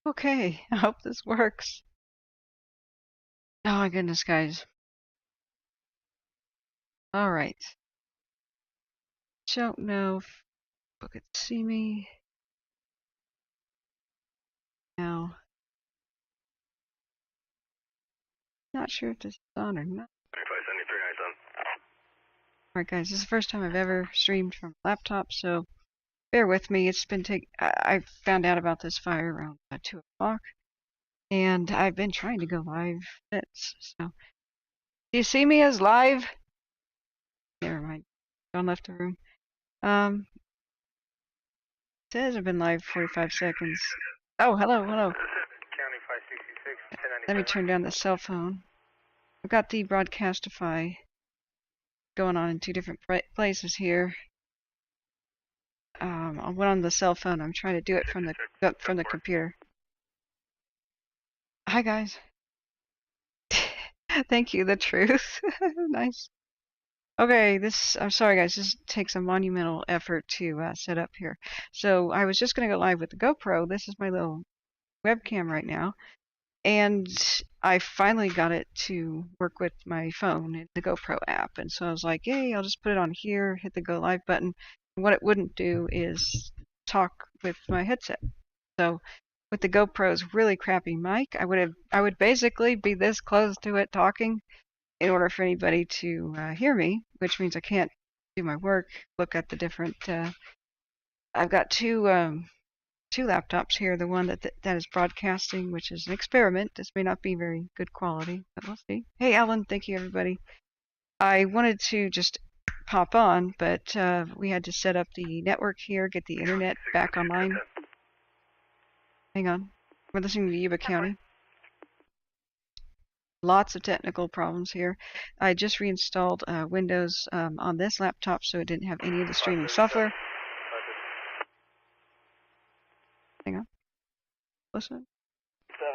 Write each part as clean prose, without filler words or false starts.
Okay, I hope this works. Oh my goodness, guys. Alright. Don't know if people could see me now. Not sure if this is on or not. 2573, nice on. Alright guys, this is the first time I've ever streamed from a laptop, so bear with me. It's been I found out about this fire around 2 o'clock, and I've been trying to go live since. So, do you see me as live? Never mind. John left the room. Says I've been live 45 seconds. Oh, hello. County 566, Let me turn down the cell phone. I've got the Broadcastify going on in 2 different places here. I went on the cell phone. I'm trying to do it from the computer. Hi guys. Thank you. The truth. Nice. Okay, I'm sorry guys. This takes a monumental effort to set up here. So I was just gonna go live with the GoPro. This is my little webcam right now. And I finally got it to work with my phone in the GoPro app. And so I was like, yay, I'll just put it on here, hit the go live button. And what it wouldn't do is talk with my headset. So with the GoPro's really crappy mic, I would basically be this close to it talking in order for anybody to hear me, which means I can't do my work, look at the different, I've got two laptops here. The one that is broadcasting, which is an experiment. This may not be very good quality, but we'll see. Hey, Alan, thank you, everybody. I wanted to just pop on, but we had to set up the network here, get the internet back online. Hang on. We're listening to Yuba County. Lots of technical problems here. I just reinstalled Windows on this laptop, so it didn't have any of the streaming software. Hang on. Listen. 7.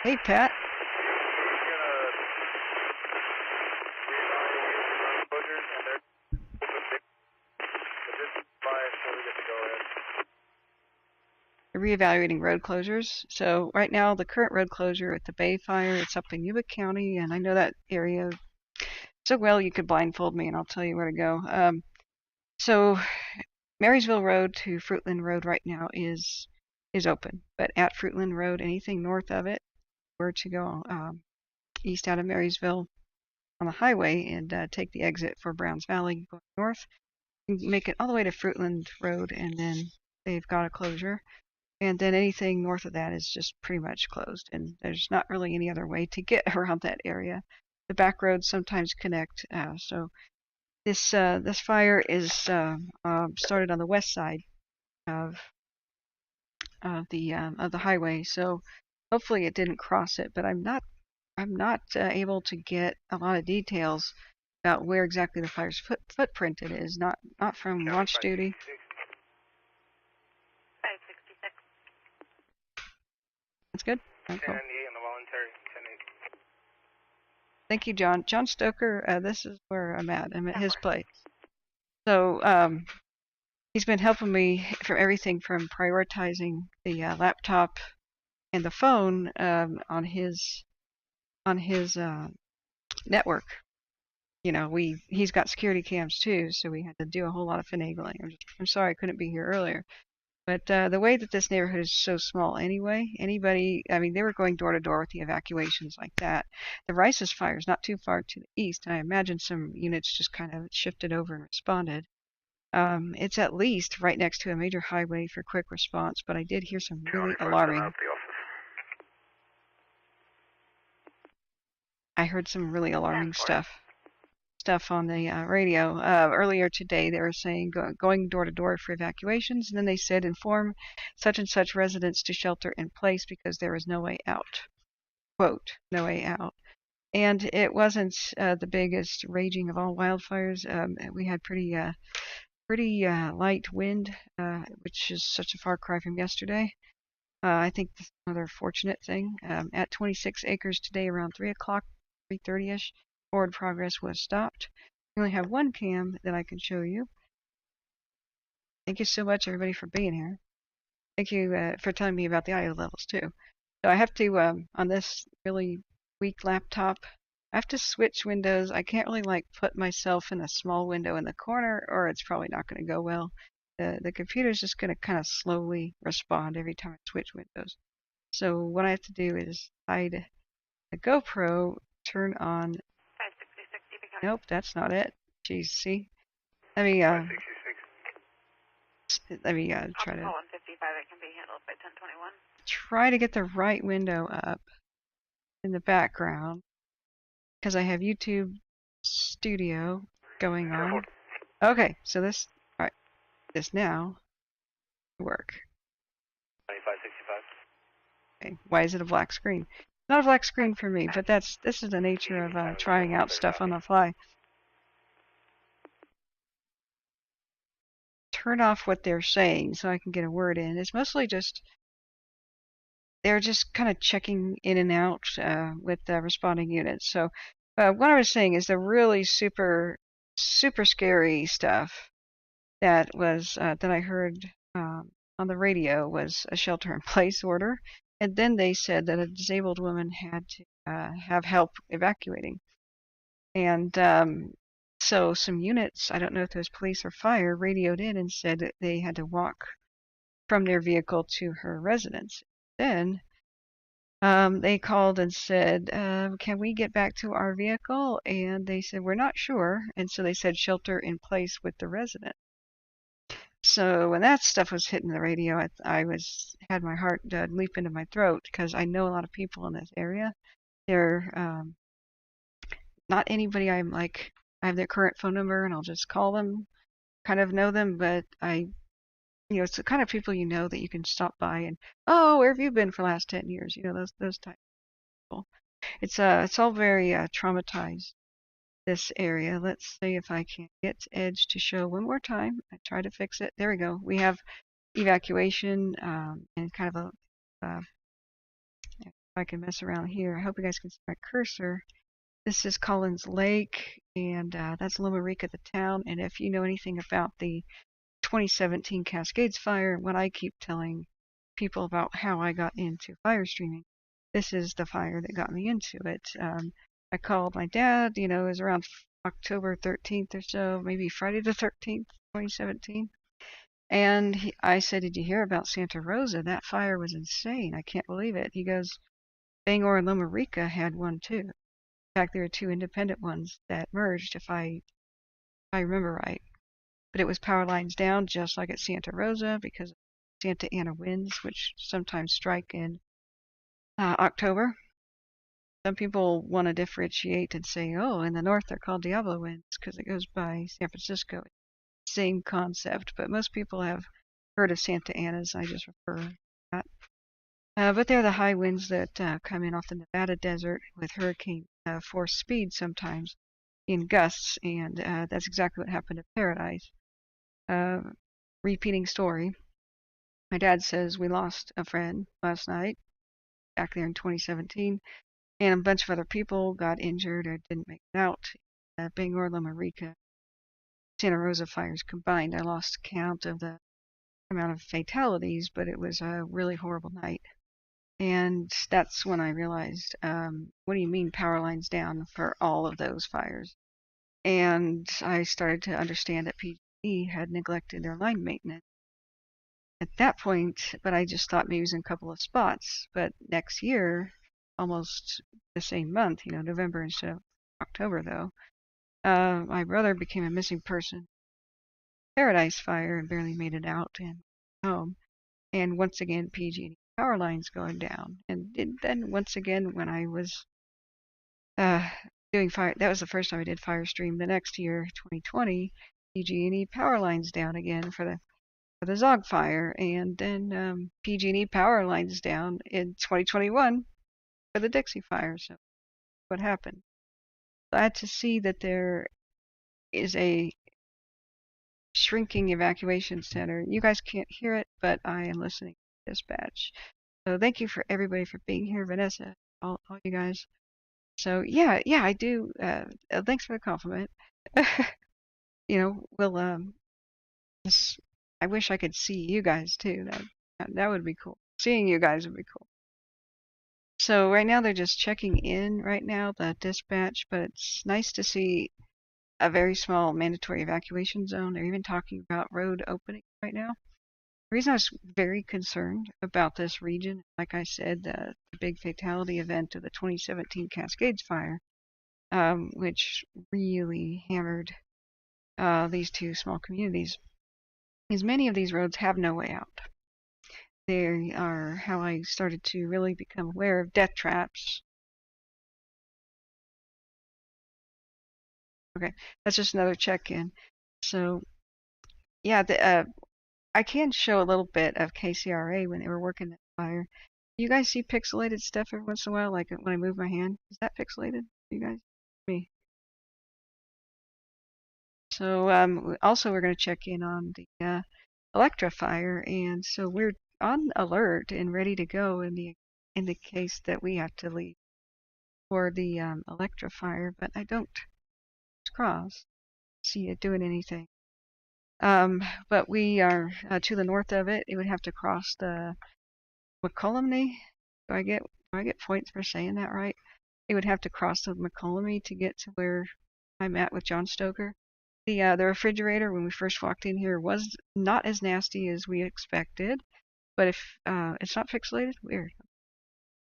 Hey, Pat. Reevaluating road closures. So right now, the current road closure at the Bay Fire, it's up in Yuba County, and I know that area so well you could blindfold me and I'll tell you where to go. So Marysville Road to Fruitland Road right now is open, but at Fruitland Road, anything north of it, were to go east out of Marysville on the highway and take the exit for Browns Valley going north, make it all the way to Fruitland Road, and then they've got a closure. And then anything north of that is just pretty much closed, and there's not really any other way to get around that area. The back roads sometimes connect, so this fire is started on the west side of the highway, so hopefully it didn't cross it. But I'm not able to get a lot of details about where exactly the fire's footprint it is. Not from launch duty. 566. That's good. Okay, cool. 1098 on the voluntary. 1098. Thank you, John. John Stoker, this is where I'm at. I'm at his place. So he's been helping me for everything from prioritizing the laptop and the phone on his network. You know, he's got security cams too, so we had to do a whole lot of finagling. I'm sorry I couldn't be here earlier. But the way that this neighborhood is so small anyway, I mean, they were going door to door with the evacuations like that. The Rice's fire is not too far to the east, and I imagine some units just kind of shifted over and responded. It's at least right next to a major highway for quick response, but I did hear some really alarming. I heard some really alarming stuff on the radio. Earlier today they were saying going door to door for evacuations, and then they said inform such and such residents to shelter in place because there is no way out. Quote, no way out. And it wasn't the biggest raging of all wildfires. We had pretty light wind, which is such a far cry from yesterday. I think this is another fortunate thing. At 26 acres today around 3 o'clock, 3:30ish, forward progress was stopped. We only have one cam that I can show you. Thank you so much, everybody, for being here. Thank you for telling me about the IO levels too. So I have to on this really weak laptop, I have to switch windows. I can't really like put myself in a small window in the corner, or it's probably not going to go well. The computer's just going to kind of slowly respond every time I switch windows. So what I have to do is hide the GoPro, turn on. 566 Nope, that's not it. Jeez, see. Let me 566. try to 155, it can be handled by 1021. try to get the right window up in the background because I have YouTube Studio going on. Okay, so this, all right, this now work. 9565. Okay, why is it a black screen? Not a black screen for me, but this is the nature of trying out stuff on the fly. Turn off what they're saying so I can get a word in. It's mostly just they're just kind of checking in and out with responding units. So what I was saying is the really super scary stuff that was that I heard on the radio was a shelter-in-place order, and then they said that a disabled woman had to have help evacuating, and so some units, I don't know if it was police or fire, radioed in and said that they had to walk from their vehicle to her residence. Then they called and said, can we get back to our vehicle? And they said, we're not sure. And so they said, shelter in place with the resident. So when that stuff was hitting the radio, I had my heart leap into my throat because I know a lot of people in this area. They're not anybody I'm like, I have their current phone number and I'll just call them, kind of know them, but it's the kind of people you know that you can stop by and, oh, where have you been for the last 10 years? Those type of people. It's all very traumatized, this area. Let's see if I can get Edge to show one more time. I try to fix it. There we go. We have evacuation and kind of if I can mess around here. I hope you guys can see my cursor. This is Collins Lake, and that's Loma Rica, the town. And if you know anything about the 2017 Cascades fire, what I keep telling people about how I got into fire streaming, this is the fire that got me into it. I called my dad, it was around October 13th or so, maybe Friday the 13th, 2017. And I said, did you hear about Santa Rosa? That fire was insane. I can't believe it. He goes, Bangor and Loma Rica had one too. In fact, there were two independent ones that merged, if I remember right. But it was power lines down, just like at Santa Rosa, because of Santa Ana winds, which sometimes strike in October. Some people want to differentiate and say, oh, in the north they're called Diablo winds because it goes by San Francisco. Same concept, but most people have heard of Santa Ana's. I just refer to that. But they're the high winds that come in off the Nevada desert with hurricane force speed sometimes in gusts, and that's exactly what happened at Paradise. Repeating story. My dad says we lost a friend last night, back there in 2017, and a bunch of other people got injured or didn't make it out. Bangor, Loma Rica, Santa Rosa fires combined. I lost count of the amount of fatalities, but it was a really horrible night. And that's when I realized, what do you mean power lines down for all of those fires? And I started to understand that PG&E had neglected their line maintenance at that point, but I just thought maybe it was in a couple of spots. But next year, almost the same month, November instead of October though, my brother became a missing person. Paradise fire and barely made it out and home. And once again, PG&E power lines going down. And then once again, when I was doing fire, that was the first time I did fire stream. The next year, 2020, PG&E power lines down again for the Zog fire, and then PG&E power lines down in 2021 for the Dixie fire. So what happened? Glad to see that there is a shrinking evacuation center. You guys can't hear it, but I am listening to dispatch. So thank you for everybody for being here, Vanessa, all you guys. So yeah, I do. Thanks for the compliment. We'll I wish I could see you guys too. That That would be cool. Seeing you guys would be cool. So right now they're just checking in right now, the dispatch, but it's nice to see a very small mandatory evacuation zone. They're even talking about road opening right now. The reason I was very concerned about this region, like I said, the big fatality event of the 2017 Cascades fire, which really hammered these two small communities, is many of these roads have no way out. They are how I started to really become aware of death traps. Okay, that's just another check-in. So, yeah, I can show a little bit of KCRA when they were working that fire. You guys see pixelated stuff every once in a while, like when I move my hand? Is that pixelated? You guys? Me. So, also we're going to check in on the Electra fire, and so we're on alert and ready to go in the case that we have to leave for the Electra fire, but I don't cross see it doing anything. But we are to the north of it. It would have to cross the McCollumney. Do I get points for saying that right? It would have to cross the McCollumney to get to where I'm at with John Stoker. The refrigerator when we first walked in here was not as nasty as we expected, but if it's not pixelated, weird.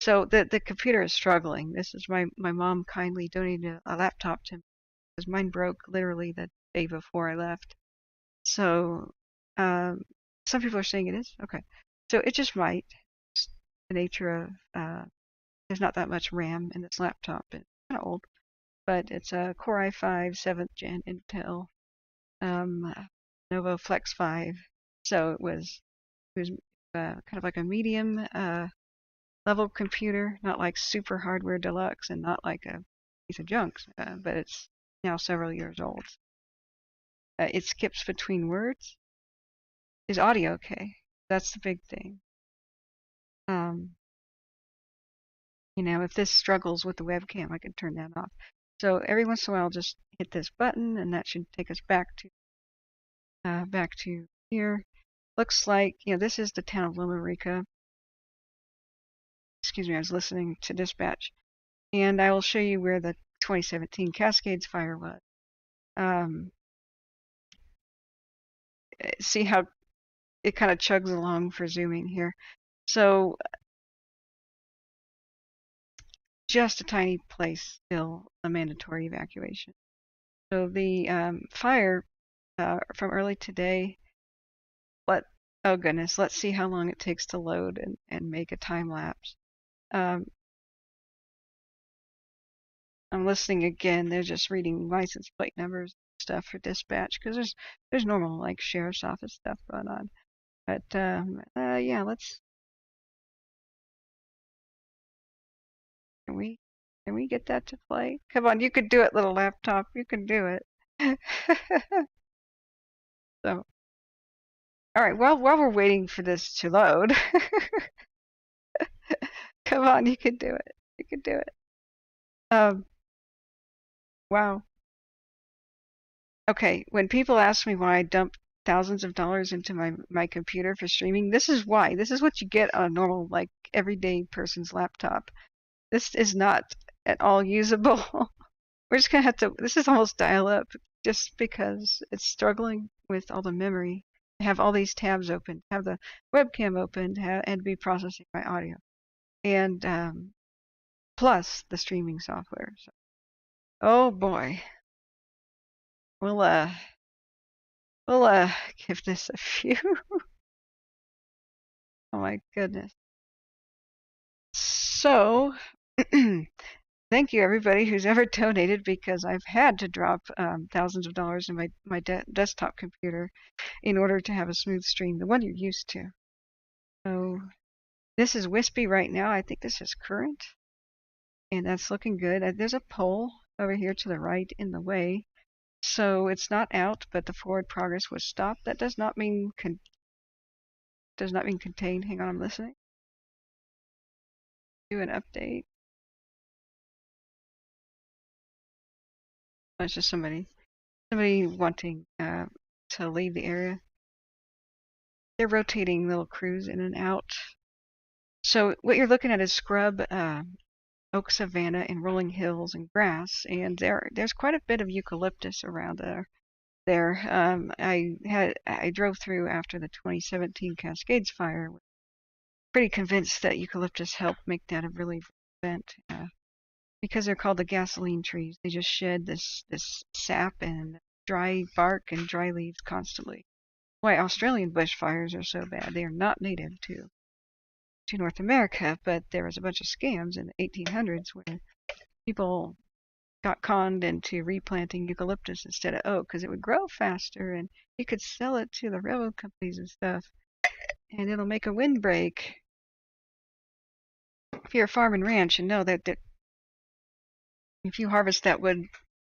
So the computer is struggling. This is my mom kindly donated a laptop to me because mine broke literally the day before I left. So um, some people are saying it is okay. So it just might. It's the nature of there's not that much RAM in this laptop. It's kind of old, but it's a Core i5 7th Gen Intel um, Novo Flex 5. So it was kind of like a medium level computer, not like super hardware deluxe and not like a piece of junk, but it's now several years old. It skips between words. Is audio okay? That's the big thing. Um, if this struggles with the webcam, I can turn that off. So every once in a while, just hit this button, and that should take us back to here. Looks like this is the town of Loma Rica. Excuse me, I was listening to dispatch, and I will show you where the 2017 Cascades fire was. See how it kind of chugs along for zooming here. So just a tiny place, still a mandatory evacuation. So the fire from early today, oh goodness, let's see how long it takes to load and make a time lapse. Um, I'm listening again. They're just reading license plate numbers and stuff for dispatch because there's normal like sheriff's office stuff going on. But yeah, can we can we get that to play? Come on, you could do it, little laptop. You can do it. So, all right. Well, while we're waiting for this to load, come on, you can do it. You can do it. Um, wow. Okay, when people ask me why I dump thousands of dollars into my computer for streaming, this is why. This is what you get on a normal, like, everyday person's laptop. This is not at all usable. We're just gonna have to, this is almost dial up just because it's struggling with all the memory. I have all these tabs open, have the webcam open, and be processing my audio. And plus the streaming software. So, oh boy. We'll give this a few. Oh my goodness. So, thank you everybody who's ever donated because I've had to drop thousands of dollars in my desktop computer in order to have a smooth stream, the one you're used to. So this is wispy right now. I think this is current, and that's looking good. There's a pole over here to the right in the way, so it's not out, but the forward progress was stopped. That does not mean contained. Hang on, I'm listening. Do an update. Oh, it's just somebody wanting to leave the area. they're rotating little crews in and out. So what you're looking at is scrub, oak savanna and rolling hills and grass, and there's quite a bit of eucalyptus around there. I drove through after the 2017 Cascades fire. Pretty convinced that eucalyptus helped make that a really event. Because they're called the gasoline trees, they just shed this sap and dry bark and dry leaves constantly. Why Australian bushfires are so bad. They are not native to North America, but there was a bunch of scams in the 1800s where people got conned into replanting eucalyptus instead of oak because it would grow faster and you could sell it to the railroad companies and stuff, and it'll make a windbreak. If you're a farm and ranch and know that if you harvest that wood,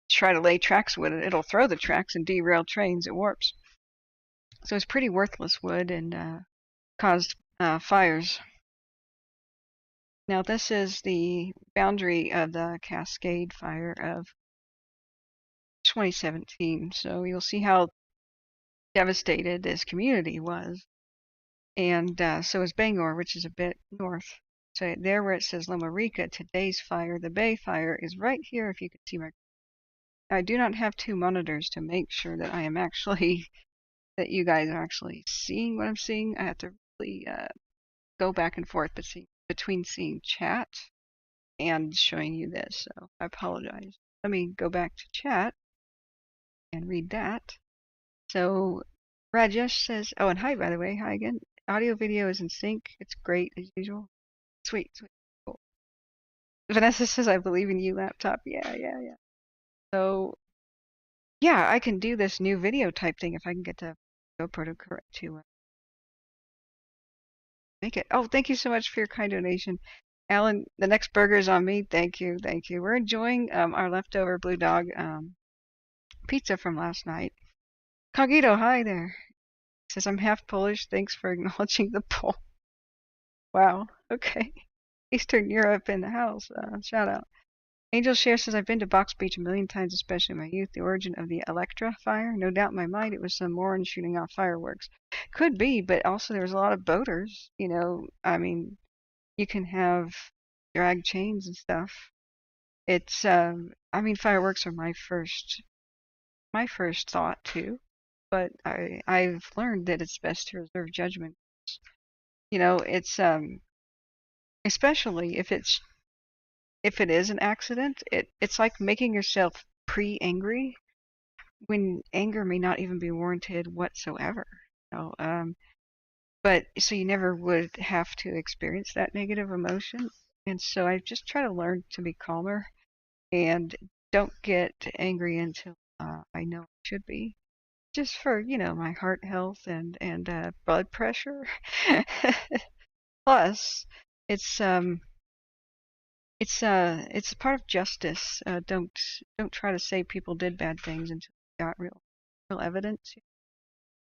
try to lay tracks with it, it'll throw the tracks and derail trains. It warps. So it's pretty worthless wood and caused fires. Now this is the boundary of the Cascade Fire of 2017. So you'll see how devastated this community was. And so is Bangor, which is a bit north. So there where it says Loma Rica, today's fire, the Bay Fire, is right here if you can see my... I do not have two monitors to make sure that I am actually, that you guys are actually seeing what I'm seeing. I have to really go back and forth between seeing chat and showing you this, so I apologize. Let me go back to chat and read that. So Rajesh says, oh, and hi, by the way. Hi again. Audio video is in sync. It's great as usual. Sweet. Cool. Vanessa says, I believe in you, laptop. Yeah. So yeah, I can do this new video type thing if I can get the GoPro to make it. Oh, thank you so much for your kind donation. Alan, the next burger is on me. Thank you. We're enjoying our leftover Blue Dog pizza from last night. Cogito, hi there. He says, I'm half Polish. Thanks for acknowledging the poll. Wow. Okay. Eastern Europe in the house. Shout out. Angel Share says, I've been to Box Beach a million times, especially in my youth. The origin of the Electra fire? No doubt in my mind it was some moron shooting off fireworks. Could be, but also there was a lot of boaters. I mean, you can have drag chains and stuff. It's, I mean, fireworks are my first thought too, but I've learned that it's best to reserve judgment. It's, especially if it is an accident, it's like making yourself pre-angry when anger may not even be warranted whatsoever. But so you never would have to experience that negative emotion. And so I just try to learn to be calmer and don't get angry until I know I should be. Just for, my heart health and blood pressure. Plus, it's part of justice. Don't try to say people did bad things until you got real evidence.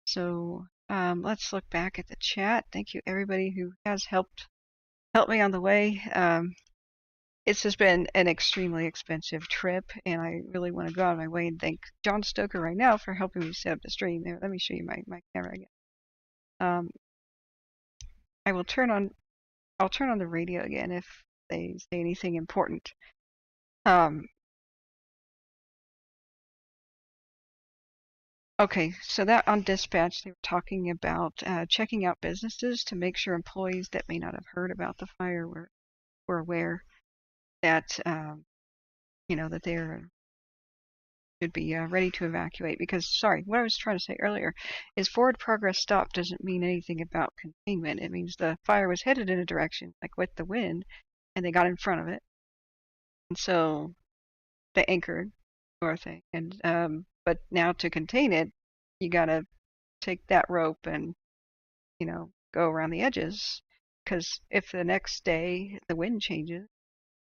So let's look back at the chat. Thank you everybody who has helped me on the way. It's just been an extremely expensive trip, and I really want to go out of my way and thank John Stoker right now for helping me set up the stream. There, let me show you my camera again. I'll turn on the radio again if they say anything important. Okay, so that on dispatch, they were talking about checking out businesses to make sure employees that may not have heard about the fire were aware that that they should be ready to evacuate. Because, sorry, what I was trying to say earlier is forward progress stop doesn't mean anything about containment. It means the fire was headed in a direction, like with the wind, and they got in front of it, and so they anchored, sort of thing. And but now to contain it, you gotta take that rope and go around the edges, because if the next day the wind changes,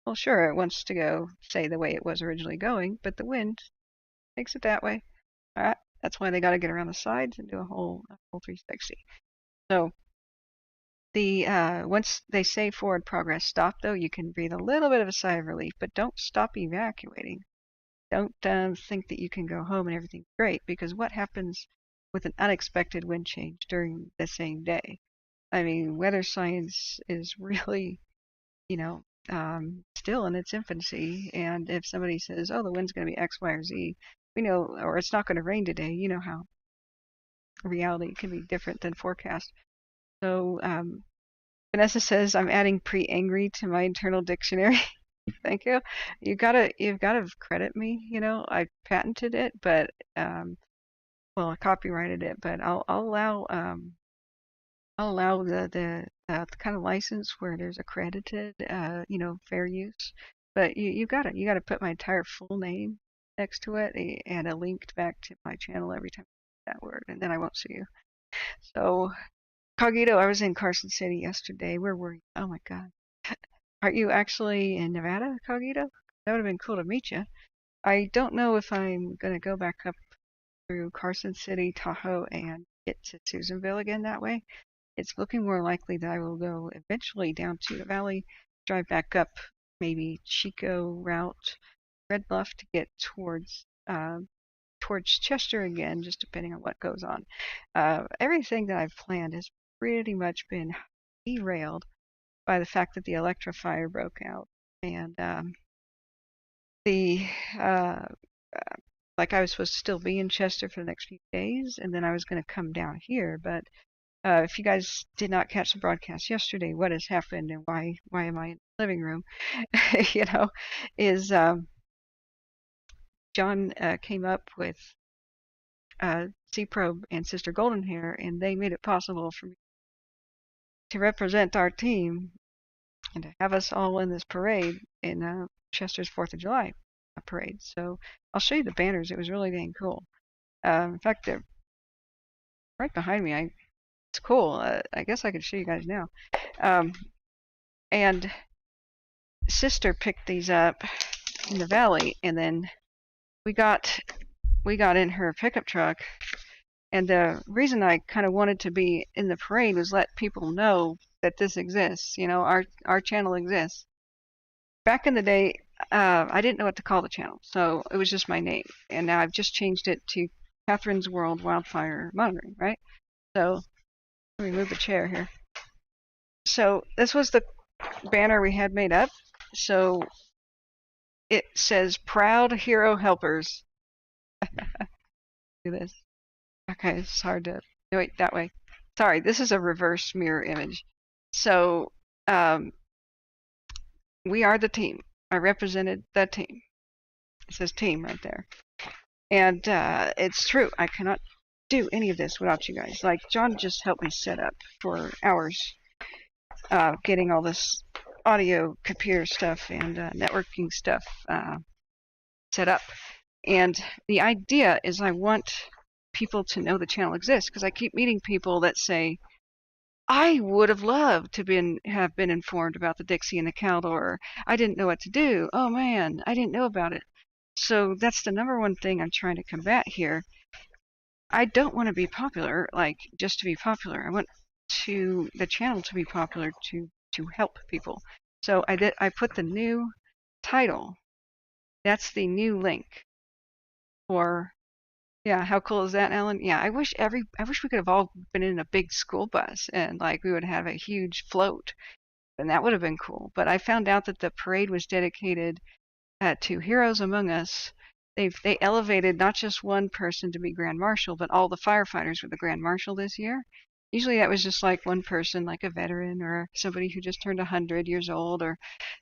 well, sure, it wants to go, say, the way it was originally going, but the wind takes it that way. All right, that's why they got to get around the sides and do a whole 360. So the once they say forward progress stop, though, you can breathe a little bit of a sigh of relief, but don't stop evacuating. Don't think that you can go home and everything's great, because what happens with an unexpected wind change during the same day. I mean, weather science is really, you know, still in its infancy. And if somebody says, "Oh, the wind's going to be X, Y, or Z," we know, or it's not going to rain today. You know how reality can be different than forecast. So Vanessa says I'm adding pre-angry to my internal dictionary. Thank you. You've gotta credit me. You know, I patented it, but well, I copyrighted it, but I'll allow the kind of license where there's accredited, fair use. But you gotta put my entire full name next to it and a link back to my channel every time I use that word, and then I won't sue you. So, Cogito, I was in Carson City yesterday. Where were you? Oh my God. Aren't you actually in Nevada, Cogito? That would have been cool to meet you. I don't know if I'm gonna go back up through Carson City, Tahoe, and get to Susanville again that way. It's looking more likely that I will go eventually down to the valley, drive back up maybe Chico route, Red Bluff to get towards Chester again, just depending on what goes on. Everything that I've planned has pretty much been derailed by the fact that the Electro-fire broke out, and the like I was supposed to still be in Chester for the next few days, and then I was going to come down here, but if you guys did not catch the broadcast yesterday, what has happened and why am I in the living room? you know, is John came up with Sea Probe and Sister Golden Hair, and they made it possible for me to represent our team and to have us all in this parade in Chester's 4th of July parade. So I'll show you the banners. It was really dang cool. In fact, they're right behind me. It's cool. I guess I could show you guys now. And Sister picked these up in the valley, and then we got in her pickup truck. And the reason I kind of wanted to be in the parade was let people know that this exists. You know, our channel exists. Back in the day, I didn't know what to call the channel, so it was just my name. And now I've just changed it to Kathryn's World Wildfire Monitoring, right? So let me move the chair here. So this was the banner we had made up. So it says "Proud Hero Helpers." Do this. Okay, it's hard to do it that way. Sorry, this is a reverse mirror image. So we are the team. I represented the team. It says team right there. And it's true. I cannot do any of this without you guys. Like, John just helped me set up for hours getting all this audio computer stuff and networking stuff set up. And the idea is I want people to know the channel exists, because I keep meeting people that say, I would have loved to have been informed about the Dixie and the Caldor. I didn't know what to do. Oh man, I didn't know about it. So that's the number one thing I'm trying to combat here. I don't want to be popular, like just to be popular. I want the channel to be popular to help people. So I put the new title. That's the new link for. Yeah, how cool is that, Alan? Yeah, I wish we could have all been in a big school bus and like we would have a huge float, and that would have been cool. But I found out that the parade was dedicated to heroes among us. They elevated not just one person to be Grand Marshal, but all the firefighters were the Grand Marshal this year. Usually that was just like one person, like a veteran or somebody who just turned 100 years old, or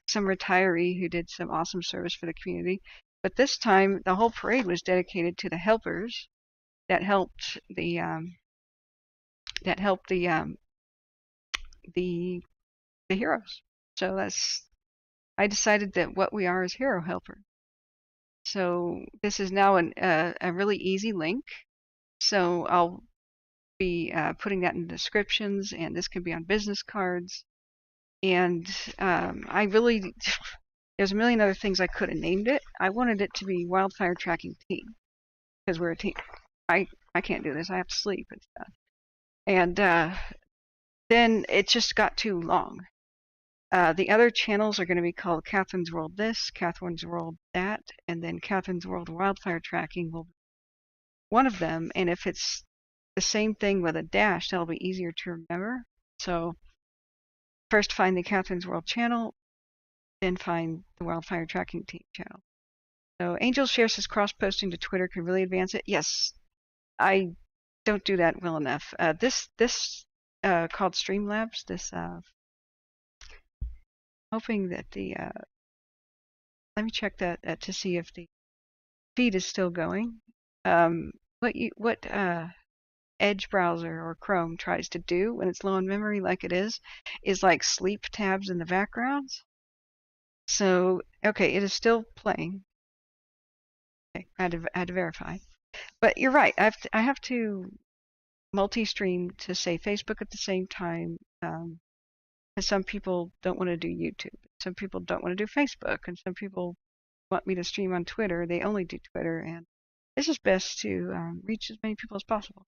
some retiree who did some awesome service for the community. But this time, the whole parade was dedicated to the helpers that helped the heroes. So I decided that what we are is hero helper. So this is now a really easy link. So I'll be putting that in the descriptions, and this can be on business cards. And there's a million other things I could have named it. I wanted it to be Wildfire Tracking Team, because we're a team. I can't do this. I have to sleep and stuff. And then it just got too long. The other channels are going to be called Kathryn's World this, Kathryn's World that, and then Kathryn's World Wildfire Tracking will be one of them. And if it's the same thing with a dash. That'll be easier to remember. So first find the Kathryn's World channel, then find the Wildfire Tracking Team channel. So Angel shares his cross-posting to Twitter could really advance it. Yes, I don't do that well enough. This called Streamlabs. Hoping that the let me check that to see if the feed is still going. What Edge browser or Chrome tries to do when it's low on memory, like it is like sleep tabs in the backgrounds. So okay, it is still playing. Okay, I had to verify. But you're right. I have to multi-stream to say Facebook at the same time. Because some people don't want to do YouTube, some people don't want to do Facebook, and some people want me to stream on Twitter. They only do Twitter, and it's just best to reach as many people as possible.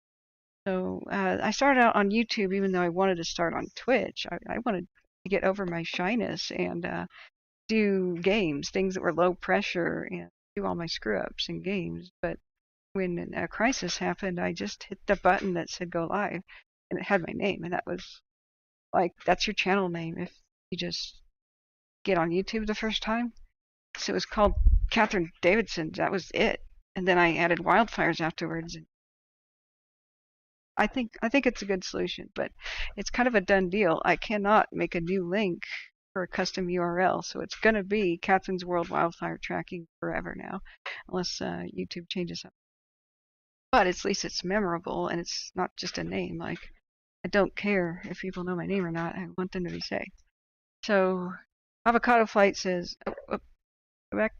So I started out on YouTube, even though I wanted to start on Twitch. I wanted to get over my shyness and do games, things that were low pressure, and do all my screw ups in games. But when a crisis happened, I just hit the button that said go live, and it had my name, and that was like, that's your channel name if you just get on YouTube the first time. So it was called Kathryn Davidson. That was it. And then I added Wildfires afterwards. And I think it's a good solution, but it's kind of a done deal. I cannot make a new link for a custom URL, so it's going to be Kathryn's World Wildfire Tracking forever now, unless YouTube changes something. But at least it's memorable, and it's not just a name. Like, I don't care if people know my name or not. I want them to be safe. So Avocado Flight says, go back.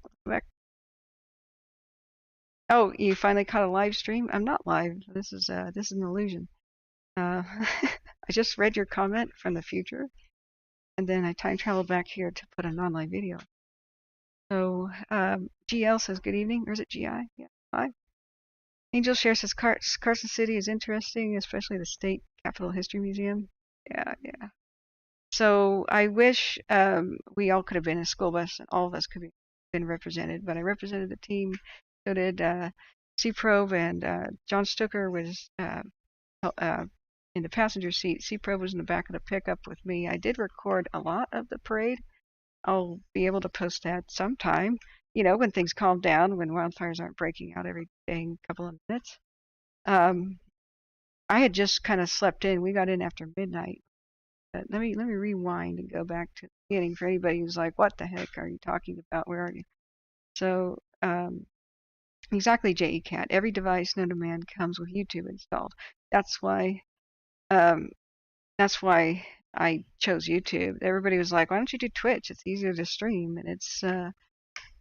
Oh, you finally caught a live stream? I'm not live. This is an illusion. I just read your comment from the future, and then I time traveled back here to put a non-live video. So GL says good evening, or is it GI? Yeah, hi. Angel shares says Carson City is interesting, especially the State Capitol History Museum. Yeah. So I wish we all could have been a school bus and all of us could have been represented, but I represented the team. So did C-Probe, and John Stucker was in the passenger seat. C-Probe was in the back of the pickup with me. I did record a lot of the parade. I'll be able to post that sometime, when things calm down, when wildfires aren't breaking out every dang couple of minutes. I had just kind of slept in. We got in after midnight. Let me rewind and go back to the beginning for anybody who's like, what the heck are you talking about? Where are you? So exactly, JECAT. Every device known to man comes with YouTube installed. That's why I chose YouTube. Everybody was like, why don't you do Twitch? It's easier to stream, and it's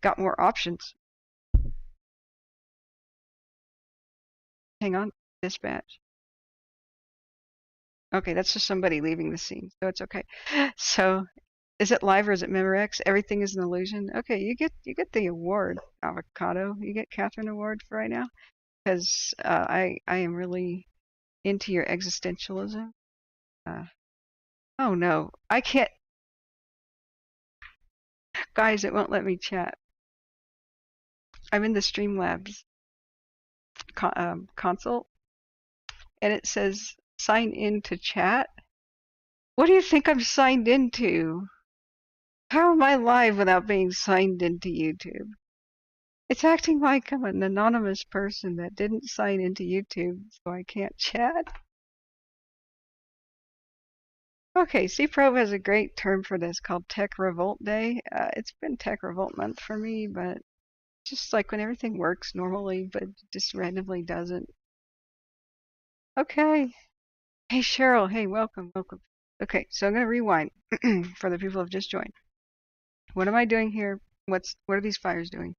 got more options. Hang on, dispatch. Okay, that's just somebody leaving the scene, so it's okay. So, is it live or is it Memorex? Everything is an illusion. Okay, you get the award, Avocado. You get Kathryn Award for right now, because I am really into your existentialism. Oh no, I can't, guys. It won't let me chat. I'm in the Streamlabs console, and it says sign in to chat. What do you think I'm signed into? How am I live without being signed into YouTube? It's acting like I'm an anonymous person that didn't sign into YouTube, so I can't chat. Okay, C-Probe has a great term for this called Tech Revolt Day. It's been Tech Revolt Month for me, but just like when everything works normally, but just randomly doesn't. Okay. Hey, Cheryl. Hey, welcome. Okay, so I'm going to rewind for the people who have just joined. What am I doing here? What are these fires doing?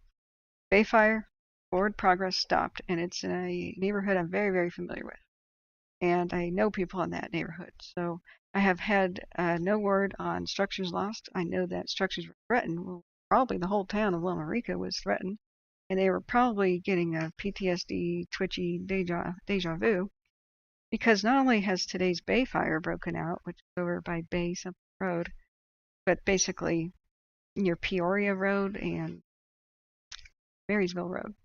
Bay Fire, forward progress stopped, and it's in a neighborhood I'm very, very familiar with. And I know people in that neighborhood. So I have had no word on structures lost. I know that structures were threatened. Well, probably the whole town of Loma Rica was threatened. And they were probably getting a PTSD, twitchy deja vu. Because not only has today's Bay Fire broken out, which is over by Bay something Road, but basically near Peoria Road and Marysville Road.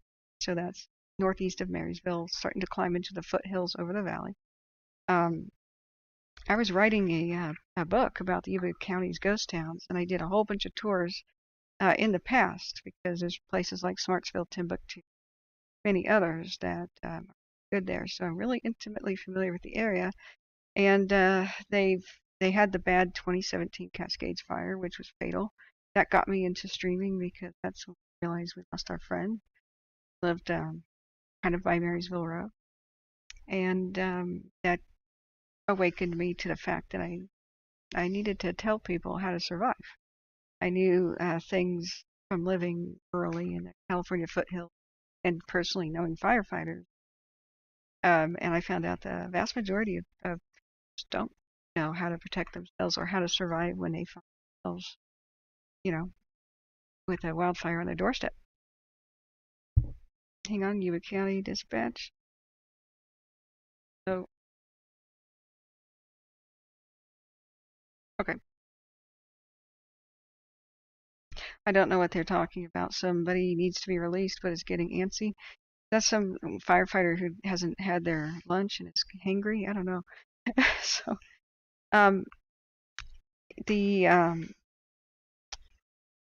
So that's northeast of Marysville, starting to climb into the foothills over the valley. I was writing a book about the Yuba County's ghost towns, and I did a whole bunch of tours in the past because there's places like Smartsville, Timbuktu, many others that are good there. So I'm really intimately familiar with the area. And they had the bad 2017 Cascades fire, which was fatal. That got me into streaming because that's when we realized we lost our friend. Lived kind of by Marysville Road, and that awakened me to the fact that I needed to tell people how to survive. I knew things from living rurally in the California foothills and personally knowing firefighters. And I found out the vast majority of don't know how to protect themselves or how to survive when they find themselves, you know, with a wildfire on their doorstep. Hang on, Yuba County Dispatch. So, okay. I don't know what they're talking about. Somebody needs to be released but is getting antsy. That's some firefighter who hasn't had their lunch and is hangry. I don't know. So, um, the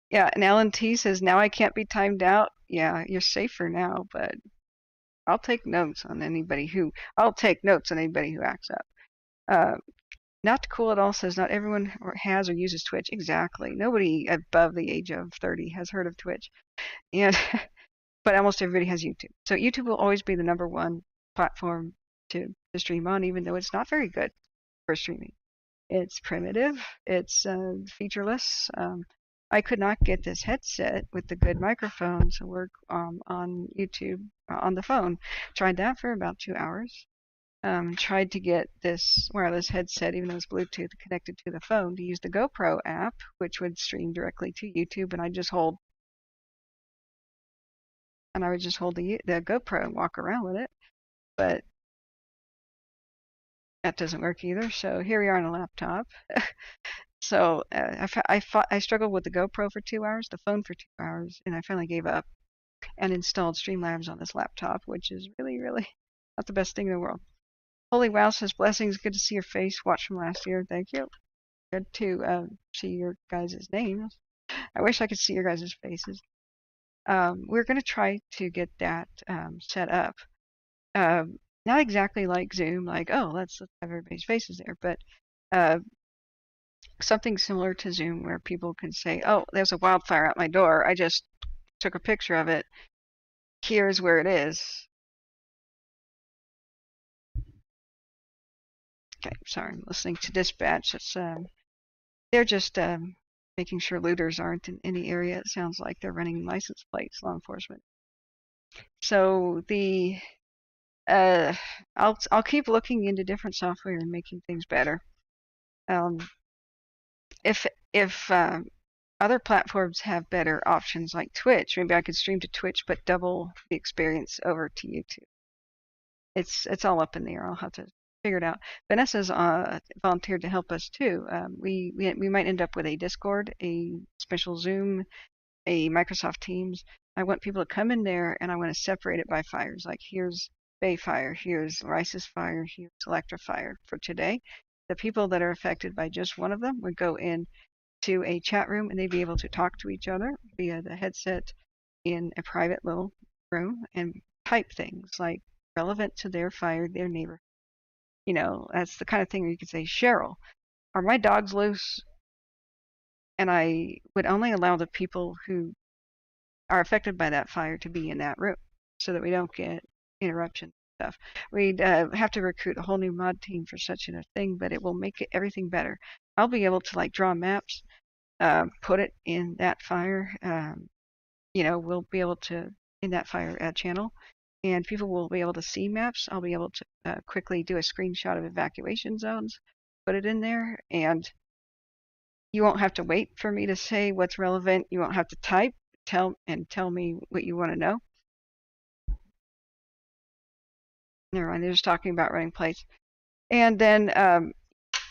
yeah, and Alan T says now I can't be timed out. Yeah, you're safer now, but I'll take notes on anybody who acts up. Not cool at all says not everyone has or uses Twitch. Exactly. Nobody above the age of 30 has heard of Twitch, and but almost everybody has YouTube. So YouTube will always be the number one platform to stream on, even though it's not very good for streaming. It's primitive. It's featureless. I could not get this headset with the good microphone to work on YouTube on the phone. Tried that for about 2 hours. Tried to get this wireless headset, even though it's Bluetooth, connected to the phone to use the GoPro app, which would stream directly to YouTube, and I would just hold the GoPro and walk around with it. But that doesn't work either. So here we are on a laptop. So I struggled with the GoPro for 2 hours, the phone for 2 hours, and I finally gave up and installed Streamlabs on this laptop, which is really, really not the best thing in the world. Holy Wow says blessings. Good to see your face. Watch from last year. Thank you. Good to see your guys' names. I wish I could see your guys' faces. We're going to try to get that set up. Not exactly like Zoom, like, oh, let's have everybody's faces there, but something similar to Zoom where people can say, oh, there's a wildfire at my door. I just took a picture of it. Here's where it is. Okay, sorry, I'm listening to dispatch. They're just making sure looters aren't in any area. It sounds like they're running license plates, law enforcement. So I'll keep looking into different software and making things better. If other platforms have better options like Twitch, maybe I could stream to Twitch but double the experience over to YouTube. It's all up in the air. I'll have to figure it out. Vanessa's volunteered to help us too. We might end up with a Discord, a special Zoom, a Microsoft Teams. I want people to come in there and I want to separate it by fires. Like here's Bay Fire, here's Rice's Fire, here's Electra Fire for today. The people that are affected by just one of them would go in to a chat room and they'd be able to talk to each other via the headset in a private little room and type things like relevant to their fire, their neighbor. You know, that's the kind of thing where you could say, Cheryl, are my dogs loose? And I would only allow the people who are affected by that fire to be in that room so that we don't get interruption stuff. We'd have to recruit a whole new mod team for such a thing, but it will make everything better. I'll be able to like draw maps, put it in that fire. We'll be able to in that fire channel, and people will be able to see maps. I'll be able to quickly do a screenshot of evacuation zones, put it in there, and you won't have to wait for me to say what's relevant. You won't have to type, tell me what you want to know. Never mind, they're just talking about running plates. And then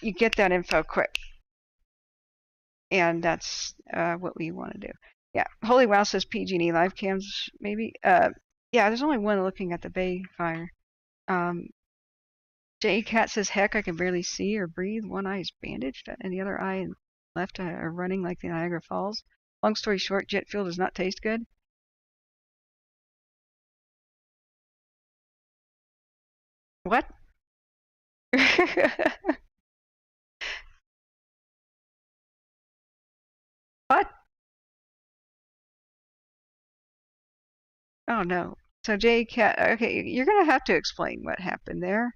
you get that info quick. And that's what we want to do. Yeah, Holy Wow says PG&E live cams, maybe. Yeah, Yeah, there's only one looking at the Bay fire. J. Cat says, heck, I can barely see or breathe. One eye is bandaged, and the other eye and left are running like the Niagara Falls. Long story short, jet fuel does not taste good. What? What? Oh no. So J. Cat, okay, you're gonna have to explain what happened there.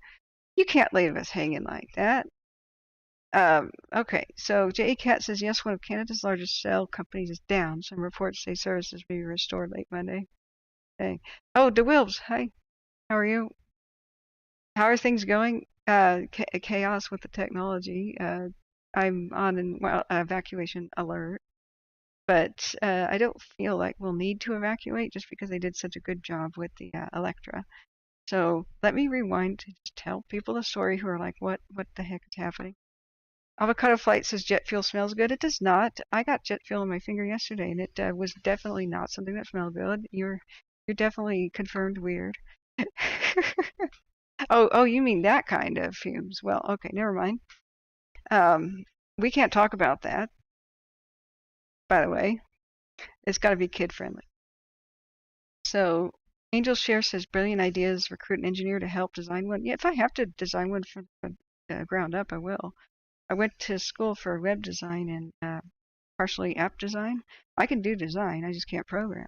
You can't leave us hanging like that. Okay, so J. Cat says, yes, one of Canada's largest shell companies is down. Some reports say services may be restored late Monday. Okay. Oh, DeWilbs, hi. How are you? How are things going? Chaos with the technology. I'm on an evacuation alert, but I don't feel like we'll need to evacuate just because they did such a good job with the Electra. So let me rewind to just tell people the story who are like, what the heck is happening? Avocado Flight says jet fuel smells good. It does not. I got jet fuel on my finger yesterday, and it was definitely not something that smelled good. You're definitely confirmed weird. Oh, you mean that kind of fumes? Well, okay, never mind. We can't talk about that, by the way. It's got to be kid friendly. So, Angel Share says brilliant ideas. Recruit an engineer to help design one. Yeah, if I have to design one from the ground up, I will. I went to school for web design and partially app design. I can do design. I just can't program.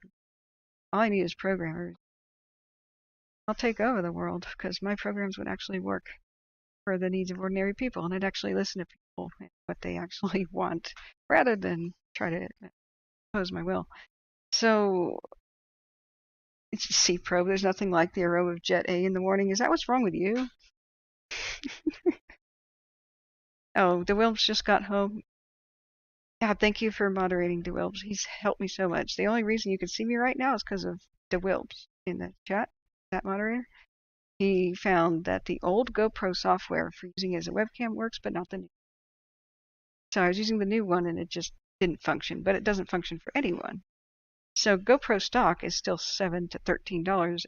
All I need is programmers. I'll take over the world because my programs would actually work for the needs of ordinary people, and I'd actually listen to people and what they actually want rather than try to impose my will. So, it's C probe. There's nothing like the aroma of Jet A in the morning. Is that what's wrong with you? Oh, DeWilbs just got home. Yeah, thank you for moderating, DeWilbs. He's helped me so much. The only reason you can see me right now is because of DeWilbs in the chat, that moderator. He found that the old GoPro software for using as a webcam works, but not the new. So I was using the new one and it just didn't function, but it doesn't function for anyone. So GoPro stock is still $7 to $13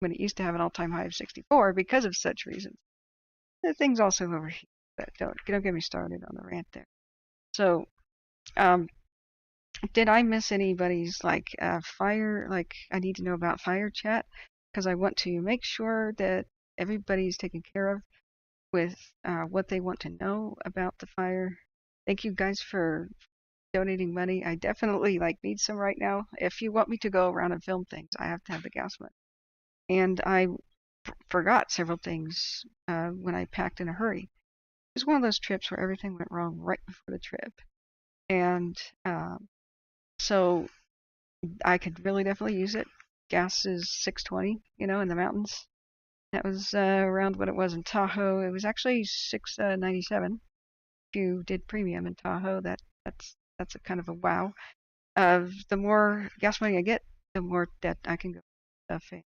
when it used to have an all-time high of 64 because of such reasons. The thing's also overheated, but don't get me started on the rant there. So, did I miss anybody's fire? Like I need to know about fire chat because I want to make sure that everybody's taken care of with what they want to know about the fire. Thank you guys for donating money. I definitely need some right now. If you want me to go around and film things, I have to have the gas money. And I forgot several things when I packed in a hurry. It was one of those trips where everything went wrong right before the trip. And so I could really definitely use it. Gas is $6.20, in the mountains. That was around what it was in Tahoe. It was actually $6.97. If you did premium in Tahoe, that's a kind of a wow. The more gas money I get, the more debt I can go stuff in.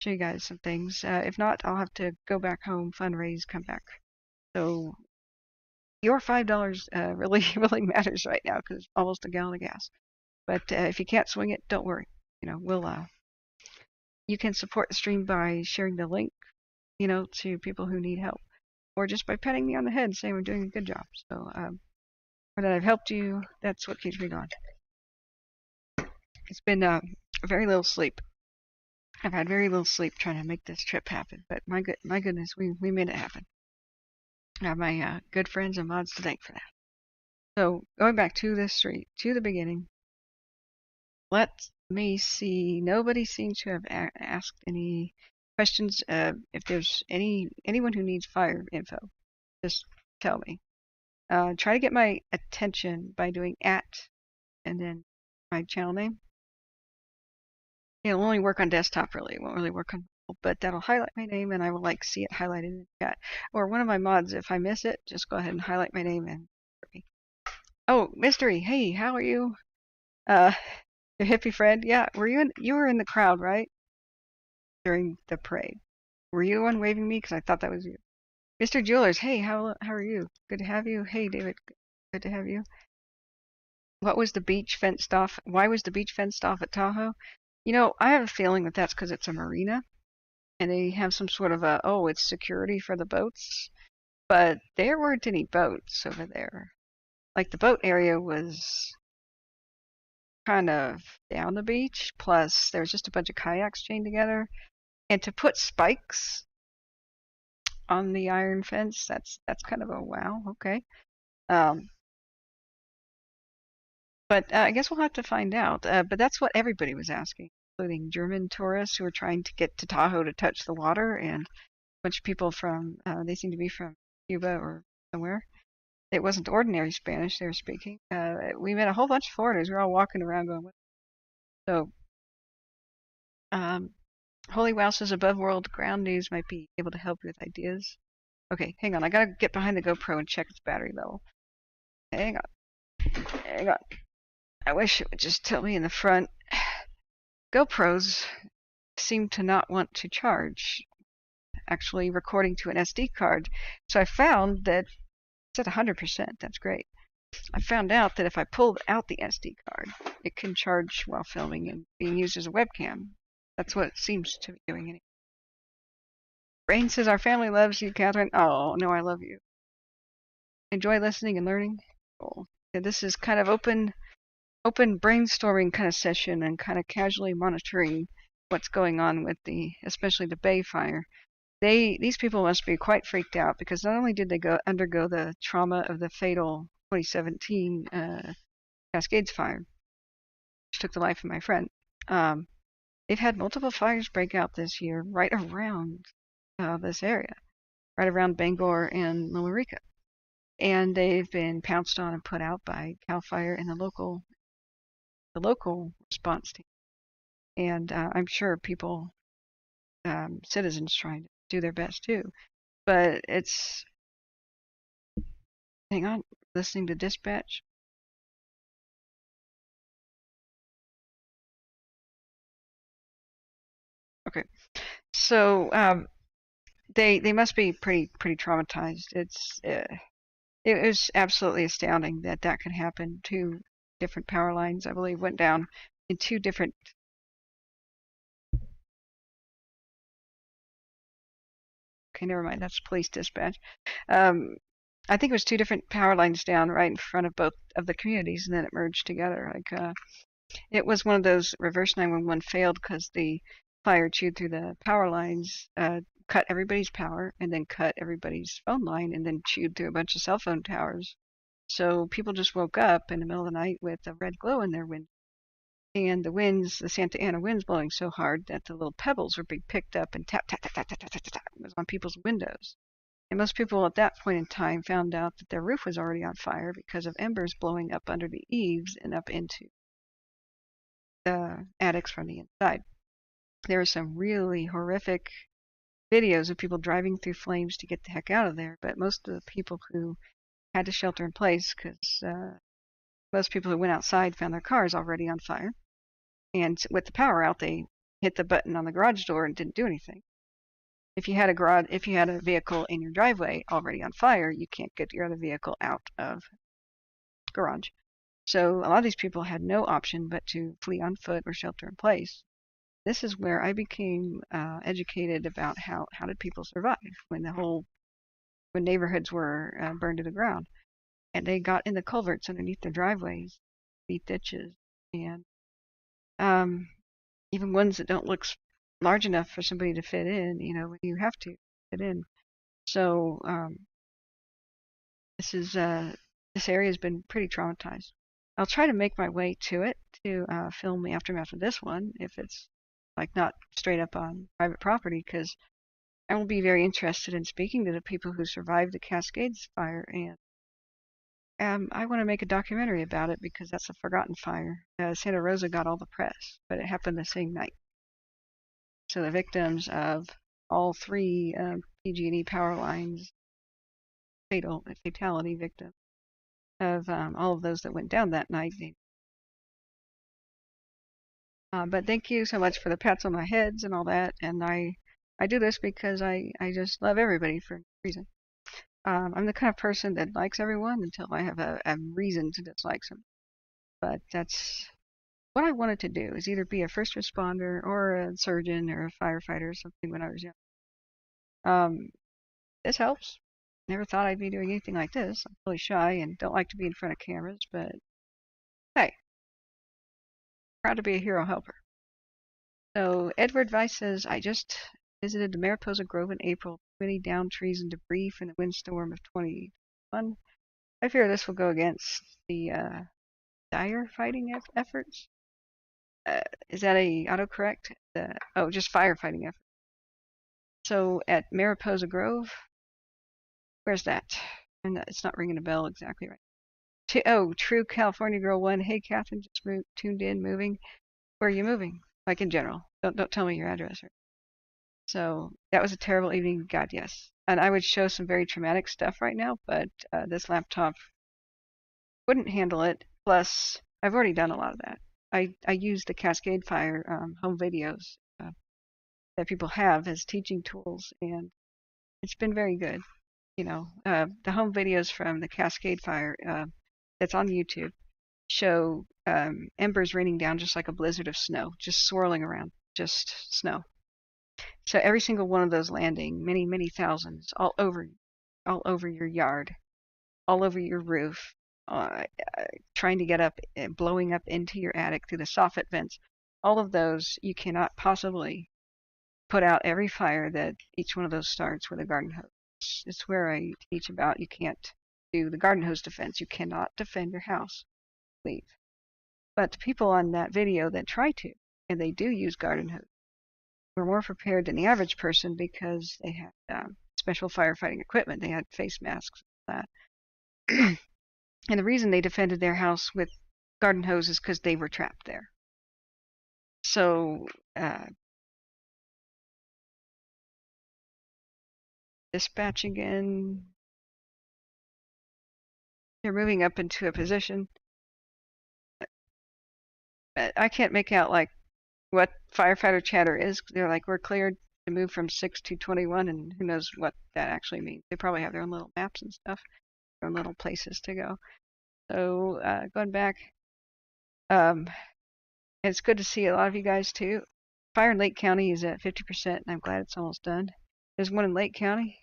Show you guys some things. If not, I'll have to go back home, fundraise, come back. So your $5 really really matters right now because it's almost a gallon of gas. But if you can't swing it, don't worry. You can support the stream by sharing the link, to people who need help, or just by patting me on the head and saying I'm doing a good job. So, or that I've helped you. That's what keeps me going. It's been very little sleep. I've had very little sleep trying to make this trip happen, but my goodness, we made it happen. I have my good friends and mods to thank for that. So going back to this street, to the beginning, let me see. Nobody seems to have asked any questions. If there's anyone who needs fire info, just tell me. Try to get my attention by doing @ and then my channel name. It'll only work on desktop, really. It won't really work on mobile, but that'll highlight my name and I will see it highlighted in the chat. Or one of my mods, if I miss it, just go ahead and highlight my name and me. Oh, Mystery, hey, how are you? Your hippie friend? Yeah, you were in the crowd, right? During the parade. Were you the one waving me? Because I thought that was you. Mr. Jewelers, hey, how are you? Good to have you. Hey, David, good to have you. What was the beach fenced off? Why was the beach fenced off at Tahoe? I have a feeling that that's because it's a marina, and they have some sort of it's security for the boats. But there weren't any boats over there. Like the boat area was kind of down the beach, plus there was just a bunch of kayaks chained together. And to put spikes on the iron fence, that's kind of a wow, okay. Um, but I guess we'll have to find out. But that's what everybody was asking, including German tourists who were trying to get to Tahoe to touch the water, and a bunch of people from, they seem to be from Cuba or somewhere. It wasn't ordinary Spanish they were speaking. We met a whole bunch of foreigners. We were all walking around going, what? So, um, Holy Wow says above world ground news might be able to help you with ideas. Okay, hang on. I gotta get behind the GoPro and check its battery level. Hang on. Hang on. I wish it would just tell me in the front. GoPros seem to not want to charge, actually recording to an SD card. So I found that it's at 100%. That's great. I found out that if I pulled out the SD card, it can charge while filming and being used as a webcam. That's what it seems to be doing anyway. Brain says, our family loves you, Kathryn. Oh, no, I love you. Enjoy listening and learning. Oh, yeah, this is kind of open brainstorming kind of session and kind of casually monitoring what's going on with especially the Bay fire. These people must be quite freaked out because not only did they undergo the trauma of the fatal 2017 Cascades fire, which took the life of my friend, they've had multiple fires break out this year right around this area, right around Bangor and Loma Rica. And they've been pounced on and put out by CAL FIRE and the local response team. And I'm sure people, citizens trying to do their best too. But hang on, listening to dispatch. Okay, so they must be pretty traumatized. It was absolutely astounding that could happen. Two different power lines, I believe, went down in two different. Okay, never mind. That's police dispatch. I think it was two different power lines down right in front of both of the communities, and then it merged together. Like it was one of those reverse 911 failed because the fire chewed through the power lines, cut everybody's power, and then cut everybody's phone line, and then chewed through a bunch of cell phone towers. So people just woke up in the middle of the night with a red glow in their window. And the Santa Ana winds blowing so hard that the little pebbles were being picked up and tap, tap, tap, tap, tap, tap, tap, tap, it was on people's windows. And most people at that point in time found out that their roof was already on fire because of embers blowing up under the eaves and up into the attics from the inside. There were some really horrific videos of people driving through flames to get the heck out of there, but most of the people who had to shelter in place, because most people who went outside found their cars already on fire. And with the power out, they hit the button on the garage door and didn't do anything. If you had a vehicle in your driveway already on fire, you can't get your other vehicle out of the garage. So a lot of these people had no option but to flee on foot or shelter in place. This is where I became educated about how did people survive when neighborhoods were burned to the ground, and they got in the culverts underneath their driveways, deep ditches, and even ones that don't look large enough for somebody to fit in. When you have to fit in. So this area has been pretty traumatized. I'll try to make my way to it to film the aftermath of this one, if it's like not straight up on private property, because I will be very interested in speaking to the people who survived the Cascades fire, and I want to make a documentary about it because that's a forgotten fire. Santa Rosa got all the press, but it happened the same night. So the victims of all three PG&E power lines, fatality victims of all of those that went down that night. But thank you so much for the pats on my heads and all that. And I do this because I just love everybody for a reason. I'm the kind of person that likes everyone until I have a reason to dislike them. But that's what I wanted to do is either be a first responder or a surgeon or a firefighter or something when I was young. This helps. Never thought I'd be doing anything like this. I'm really shy and don't like to be in front of cameras, but hey, proud to be a hero helper. So Edward Weiss says, I just visited the Mariposa Grove in April, many downed trees and debris from the windstorm of 2021. I fear this will go against the dire fighting efforts. Is that a autocorrect? Oh, just firefighting effort. So at Mariposa Grove, where's that? And it's not ringing a bell exactly right. Oh, True California Girl 1. Hey, Kathryn, just tuned in, moving. Where are you moving? Like in general. Don't tell me your address. So that was a terrible evening. God, yes. And I would show some very traumatic stuff right now, but this laptop wouldn't handle it. Plus, I've already done a lot of that. I use the Cascade Fire home videos that people have as teaching tools, and it's been very good. You know, the home videos from the Cascade Fire that's on YouTube show embers raining down just like a blizzard of snow, just swirling around, just snow. So every single one of those landing, many, many thousands, all over your yard, all over your roof, trying to get up, blowing up into your attic through the soffit vents. All of those, you cannot possibly put out every fire that each one of those starts with a garden hose. It's where I teach about you can't do the garden hose defense. You cannot defend your house. Leave. But the people on that video that try to, and they do use garden hose, were more prepared than the average person because they had special firefighting equipment. They had face masks and that. And the reason they defended their house with garden hose is because they were trapped there. So dispatch again. They're moving up into a position. I can't make out like what firefighter chatter is. They're like, we're cleared to move from 6 to 21, and who knows what that actually means. They probably have their own little maps and stuff, their own little places to go. So going back, it's good to see a lot of you guys too. Fire in Lake County is at 50%, and I'm glad it's almost done. There's one in Lake County.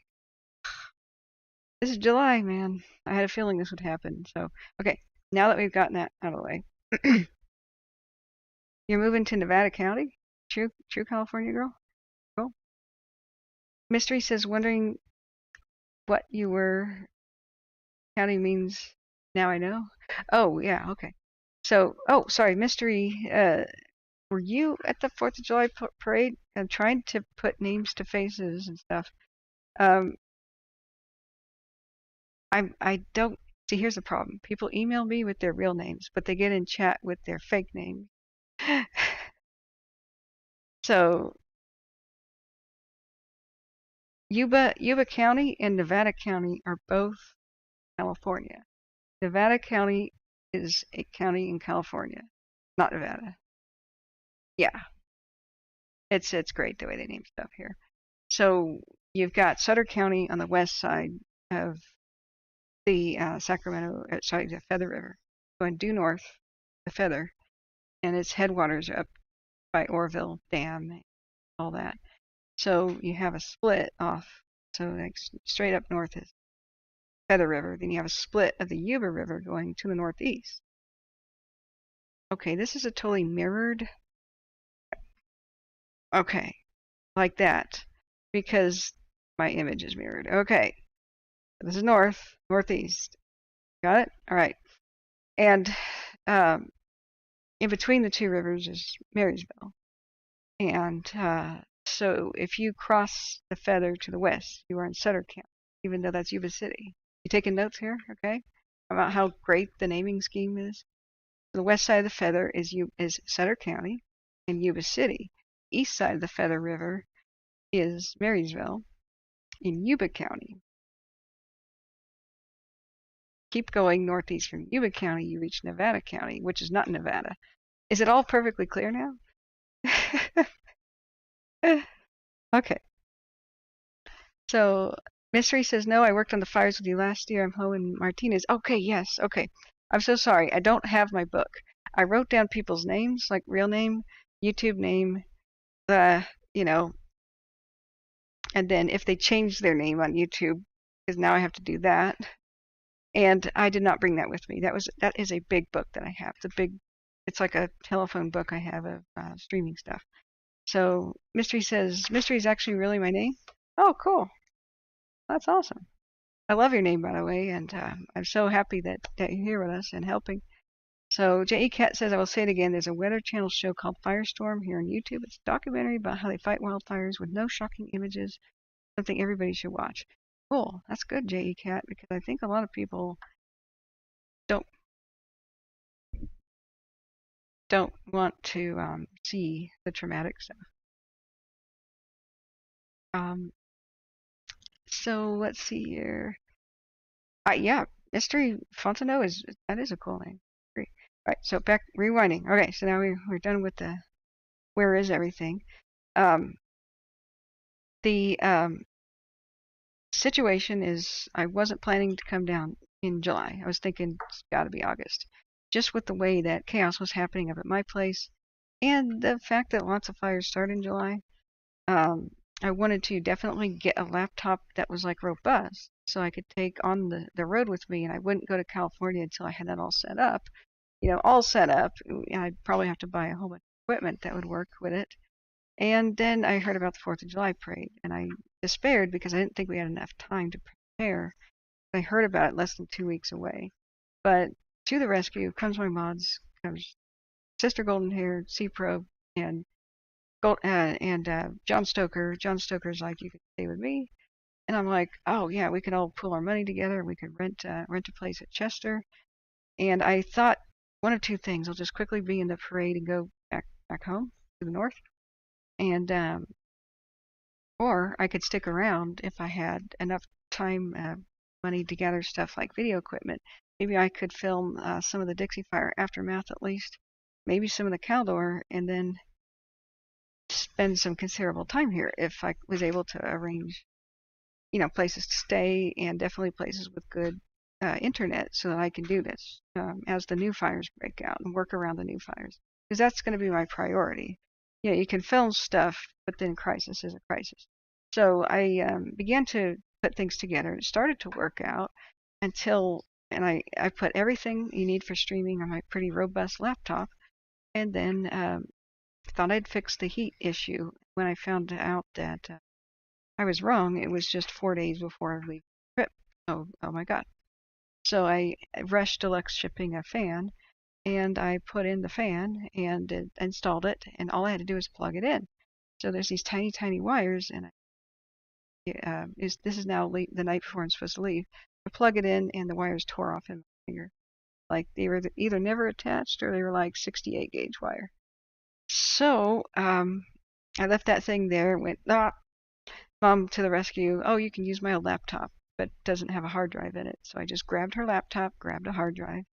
This is July, man. I had a feeling this would happen. So, okay, now that we've gotten that out of the way, you're moving to Nevada County? True California girl? Cool. Mystery says, wondering what you were. County means now I know. Oh, yeah, okay. So, oh, sorry, Mystery. Were you at the 4th of July parade? I'm trying to put names to faces and stuff. I don't see. Here's the problem. People email me with their real names, but they get in chat with their fake names. So Yuba County and Nevada County are both California. Nevada County is a county in California, not Nevada. Yeah, it's great the way they name stuff here. So you've got Sutter County on the west side of the the Feather River, going due north, the Feather, and its headwaters are up by Orville Dam, and all that. So you have a split off. So like straight up north is Feather River. Then you have a split of the Yuba River going to the northeast. Okay, this is a totally mirrored. Okay, like that, because my image is mirrored. Okay, this is northeast. Got it? All right. And in between the two rivers is Marysville. And so if you cross the Feather to the west, you are in Sutter County, even though that's Yuba City. You taking notes here, okay? About how great the naming scheme is. The west side of the Feather is Sutter County and Yuba City. East side of the Feather River is Marysville in Yuba County. Keep going northeast from Yuba County, you reach Nevada County, which is not Nevada. Is it all perfectly clear now? Okay. So Mystery says, no, I worked on the fires with you last year. I'm home in Martinez. Okay, yes, okay. I'm so sorry. I don't have my book. I wrote down people's names, like real name, YouTube name, the, you know, and then if they changed their name on YouTube, because now I have to do that. And I did not bring that with me. That is a big book that I have. It's like a telephone book I have of streaming stuff. So Mystery says, Mystery is actually really my name. Oh, cool. That's awesome. I love your name, by the way, and I'm so happy that you're here with us and helping. So J.E. Cat says, I will say it again, there's a Weather Channel show called Firestorm here on YouTube. It's a documentary about how they fight wildfires with no shocking images, something everybody should watch. Cool. That's good, J.E. Cat, because I think a lot of people don't don't want to see the traumatic stuff. Um, so let's see here. Yeah, Mystery Fontenot that is a cool name. Great. All right, so back rewinding. Okay, so now we're done with the where is everything. The situation is I wasn't planning to come down in July. I was thinking it's got to be August. Just with the way that chaos was happening up at my place and the fact that lots of fires start in July, um, I wanted to definitely get a laptop that was like robust so I could take on the road with me and I wouldn't go to California until I had that all set up. All set up. I'd probably have to buy a whole bunch of equipment that would work with it. And then I heard about the 4th of July parade and I despaired because I didn't think we had enough time to prepare. I heard about it less than 2 weeks away. But to the rescue comes my mods, comes Sister Golden Hair, Sea Probe, and John Stoker. John Stoker's like, you could stay with me, and I'm like, oh yeah, we could all pool our money together. We could rent a place at Chester. And I thought one of two things: I'll just quickly be in the parade and go back home to the north, and or I could stick around if I had enough time, money to gather stuff like video equipment. Maybe I could film some of the Dixie Fire aftermath at least, maybe some of the Caldor, and then spend some considerable time here if I was able to arrange, places to stay and definitely places with good internet so that I can do this as the new fires break out and work around the new fires because that's going to be my priority. You can film stuff, but then crisis is a crisis. So I began to put things together. It started to work out and I put everything you need for streaming on my pretty robust laptop, and then thought I'd fix the heat issue. When I found out that I was wrong, it was just 4 days before I leave the trip. Oh my God. So I rushed deluxe shipping a fan and I put in the fan and installed it, and all I had to do was plug it in. So there's these tiny, tiny wires, and this is now late the night before I'm supposed to leave. I plug it in, and the wires tore off in my finger. Like they were either never attached or they were like 68 gauge wire. So I left that thing there and went, Mom to the rescue. Oh, you can use my old laptop, but it doesn't have a hard drive in it. So I just grabbed her laptop, grabbed a hard drive,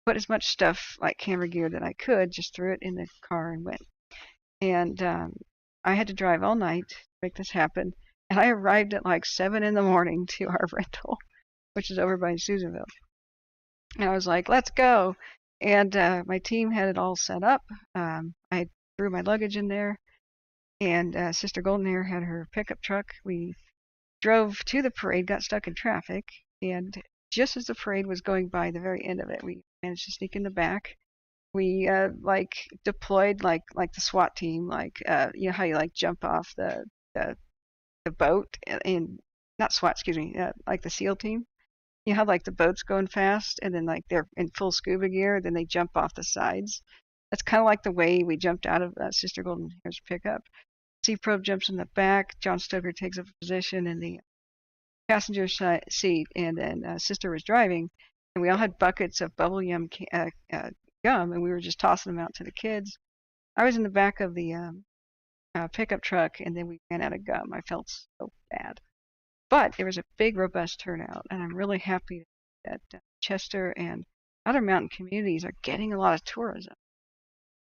put as much stuff like camera gear that I could, just threw it in the car and went. And I had to drive all night to make this happen. And I arrived at like 7 in the morning to our rental, which is over by Susanville. And I was like, let's go. And my team had it all set up. I threw my luggage in there, and Sister Golden Hair had her pickup truck. We drove to the parade, got stuck in traffic, and just as the parade was going by the very end of it, we managed to sneak in the back. We deployed like the SWAT team, you know how you like jump off the, the boat and not SWAT, excuse me, like the SEAL team. You know how like the boat's going fast and then like they're in full scuba gear, then they jump off the sides. That's kind of like the way we jumped out of Sister Golden Hair's pickup. Sea Probe jumps in the back. John Stoker takes up a position in the passenger seat, and then Sister was driving, and we all had buckets of bubble gum, and we were just tossing them out to the kids. I was in the back of the pickup truck, and then we ran out of gum. I felt so bad. But there was a big, robust turnout, and I'm really happy that Chester and other mountain communities are getting a lot of tourism.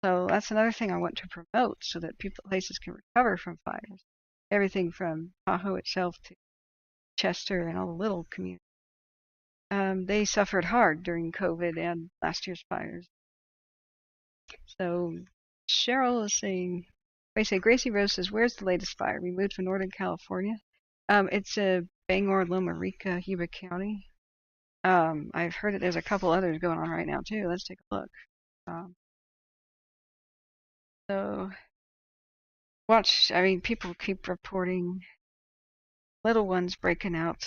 So that's another thing I want to promote so that places can recover from fires. Everything from Tahoe itself to Chester and all the little communities. They suffered hard during COVID and last year's fires. So Cheryl is saying, I say Gracie Rose says, where's the latest fire? We moved to Northern California. It's a Bangor, Loma Rica, Yuba County. I've heard that there's a couple others going on right now too. Let's take a look. Um, so watch. I mean, people keep reporting little ones breaking out.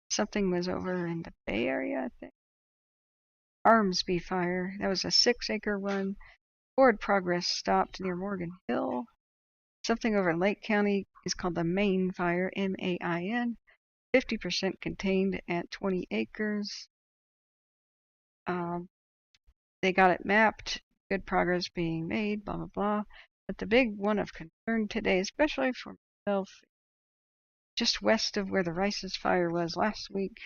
Something was over in the Bay Area, I think. Armsby fire. That was a 6-acre one. Forward progress stopped near Morgan Hill. Something over in Lake County is called the Main Fire, M-A-I-N. 50% contained at 20 acres. They got it mapped. Good progress being made, blah, blah, blah. But the big one of concern today, especially for myself, just west of where the Rice's fire was last week,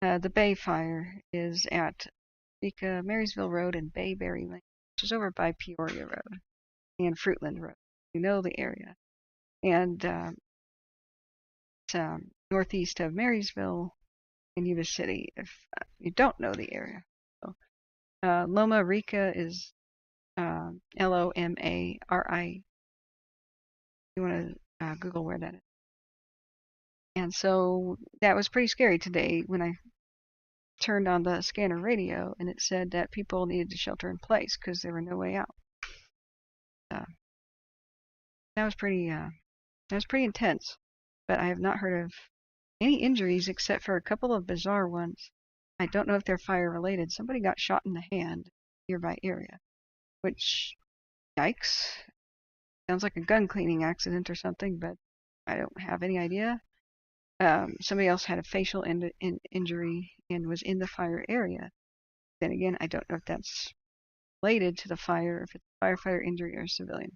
the Bay Fire is at Rica, Marysville Road and Bayberry Lane, which is over by Peoria Road and Fruitland Road. You know the area. And it's northeast of Marysville in Yuba City, if you don't know the area. So, Loma Rica is Lomari. You want to Google where that is. And so that was pretty scary today when I turned on the scanner radio and it said that people needed to shelter in place because there were no way out. That was pretty intense. But I have not heard of any injuries except for a couple of bizarre ones. I don't know if they're fire related. Somebody got shot in the hand in a nearby area, which, yikes. Sounds like a gun cleaning accident or something, but I don't have any idea. Somebody else had a facial injury and was in the fire area. Then again, I don't know if that's related to the fire, if it's a firefighter injury or a civilian.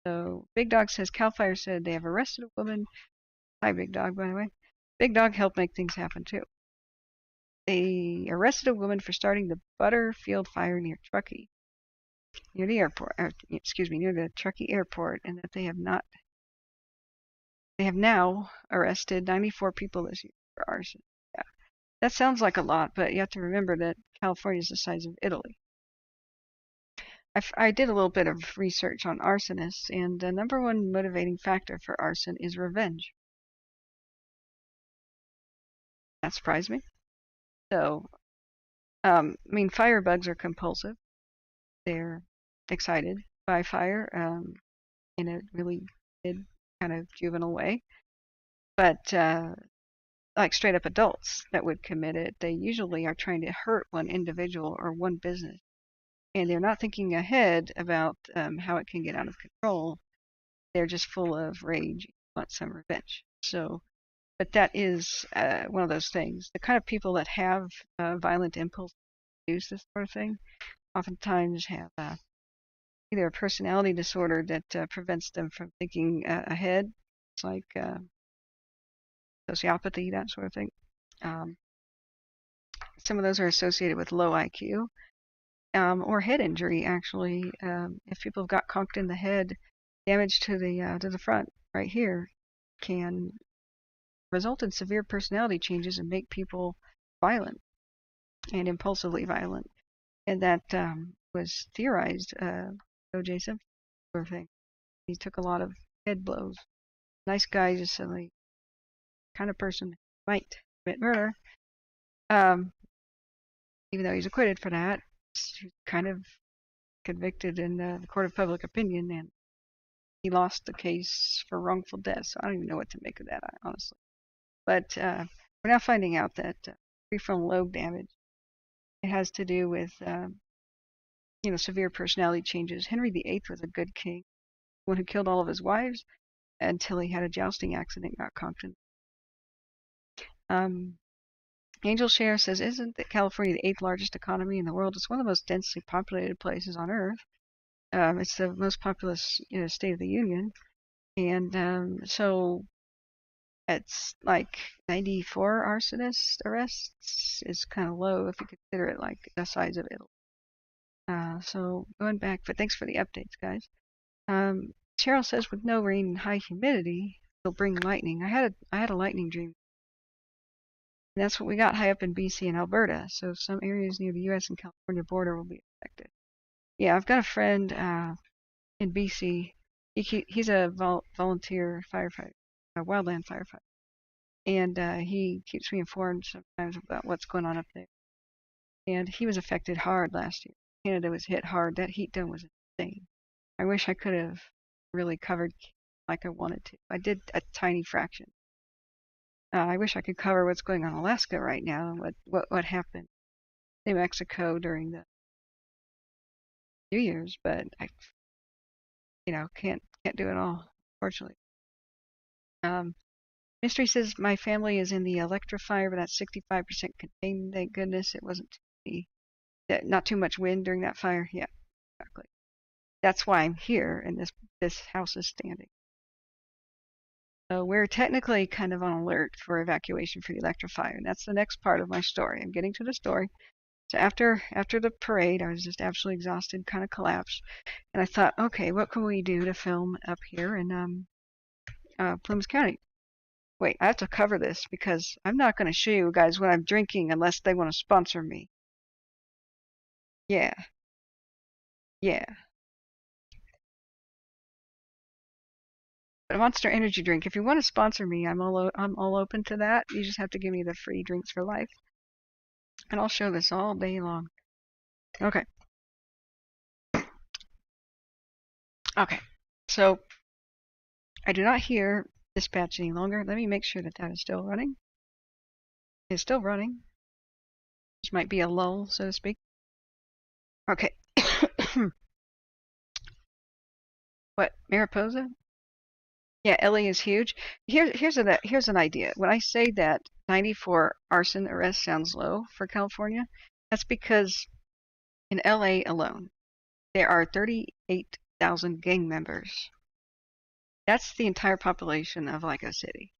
So Big Dog says Cal Fire said they have arrested a woman. Hi, Big Dog, by the way. Big Dog helped make things happen too. They arrested a woman for starting the Butterfield fire near Truckee, near the airport. Near the Truckee airport, and that they have now arrested 94 people this year for arson. Yeah, that sounds like a lot, but you have to remember that California is the size of Italy. I did a little bit of research on arsonists, and the number one motivating factor for arson is revenge. That surprised me. So, I mean, firebugs are compulsive. They're excited by fire in a really good kind of juvenile way. But like straight up adults that would commit it, they usually are trying to hurt one individual or one business. And they're not thinking ahead about how it can get out of control. They're just full of rage, want some revenge. So, but that is one of those things. The kind of people that have violent impulse to do this sort of thing oftentimes have either a personality disorder that prevents them from thinking ahead. It's like sociopathy, that sort of thing. Some of those are associated with low IQ or head injury, actually. If people have got conked in the head, damage to the front right here can result in severe personality changes and make people violent and impulsively violent. And that was theorized, O.J. Simpson sort of thing. He took a lot of head blows. Nice guy, just suddenly kind of person might commit murder. Even though he's acquitted for that, he's kind of convicted in the court of public opinion, and he lost the case for wrongful death. So I don't even know what to make of that, honestly. But we're now finding out that prefrontal lobe damage, it has to do with severe personality changes. Henry VIII was a good king, one who killed all of his wives until he had a jousting accident and got conked in. Angel Share says, isn't California the 8th largest economy in the world? It's one of the most densely populated places on Earth. It's the most populous state of the Union. And so it's like 94 arsonist arrests is kind of low if you consider it like the size of Italy. So going back, but thanks for the updates, guys. Cheryl says, with no rain and high humidity, it'll bring lightning. I had a lightning dream. And that's what we got high up in BC and Alberta. So some areas near the U.S. and California border will be affected. Yeah, I've got a friend in BC. He's a volunteer firefighter, a wildland firefighter, and he keeps me informed sometimes about what's going on up there. And he was affected hard last year. Canada was hit hard. That heat dome was insane. I wish I could have really covered like I wanted to. I did a tiny fraction. I wish I could cover what's going on in Alaska right now and what happened in New Mexico during the New Year's, but I can't do it all, fortunately. Um, Mystery says my family is in the Electrifier, but that's 65% contained. Thank goodness it wasn't not too much wind during that fire. Yeah, exactly. That's why I'm here and this house is standing. So we're technically kind of on alert for evacuation for the Electrifier, and that's the next part of my story. I'm getting to the story. So after the parade, I was just absolutely exhausted, kind of collapsed, and I thought, okay, what can we do to film up here in Plumas County? Wait, I have to cover this because I'm not going to show you guys what I'm drinking unless they want to sponsor me. Yeah, yeah. But a Monster Energy drink. If you want to sponsor me, I'm all open to that. You just have to give me the free drinks for life, and I'll show this all day long. Okay. Okay. So I do not hear dispatch any longer. Let me make sure that that is still running. It's still running. This might be a lull, so to speak. Okay. What, Mariposa? Yeah, LA is huge. Here's an idea. When I say that 94 arson arrests sounds low for California, that's because in LA alone, there are 38,000 gang members. That's the entire population of like a city,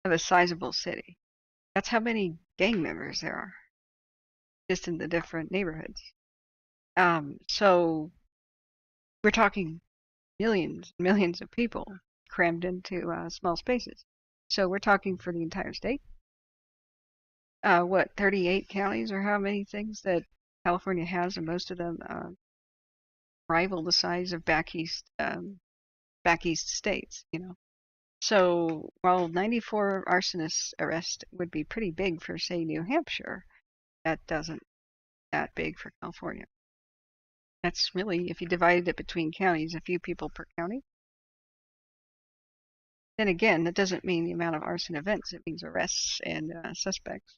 of a sizable city. That's how many gang members there are, just in the different neighborhoods. So we're talking millions and millions of people crammed into small spaces. So we're talking for the entire state. What, 38 counties or how many things that California has, and most of them rival the size of back east states, you know. So while 94 arsonists arrest would be pretty big for, say, New Hampshire, that doesn't that big for California. That's really, if you divided it between counties, a few people per county. Then again, that doesn't mean the amount of arson events. It means arrests and suspects.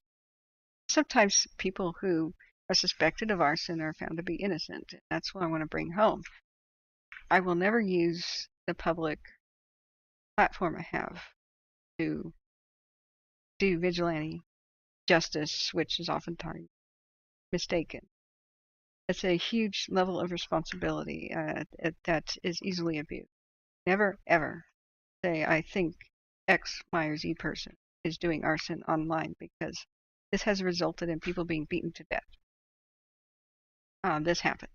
Sometimes people who are suspected of arson are found to be innocent. That's what I want to bring home. I will never use the public platform I have to do vigilante justice, which is oftentimes mistaken. It's a huge level of responsibility that is easily abused. Never, ever say, I think X, Y, or Z person is doing arson online, because this has resulted in people being beaten to death. This happens.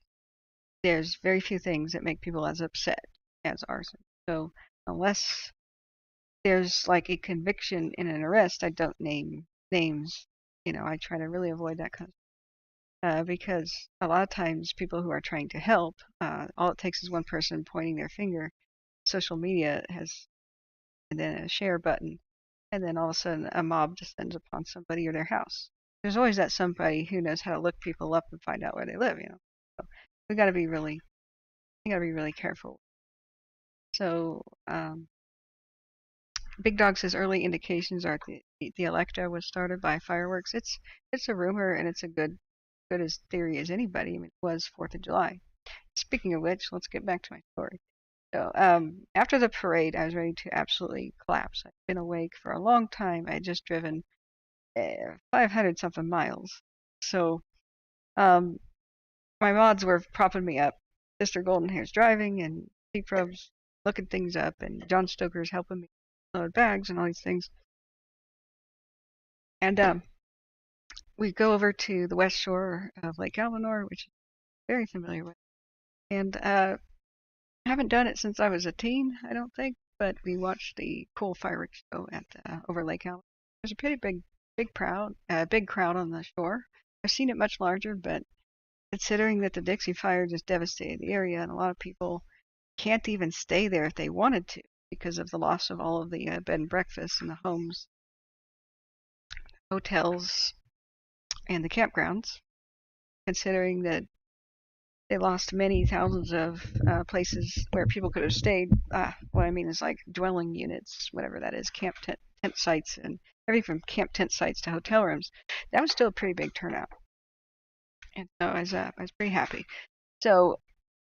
There's very few things that make people as upset as arson. So unless there's like a conviction in an arrest, I don't name names. I try to really avoid that kind of because a lot of times people who are trying to help, all it takes is one person pointing their finger. Social media has, and then a share button, and then all of a sudden a mob descends upon somebody or their house. There's always that somebody who knows how to look people up and find out where they live. So we got to be really careful. So Big Dog says early indications are the Electra was started by fireworks. It's a rumor, and it's a good as theory as anybody. I mean, it was 4th of July. Speaking of which, let's get back to my story. So after the parade, I was ready to absolutely collapse. I'd been awake for a long time. I had just driven 500 something miles. So um, my mods were propping me up. Sister Goldenhair's driving, and T-Prob's looking things up, and John Stoker's helping me load bags and all these things. And we go over to the west shore of Lake Almanor, which I'm very familiar with. And I haven't done it since I was a teen, I don't think, but we watched the cool fireworks show at over Lake Almanor. There's a pretty big crowd on the shore. I've seen it much larger, but considering that the Dixie Fire just devastated the area, and a lot of people can't even stay there if they wanted to because of the loss of all of the bed and breakfasts and the homes, hotels, and the campgrounds, considering that they lost many thousands of places where people could have stayed. What I mean is like dwelling units, whatever that is, tent sites, and everything from camp tent sites to hotel rooms. That was still a pretty big turnout, and so I was pretty happy. So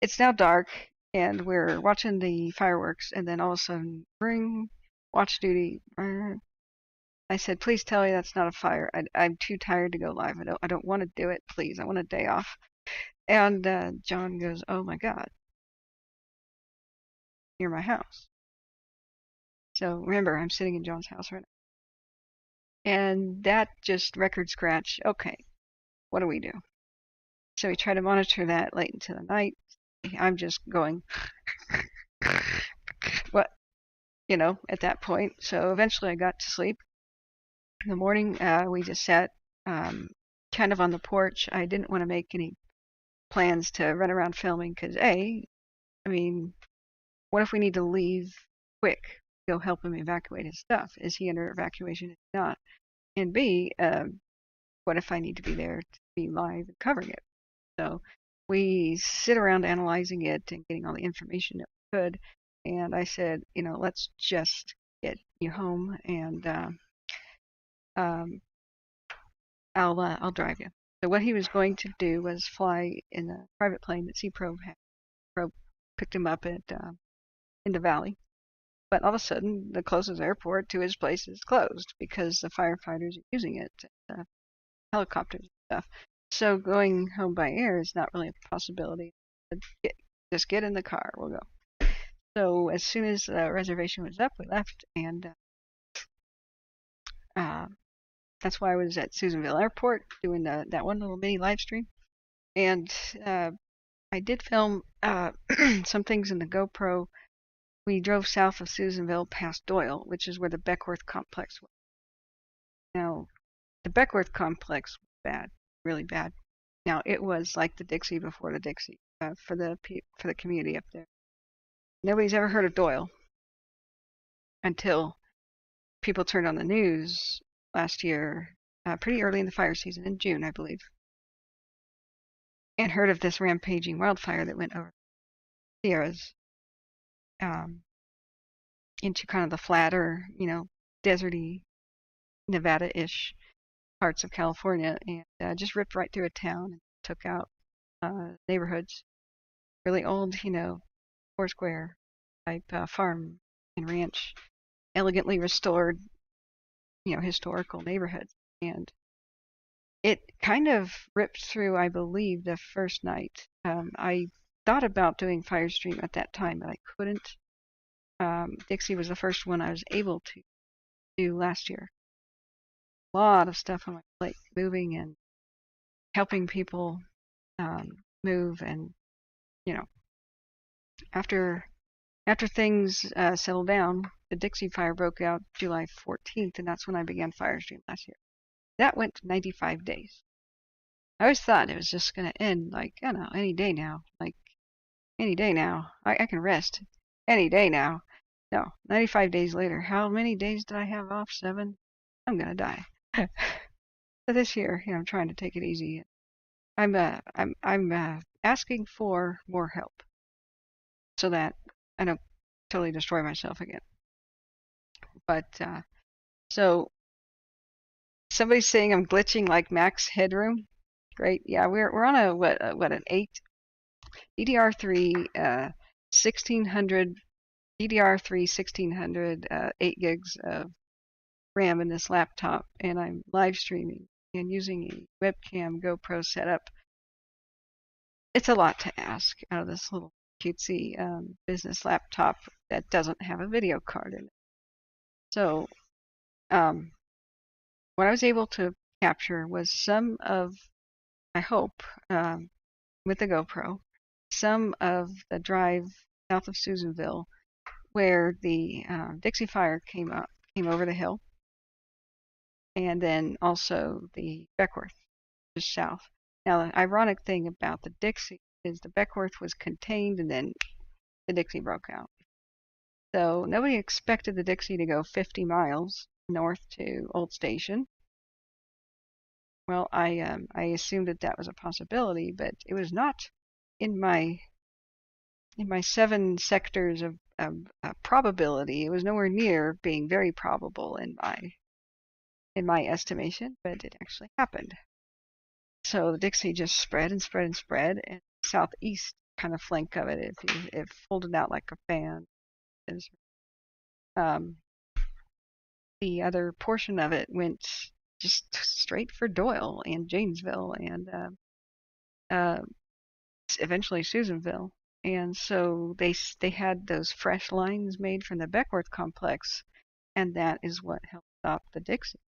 it's now dark, and we're watching the fireworks, and then all of a sudden, ring, watch duty. I said, please tell me that's not a fire. I'm too tired to go live. I don't want to do it. Please, I want a day off. And John goes, oh my God, near my house. So remember, I'm sitting in John's house right now. And that just record scratch. Okay, what do we do? So we try to monitor that late into the night. I'm just going, what, at that point. So eventually I got to sleep. In the morning, we just sat kind of on the porch. I didn't want to make any plans to run around filming because, I mean, what if we need to leave quick, go help him evacuate his stuff? Is he under evacuation? Is he not? And B, what if I need to be there to be live and covering it? So we sit around analyzing it and getting all the information that we could. And I said, let's just get you home, and I'll drive you. So what he was going to do was fly in a private plane that Pro had. Pro picked him up at in the valley. But all of a sudden, the closest airport to his place is closed because the firefighters are using it, helicopters and stuff. So going home by air is not really a possibility. Just get in the car, we'll go. So as soon as the reservation was up, we left, and that's why I was at Susanville Airport doing that one little mini live stream. And I did film some things in the GoPro. We drove south of Susanville past Doyle, which is where the Beckworth complex was. Now, the Beckworth complex was bad, really bad. Now, it was like the Dixie before the Dixie for the community up there. Nobody's ever heard of Doyle until people turned on the news last year, pretty early in the fire season, in June, I believe, and heard of this rampaging wildfire that went over the Sierras into kind of the flatter, deserty, Nevada-ish parts of California, and just ripped right through a town and took out neighborhoods. Really old, Foursquare type farm and ranch, elegantly restored, historical neighborhoods. And it kind of ripped through, I believe, the first night. I thought about doing fire stream at that time, but I couldn't. Dixie was the first one I was able to do last year. A lot of stuff on my plate, moving and helping people move, and after things settled down, the Dixie Fire broke out July 14th, and that's when I began fire stream last year. That went to 95 days. I always thought it was just going to end like, I don't know, any day now. Like, any day now. I can rest. Any day now. No, 95 days later. How many days did I have off? 7? I'm going to die. But this year, I'm trying to take it easy. I'm asking for more help so that I don't totally destroy myself again. But so somebody's saying I'm glitching like max headroom. Great. Yeah, we're on a what an 8 DDR3 1600 DDR3 1600 8 gigs of RAM in this laptop, and I'm live streaming and using a webcam GoPro setup. It's a lot to ask out of this little cutesy business laptop that doesn't have a video card in it. So what I was able to capture was some of, I hope, with the GoPro, some of the drive south of Susanville where the Dixie Fire came over the hill, and then also the Beckworth, just south. Now, the ironic thing about the Dixie is the Beckworth was contained and then the Dixie broke out. So nobody expected the Dixie to go 50 miles north to Old Station. Well, I assumed that that was a possibility, but it was not in my 7 sectors of probability. It was nowhere near being very probable in my estimation, but it actually happened. So the Dixie just spread and spread and spread, and southeast kind of flank of it, it folded out like a fan. Um, the other portion of it went just straight for Doyle and Janesville and uh, eventually Susanville. And so they had those fresh lines made from the Beckworth complex, and that is what helped stop the Dixie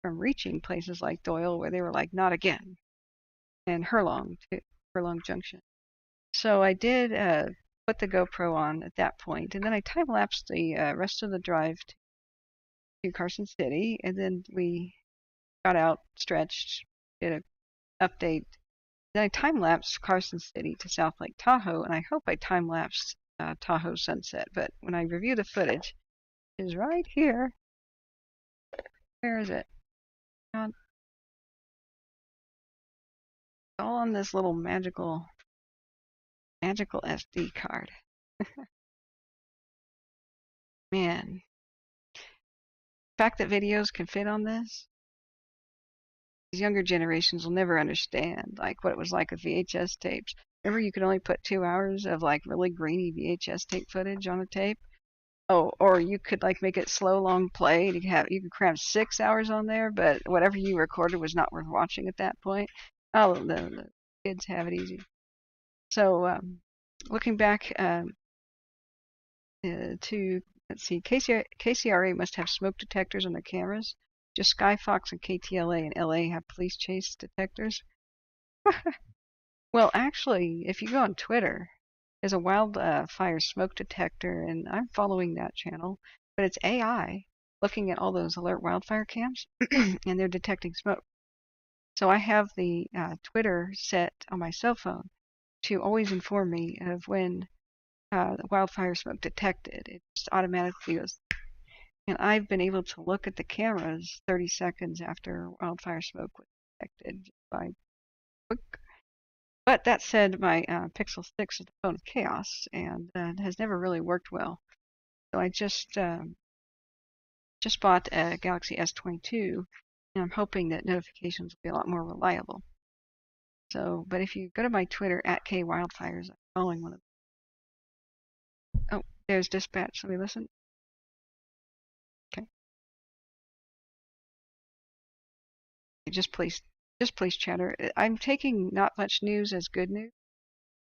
from reaching places like Doyle, where they were like, not again, and Hurlong Junction. So I did put the GoPro on at that point, and then I time lapsed the rest of the drive to Carson City, and then we got out, stretched, did an update. Then I time-lapsed Carson City to South Lake Tahoe, and I hope I time-lapsed Tahoe sunset. But when I review the footage, it is right here. Where is it? It's all on this little magical SD card. Man, the fact that videos can fit on this, these younger generations will never understand like what it was like with VHS tapes. Remember, you could only put 2 hours of like really grainy VHS tape footage on a tape. Oh, or you could like make it slow long play. You could cram 6 hours on there, but whatever you recorded was not worth watching at that point. Oh, the kids have it easy. So looking back to let's see, KCRA must have smoke detectors on their cameras. Just Skyfox and KTLA in LA have police chase detectors. Well, actually, if you go on Twitter, there's a wildfire smoke detector, and I'm following that channel, but it's AI looking at all those alert wildfire cams, and they're detecting smoke. So I have the Twitter set on my cell phone to always inform me of when the wildfire smoke detected. It just automatically goes. And I've been able to look at the cameras 30 seconds after wildfire smoke was detected by quick. But that said, my Pixel 6 is the phone of chaos and has never really worked well. So I just bought a Galaxy S22, and I'm hoping that notifications will be a lot more reliable. So, but if you go to my Twitter at @kwildfires, I'm following one of them. Oh, there's dispatch. Let me listen. Okay. Just please chatter. I'm taking not much news as good news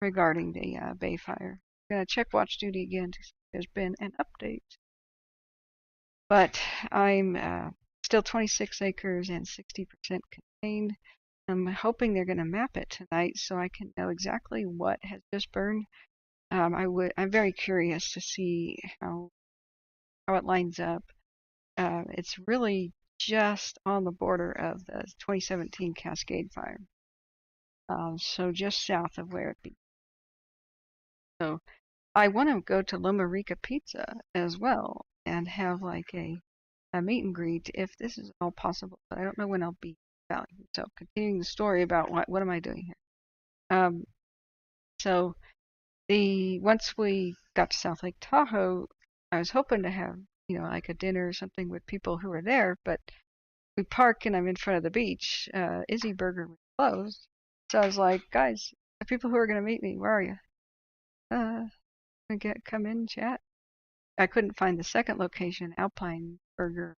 regarding the Bay Fire. I'm gonna check watch duty again to see if there's been an update. But I'm still 26 acres and 60% contained. I'm hoping they're going to map it tonight so I can know exactly what has just burned. I'm very curious to see how it lines up. It's really just on the border of the 2017 Cascade Fire, so just south of where it began. So I want to go to Loma Rica Pizza as well and have like a meet and greet if this is all possible, but I don't know when I'll be back. So continuing the story about what am I doing here. So once we got to South Lake Tahoe, I was hoping to have like a dinner or something with people who were there, but we park and I'm in front of the beach. Izzy Burger was closed, so I was like, guys, the people who are gonna meet me, where are you? Come in, chat. I couldn't find the second location, Alpine Burger.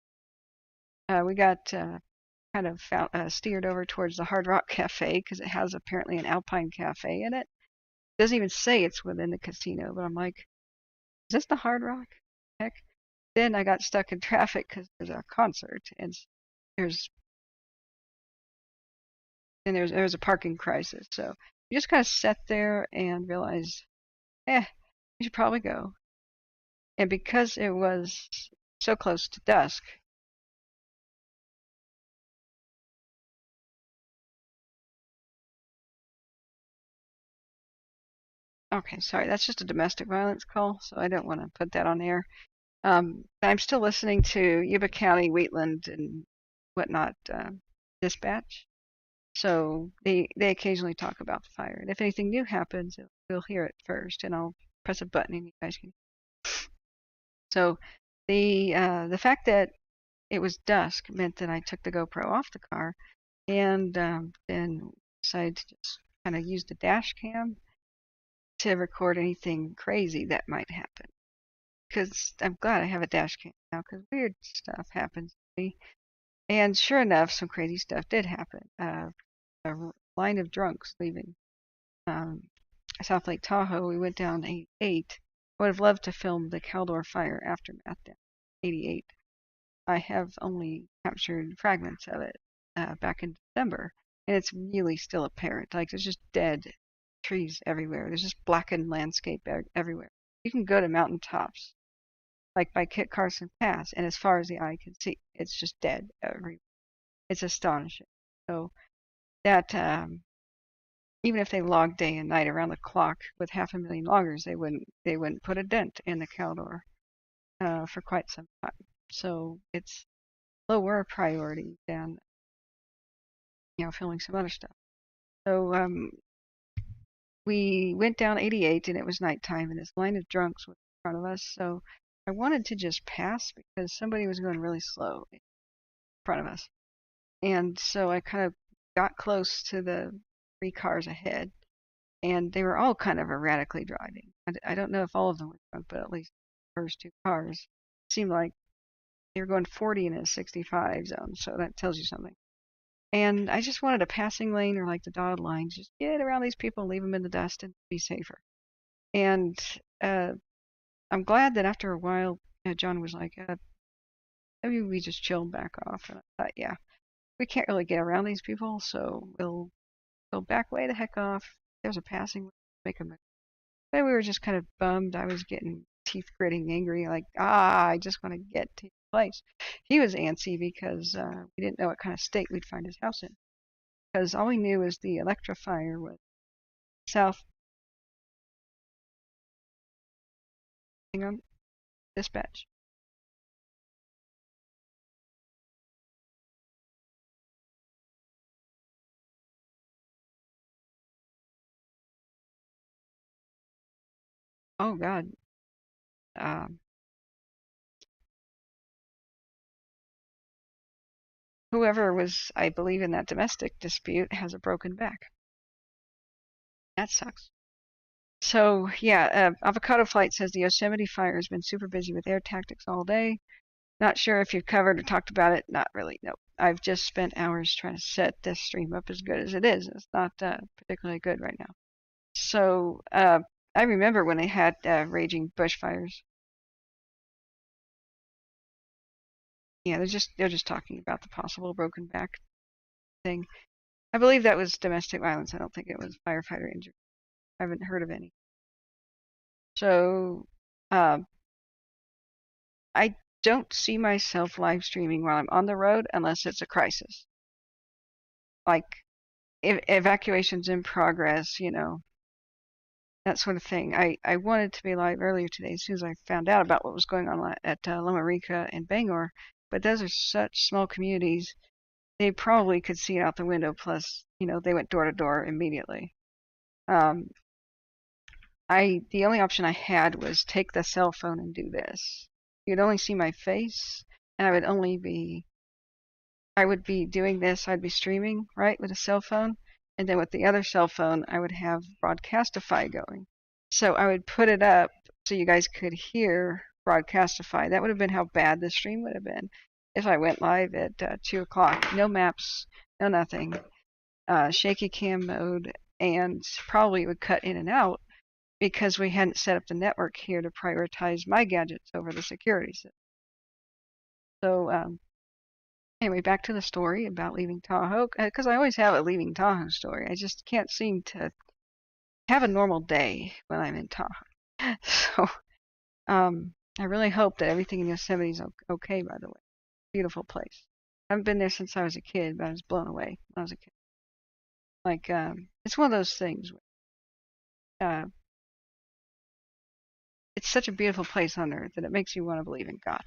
We got kind of steered over towards the Hard Rock Cafe because it has apparently an Alpine Cafe in it. It doesn't even say it's within the casino, but I'm like, is this the Hard Rock? Heck. Then I got stuck in traffic because there's a concert and there's a parking crisis. So you just kind of sat there and realized, we should probably go. And because it was so close to dusk, Okay, sorry, that's just a domestic violence call, so I don't want to put that on air. I'm still listening to Yuba County, Wheatland, and whatnot dispatch. So they occasionally talk about the fire, and if anything new happens, we'll hear it first, and I'll press a button and you guys can. So the fact that it was dusk meant that I took the GoPro off the car and then decided to just kind of use the dash cam to record anything crazy that might happen. Because I'm glad I have a dash cam now, because weird stuff happens to me. And sure enough, some crazy stuff did happen. A line of drunks leaving um, South Lake Tahoe. We went down 88. I would have loved to film the Caldor Fire aftermath down 88. I have only captured fragments of it back in December, and it's really still apparent. Like there's just dead trees everywhere. There's just blackened landscape everywhere. You can go to mountain tops, like by Kit Carson Pass, and as far as the eye can see, it's just dead everywhere. It's astonishing. So that even if they logged day and night around the clock with 500,000 loggers, they wouldn't put a dent in the Caldor for quite some time. So it's lower priority than filming some other stuff. So we went down 88 and it was nighttime and this line of drunks was in front of us. So I wanted to just pass because somebody was going really slow in front of us. And so I kind of got close to the 3 cars ahead, and they were all kind of erratically driving. I don't know if all of them were drunk, but at least the first 2 cars seemed like they were going 40 in a 65 zone, so that tells you something. And I just wanted a passing lane or like the dotted line, just get around these people, leave them in the dust, and be safer. And uh, I'm glad that after a while, John was like, maybe we just chilled back off. And I thought, yeah, we can't really get around these people, so we'll go back way the heck off. There's a passing, make them. But we were just kind of bummed. I was getting teeth gritting, angry, like, I just want to get to the place. He was antsy because we didn't know what kind of state we'd find his house in. Because all we knew was the Electrifier was south. Hang on, dispatch. Oh God. Um, Whoever was, I believe, in that domestic dispute has a broken back. That sucks. So yeah, Avocado Flight says the Yosemite fire has been super busy with air tactics all day. Not sure if you've covered or talked about it. Not really. No. I've just spent hours trying to set this stream up as good as it is. It's not particularly good right now. So I remember when they had raging bushfires. Yeah, they're just talking about the possible broken back thing. I believe that was domestic violence. I don't think it was firefighter injury. I haven't heard of any. So um, I don't see myself live streaming while I'm on the road unless it's a crisis, like evacuations in progress, that sort of thing. I wanted to be live earlier today as soon as I found out about what was going on at Loma Rica and Bangor, but those are such small communities. They probably could see it out the window. Plus, they went door to door immediately. Um, the only option I had was take the cell phone and do this. You'd only see my face, and I would be doing this. I'd be streaming, right, with a cell phone, and then with the other cell phone, I would have Broadcastify going. So I would put it up so you guys could hear Broadcastify. That would have been how bad the stream would have been if I went live at 2 o'clock. No maps, no nothing. Shaky cam mode, and probably would cut in and out because we hadn't set up the network here to prioritize my gadgets over the security system. So anyway, back to the story about leaving Tahoe, because I always have a leaving Tahoe story. I just can't seem to have a normal day when I'm in Tahoe. So I really hope that everything in Yosemite is okay, by the way. Beautiful place. I haven't been there since I was a kid, but I was blown away when I was a kid. Like, it's one of those things. it's such a beautiful place on earth that it makes you want to believe in God.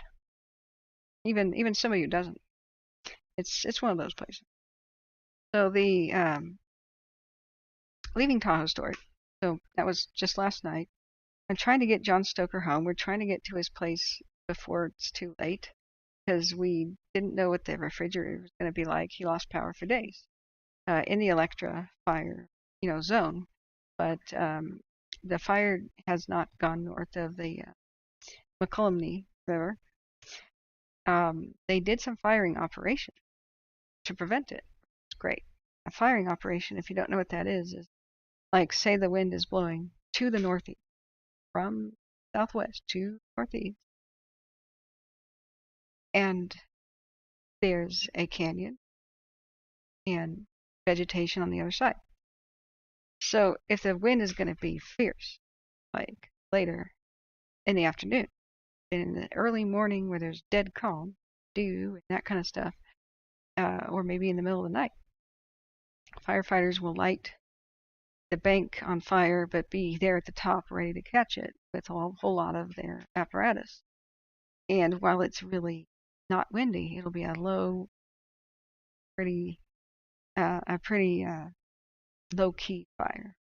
Even somebody who doesn't. It's one of those places. So the leaving Tahoe story. So that was just last night. I'm trying to get John Stoker home. We're trying to get to his place before it's too late because we didn't know what the refrigerator was going to be like. He lost power for days in the Electra fire, zone. But the fire has not gone north of the McCollumney River. They did some firing operation to prevent it. It's great. A firing operation, if you don't know what that is like, say the wind is blowing to the northeast, from southwest to northeast, and there's a canyon and vegetation on the other side. So if the wind is going to be fierce, like later in the afternoon, in the early morning where there's dead calm, dew, and that kind of stuff, or maybe in the middle of the night, firefighters will light the bank on fire, but be there at the top ready to catch it with a whole lot of their apparatus. And while it's really not windy, it'll be a low, pretty low-key fire.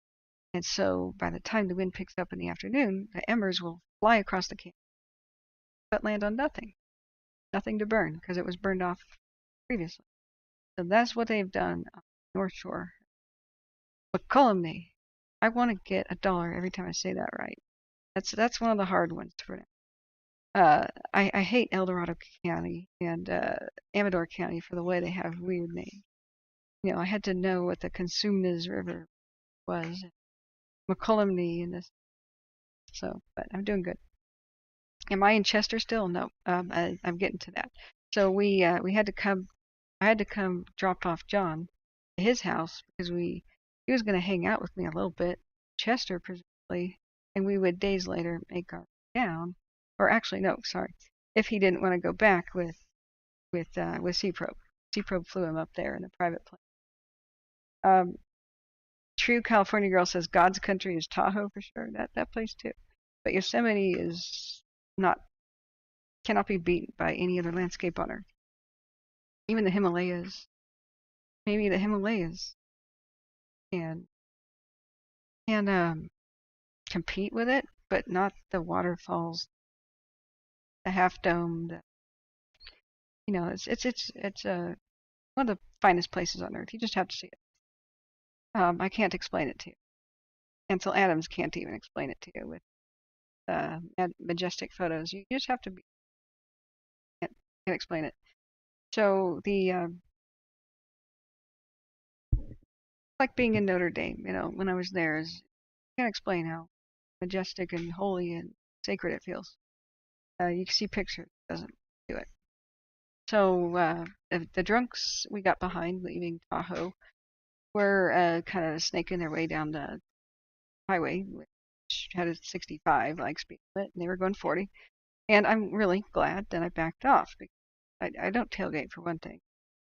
And so by the time the wind picks up in the afternoon, the embers will fly across the camp, but land on nothing. Nothing to burn because it was burned off previously. So that's what they've done on the North Shore. McCollumney. I want to get $1 every time I say that right. That's one of the hard ones to pronounce. I hate El Dorado County and Amador County for the way they have weird names. I had to know what the Consumnes River was, McCollumney, and this. So, but I'm doing good. Am I in Chester still? No, I'm getting to that. So we had to come. I had to come drop off John at his house because he was going to hang out with me a little bit, Chester presumably, and we would days later make our way down. Or actually, no, sorry, if he didn't want to go back with Sea Probe. Sea Probe flew him up there in a private plane. True California Girl says God's country is Tahoe for sure. That place too. But Yosemite is cannot be beaten by any other landscape on Earth. Even the Himalayas. Maybe the Himalayas can compete with it, but not the waterfalls, the Half Dome. It's one of the finest places on Earth. You just have to see it. I can't explain it to you. Ansel Adams can't even explain it to you with majestic photos. You just have to be. Can't explain it. So like being in Notre Dame. When I was there, I can't explain how majestic and holy and sacred it feels. You can see pictures. It doesn't do it. So the drunks we got behind leaving Tahoe were kind of snaking their way down the highway, which had a 65 like speed limit, and they were going 40. And I'm really glad that I backed off because I don't tailgate for one thing.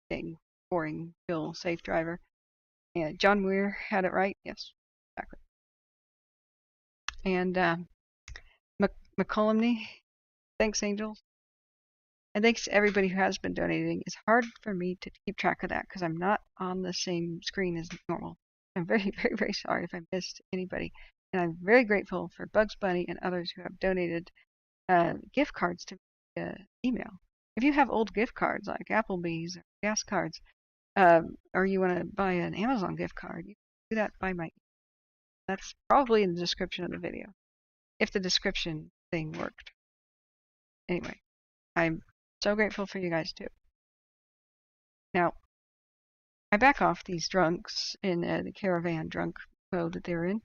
Dang, boring, Bill, safe driver. And John Muir had it right. Yes, exactly. And McCollumney, thanks, Angels. And thanks to everybody who has been donating. It's hard for me to keep track of that because I'm not on the same screen as normal. I'm very, very, very sorry if I missed anybody. And I'm very grateful for Bugs Bunny and others who have donated gift cards to email. If you have old gift cards like Applebee's or gas cards, or you want to buy an Amazon gift card, you can do that by my email. That's probably in the description of the video, if the description thing worked. Anyway, I'm so grateful for you guys too. Now, I back off these drunks in the caravan drunk mode that they're in.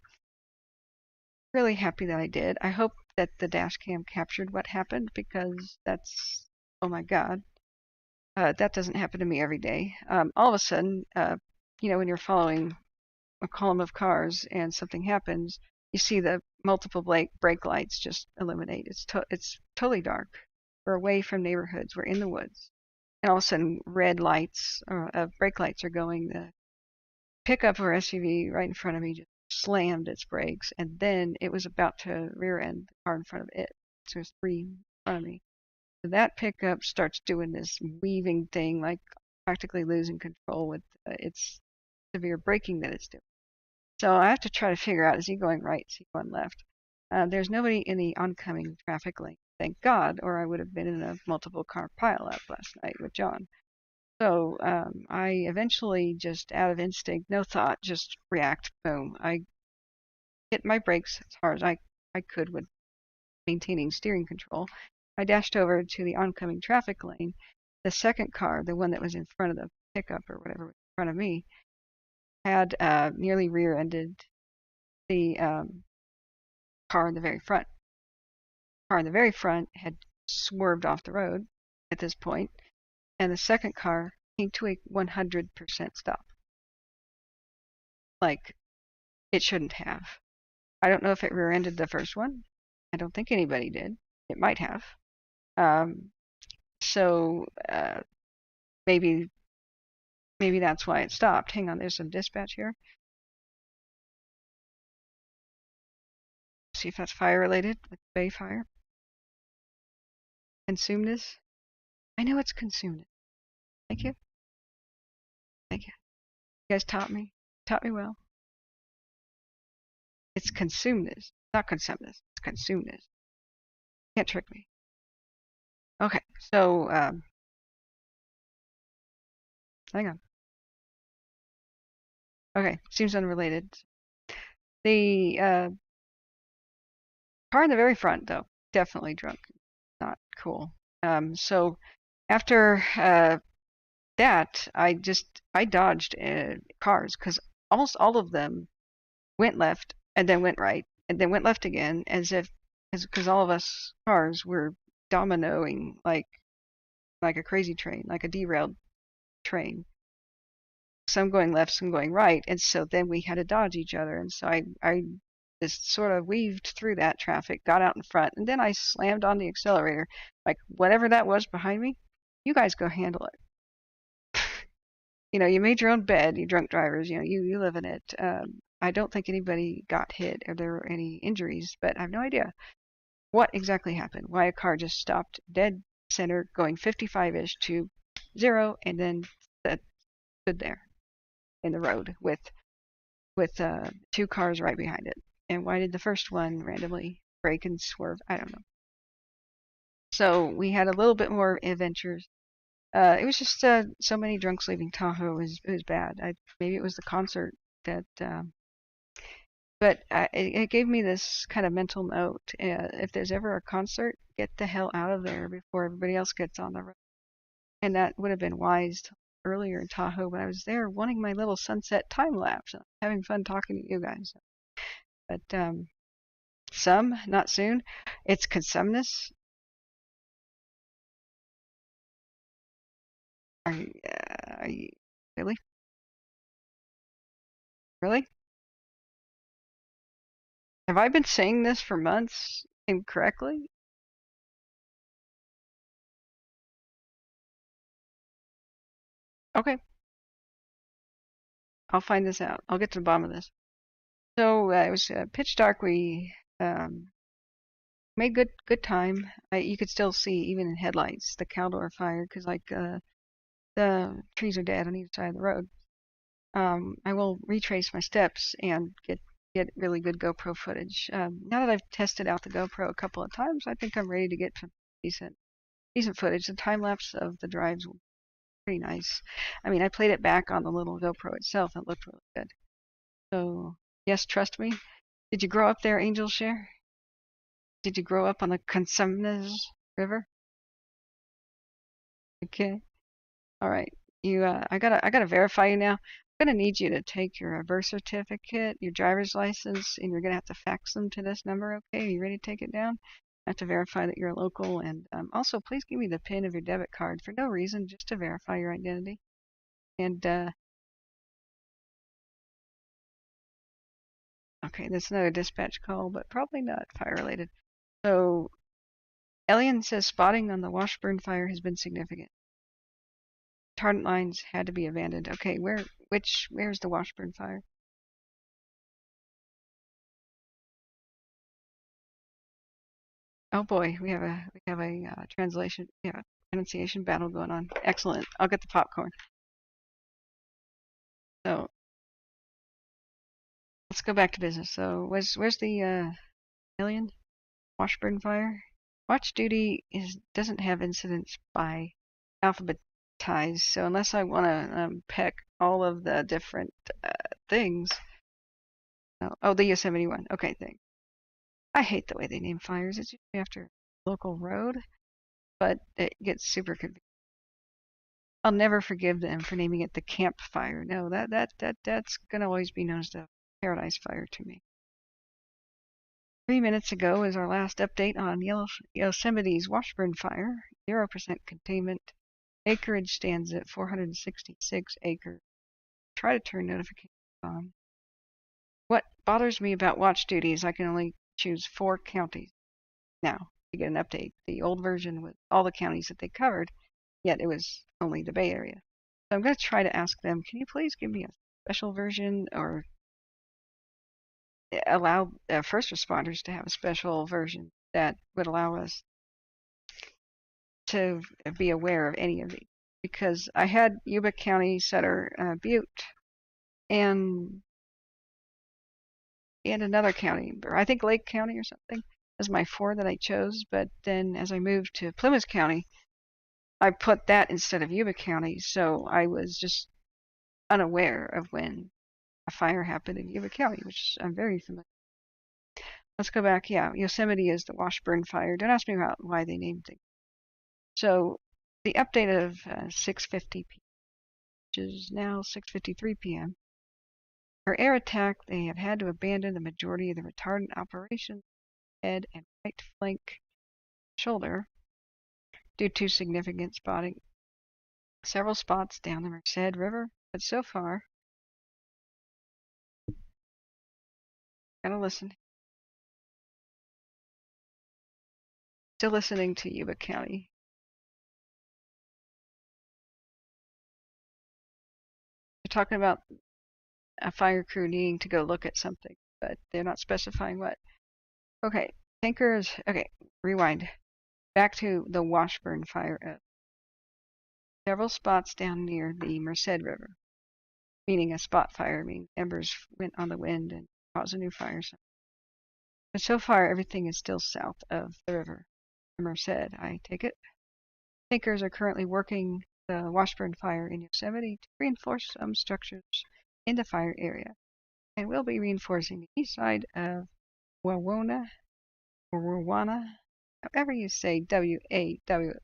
Really happy that I did. I hope that the dash cam captured what happened because that's, oh my God, that doesn't happen to me every day. All of a sudden, when you're following a column of cars and something happens, you see the multiple brake lights just eliminate. It's totally dark. We're away from neighborhoods. We're in the woods. And all of a sudden, red lights, brake lights are going. The pickup or SUV right in front of me just slammed its brakes, and then it was about to rear end the car in front of it. So there's three in front of me. So that pickup starts doing this weaving thing, like practically losing control with its severe braking that it's doing. So I have to try to figure out, is he going right, is he going left? There's nobody in the oncoming traffic lane, thank God, or I would have been in a multiple car pileup last night with John. So I eventually, just out of instinct, no thought, just react, boom. I hit my brakes as hard as I could with maintaining steering control. I dashed over to the oncoming traffic lane. The second car, the one that was in front of the pickup or whatever was in front of me, had nearly rear-ended the car in the very front. The car in the very front had swerved off the road at this point, and the second car came to a 100% stop. Like, it shouldn't have. I don't know if it rear-ended the first one. I don't think anybody did. It might have. So maybe that's why it stopped. Hang on, there's some dispatch here. See if that's fire related with Bay Fire. Consumed this. I know it's consumed. Thank you. Thank you. You guys taught me well. It's consumed this, not consumed this. It's consumed this. Can't trick me. Okay, so hang on. Okay, seems unrelated. The car in the very front, though, definitely drunk. Not cool. So after that, I dodged cars because almost all of them went left and then went right and then went left again, because all of us cars were dominoing like a crazy train, like a derailed train. Some going left, some going right, and so then we had to dodge each other. And so I just sort of weaved through that traffic, got out in front, and then I slammed on the accelerator, like whatever that was behind me. You guys go handle it. You made your own bed, you drunk drivers. You live in it. I don't think anybody got hit or there were any injuries, but I have no idea what exactly happened. Why a car just stopped dead center, going 55-ish to 0, and then that stood there in the road with two cars right behind it. And why did the first one randomly brake and swerve? I don't know. So we had a little bit more adventures. It was just so many drunks leaving Tahoe. It was bad. Maybe it was the concert that. But it gave me this kind of mental note. If there's ever a concert, get the hell out of there before everybody else gets on the road. And that would have been wise earlier in Tahoe when I was there wanting my little sunset time lapse. Having fun talking to you guys. But some, not soon. It's consumeness. Are you really? Really? Have I been saying this for months incorrectly? Okay, I'll find this out. I'll get to the bottom of this. So it was pitch dark. We made good time. You could still see, even in headlights, the Caldor fire, because the trees are dead on either side of the road. I will retrace my steps and get really good GoPro footage. Now that I've tested out the GoPro a couple of times, I think I'm ready to get some decent footage. The time lapse of the drives was pretty nice. I mean, I played it back on the little GoPro itself, and it looked really good. So yes, trust me. Did you grow up there, Angel Share? Did you grow up on the Consumnes River? Okay. All right. I gotta verify you now. I'm gonna need you to take your birth certificate, your driver's license, and you're gonna have to fax them to this number. Okay? Are you ready to take it down? I have to verify that you're local, and also please give me the PIN of your debit card for no reason, just to verify your identity. And okay, that's another dispatch call, but probably not fire related. So Elian says spotting on the Washburn fire has been significant. Retardant lines had to be abandoned. Okay, where's the Washburn fire? Oh boy, we have a translation, yeah, pronunciation battle going on. Excellent. I'll get the popcorn. So let's go back to business. So where's the alien Washburn fire? Watch duty doesn't have incidents by alphabetized. So unless I want to peck all of the different things. Oh, the Yosemite one. Okay, thanks. I hate the way they name fires. It's usually after a local road, but it gets super confusing. I'll never forgive them for naming it the campfire. No, that's gonna always be known as the Paradise Fire to me. 3 minutes ago is our last update on Yosemite's Washburn Fire. 0% containment. Acreage stands at 466 acres. Try to turn notifications on. What bothers me about watch duty is I can only choose 4 counties now to get an update. The old version was all the counties that they covered, yet it was only the Bay Area. So I'm going to try to ask them, can you please give me a special version or allow first responders to have a special version that would allow us to be aware of any of these? Because I had Yuba County, Sutter, Butte, and another county, or I think Lake County or something, as my 4 that I chose. But then as I moved to Plymouth County, I put that instead of Yuba County, so I was just unaware of when a fire happened in Yuba County, which I'm very familiar. Let's go back. Yeah, Yosemite is the Washburn Fire. Don't ask me about why they named things. So the update of 6:50 p.m., which is now 6:53 p.m. For air attack, they have had to abandon the majority of the retardant operations, head and right flank shoulder, due to significant spotting. Several spots down the Merced River, but so far, gotta listen. Still listening to Yuba County. They're talking about a fire crew needing to go look at something, but they're not specifying what. Okay, tankers. Okay, rewind. Back to the Washburn fire. Several spots down near the Merced River, meaning a spot fire, meaning embers went on the wind and caused a new fire. But so far, everything is still south of the river. The Merced, I take it. Tankers are currently working the Washburn fire in Yosemite to reinforce some structures in the fire area, and will be reinforcing the east side of Wawona, or Wawana, however you say Wawona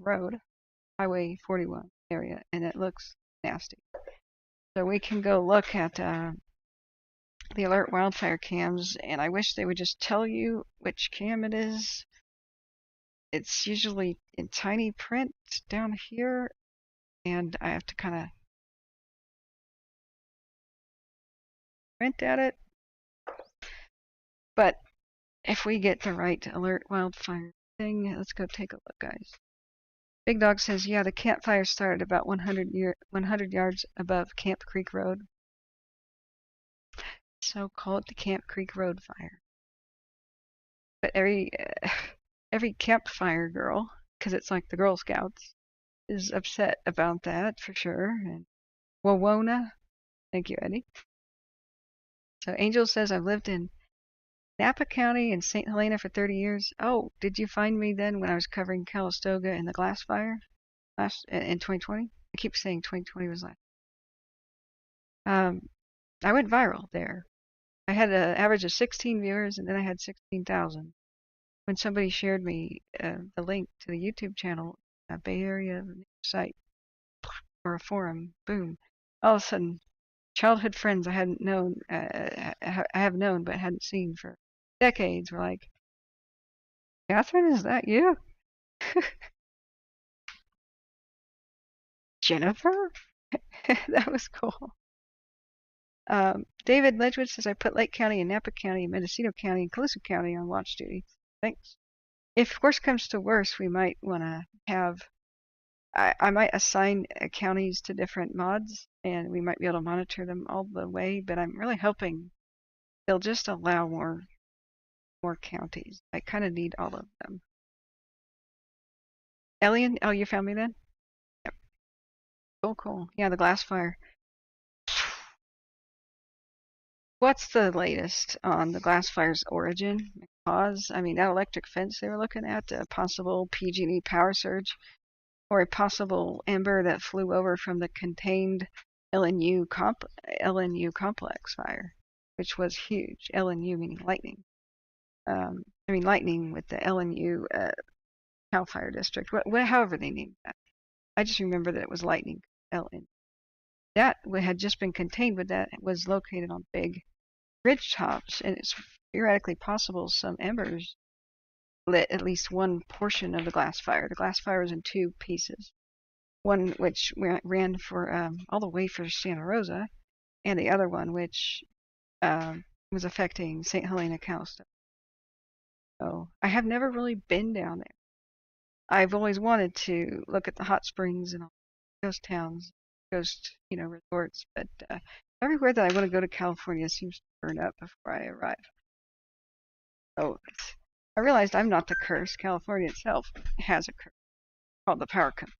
Road, Highway 41 area, and it looks nasty. So we can go look at the alert wildfire cams, and I wish they would just tell you which cam it is. It's usually in tiny print down here, and I have to kind of print at it. But if we get the right alert wildfire thing, let's go take a look, guys. Big Dog says, yeah, the campfire started about 100 yards above Camp Creek Road. So call it the Camp Creek Road fire. But every campfire girl, because it's like the Girl Scouts, is upset about that for sure. And Wawona, thank you, Eddie. So Angel says, I've lived in Napa County and St. Helena for 30 years. Oh, did you find me then when I was covering Calistoga and the glass fire in 2020? I keep saying 2020 was last. I went viral there. I had an average of 16 viewers, and then I had 16,000. When somebody shared me the link to the YouTube channel, a Bay Area site or a forum, boom! All of a sudden, childhood friends I hadn't known, I have known but hadn't seen for decades, were like, Kathryn, is that you? Jennifer? That was cool. David Ledgewood says, I put Lake County and Napa County and Mendocino County and Colusa County on watch duty. Thanks. If worse comes to worse, we might want to have, I might assign counties to different mods, and we might be able to monitor them all the way, but I'm really hoping they'll just allow more more counties. I kind of need all of them. Alien? Oh, you found me then? Yep. Cool, cool. Yeah, the glass fire. What's the latest on the glass fire's origin? Cause? I mean, that electric fence they were looking at, a possible PG&E power surge, or a possible ember that flew over from the contained LNU complex fire, which was huge. LNU meaning lightning. I mean lightning with the LNU Cal Fire District. However they named that. I just remember that it was lightning. LN. That had just been contained, but that was located on big ridge tops, and it's theoretically possible some embers lit at least one portion of the glass fire. The glass fire was in two pieces. One which ran for all the way for Santa Rosa, and the other one which was affecting St. Helena County. So I have never really been down there. I've always wanted to look at the hot springs and all ghost towns, resorts, but everywhere that I want to go to California seems to burn up before I arrive. So I realized I'm not the curse. California itself has a curse called the power company.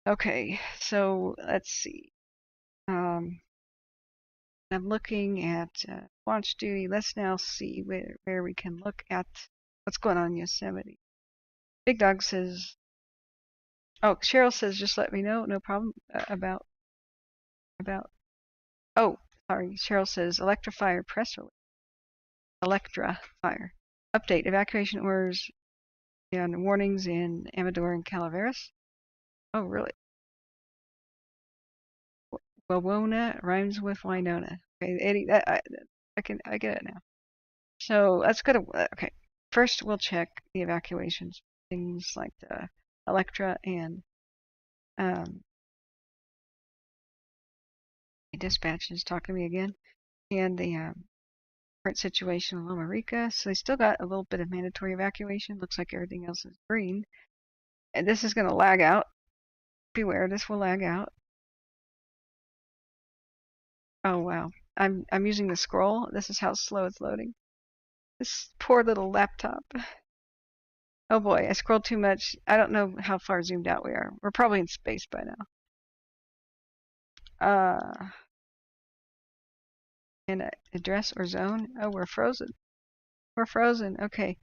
Okay, so let's see. I'm looking at launch duty. Let's now see where we can look at what's going on in Yosemite. Big Dog says, oh, Cheryl says, just let me know. No problem about. Oh, sorry. Cheryl says, Electrifire press release. Electra Fire. Update. Evacuation orders and warnings in Amador and Calaveras. Oh, really? Wawona rhymes with Winona. Okay, Eddie, I get it now. So let's go to, okay. First, we'll check the evacuations. Things like the Electra and dispatches talking to me again. And the current situation in Loma Rica. So they still got a little bit of mandatory evacuation. Looks like everything else is green. And this is going to lag out. Beware, this will lag out. Oh wow. I'm using the scroll. This is how slow it's loading. This poor little laptop. Oh boy, I scrolled too much. I don't know how far zoomed out we are. We're probably in space by now. And address or zone? Oh, we're frozen. We're frozen. Okay.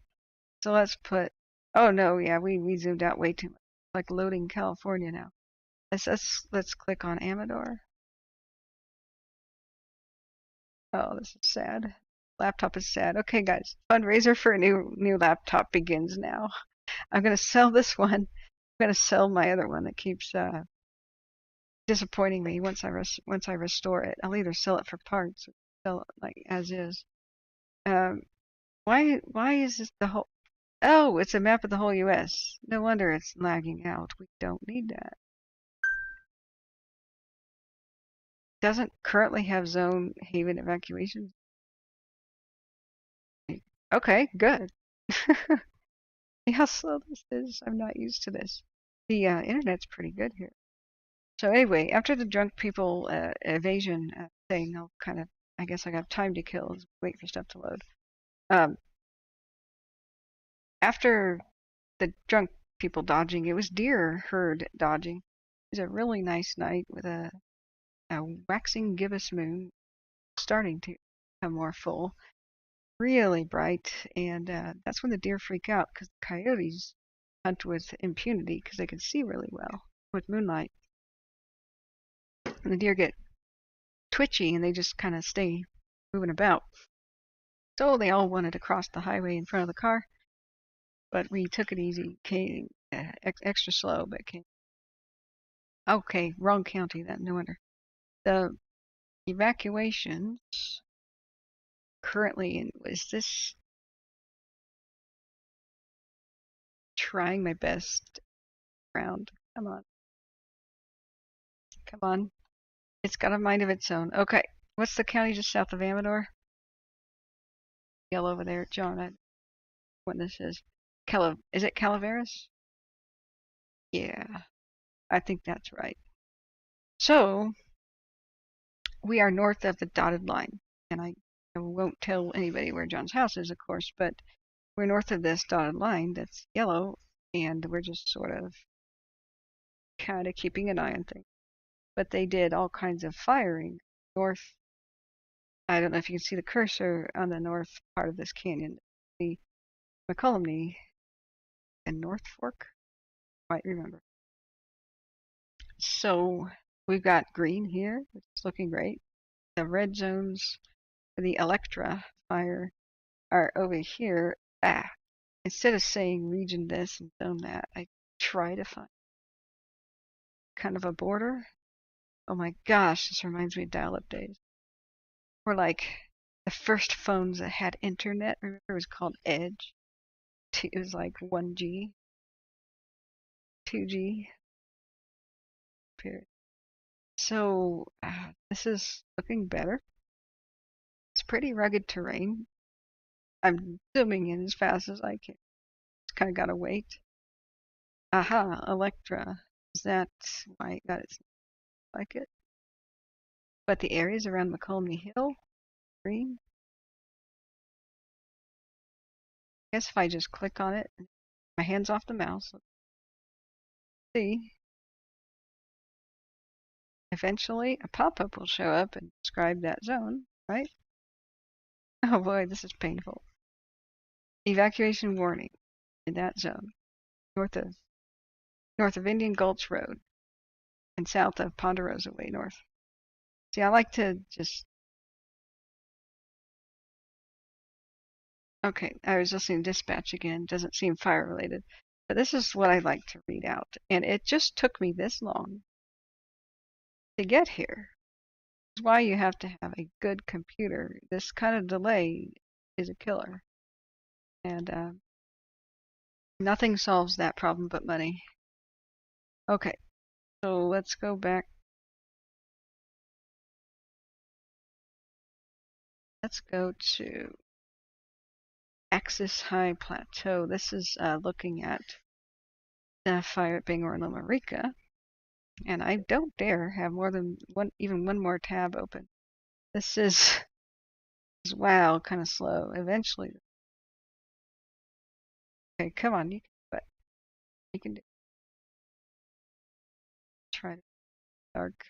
So let's put, oh no, yeah, we zoomed out way too much. Like loading California now. Let's click on Amador. Oh, this is sad. Laptop is sad. Okay, guys, fundraiser for a new laptop begins now. I'm gonna sell this one. I'm gonna sell my other one that keeps disappointing me once I restore it. I'll either sell it for parts or sell it like as is. Why is this the whole? Oh, it's a map of the whole U.S. No wonder it's lagging out. We don't need that. Doesn't currently have zone haven evacuations. Okay, good. See how slow this is? I'm not used to this. The internet's pretty good here. So anyway, after the drunk people evasion thing, I'll kind of, I guess I got time to kill. Wait for stuff to load. After the drunk people dodging, it was deer herd dodging. It was a really nice night with a waxing gibbous moon starting to become more full, really bright, and that's when the deer freak out because the coyotes hunt with impunity because they can see really well with moonlight. And the deer get twitchy and they just kind of stay moving about. So they all wanted to cross the highway in front of the car, but we took it easy, came extra slow, but came. Okay, wrong county then, no wonder. The evacuations currently, was this trying my best round? Come on. Come on. It's got a mind of its own. Okay. What's the county just south of Amador? Yellow over there, John. What this is. Is it Calaveras? Yeah. I think that's right. So we are north of the dotted line. And I I won't tell anybody where John's house is, of course, but we're north of this dotted line that's yellow, and we're just sort of kind of keeping an eye on things. But they did all kinds of firing north. I don't know if you can see the cursor on the north part of this canyon. The McCullough and North Fork, might remember. So we've got green here, which is looking great. The red zones for the Electra fire are over here. Instead of saying region this and zone that, I try to find kind of a border. Oh my gosh, this reminds me of dial-up days. Or like the first phones that had internet, remember it was called Edge? It was like 1G, 2G. Period. So this is looking better. It's pretty rugged terrain. I'm zooming in as fast as I can. Just kind of gotta wait. Aha, Electra. Is that why that is like it? But the areas around McCullough Hill, green. I guess if I just click on it, my hand's off the mouse. Let's see. Eventually, a pop-up will show up and describe that zone, right? Oh boy, this is painful. Evacuation warning in that zone, north of Indian Gulch Road and south of Ponderosa Way North. See, I like to just. Okay, I was listening to dispatch again. Doesn't seem fire related, but this is what I like to read out, and it just took me this long to get here. This is why you have to have a good computer. This kind of delay is a killer, and nothing solves that problem but money. Okay, so let's go back. Let's go to Axis High Plateau. This is looking at the fire at Bangor and Loma Rica, and I don't dare have more than even one more tab open. This is wow, kind of slow. Eventually, okay, come on, you can do. Try to dark.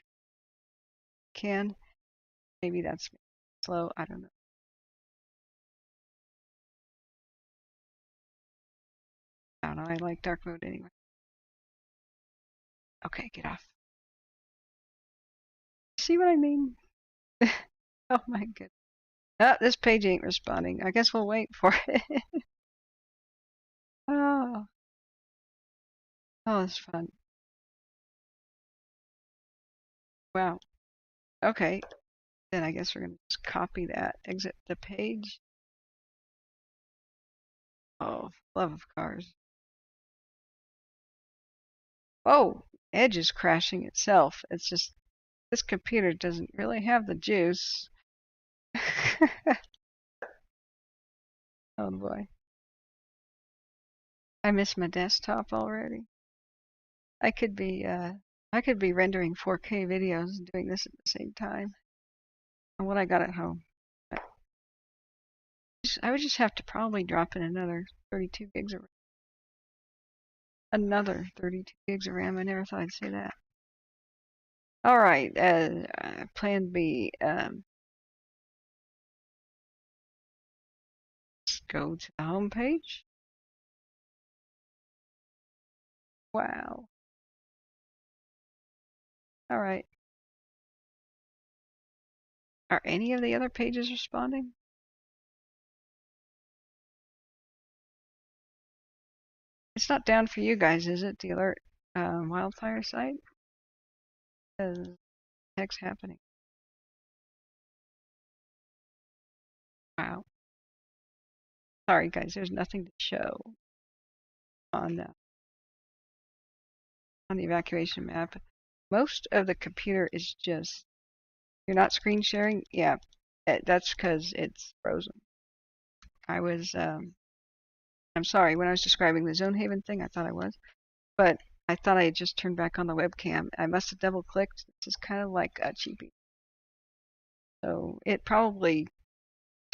Can maybe that's slow. I don't know. I don't know. I like dark mode anyway. Okay, get off. See what I mean? Oh my goodness. Oh, this page ain't responding. I guess we'll wait for it. Oh, oh, it's fun. Wow. Okay, then I guess we're gonna just copy that. Exit the page. Oh, love of cars. Oh, Edge is crashing itself. It's just this computer doesn't really have the juice. Oh boy. I miss my desktop already. I could be rendering 4K videos and doing this at the same time. And what I got at home. I would just have to probably drop in another 32 gigs of RAM. Another 32 gigs of RAM. I never thought I'd say that. All right, plan B. Let's go to the home page. Wow. All right. Are any of the other pages responding? It's not down for you guys, is it? The alert wildfire site? What the heck's happening? Wow. Sorry, guys. There's nothing to show on the evacuation map. Most of the computer is just. You're not screen sharing? Yeah, that's because it's frozen. I'm sorry, when I was describing the Zone Haven thing, I thought I was, but I thought I had just turned back on the webcam. I must have double clicked. This is kind of like a cheapie. So it probably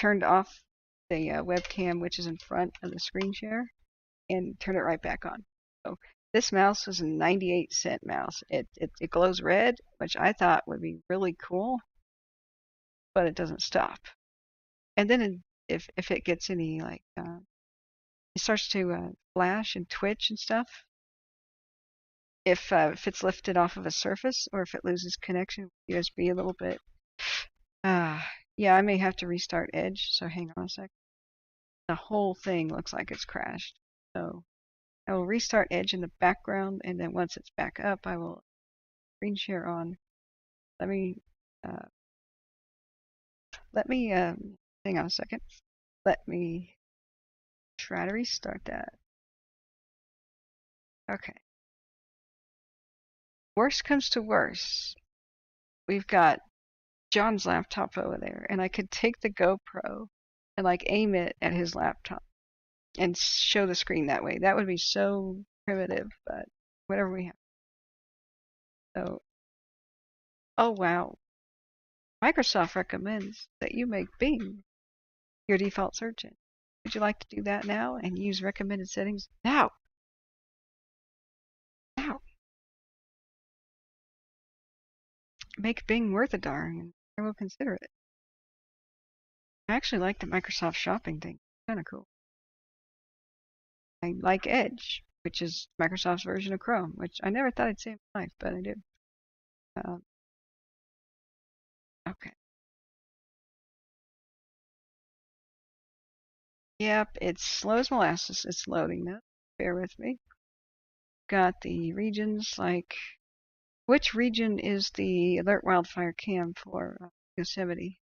turned off the webcam, which is in front of the screen share, and turned it right back on. So this mouse is a 98-cent mouse. It glows red, which I thought would be really cool, but it doesn't stop. And then if it gets any like it starts to flash and twitch and stuff. If it's lifted off of a surface or if it loses connection with USB a little bit. Yeah, I may have to restart Edge. So hang on a sec. The whole thing looks like it's crashed. So I will restart Edge in the background, and then once it's back up, I will screen share on. Let me hang on a second. Let me try to restart that. Okay. Worst comes to worst, we've got John's laptop over there, and I could take the GoPro and like aim it at his laptop and show the screen that way. That would be so primitive, but whatever we have. So, oh wow. Microsoft recommends that you make Bing your default search engine. Would you like to do that now and use recommended settings now? Now. Make Bing worth a darn, and I will consider it. I actually like the Microsoft shopping thing. Kind of cool. I like Edge, which is Microsoft's version of Chrome, which I never thought I'd say in my life, but I did. Okay. Yep, it's slow as molasses. It's loading now. Bear with me. Got the regions like, which region is the alert wildfire cam for Yosemite?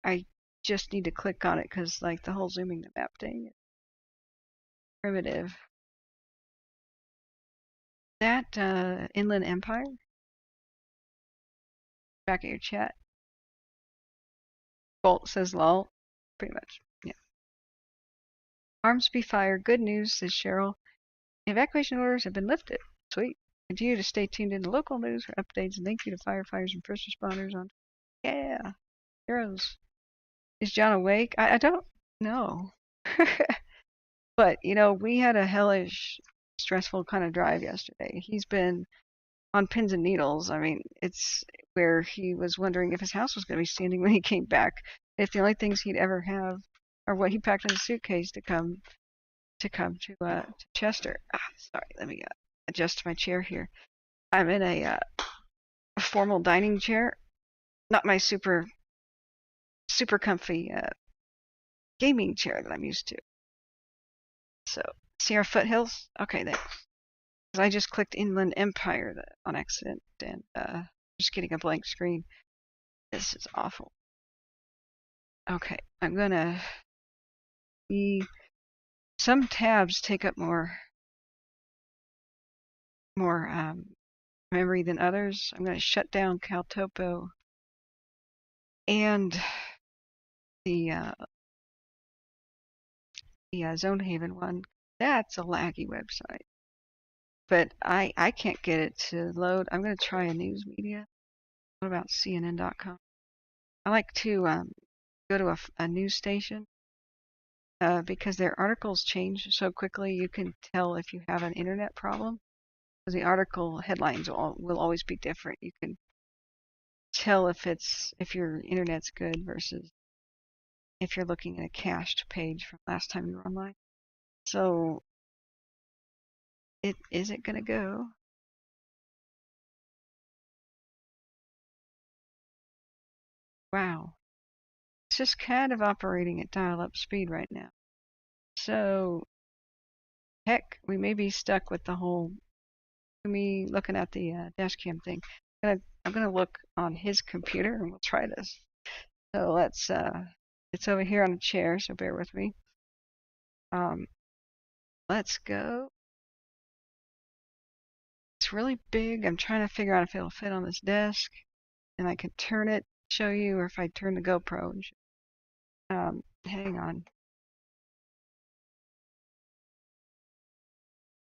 I just need to click on it because like the whole zooming the map thing is primitive. That Inland Empire? Back at your chat. Bolt says lol. Pretty much. Yeah. Arms be fired. Good news, says Cheryl. Evacuation orders have been lifted. Sweet. Continue to stay tuned into local news for updates, and thank you to firefighters and first responders on. Yeah. Heroes. Is John awake? I don't know. But, you know, we had a hellish, stressful kind of drive yesterday. He's been on pins and needles. I mean, it's where he was wondering if his house was going to be standing when he came back. If the only things he'd ever have are what he packed in his suitcase to come to Chester. Sorry, let me adjust my chair here. I'm in a formal dining chair, not my super comfy gaming chair that I'm used to. So, see our foothills? Okay, there. I just clicked Inland Empire on accident and just getting a blank screen. This is awful. Okay, I'm gonna see. Some tabs take up more memory than others. I'm gonna shut down CalTopo and the Zone Haven one. That's a laggy website, but I can't get it to load. I'm gonna try a news media. What about CNN.com? I like to go to a news station because their articles change so quickly. You can tell if you have an internet problem because the article headlines will always be different. You can tell if your internet's good versus if you're looking at a cached page from last time you were online. So is it gonna go? Wow. It's just kind of operating at dial-up speed right now. So heck, we may be stuck with the whole me looking at the dash cam thing. I'm gonna look on his computer and we'll try this. So it's over here on a chair, so bear with me. Let's go. It's really big. I'm trying to figure out if it'll fit on this desk, and I can turn it, show you, or if I turn the GoPro. Hang on.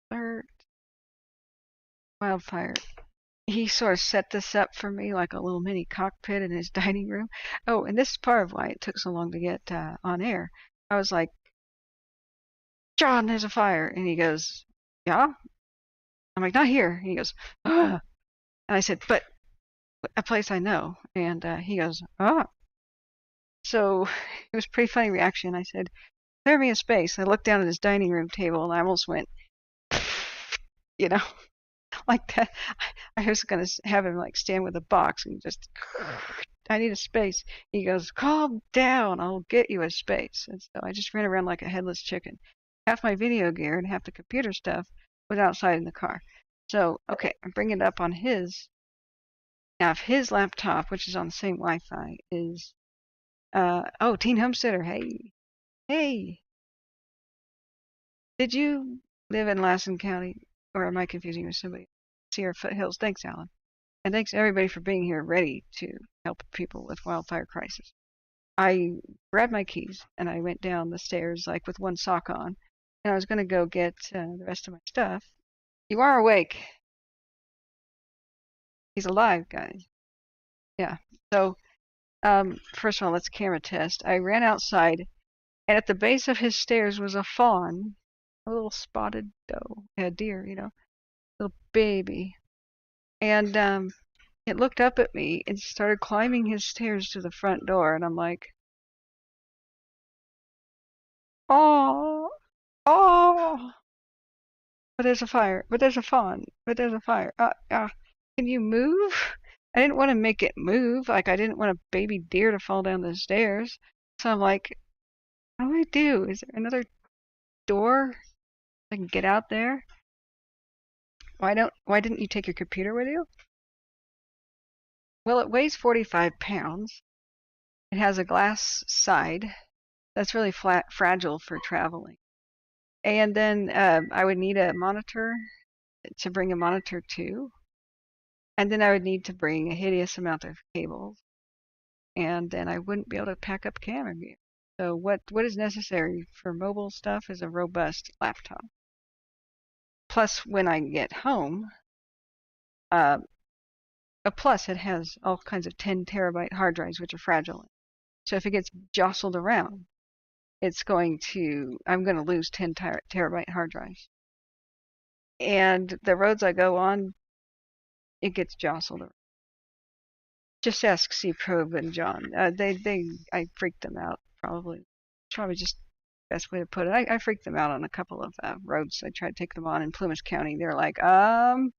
Alert. Wildfire. he sort of set this up for me like a little mini cockpit in his dining room. Oh, and this is part of why it took so long to get on air. I was like, John, there's a fire. And he goes, yeah? I'm like, not here. And he goes, ah. And I said, but a place I know. And he goes, ah. So it was a pretty funny reaction. I said, clear me a space. I looked down at his dining room table and I almost went, you know, like that. I was going to have him like stand with a box and just, I need a space. He goes, calm down. I'll get you a space. And so I just ran around like a headless chicken. Half my video gear and half the computer stuff was outside in the car. So, okay, I'm bringing it up on his. Now, if his laptop, which is on the same Wi-Fi, is, oh, Teen Homesteader, hey, hey, did you live in Lassen County, or am I confusing with somebody? Sierra Foothills. Thanks, Alan. And thanks everybody for being here ready to help people with wildfire crisis. I grabbed my keys and I went down the stairs like with one sock on, and I was going to go get the rest of my stuff. You are awake. He's alive, guys. Yeah. So, first of all, let's camera test. I ran outside, and at the base of his stairs was a fawn, a little spotted doe, a deer, little baby. And it looked up at me and started climbing his stairs to the front door, and I'm like, oh, oh, but there's a fire, but there's a fawn, but there's a fire. Can you move? I didn't want to make it move. Like, I didn't want a baby deer to fall down the stairs. So I'm like, what do I do? Is there another door I can get out there? Why didn't you take your computer with you? Well, it weighs 45 pounds. It has a glass side that's really fragile for traveling. And then I would need a monitor to bring a monitor to. And then I would need to bring a hideous amount of cables. And then I wouldn't be able to pack up camera gear. So what is necessary for mobile stuff is a robust laptop. Plus, when I get home, plus it has all kinds of 10 terabyte hard drives, which are fragile. So if it gets jostled around, I'm going to lose 10 terabyte hard drives. And the roads I go on, it gets jostled around. Just ask C Probe and John. I freaked them out, probably. Probably just the best way to put it. I freaked them out on a couple of roads. I tried to take them on in Plymouth County. They're like, and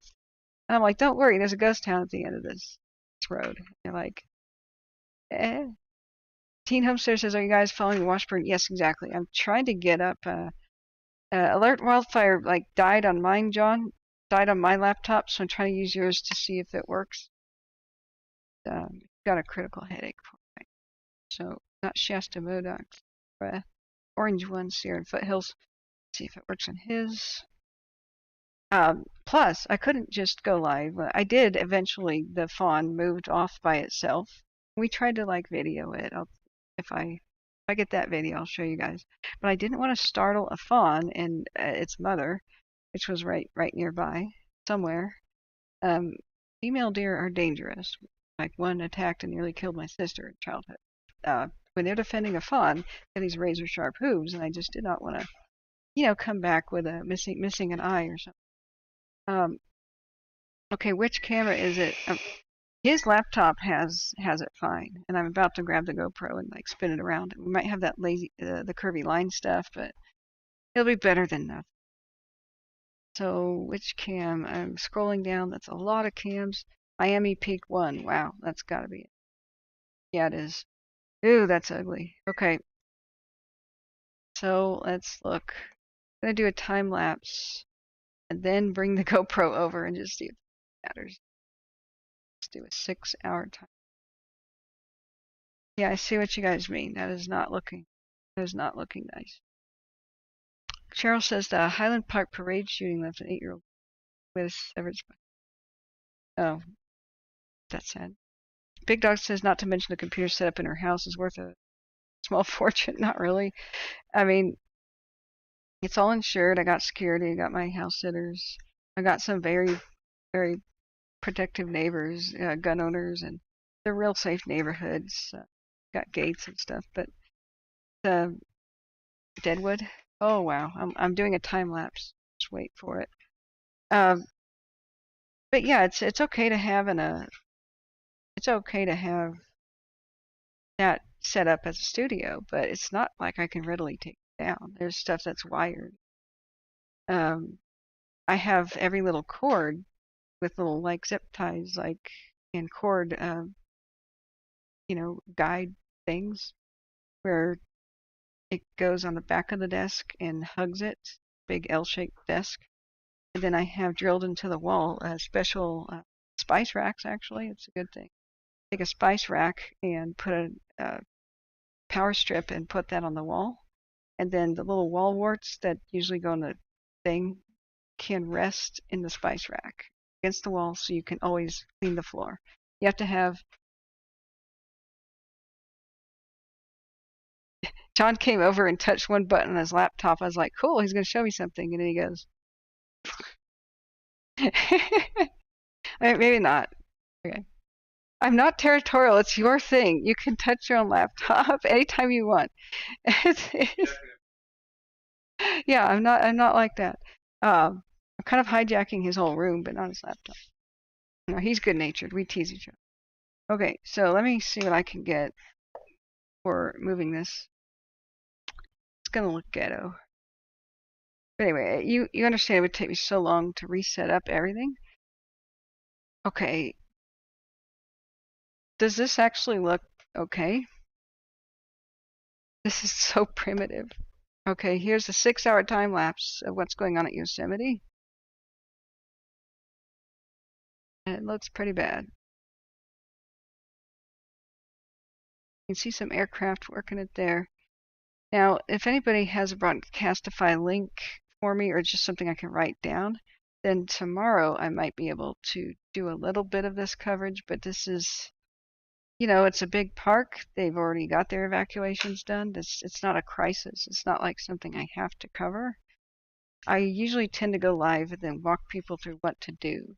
I'm like, don't worry, there's a ghost town at the end of this road. They're like, eh. Teen Homestead says, are you guys following Washburn? Yes, exactly. I'm trying to get up. Alert Wildfire died on mine, John. Died on my laptop, so I'm trying to use yours to see if it works. Got a critical headache. So, not Shasta Modoc. Orange one, Sierra Foothills. See if it works on his. Plus, I couldn't just go live. I did eventually. The fawn moved off by itself. We tried to video it. If I get that video, I'll show you guys. But I didn't want to startle a fawn and its mother, which was right nearby somewhere. Female deer are dangerous. Like, one attacked and nearly killed my sister in childhood. When they're defending a fawn, they have these razor sharp hooves, and I just did not want to, come back with a missing an eye or something. Okay, which camera is it? His laptop has it fine, and I'm about to grab the GoPro and spin it around. We might have that the curvy line stuff, but it'll be better than nothing. So which cam? I'm scrolling down. That's a lot of cams. Miami Peak 1. Wow, that's got to be it. Yeah, it is. Ooh, that's ugly. Okay. So let's look. I'm going to do a time lapse and then bring the GoPro over and just see if it matters. Let's do a 6-hour time. Yeah, I see what you guys mean. That is not looking nice. Cheryl says the Highland Park parade shooting left an 8-year-old with severed spine. Oh, that's sad. Big Dog says not to mention the computer setup in her house is worth a small fortune. Not really. I mean, it's all insured. I got security. I got my house sitters. I got some very, very protective neighbors, gun owners, and they're real safe neighborhoods. Got gates and stuff, but the Deadwood. Oh wow, I'm doing a time lapse. Just wait for it. Um, but yeah, it's okay to have it's okay to have that set up as a studio, but it's not like I can readily take it down. There's stuff that's wired. Um, I have every little cord with little like zip ties, like and cord, guide things where it goes on the back of the desk and hugs it, big L-shaped desk. And then I have drilled into the wall special spice racks. Actually, it's a good thing. Take a spice rack and put a power strip and put that on the wall, and then the little wall warts that usually go on the thing can rest in the spice rack against the wall, so you can always clean the floor. You have to have. John came over and touched one button on his laptop. I was like, cool, he's going to show me something. And then he goes, maybe not. Okay. I'm not territorial. It's your thing. You can touch your own laptop anytime you want. Yeah, I'm not like that. I'm kind of hijacking his whole room, but not his laptop. No, he's good natured. We tease each other. Okay, so let me see what I can get for moving this. It's gonna look ghetto. But anyway, you understand it would take me so long to reset up everything. Okay. Does this actually look okay? This is so primitive. Okay, here's a 6-hour time lapse of what's going on at Yosemite. And it looks pretty bad. You can see some aircraft working it there. Now, if anybody has a Broadcastify link for me or just something I can write down, then tomorrow I might be able to do a little bit of this coverage, but this is, it's a big park. They've already got their evacuations done. It's not a crisis. It's not like something I have to cover. I usually tend to go live and then walk people through what to do,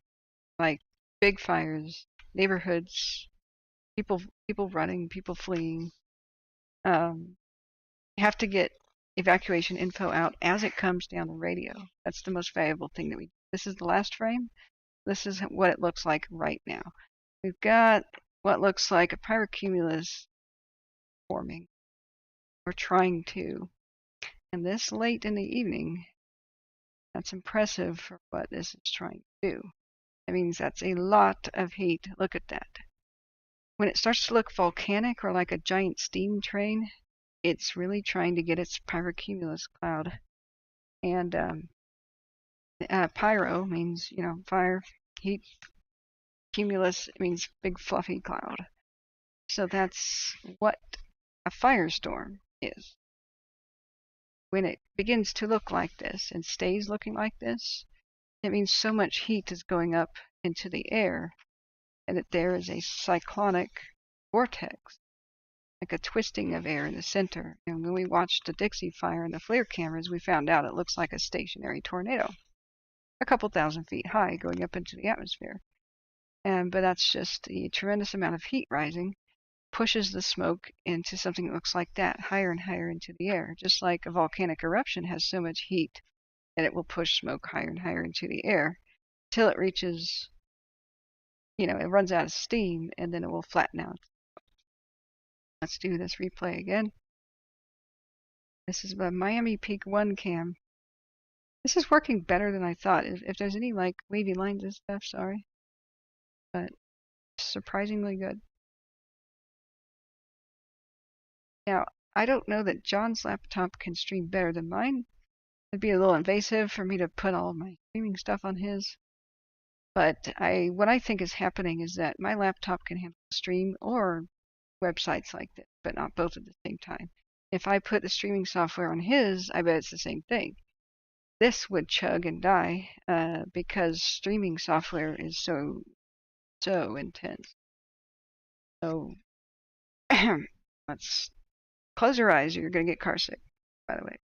like big fires, neighborhoods, people running, people fleeing. You have to get evacuation info out as it comes down the radio. That's the most valuable thing that we do. This is the last frame. This is what it looks like right now. We've got what looks like a pyrocumulus forming, or trying to. And this late in the evening, that's impressive for what this is trying to do. That means that's a lot of heat. Look at that. When it starts to look volcanic or like a giant steam train, it's really trying to get its pyrocumulus cloud. And pyro means, fire, heat. Cumulus means big fluffy cloud. So that's what a firestorm is. When it begins to look like this and stays looking like this, it means so much heat is going up into the air and that there is a cyclonic vortex, like a twisting of air in the center. And when we watched the Dixie fire in the FLIR cameras, we found out it looks like a stationary tornado, a couple thousand feet high going up into the atmosphere. But that's just the tremendous amount of heat rising pushes the smoke into something that looks like that, higher and higher into the air. Just like a volcanic eruption has so much heat that it will push smoke higher and higher into the air till it reaches, it runs out of steam and then it will flatten out. Let's do this replay again. This is the Miami Peak 1 cam. This is working better than I thought. If there's any like wavy lines and stuff, sorry. But surprisingly good. Now, I don't know that John's laptop can stream better than mine. It'd be a little invasive for me to put all my streaming stuff on his. But what I think is happening is that my laptop can handle stream or websites like this, but not both at the same time. If I put the streaming software on his, I bet it's the same thing. This would chug and die because streaming software is so intense. So let's close your eyes. You're going to get car sick, by the way.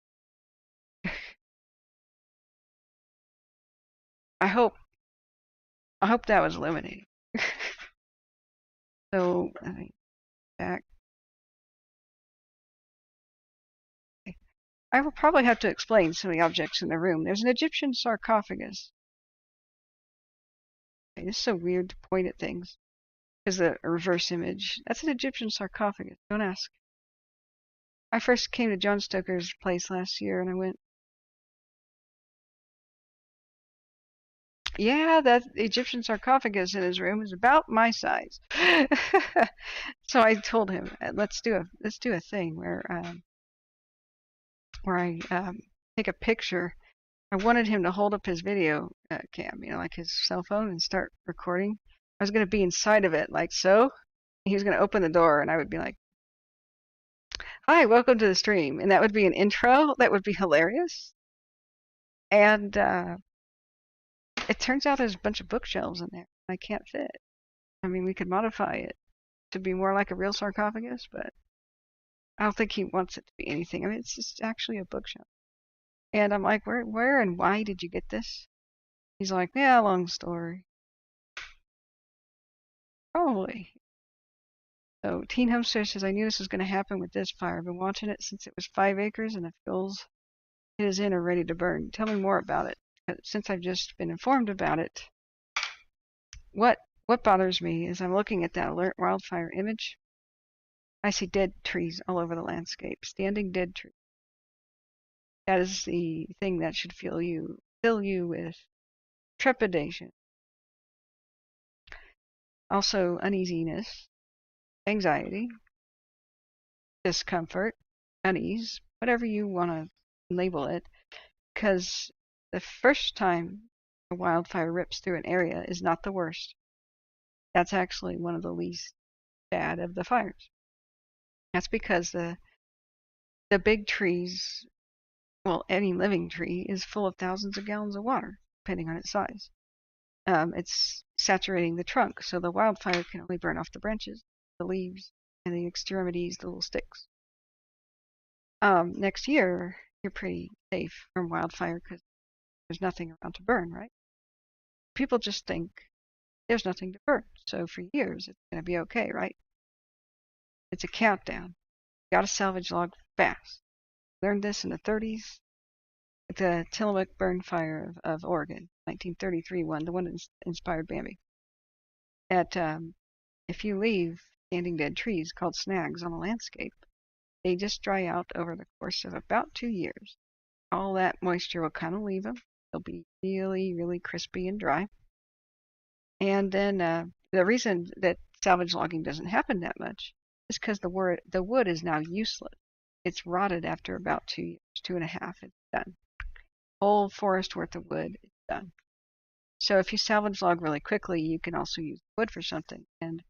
I hope I hope that was illuminating. So, let me back. Okay. I will probably have to explain some of the objects in the room. There's an Egyptian sarcophagus. Okay, this is so weird to point at things. Is the reverse image. That's an Egyptian sarcophagus. Don't ask. I first came to John Stoker's place last year and I went, yeah, that Egyptian sarcophagus in his room is about my size. So I told him, let's do a thing where I take a picture. I wanted him to hold up his video cam, like his cell phone, and start recording. I was going to be inside of it, like so. He was going to open the door, and I would be like, "Hi, welcome to the stream," and that would be an intro. That would be hilarious. And it turns out there's a bunch of bookshelves in there. I can't fit. I mean, we could modify it to be more like a real sarcophagus, but I don't think he wants it to be anything. I mean, it's just actually a bookshelf. And I'm like, where and why did you get this? He's like, yeah, long story. Probably. So Teen Homestead says, I knew this was going to happen with this fire. I've been watching it since it was 5 acres and the fuels it is in are ready to burn. Tell me more about it. Since I've just been informed about it, what bothers me is I'm looking at that alert wildfire image. I see dead trees all over the landscape, standing dead trees. That is the thing that should fill you with trepidation. Also uneasiness, anxiety, discomfort, unease, whatever you want to label it, because the first time a wildfire rips through an area is not the worst. That's actually one of the least bad of the fires. That's because the big trees, well, any living tree is full of thousands of gallons of water, depending on its size. It's saturating the trunk, so the wildfire can only burn off the branches, the leaves, and the extremities, the little sticks. Next year, you're pretty safe from wildfire because there's nothing around to burn, right? People just think there's nothing to burn, so for years it's going to be okay, right? It's a countdown. You got to salvage log fast. Learned this in the 30s. The Tillamook burn fire of Oregon, 1933 one, the one that inspired Bambi. If you leave standing dead trees called snags on a landscape, they just dry out over the course of about 2 years. All that moisture will kind of leave them. They'll be really, really crispy and dry. And then the reason that salvage logging doesn't happen that much is because the wood is now useless. It's rotted after about 2 years, 2.5. It's done. Whole forest worth of wood is done. So if you salvage log really quickly, you can also use wood for something. And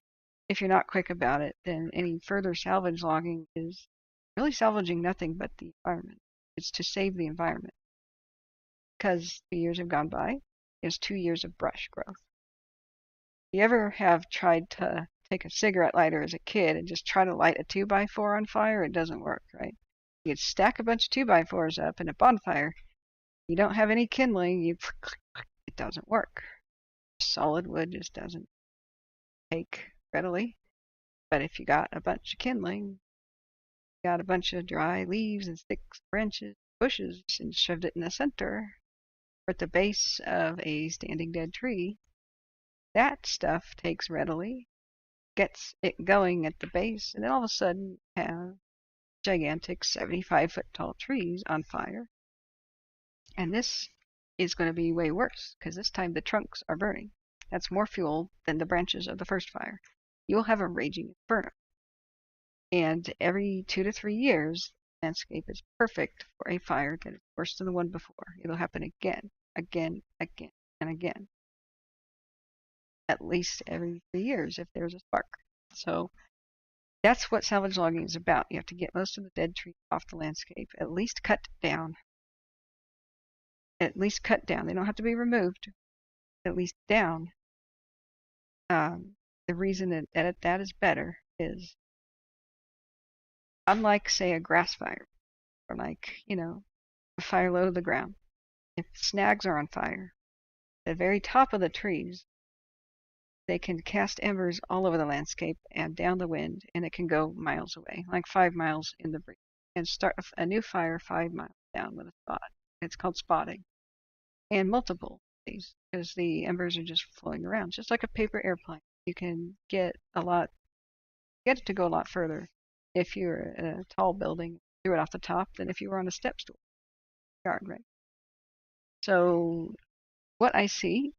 if you're not quick about it, then any further salvage logging is really salvaging nothing but the environment. It's to save the environment. Because the years have gone by, there's 2 years of brush growth. You ever have tried to take a cigarette lighter as a kid and just try to light a 2x4 on fire? It doesn't work, right? You stack a bunch of 2x4s up in a bonfire. You don't have any kindling. It doesn't work. Solid wood just doesn't take readily. But if you got a bunch of kindling, you got a bunch of dry leaves and sticks, branches, bushes, and shoved it in the center or at the base of a standing dead tree, that stuff takes readily, gets it going at the base, and then all of a sudden you have gigantic 75-foot tall trees on fire. And this is going to be way worse because this time the trunks are burning. That's more fuel than the branches of the first fire. You'll have a raging inferno. And every 2 to 3 years, the landscape is perfect for a fire that is worse than the one before. It'll happen again, again, again, and again. At least every 3 years if there's a spark. So that's what salvage logging is about. You have to get most of the dead trees off the landscape, at least cut down. At least cut down. They don't have to be removed. At least down. The reason that is better is, unlike, say, a grass fire, or like, a fire low to the ground, if snags are on fire, the very top of the trees they can cast embers all over the landscape and down the wind, and it can go miles away, like 5 miles in the breeze, and start a new fire 5 miles down with a spot. It's called spotting, and multiple these because the embers are just flowing around, just like a paper airplane. You can get it to go a lot further if you're in a tall building, threw it off the top, than if you were on a step stool yard, right? So what I see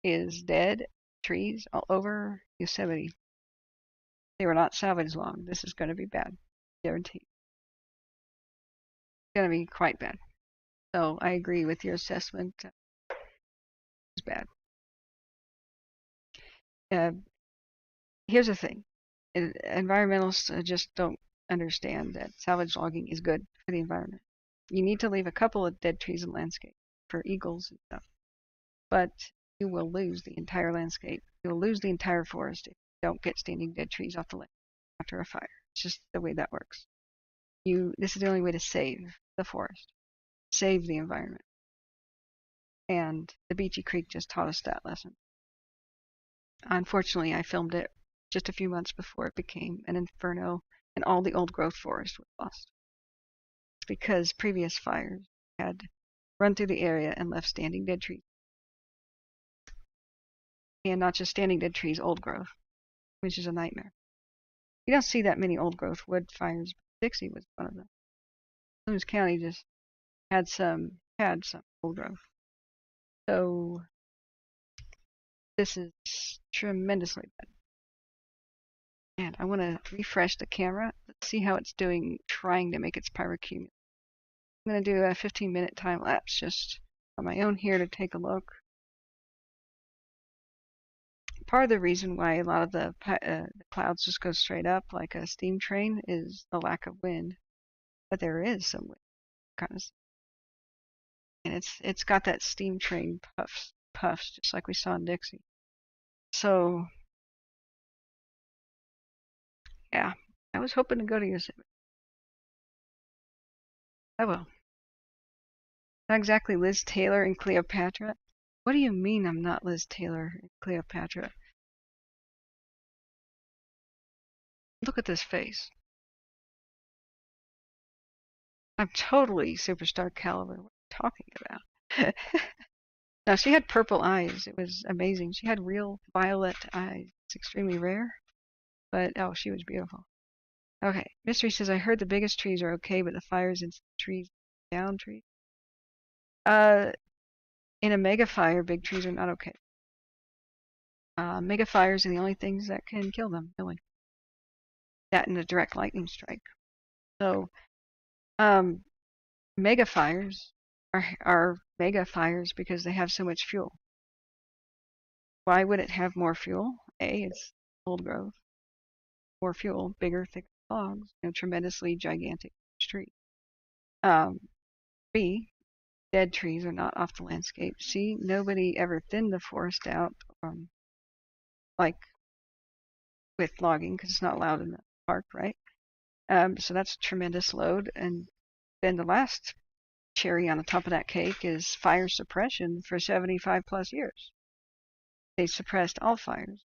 is dead trees all over Yosemite. They were not salvaged long. This is going to be bad, guaranteed. It's going to be quite bad. So I agree with your assessment. It's bad. Uh, Here's the thing: environmentalists just don't understand that salvage logging is good for the environment. You need to leave a couple of dead trees in the landscape for eagles and stuff, but you will lose the entire landscape. You'll lose the entire forest if you don't get standing dead trees off the land after a fire. It's just the way that works. This is the only way to save the forest, save the environment. And the Beachy Creek just taught us that lesson. Unfortunately, I filmed it just a few months before it became an inferno and all the old growth forest was lost. It's because previous fires had run through the area and left standing dead trees. And not just standing dead trees, old growth, which is a nightmare. You don't see that many old growth wood fires, but Dixie was one of them. Williams County just had some old growth. So this is tremendously bad. And I want to refresh the camera. Let's see how it's doing trying to make its pyrocumulus. I'm going to do a 15-minute time lapse just on my own here to take a look. Part of the reason why a lot of the clouds just go straight up like a steam train is the lack of wind. But there is some wind, kind of, and it's got that steam train puffs just like we saw in Dixie. So yeah, I was hoping to go to Yosemite. Oh well. Not exactly Liz Taylor and Cleopatra. What do you mean I'm not Liz Taylor and Cleopatra? Look at this face. I'm totally superstar caliber. What are you talking about? No, she had purple eyes. It was amazing. She had real violet eyes. It's extremely rare, but oh, she was beautiful. Okay, Mystery says, I heard the biggest trees are okay, but the fires in trees, down trees. In a mega fire, big trees are not okay. Mega fires are the only things that can kill them, really. That and a direct lightning strike. So, mega fires are mega fires because they have so much fuel. Why would it have more fuel? A, it's old growth. More fuel, bigger, thicker logs, tremendously gigantic tree. B, dead trees are not off the landscape. C, nobody ever thinned the forest out, like with logging, because it's not allowed in the park, right? So that's a tremendous load. And then the last cherry on the top of that cake is fire suppression for 75 plus years. They suppressed all fires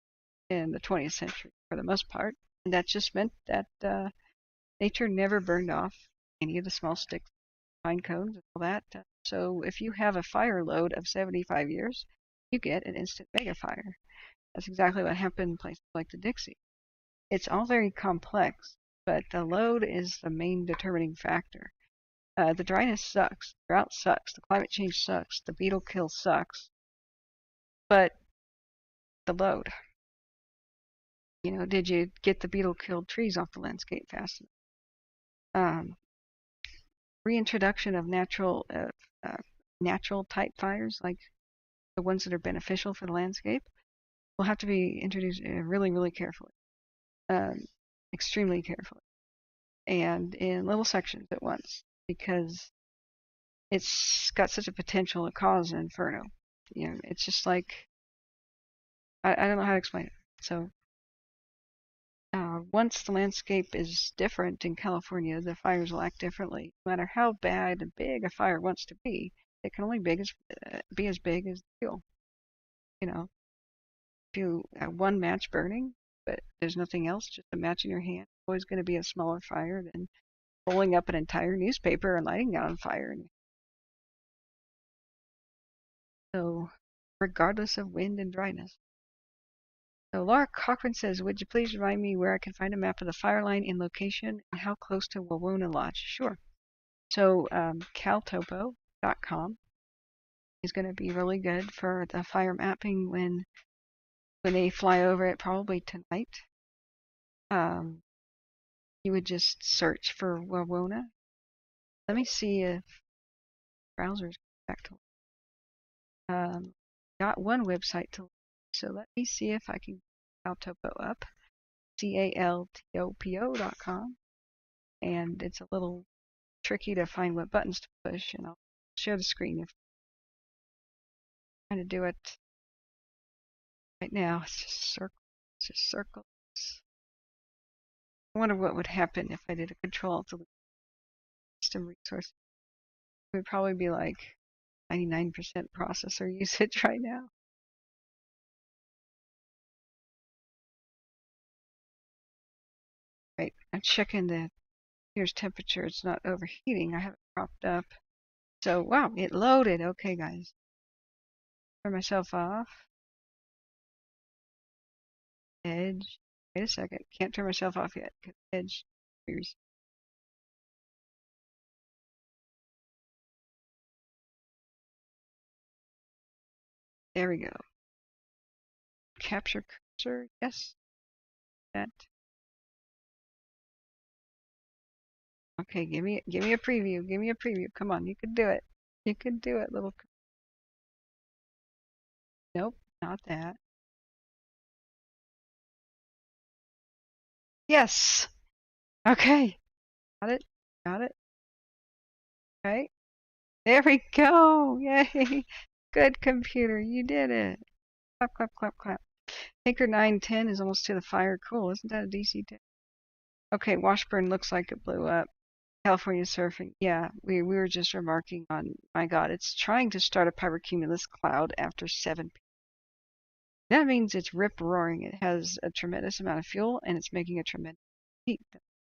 in the 20th century for the most part. And that just meant that nature never burned off any of the small sticks, pine cones, and all that. So if you have a fire load of 75 years, you get an instant mega fire. That's exactly what happened in places like the Dixie. It's all very complex, but the load is the main determining factor. The dryness sucks, the drought sucks, the climate change sucks, the beetle kill sucks, but the load. Did you get the beetle killed trees off the landscape fast enough? Reintroduction of natural type fires, like the ones that are beneficial for the landscape, will have to be introduced really, really carefully, extremely carefully, and in little sections at once, because it's got such a potential to cause an inferno. It's just like I don't know how to explain it. So once the landscape is different in California, the fires will act differently. No matter how bad and big a fire wants to be, it can only be as big as the fuel. you one match burning, but there's nothing else, just a match in your hand, it's always going to be a smaller fire than rolling up an entire newspaper and lighting it on fire. So, regardless of wind and dryness. So Laura Cochran says, would you please remind me where I can find a map of the fire line in location and how close to Wawona Lodge? Sure. So caltopo.com is going to be really good for the fire mapping when they fly over it, probably tonight. You would just search for Wawona. Let me see if browsers back to got one website to, so let me see if I can Caltopo up, caltopo.com, and it's a little tricky to find what buttons to push, and I'll share the screen if I'm trying to do it right now. It's just circles. I wonder what would happen if I did a control delete system resource. It would probably be like 99% processor usage right now. Right, I'm checking the here's temperature. It's not overheating. I have it propped up. So wow, it loaded. Okay, guys, turn myself off. Edge. Wait a second. Can't turn myself off yet. Edge. Here's. There we go. Capture cursor. Yes. That. Okay, give me a preview. Give me a preview. Come on, you can do it. You can do it, little. Nope, not that. Yes. Okay. Got it. Got it. Okay. There we go. Yay. Good computer. You did it. Clap, clap, clap, clap. Tinker 910 is almost to the fire. Cool. Isn't that a DC 10? Okay, Washburn looks like it blew up. California surfing. Yeah, we were just remarking on, my God, it's trying to start a pyrocumulus cloud after 7 p.m. That means it's rip roaring. It has a tremendous amount of fuel and it's making a tremendous heat.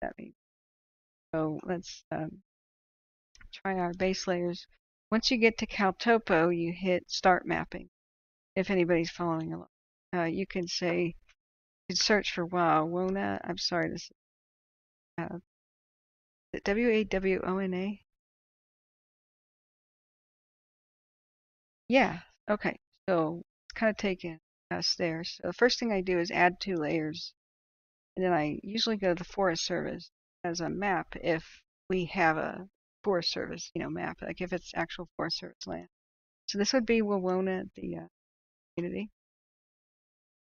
That means. So let's try our base layers. Once you get to Caltopo, you hit start mapping. If anybody's following along, you can say, you can search for Wawona. I'm sorry, this is Wawona. Yeah, okay. So it's kind of taken us there. So the first thing I do is add 2 layers. And then I usually go to the Forest Service as a map if we have a Forest Service, map, like if it's actual Forest Service land. So this would be Wawona, the community.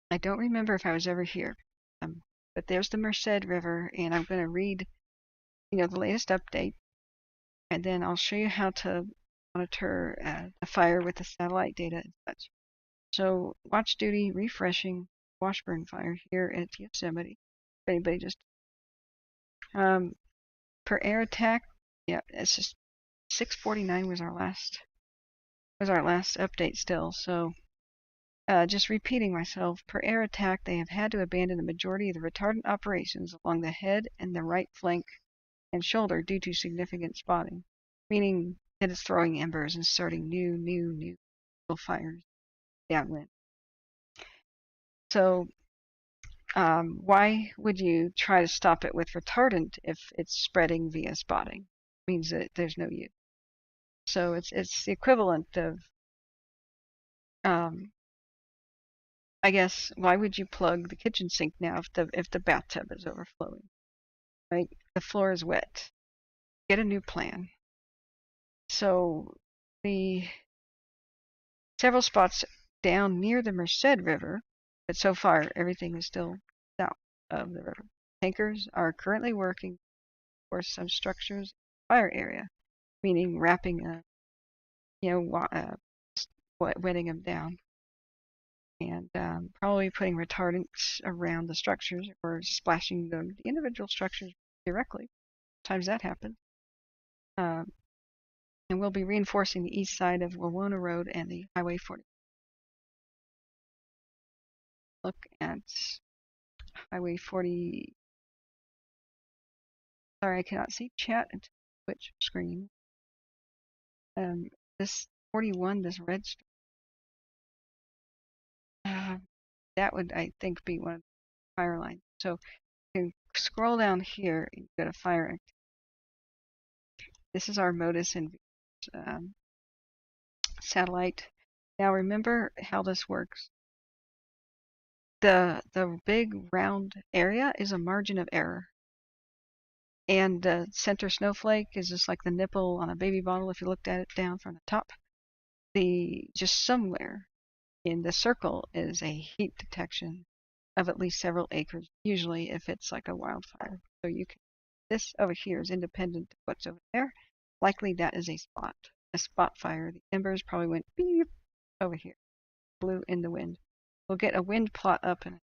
I don't remember if I was ever here. But there's the Merced River, and I'm going to read, the latest update. And then I'll show you how to monitor the fire with the satellite data and such. So watch duty refreshing Washburn fire here at Yosemite. If anybody just per air attack, yeah, it's just 649 was our last update still. So just repeating myself, per air attack, they have had to abandon the majority of the retardant operations along the head and the right flank and shoulder due to significant spotting, meaning that it's throwing embers and starting new fires downwind. So why would you try to stop it with retardant if it's spreading via spotting? It means that there's no use. So it's the equivalent of, I guess, why would you plug the kitchen sink now if the bathtub is overflowing? Right? The floor is wet. Get a new plan. So the several spots down near the Merced River, but so far everything is still south of the river. Tankers are currently working for some structures in the fire area, meaning wrapping, wetting them down, and probably putting retardants around the structures or splashing the individual structures directly. Sometimes that happens. And we'll be reinforcing the east side of Wawona Road and the Highway 40. look at Highway 40. Sorry, I cannot see chat until Twitch screen. This 41, this red that would, I think, be one of the fire lines. So you can scroll down here and go to fire activity. This is our modus in satellite. Now remember how this works. The big round area is a margin of error. And the center snowflake is just like the nipple on a baby bottle if you looked at it down from the top. Just somewhere in the circle is a heat detection of at least several acres, usually if it's like a wildfire. So this over here is independent of what's over there. Likely that is a spot fire. The embers probably went beep over here, blew in the wind. We'll get a wind plot up in it.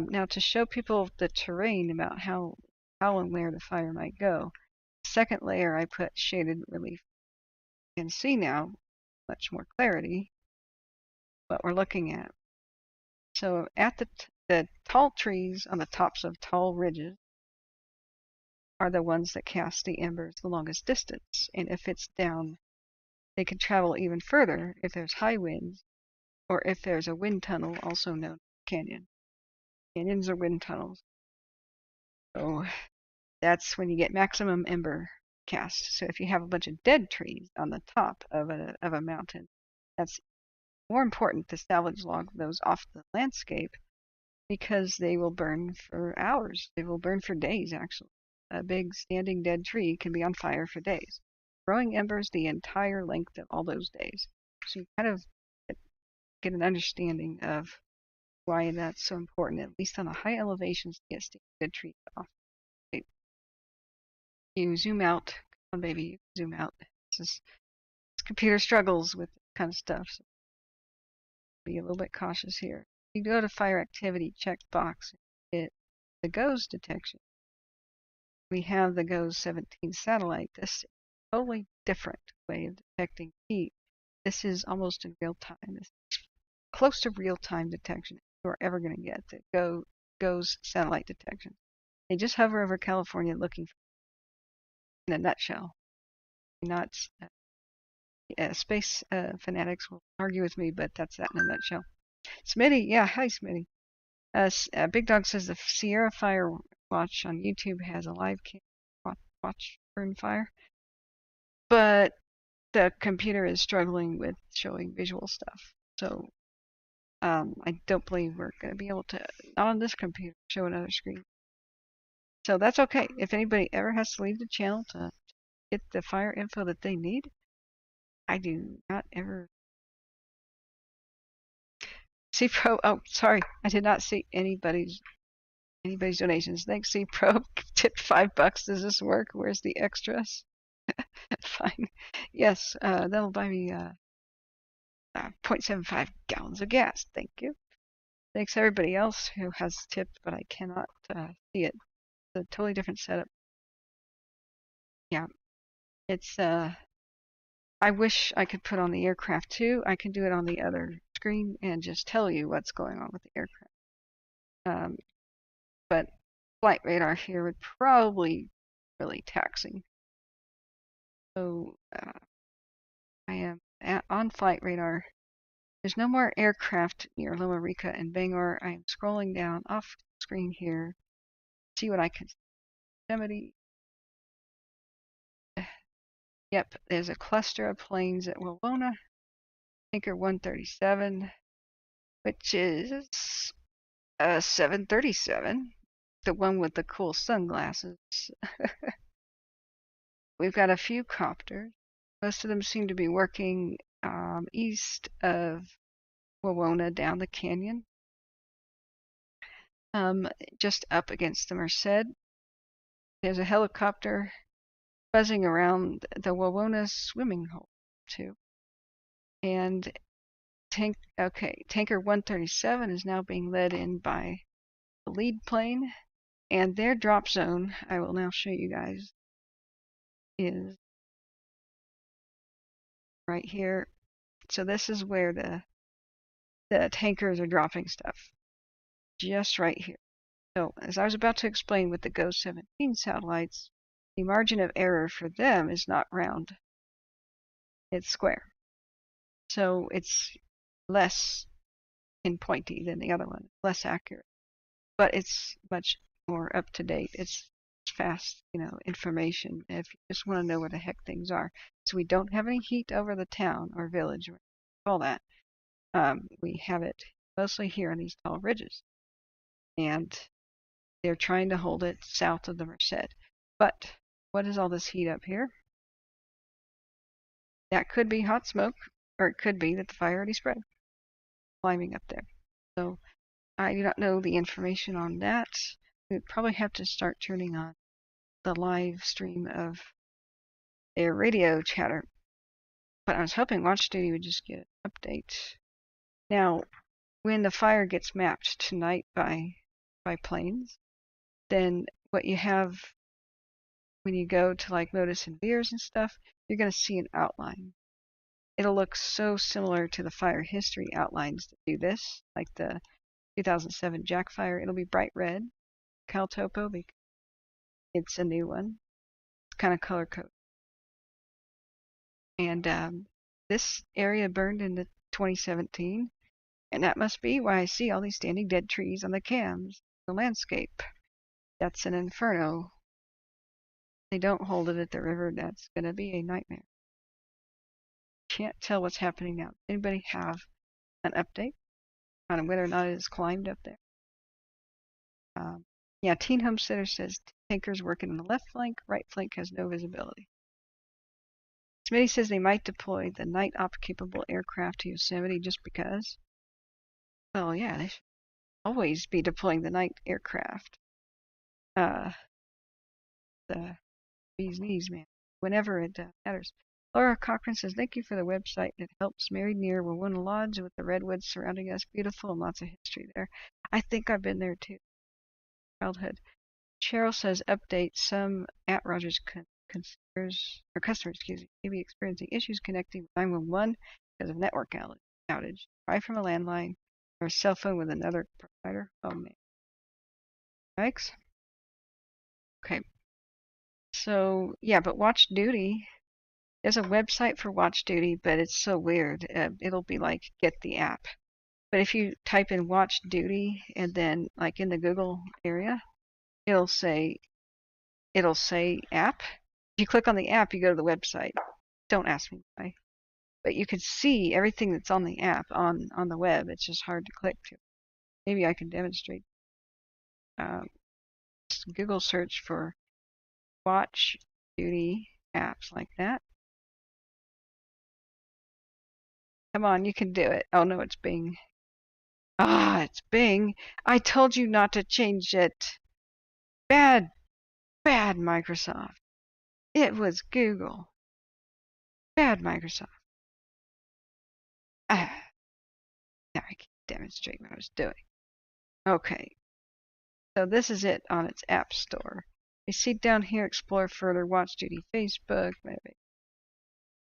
Now to show people the terrain about how and where the fire might go, second layer I put shaded relief. You can see now much more clarity what we're looking at. So at the tall trees on the tops of tall ridges are the ones that cast the embers the longest distance. And if it's down, they can travel even further if there's high winds or if there's a wind tunnel, also known as canyon. Canyons are wind tunnels. So that's when you get maximum ember cast. So if you have a bunch of dead trees on the top of a mountain, that's more important to salvage log those off the landscape because they will burn for hours. They will burn for days, actually. A big standing dead tree can be on fire for days, growing embers the entire length of all those days. So you kind of get an understanding of why that's so important, at least on the high elevations, to get dead trees off. You zoom out. Come on, baby, zoom out. This computer struggles with this kind of stuff, so be a little bit cautious here. You go to fire activity checkbox, hit the GOES detection. We have the GOES 17 satellite. This is a totally different way of detecting heat. This is almost in real time. This is close to real time detection you're ever going to get. The GOES satellite detection. They just hover over California looking for, in a nutshell. Not space fanatics will argue with me, but that's that in a nutshell. Smitty, yeah, hi Smitty. Big Dog says the Sierra Fire Watch on YouTube has a live cam watch burn fire, but the computer is struggling with showing visual stuff. So I don't believe we're going to be able to, not on this computer, show another screen. So that's okay. If anybody ever has to leave the channel to get the fire info that they need, I do not ever. C Pro, oh, sorry, I did not see anybody's donations. Thanks, C Pro. Tipped $5. Does this work? Where's the extras? Fine. Yes, that'll buy me 0.75 gallons of gas. Thank you. Thanks everybody else who has tipped, but I cannot see it. It's a totally different setup. Yeah, it's I wish I could put on the aircraft too. I can do it on the other screen and just tell you what's going on with the aircraft. But flight radar here would probably be really taxing. So I am on flight radar. There's no more aircraft near Loma Rica and Bangor. I am scrolling down off screen here. See what I can see. Yosemite. Yep, there's a cluster of planes at Wawona. Tinker 137, which is a 737, the one with the cool sunglasses. We've got a few copters. Most of them seem to be working east of Wawona down the canyon, just up against the Merced. There's a helicopter buzzing around the Wawona swimming hole too. And Tanker 137 is now being led in by the lead plane, and their drop zone, I will now show you guys, is right here. So this is where the tankers are dropping stuff just right here. So as I was about to explain with the GOES 17 satellites, the margin of error for them is not round, it's square. So it's less pinpointy than the other one, less accurate, but it's much more up to date. It's fast, information if you just want to know where the heck things are. So we don't have any heat over the town or village or all that. We have it mostly here on these tall ridges, and they're trying to hold it south of the Merced. But what is all this heat up here? That could be hot smoke, or it could be that the fire already spread, climbing up there. So I do not know the information on that. We probably have to start turning on the live stream of their radio chatter. But I was hoping Watch Duty would just get an update. Now, when the fire gets mapped tonight by planes, then what you have when you go to like Modus and Veers and stuff, you're going to see an outline. It'll look so similar to the fire history outlines that do this, like the 2007 Jack Fire. It'll be bright red, Cal Topo, because it's a new one. It's kind of color coded. And this area burned in 2017, and that must be why I see all these standing dead trees on the cams, the landscape. That's an inferno. They don't hold it at the river. That's going to be a nightmare. Can't tell what's happening now. Anybody have an update on whether or not it has climbed up there? Yeah, Teen Homesteader says tankers working on the left flank, right flank has no visibility. Smitty says they might deploy the night op-capable aircraft to Yosemite just because. Well, yeah, they should always be deploying the night aircraft. The bee's knees, man. Whenever it matters. Laura Cochran says, thank you for the website. It helps. Married near Wawona Lodge with the redwoods surrounding us. Beautiful and lots of history there. I think I've been there too. Childhood. Cheryl says, update. Some at Rogers customers, may be experiencing issues connecting with 911 because of network outage. Try from a landline or a cell phone with another provider. Oh, man. Yikes. Okay. So, yeah, but Watch Duty, there's a website for Watch Duty, but it's so weird. It'll be like, get the app. But if you type in Watch Duty and then, like in the Google area, it'll say app. If you click on the app, you go to the website. Don't ask me why. But you can see everything that's on the app on the web. It's just hard to click to. Maybe I can demonstrate. Just Google search for Watch Duty apps like that. Come on, you can do it. Oh no, it's Bing. Ah, it's Bing. I told you not to change it. Bad Microsoft. It was Google. Bad Microsoft. Ah, now I can demonstrate what I was doing. Okay. So this is it on its app store. You see down here, explore further, Watch Duty Facebook, maybe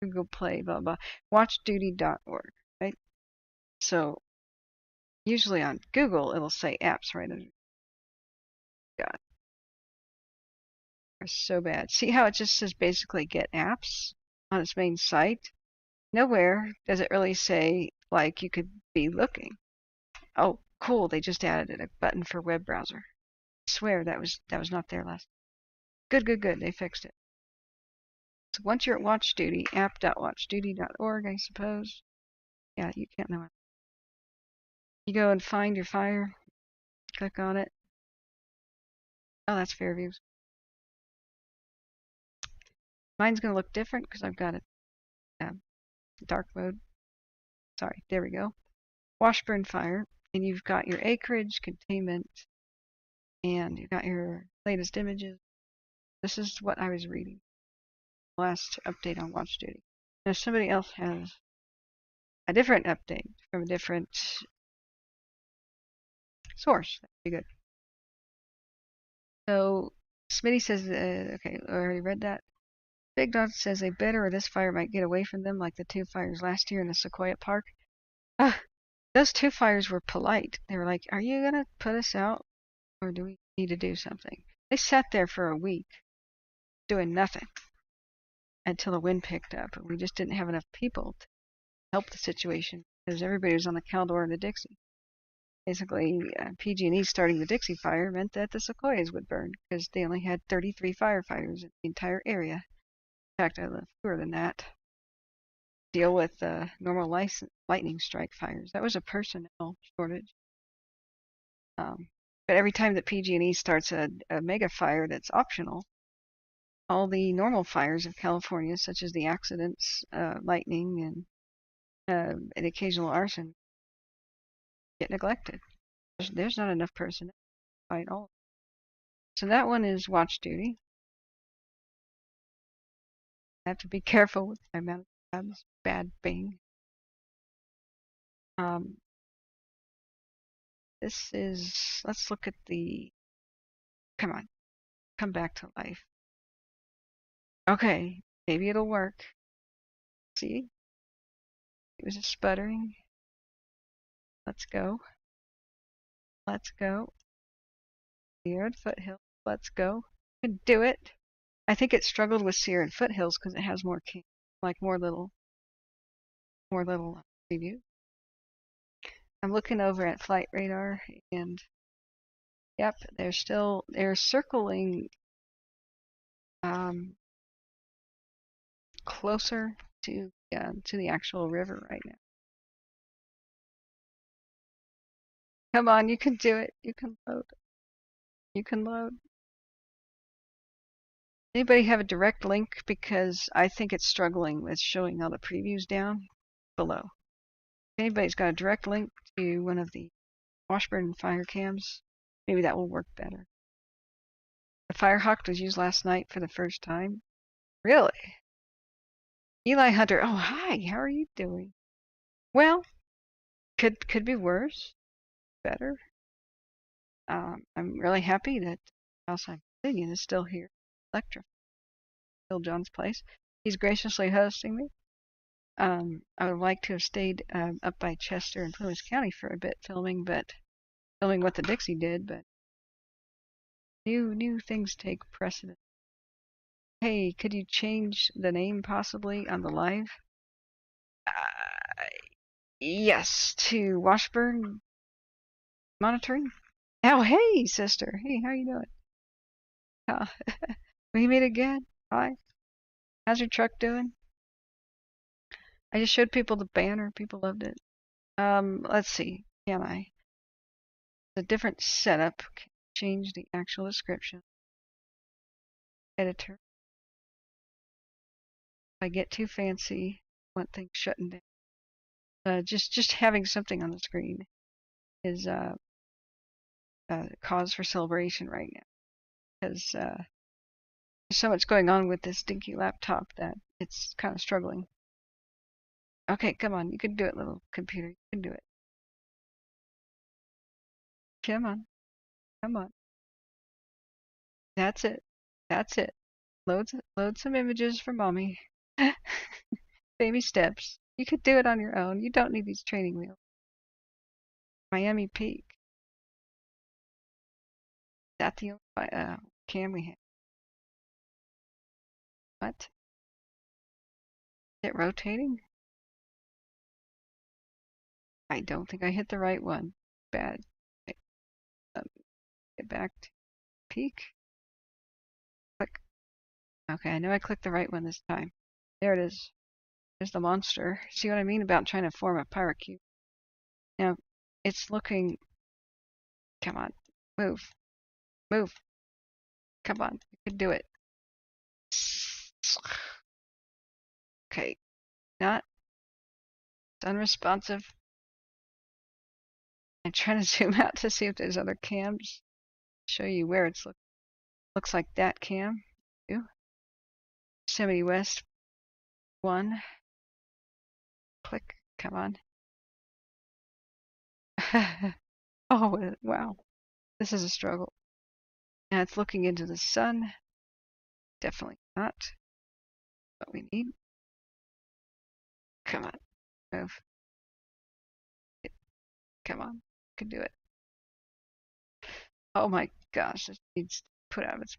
Google Play, blah, blah. Watchduty.org, right? So usually on Google, it'll say apps right under. God. They're so bad. See how it just says basically get apps on its main site? Nowhere does it really say, like, you could be looking. Oh, cool, they just added a button for web browser. I swear that was not there last. Good, they fixed it. So once you're at Watch Duty, app.watchduty.org, I suppose. Yeah, you can't know it. You go and find your fire, click on it. Oh, that's Fairviews. Mine's going to look different because I've got it dark mode. Sorry, there we go. Washburn Fire, and you've got your acreage, containment, and you've got your latest images. This is what I was reading. Last update on Watch Duty. Now, if somebody else has a different update from a different source, that'd be good. So, Smitty says, okay, I already read that. Big Dog says they better or this fire might get away from them like the two fires last year in the Sequoia Park. Ah, Those two fires were polite. They were like, "Are you gonna put us out, or do we need to do something?" They sat there for a week doing nothing until the wind picked up, and we just didn't have enough people to help the situation because everybody was on the Caldor and the Dixie. Basically, PG&E starting the Dixie fire meant that the Sequoias would burn because they only had 33 firefighters in the entire area. In fact, I left fewer than that. Deal with normal lightning strike fires. That was a personnel shortage. But every time that PG&E starts a mega fire that's optional, all the normal fires of California, such as the accidents, lightning, and an occasional arson, get neglected. There's not enough personnel to fight all. So that one is watch duty. I have to be careful with my amount of tabs. Bad bang. This is, let's look at the, come on, come back to life. Okay, maybe it'll work. See? It was just sputtering. Let's go. Let's go. Sierra and Foothills. Let's go. You can do it. I think it struggled with Sierra and Foothills because it has more like more little preview. I'm looking over at flight radar, and yep, they're circling closer to the actual river right now. Come on, you can do it. You can load. You can load. Anybody have a direct link? Because I think it's struggling with showing all the previews down below. If anybody's got a direct link to one of the Washburn fire cams, maybe that will work better. The Firehawk was used last night for the first time. Really? Eli Hunter. Oh, hi. How are you doing? Well, could be worse. Better. I'm really happy that House I'm living in is still here. Electra. Bill John's place. He's graciously hosting me. I would like to have stayed up by Chester and Plymouth County for a bit filming what the Dixie did, but new things take precedence. Hey, could you change the name possibly on the live? Yes, to Washburn Monitoring. Oh, hey, sister. Hey, how you doing? We meet again. Hi. How's your truck doing? I just showed people the banner. People loved it. Let's see. Can I? It's a different setup. Change the actual description. Editor. If I get too fancy, I want things shutting down. Just having something on the screen is a cause for celebration right now because there's so much going on with this dinky laptop that it's kind of struggling. Okay, come on, you can do it, little computer. You can do it. Come on, come on. That's it. That's it. Load some images for mommy. Baby steps. You could do it on your own. You don't need these training wheels. Miami Peak. Is that the only cam we have? What? Is it rotating? I don't think I hit the right one. Bad. Get back to peak. Click. Okay, I know I clicked the right one this time. There it is. There's the monster. See what I mean about trying to form a pyrocube? Now, it's looking. Come on. Move. Move. Come on. You can do it. Okay. Not. It's unresponsive. I'm trying to zoom out to see if there's other cams. Show you where it's looks like that cam. Yosemite West 1. Click. Come on. Oh, wow. This is a struggle. Now it's looking into the sun. Definitely not what we need. Come on. Move. Come on. Can do it. Oh my gosh, this needs to put out its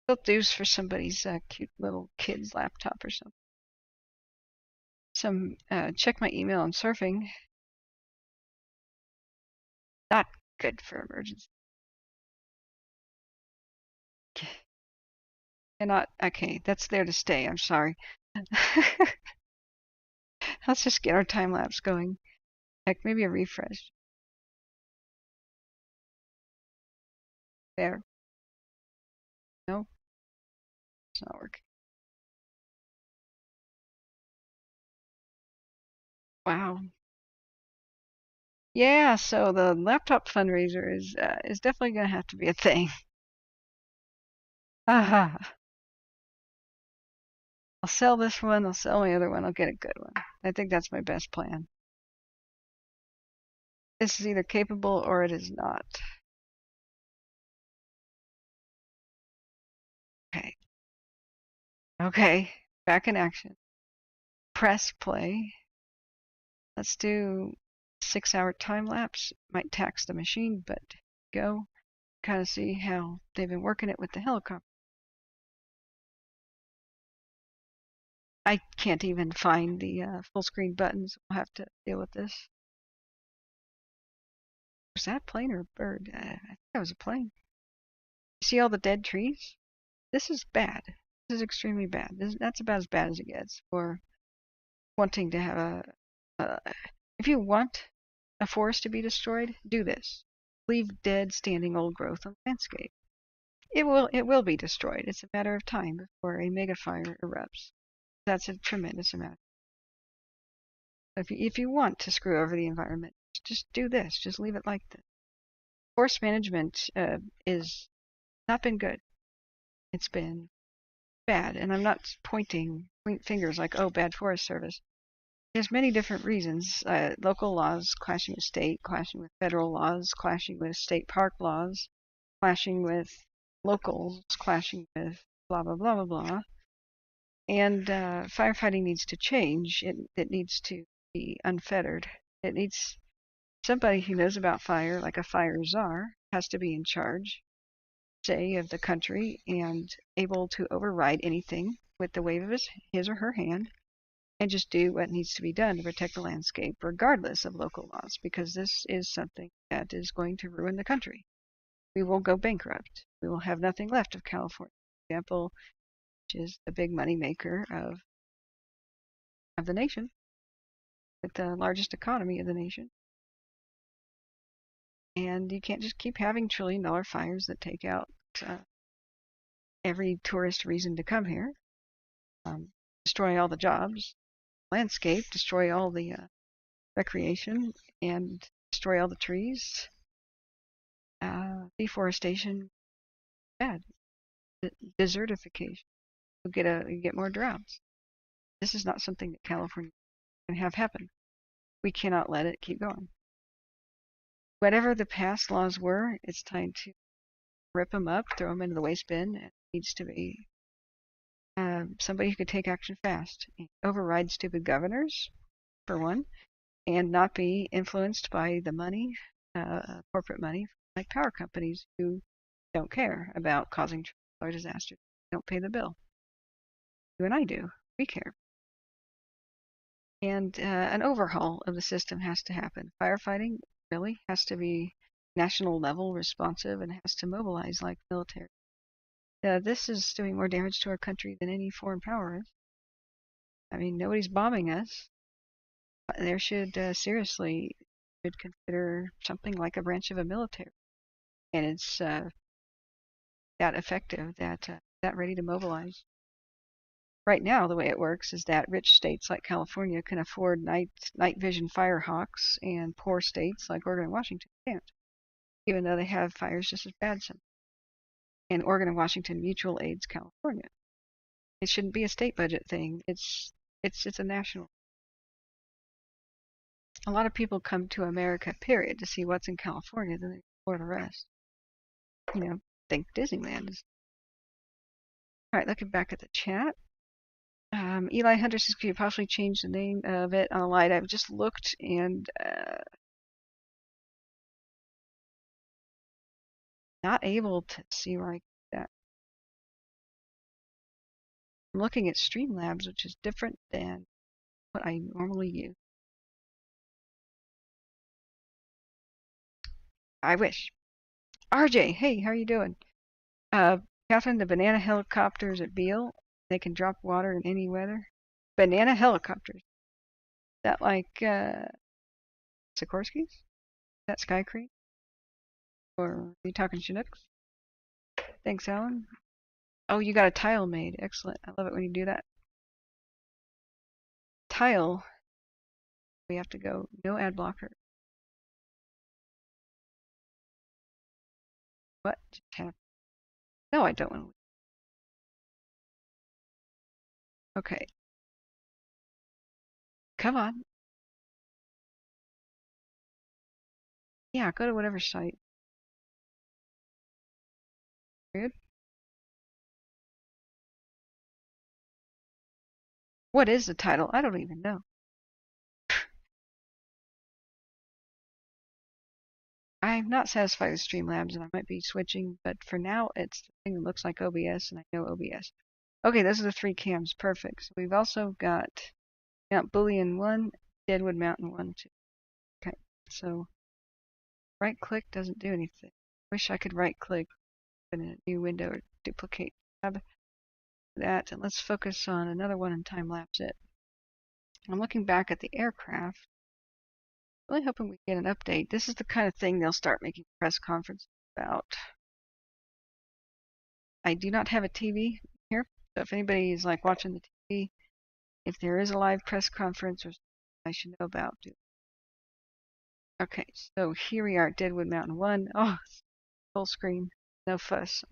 They'll do for somebody's cute little kid's laptop or something. Check my email on surfing. Not good for emergency. Cannot. Okay, that's there to stay. I'm sorry. Let's just get our time lapse going. Heck, maybe a refresh. There. No, it's not working. Wow. Yeah, so the laptop fundraiser is definitely gonna have to be a thing. Aha. I'll sell this one. I'll sell my other one. I'll get a good one. I think that's my best plan. This is either capable or it is not. Okay. Okay. Back in action. Press play. Let's do 6-hour time lapse. Might tax the machine, but go. Kind of see how they've been working it with the helicopter. I can't even find the full screen buttons. I'll have to deal with this. Was that a plane or a bird? I think that was a plane. See all the dead trees? This is bad. This is extremely bad. That's about as bad as it gets for wanting to have if you want a forest to be destroyed, do this. Leave dead, standing old growth on the landscape. It will be destroyed. It's a matter of time before a megafire erupts. That's a tremendous amount. If you want to screw over the environment, just do this. Just leave it like this. Forest management is not been good. It's been bad, and I'm not pointing fingers like, oh, bad Forest Service. There's many different reasons. Local laws clashing with state, clashing with federal laws, clashing with state park laws, clashing with locals, clashing with blah blah blah blah blah. And firefighting needs to change. It needs to be unfettered. It needs somebody who knows about fire, like a fire czar, has to be in charge, say, of the country and able to override anything with the wave of his or her hand and just do what needs to be done to protect the landscape, regardless of local laws, because this is something that is going to ruin the country. We will go bankrupt. We will have nothing left of California, for example, which is the big money maker of the nation, with the largest economy of the nation. And you can't just keep having trillion-dollar fires that take out every tourist reason to come here, destroy all the jobs, landscape, destroy all the recreation, and destroy all the trees. Deforestation, bad. Desertification. You get more droughts. This is not something that California can have happen. We cannot let it keep going. Whatever the past laws were, it's time to rip them up, throw them into the waste bin. It needs to be somebody who could take action fast, override stupid governors, for one, and not be influenced by the money, corporate money, like power companies who don't care about causing or disasters. They don't pay the bill. You and I do. We care. And an overhaul of the system has to happen. Firefighting really has to be national level responsive and has to mobilize like military. This is doing more damage to our country than any foreign power is. I mean, nobody's bombing us. There should seriously consider something like a branch of a military, and it's that effective, that ready to mobilize. Right now, the way it works is that rich states like California can afford night vision firehawks, and poor states like Oregon and Washington can't, even though they have fires just as bad. And Oregon and Washington mutual aids California. It shouldn't be a state budget thing. It's a national. A lot of people come to America, period, to see what's in California, then they explore the rest. Think Disneyland. All right, looking back at the chat. Eli Hunter says, could you possibly change the name of it on the light? I've just looked and not able to see where I get that. I'm looking at Streamlabs, which is different than what I normally use. I wish. RJ, hey, how are you doing? Kathryn, the banana helicopters at Beale, they can drop water in any weather. Banana helicopters. Is that like Sikorsky's? Is that Sky Creek? Or are you talking Chinooks? Thanks, Alan. Oh, you got a tile made. Excellent. I love it when you do that. Tile. We have to go. No ad blocker. What just happened? No, I don't want to. Okay. Come on. Yeah, go to whatever site. Good. What is the title? I don't even know. I'm not satisfied with Streamlabs and I might be switching, but for now it's the thing that looks like OBS and I know OBS. Okay, those are the 3 cams. Perfect. So we've also got Mount Bullion 1, Deadwood Mountain 1, 2. Okay, so right click doesn't do anything. Wish I could right click in a new window or duplicate tab that, and let's focus on another one and time lapse it. I'm looking back at the aircraft. Really hoping we get an update. This is the kind of thing they'll start making press conferences about. I do not have a TV here, so if anybody is like watching the TV, if there is a live press conference or something I should know about, do. Okay, so here we are at Deadwood Mountain 1. Oh, full screen, no fuss.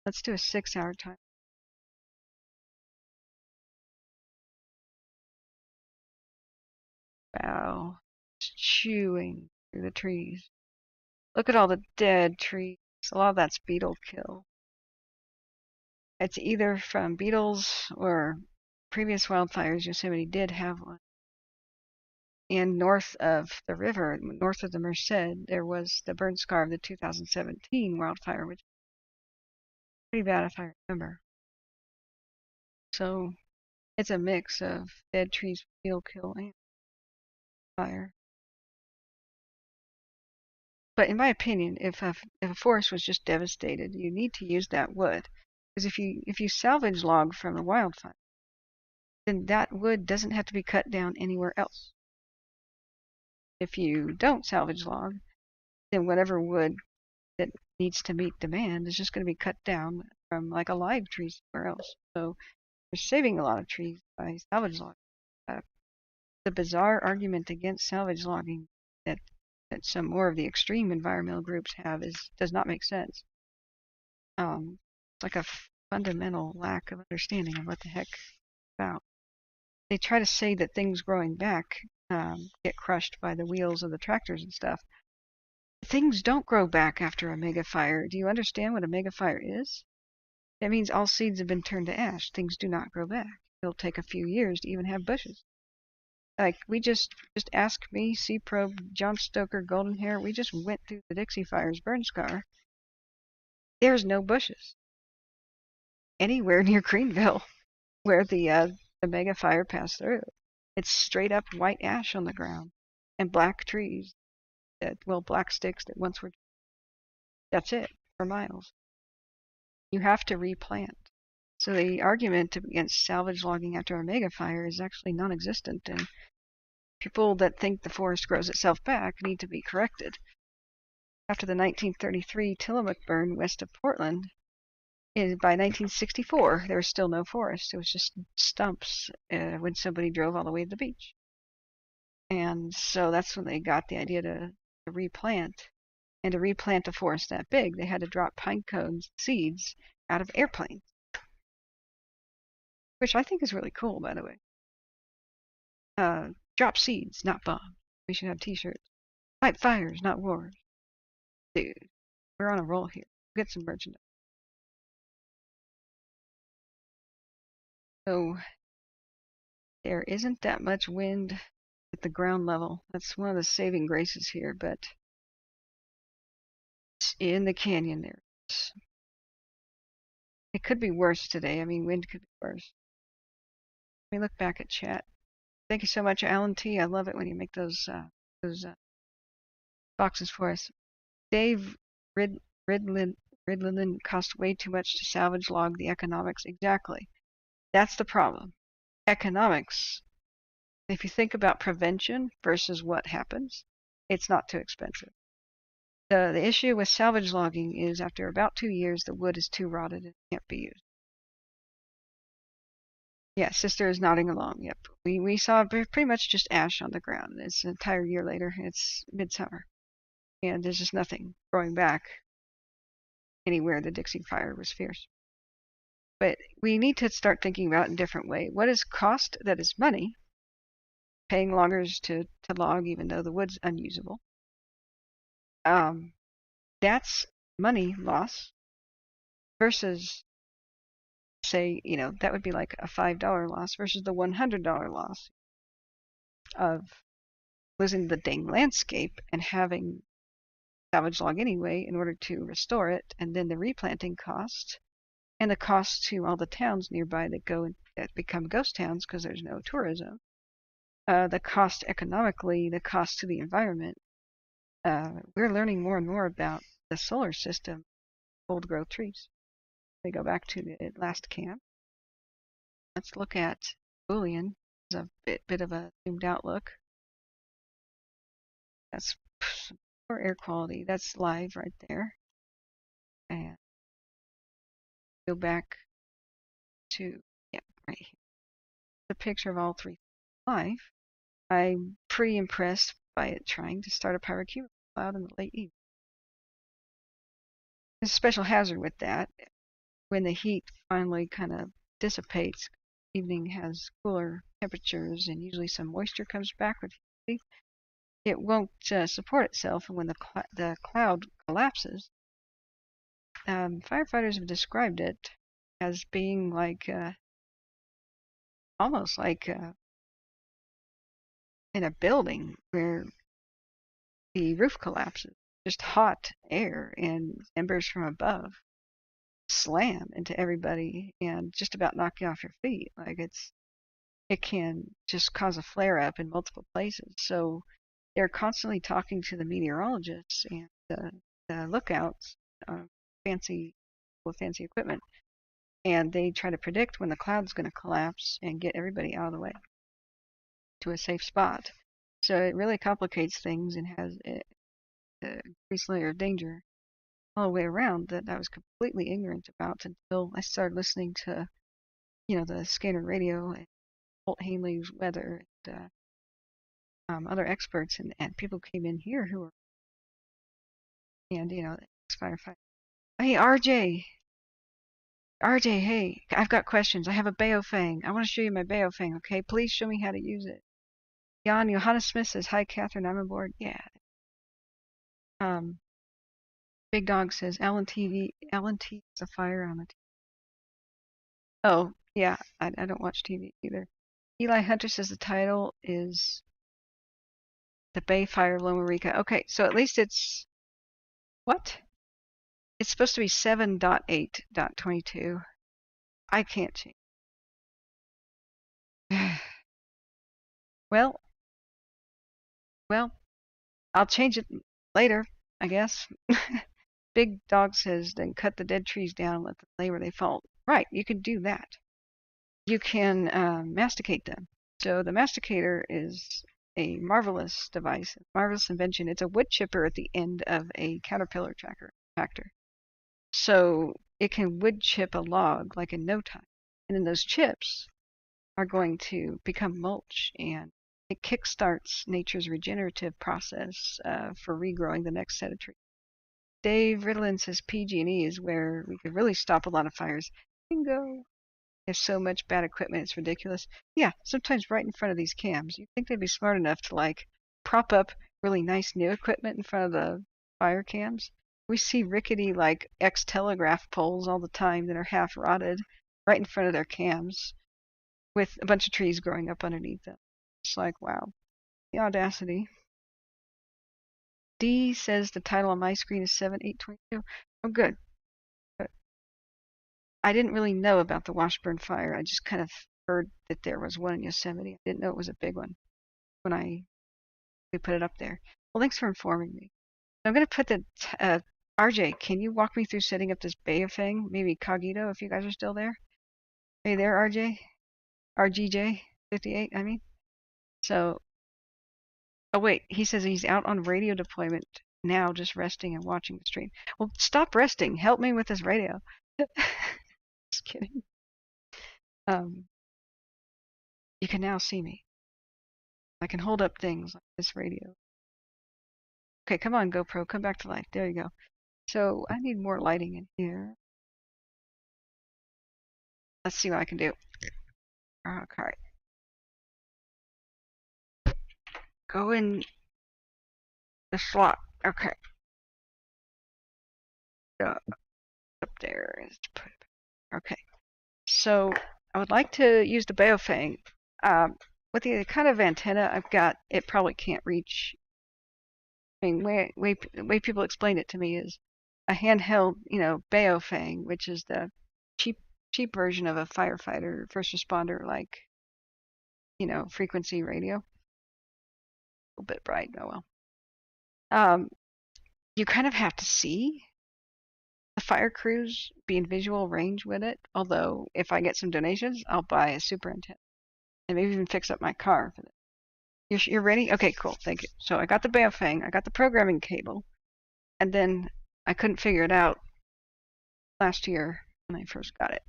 Let's do a 6-hour time. Wow, it's chewing through the trees. Look at all the dead trees. A lot of that's beetle kill. It's either from beetles or previous wildfires. Yosemite did have one. And north of the river, north of the Merced, there was the burn scar of the 2017 wildfire, which was pretty bad if I remember. So it's a mix of dead trees, beetle kill, and fire. But in my opinion, if a forest was just devastated, you need to use that wood. Because if you salvage log from a wildfire, then that wood doesn't have to be cut down anywhere else. If you don't salvage log, then whatever wood that needs to meet demand is just going to be cut down from like a live tree somewhere else. So you're saving a lot of trees by salvage logging. The bizarre argument against salvage logging that some more of the extreme environmental groups have does not make sense. It's like a fundamental lack of understanding of what the heck it's about. They try to say that things growing back get crushed by the wheels of the tractors and stuff. Things don't grow back after a mega fire. Do you understand what a mega fire is? That means all seeds have been turned to ash. Things do not grow back. It'll take a few years to even have bushes. Like we just ask me, Sea Probe, John Stoker, Golden Hair. We just went through the Dixie Fire's burn scar. There's no bushes anywhere near Greenville where the mega fire passed through. It's straight up white ash on the ground and black trees black sticks that once were. That's it for miles. You have to replant. So the argument against salvage logging after a mega fire is actually non-existent, and people that think the forest grows itself back need to be corrected. After the 1933 Tillamook burn west of Portland, by 1964 there was still no forest. It was just stumps when somebody drove all the way to the beach. And so that's when they got the idea to replant. And to replant a forest that big, they had to drop pine cones seeds out of airplanes, which I think is really cool, by the way. Drop seeds, not bombs. We should have t-shirts. Fight fires, not wars. Dude, we're on a roll here. Get some merchandise. So there isn't that much wind at the ground level. That's one of the saving graces here, but in the canyon there. It could be worse today. I mean, wind could be worse. Let me look back at chat. Thank you so much, Alan T. I love it when you make those boxes for us. Dave Ridlin cost way too much to salvage log the economics. Exactly. That's the problem. Economics. If you think about prevention versus what happens, it's not too expensive. The issue with salvage logging is after about 2 years, the wood is too rotted and can't be used. Yeah, sister is nodding along. Yep. We saw pretty much just ash on the ground. It's an entire year later. It's midsummer. And there's just nothing growing back anywhere the Dixie fire was fierce. But we need to start thinking about it in a different way. What is cost that is money? Paying loggers to log even though the wood's unusable. That's money loss versus, say, that would be like a $5 loss versus the $100 loss of losing the dang landscape and having salvage log anyway in order to restore it, and then the replanting cost and the cost to all the towns nearby that become ghost towns because there's no tourism. The cost economically, the cost to the environment. We're learning more and more about the solar system, old growth trees. We go back to the last camp. Let's look at Boolean. It's a bit of a zoomed out look. That's poor air quality. That's live right there. And go back to, yeah, right here. The picture of all three live. I'm pretty impressed by it trying to start a pyrocumulus cloud in the late evening. There's a special hazard with that. When the heat finally kind of dissipates, evening has cooler temperatures and usually some moisture comes back with humidity. It won't support itself, and when the cloud collapses, firefighters have described it as being like almost like in a building where the roof collapses. Just hot air and embers from above slam into everybody and just about knock you off your feet. Like it can just cause a flare up in multiple places. So they're constantly talking to the meteorologists and the lookouts, fancy equipment, and they try to predict when the cloud's going to collapse and get everybody out of the way to a safe spot. So it really complicates things and has an increased layer of danger all the way around that I was completely ignorant about until I started listening to, the scanner radio and Holt Hanley's weather and other experts, and people came in here who were, and firefighter. Hey, RJ, hey, I've got questions. I have a Baofeng. I want to show you my Baofeng, okay? Please show me how to use it. Johannes Smith says, hi, Kathryn, I'm aboard. Yeah. Big Dog says, Alan T is a fire on the TV. Oh, yeah, I don't watch TV either. Eli Hunter says the title is The Bay Fire of Loma Rica. Okay, so at least it's, what? It's supposed to be 7.8.22. I can't change. Well, I'll change it later, I guess. Big Dog says, then cut the dead trees down and let them lay where they fall. Right, you can do that. You can masticate them. So the masticator is a marvelous device, marvelous invention. It's a wood chipper at the end of a caterpillar tractor. So it can wood chip a log like in no time. And then those chips are going to become mulch, and it kickstarts nature's regenerative process for regrowing the next set of trees. Dave Riddlin says PG&E is where we could really stop a lot of fires. Bingo. There's so much bad equipment, it's ridiculous. Yeah, sometimes right in front of these cams. You'd think they'd be smart enough to like prop up really nice new equipment in front of the fire cams. We see rickety like ex-telegraph poles all the time that are half rotted right in front of their cams. with a bunch of trees growing up underneath them. It's like, wow, the audacity. D says the title on my screen is 7822. Oh, good. I didn't really know about the Washburn fire. I just kind of heard that there was one in Yosemite. I didn't know it was a big one when we put it up there. Well, thanks for informing me. I'm going to put the RJ, can you walk me through setting up this Bay of Fang? Maybe Cogito, if you guys are still there. Hey there, RJ? RGJ 58, I mean. So, oh wait, he says he's out on radio deployment now, just resting and watching the stream. Well, stop resting. Help me with this radio. Just kidding. You can now see me. I can hold up things like this radio. Okay, come on, GoPro, come back to life. There you go. So I need more lighting in here. Let's see what I can do. Okay. Go in the slot. Okay. Up there is to put it. Okay. So I would like to use the Baofeng. With the kind of antenna I've got, it probably can't reach. I mean, the way people explain it to me is a handheld, Baofeng, which is the cheap version of a firefighter, first responder, like, frequency radio. A little bit bright, oh well. You kind of have to see the fire crews be in visual range with it. Although, if I get some donations, I'll buy a super antenna and maybe even fix up my car for that. You're ready? Okay, cool. Thank you. So I got the Baofeng, I got the programming cable, and then I couldn't figure it out last year when I first got it.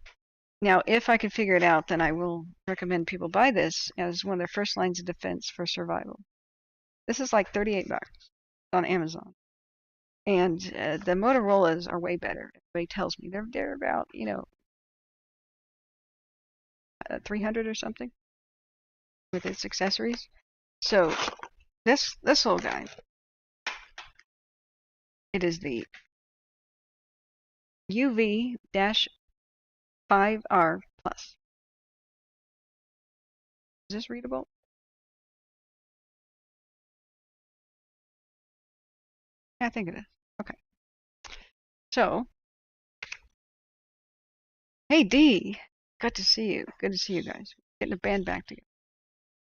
Now, if I can figure it out, then I will recommend people buy this as one of their first lines of defense for survival. This is like $38 on Amazon. And the Motorola's are way better. Everybody tells me they're about 300 or something with its accessories. So this little guy, it is the UV-5R Plus. Is this readable? Yeah, I think it is. Okay. So, hey D, good to see you. Good to see you guys. Getting the band back together.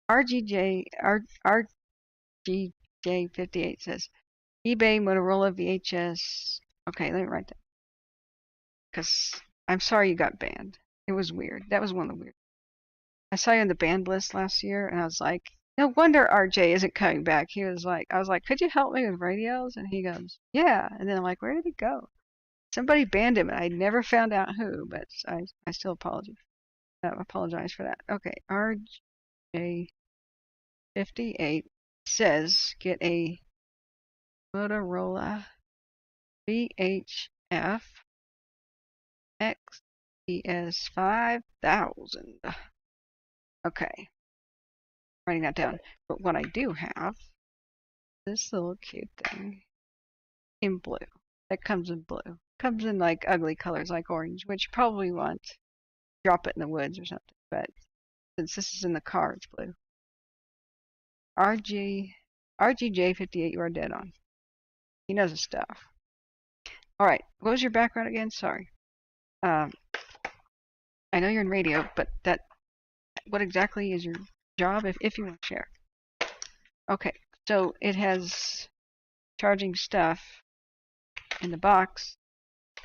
RGJ58 says eBay Motorola VHS. Okay, let me write that because I'm sorry you got banned. It was weird. That was one of the weird. I saw you on the banned list last year, and I was like, no wonder RJ isn't coming back. I was like, could you help me with radios? And he goes, yeah. And then I'm like, where did he go? Somebody banned him, and I never found out who, but I still apologize for that. Okay, RJ58 says get a Motorola VHF XPS 5000. Okay, writing that down. But what I do have, this little cute thing in blue. That comes in blue. Comes in like ugly colors like orange, which you probably want. Drop it in the woods or something. But since this is in the car, it's blue. RGJ58, you are dead on. He knows his stuff. All right, what was your background again? Sorry. I know you're in radio, but what exactly is your job, if you want to share? Okay, so it has charging stuff in the box.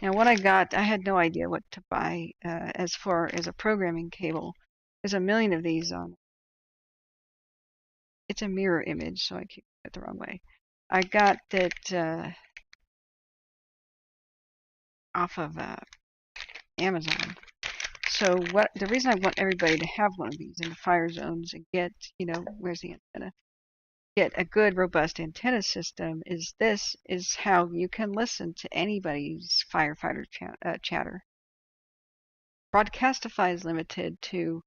Now, what I got, I had no idea what to buy as far as a programming cable. There's a million of these on. It's a mirror image, so I keep it the wrong way. I got that off of Amazon. So the reason I want everybody to have one of these in the fire zones and get, where's the antenna? Get a good, robust antenna system is this is how you can listen to anybody's firefighter chatter. Broadcastify is limited to,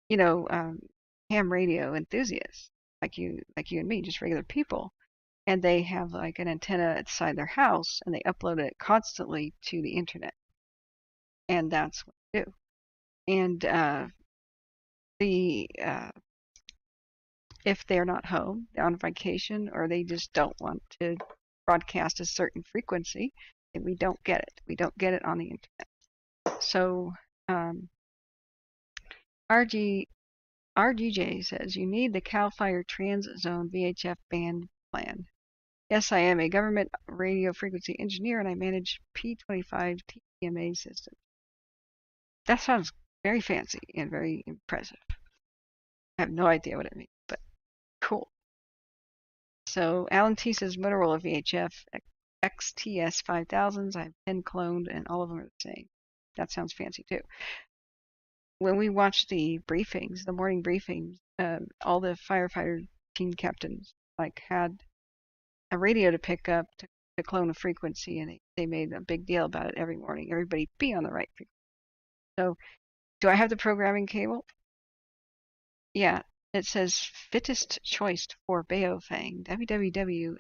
ham radio enthusiasts like you and me, just regular people. And they have like an antenna inside their house and they upload it constantly to the internet. And that's what they do. And the if they're not home, they're on vacation, or they just don't want to broadcast a certain frequency, and we don't get it. We don't get it on the internet. So RG RGJ says you need the CAL FIRE Trans Zone VHF band plan. Yes, I am a government radio frequency engineer and I manage P25 TMA systems. That sounds very fancy and very impressive. I have no idea what it means, but cool. So Alan T says Motorola VHF XTS 5000s. I have 10 cloned and all of them are the same. That sounds fancy too. When we watched the briefings, the morning briefings, all the firefighter team captains had a radio to pick up to clone a frequency, and they made a big deal about it every morning. Everybody be on the right frequency. So, do I have the programming cable? Yeah, it says fittest choice for Baofeng, www.abree.com,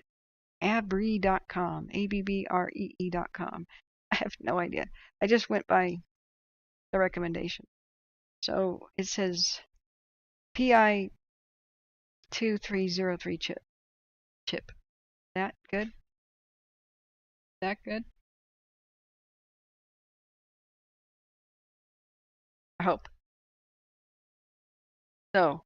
ABBREE.com. I have no idea. I just went by the recommendation. So it says PI 2303 chip. That good? That good? I hope. So,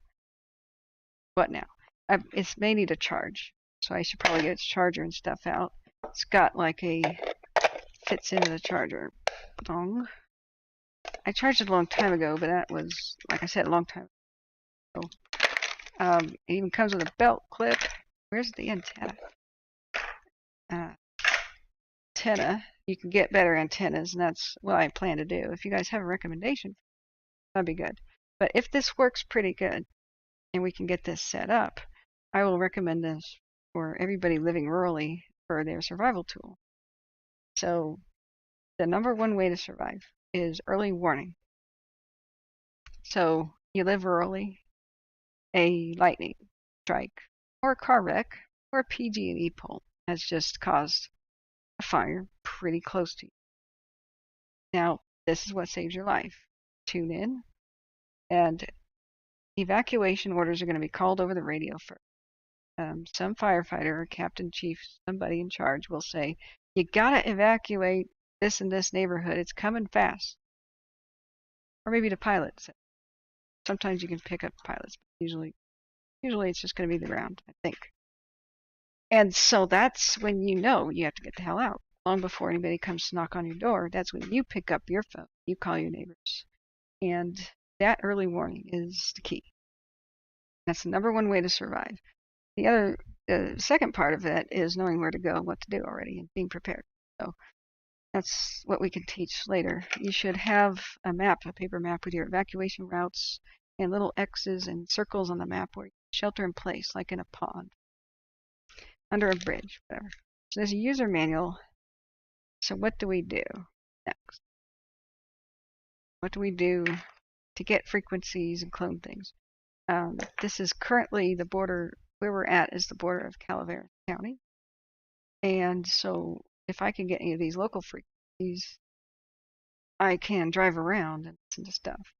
what now? It may need a charge, so I should probably get its charger and stuff out. It's got fits into the charger. Dong. I charged it a long time ago, but that was, like I said, a long time ago. It even comes with a belt clip. Where's the antenna? Antenna. You can get better antennas, and that's what I plan to do. If you guys have a recommendation, that'd be good. But if this works pretty good, and we can get this set up, I will recommend this for everybody living rurally for their survival tool. So the number one way to survive is early warning. So you live rurally, a lightning strike or a car wreck or a PG&E pole has just caused a fire pretty close to you. Now, this is what saves your life. Tune in, and evacuation orders are going to be called over the radio first. Some firefighter or captain, chief, somebody in charge will say, you gotta evacuate this and this neighborhood. It's coming fast. Or maybe the pilot said. Sometimes you can pick up pilots, but usually it's just going to be the ground, I think. And so that's when you know you have to get the hell out. Long before anybody comes to knock on your door, that's when you pick up your phone. You call your neighbors. And that early warning is the key. That's the number one way to survive. The second part of it is knowing where to go, what to do already, and being prepared. So that's what we can teach later. You should have a map, a paper map with your evacuation routes and little X's and circles on the map where you shelter in place, like in a pond, under a bridge, whatever. So there's a user manual. So what do we do next? What do we do to get frequencies and clone things? This is currently the border. Where we're at is the border of Calaveras County. And so if I can get any of these local frequencies, I can drive around and listen to stuff.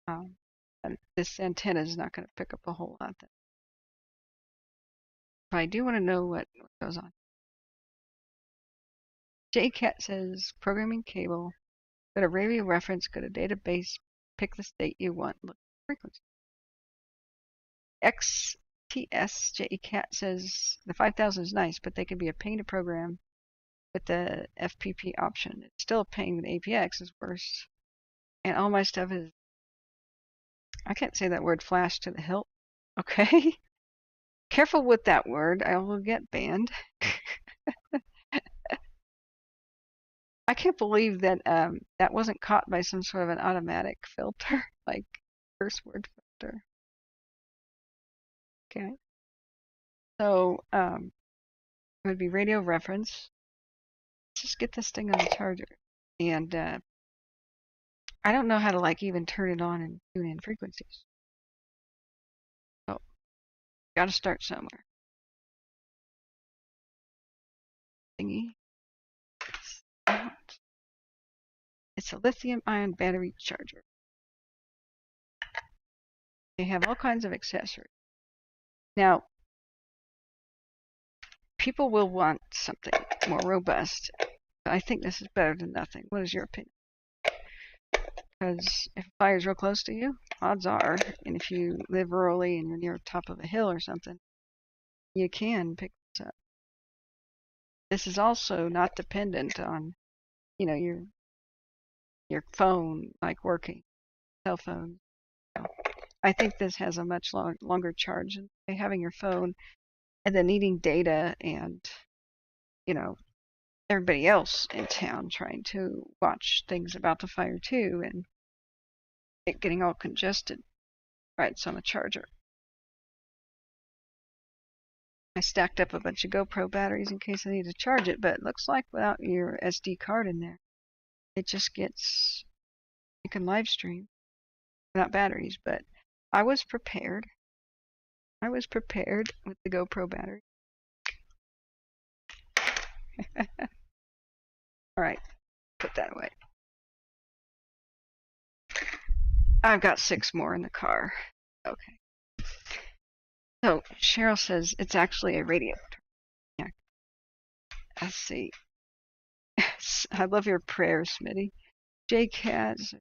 And this antenna is not going to pick up a whole lot. But I do want to know what goes on. JCat says programming cable. Go to radio reference, go to database, pick the state you want, look at frequency. XTSJCat says the 5000 is nice, but they can be a pain to program with the FPP option. It's still a pain with APX is worse. And all my stuff is, I can't say that word, flash to the hilt. Okay? Careful with that word, I will get banned. I can't believe that that wasn't caught by some sort of an automatic filter, like curse word filter. Okay. So it would be radio reference. Let's just get this thing on the charger. And I don't know how to even turn it on and tune in frequencies. So gotta start somewhere. Thingy. It's a lithium-ion battery charger. They have all kinds of accessories. Now, people will want something more robust. I think this is better than nothing. What is your opinion? Because if a fire is real close to you, odds are, and if you live rurally and you're near the top of a hill or something, you can pick this up. This is also not dependent on, your phone like working, cell phone. So I think this has a much longer charge than having your phone and then needing data and, you know, everybody else in town trying to watch things about the fire too and it getting all congested. Right, it's on a charger. I stacked up a bunch of GoPro batteries in case I need to charge it, but it looks like without your SD card in there, it just gets, you can live stream without batteries, but I was prepared. I was prepared with the GoPro battery. All right, put that away. I've got 6 more in the car. Okay. So Cheryl says it's actually a radio. Yeah. Let's see. I love your prayers, Smitty. JCats.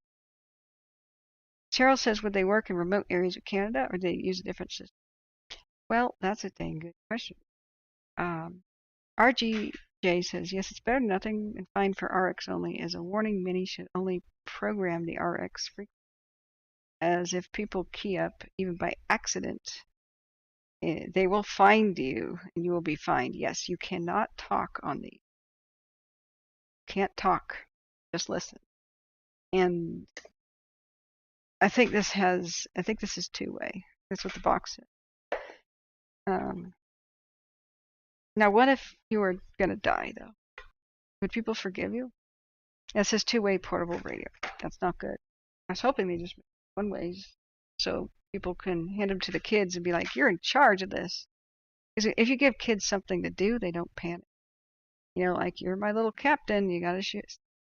Cheryl says, would they work in remote areas of Canada or do they use a different system? Well, that's a dang good question. RGJ says, yes, it's better than nothing and fine for RX only. As a warning, many should only program the RX frequency. As if people key up, even by accident, they will find you and you will be fined. Yes, you cannot talk on these. Can't talk, just listen. And I think this is two-way. That's what the box says. Now, what if you were going to die, though? Would people forgive you? It says two-way portable radio. That's not good. I was hoping they just make one ways so people can hand them to the kids and be like, you're in charge of this. Because if you give kids something to do, they don't panic. Like, you're my little captain. You got to ship.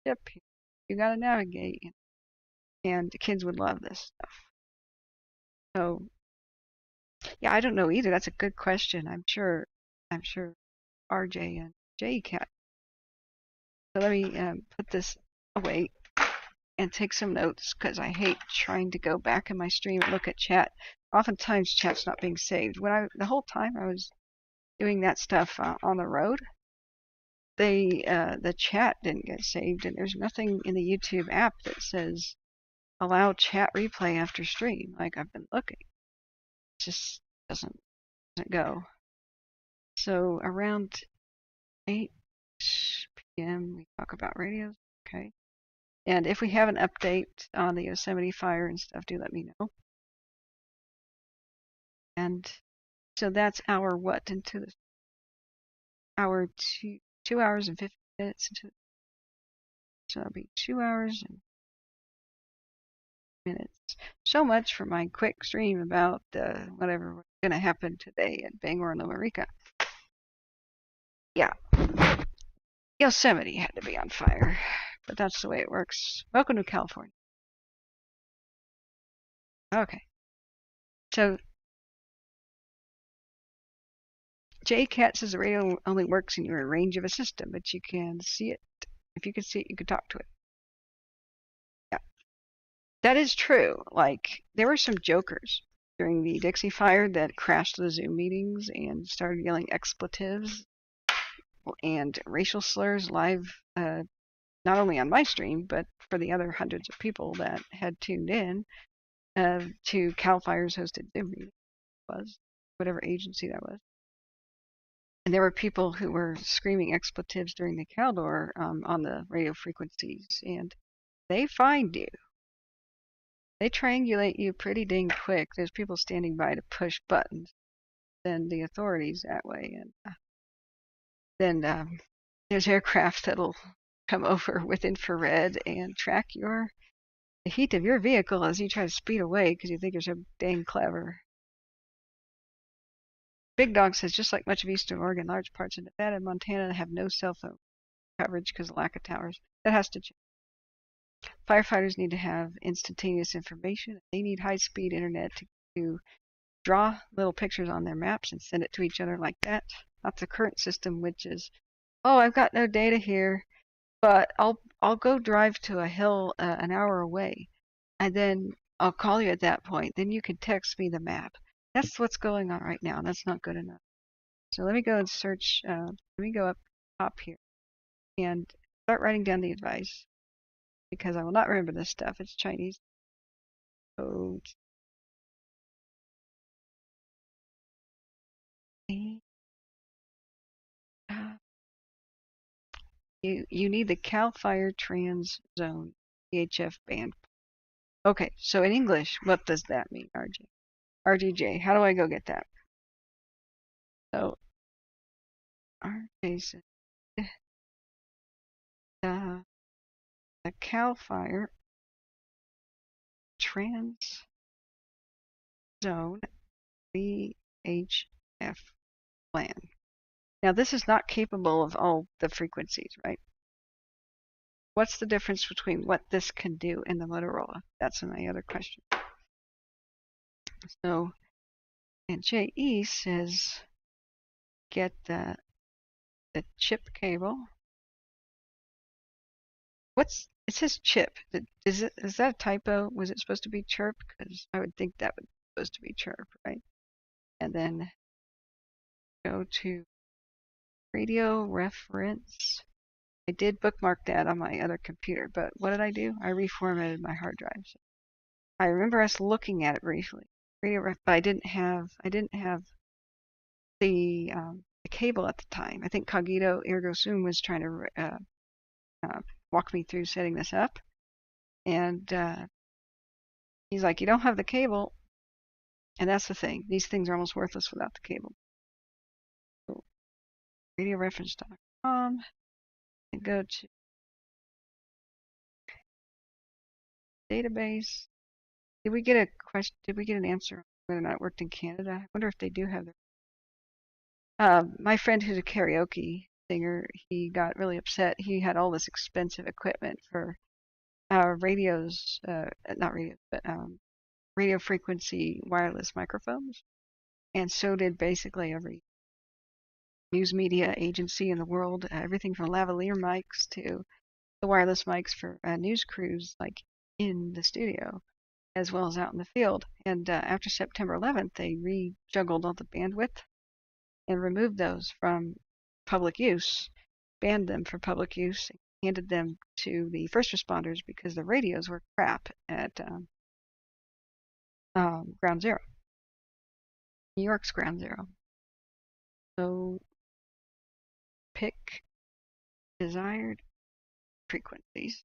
You got to navigate. And the kids would love this stuff. So, yeah, I don't know either. That's a good question. I'm sure RJ and JCat. So let me put this away and take some notes because I hate trying to go back in my stream and look at chat. Oftentimes chat's not being saved. The whole time I was doing that stuff on the road, the chat didn't get saved, and there's nothing in the YouTube app that says allow chat replay after stream. Like I've been looking, it just doesn't go. So around 8 p.m. we talk about radios. Okay. And if we have an update on the Yosemite fire and stuff, do let me know. And so that's our what into the hour 2 hours and 50 minutes into. So that'll be 2 hours and minutes. So much for my quick stream about whatever was going to happen today at Bangor and Loma Rica. Yeah. Yosemite had to be on fire, but that's the way it works. Welcome to California. Okay. So JCat says the radio only works in your range of a system, but you can see it. If you can see it, you can talk to it. Yeah. That is true. Like, there were some jokers during the Dixie Fire that crashed the Zoom meetings and started yelling expletives and racial slurs live, not only on my stream, but for the other hundreds of people that had tuned in to Cal Fire's hosted Zoom meeting, whatever agency that was. And there were people who were screaming expletives during the Caldor on the radio frequencies, and they find you. They triangulate you pretty dang quick. There's people standing by to push buttons. Then the authorities that way, and then there's aircraft that'll come over with infrared and track the heat of your vehicle as you try to speed away because you think you're so dang clever. Big Dog says, just like much of eastern Oregon, large parts of Nevada and Montana have no cell phone coverage because of lack of towers. That has to change. Firefighters need to have instantaneous information. They need high-speed internet to to draw little pictures on their maps and send it to each other like that. Not the current system, which is, oh, I've got no data here, but I'll go drive to a hill an hour away, and then I'll call you at that point. Then you can text me the map. That's what's going on right now. That's not good enough. So let me go and search. Let me go up top here and start writing down the advice because I will not remember this stuff. It's Chinese. So you need the Cal Fire Trans Zone VHF band. Okay, so in English, what does that mean, RJ? RGJ, how do I go get that? So RJ said the Cal Fire Trans Zone VHF plan. Now this is not capable of all the frequencies, right? What's the difference between what this can do and the Motorola? That's my other question. So, and JE says get the chip cable. It says chip. Is that a typo? Was it supposed to be chirp? Because I would think that was supposed to be chirp, right? And then go to radio reference. I did bookmark that on my other computer, but what did I do? I reformatted my hard drive. So I remember us looking at it briefly. But I didn't have the cable at the time. I think Cogito Ergo Sum was trying to walk me through setting this up, and he's like, "You don't have the cable," and that's the thing. These things are almost worthless without the cable. So, radioreference.com and go to database. Did we get a question? Did we get an answer on whether or not it worked in Canada? I wonder if they do have their. My friend who's a karaoke singer, he got really upset. He had all this expensive equipment for radios, not radios, but radio frequency wireless microphones, and so did basically every news media agency in the world. Everything from lavalier mics to the wireless mics for news crews, like in the studio, as well as out in the field. And after September 11th, they rejuggled all the bandwidth and removed those from public use, banned them for public use, and handed them to the first responders because the radios were crap at Ground Zero, New York's Ground Zero. So pick desired frequencies.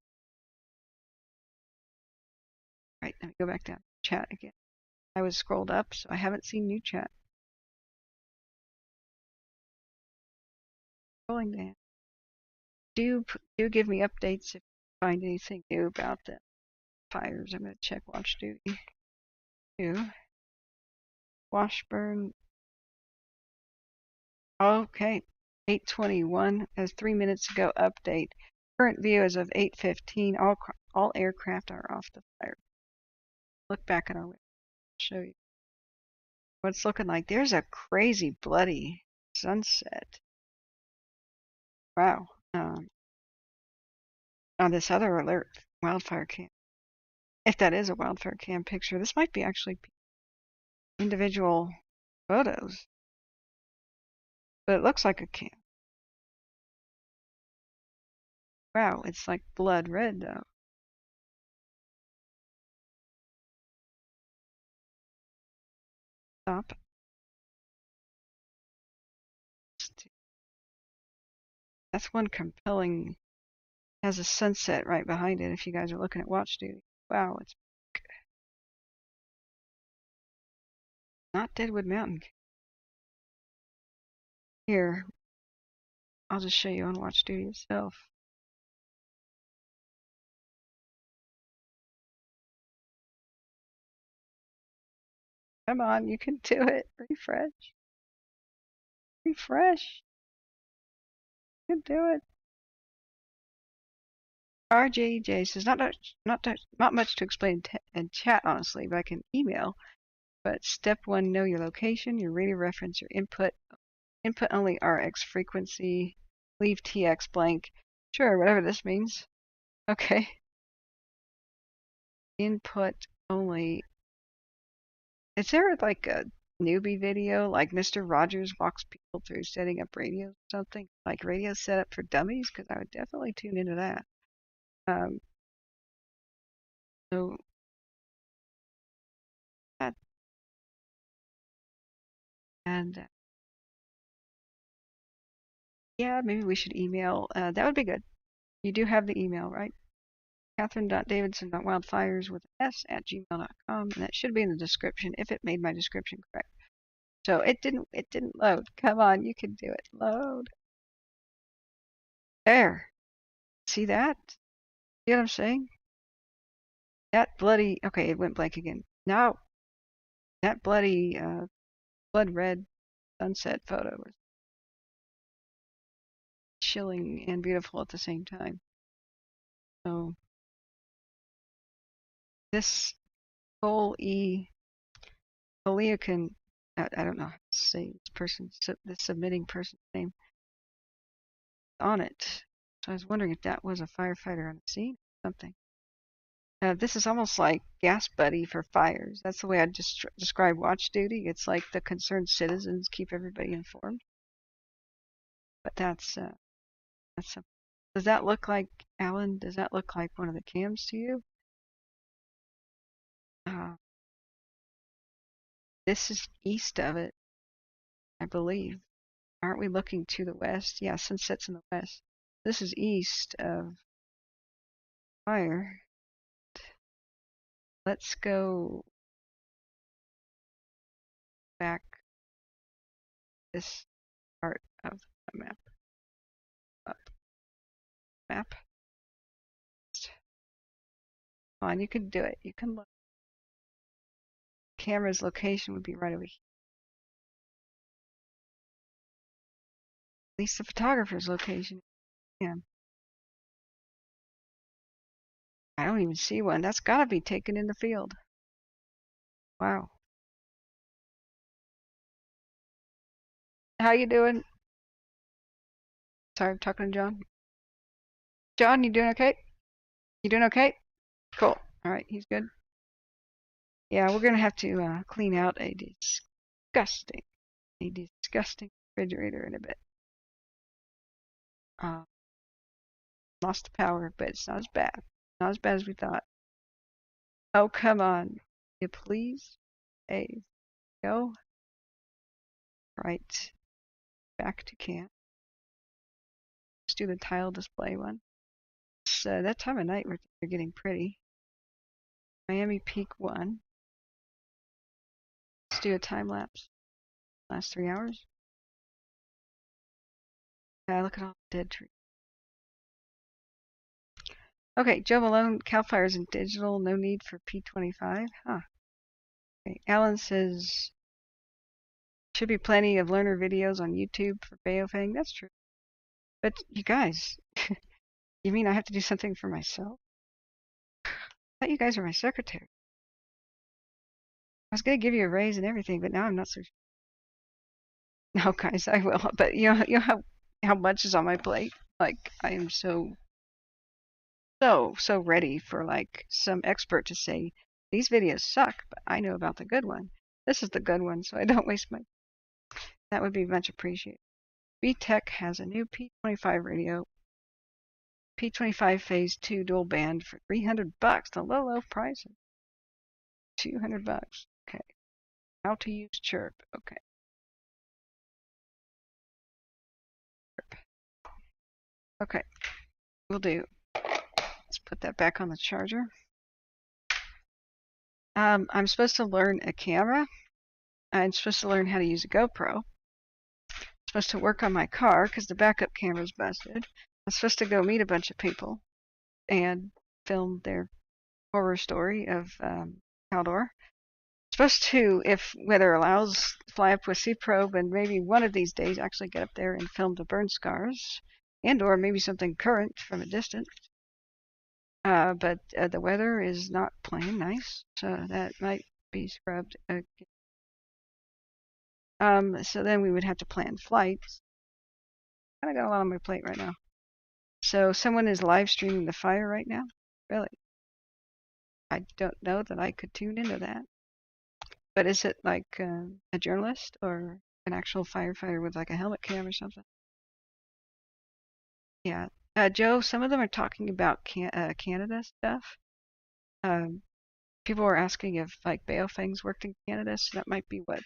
Right, let me go back down to chat again. I was scrolled up, so I haven't seen new chat. Scrolling down. Do give me updates if you find anything new about the fires. I'm going to check watch duty. 2. Washburn. Okay, 8:21 as 3 minutes ago update. Current view is of 8:15. All aircraft are off the fire. Look back at our window. Show you what it's looking like. There's a crazy bloody sunset. Wow. On this other alert, wildfire cam. If that is a wildfire cam picture, this might be actually individual photos, but it looks like a cam. Wow, it's like blood red though. Stop. That's one compelling. Has a sunset right behind it. If you guys are looking at watch duty, wow, it's not Deadwood Mountain. Here, I'll just show you on watch duty itself. Come on, you can do it. Refresh. Refresh. You can do it. RJJ says not much to explain in chat, honestly, but I can email. But step 1, know your location, your radio reference, your input. Input only RX frequency. Leave TX blank. Sure, whatever this means. Okay. Input only. Is there like a newbie video, like Mr. Rogers walks people through setting up radios or something? Like radio setup for dummies? Because I would definitely tune into that. So that, and yeah, maybe we should email. That would be good. You do have the email, right? kathryn.davidson.wildfires with an S at gmail.com, and that should be in the description if it made my description correct. So it didn't load. Come on, you can do it. Load. There. See that? See what I'm saying? That bloody, okay, it went blank again. Now, that bloody blood red sunset photo was chilling and beautiful at the same time. So this whole Poliakan, I don't know how to say this submitting person's name on it. So I was wondering if that was a firefighter on the scene or something. This is almost like Gas Buddy for fires. That's the way I just describe watch duty. It's like the concerned citizens keep everybody informed. But that's does that look like, Alan? Does that look like one of the cams to you? This is east of it, I believe. Aren't we looking to the west? Yeah, sunset's in the west. This is east of fire. Let's go back this part of the map. Up. Map. Come on, you can do it. You can look. Camera's location would be right over here. At least the photographer's location. Yeah. I don't even see one. That's gotta be taken in the field. Wow. How you doing? Sorry, I'm talking to John. John, you doing okay? You doing okay? Cool. All right, he's good. Yeah, we're gonna have to clean out a disgusting refrigerator in a bit. Lost the power, but it's not as bad. Not as bad as we thought. Oh, come on. You please? Hey, go. Right. Back to camp. Let's do the tile display one. So that time of night we're getting pretty. Miami Peak 1. Let's do a time lapse. Last 3 hours. Yeah, look at all the dead trees. Okay, Joe Malone, Cal Fires in digital, no need for P25. Huh. Okay, Alan says, should be plenty of learner videos on YouTube for Baofeng. That's true. But you guys, you mean I have to do something for myself? I thought you guys were my secretary. I was going to give you a raise and everything, but now I'm not so sure. No, guys, I will. But you know how much is on my plate? Like, I am so ready for like some expert to say, these videos suck, but I know about the good one. This is the good one, so I don't waste my... That would be much appreciated. B-Tech has a new P25 radio. P25 Phase 2 dual band for $300. The low price of $200. Okay. How to use chirp. Okay. Okay. We'll do. Let's put that back on the charger. I'm supposed to learn a camera. I'm supposed to learn how to use a GoPro. I'm supposed to work on my car because the backup camera's busted. I'm supposed to go meet a bunch of people and film their horror story of Haldor. Supposed to, if weather allows, fly up with sea probe and maybe one of these days actually get up there and film the burn scars, and or maybe something current from a distance. But the weather is not playing nice, so that might be scrubbed again. So then we would have to plan flights. I got a lot on my plate right now. So someone is live streaming the fire right now? Really? I don't know that I could tune into that. But is it like a journalist or an actual firefighter with like a helmet cam or something? Yeah. Joe, some of them are talking about Canada stuff. Um, People were asking if like Baofangs worked in Canada, so that might be what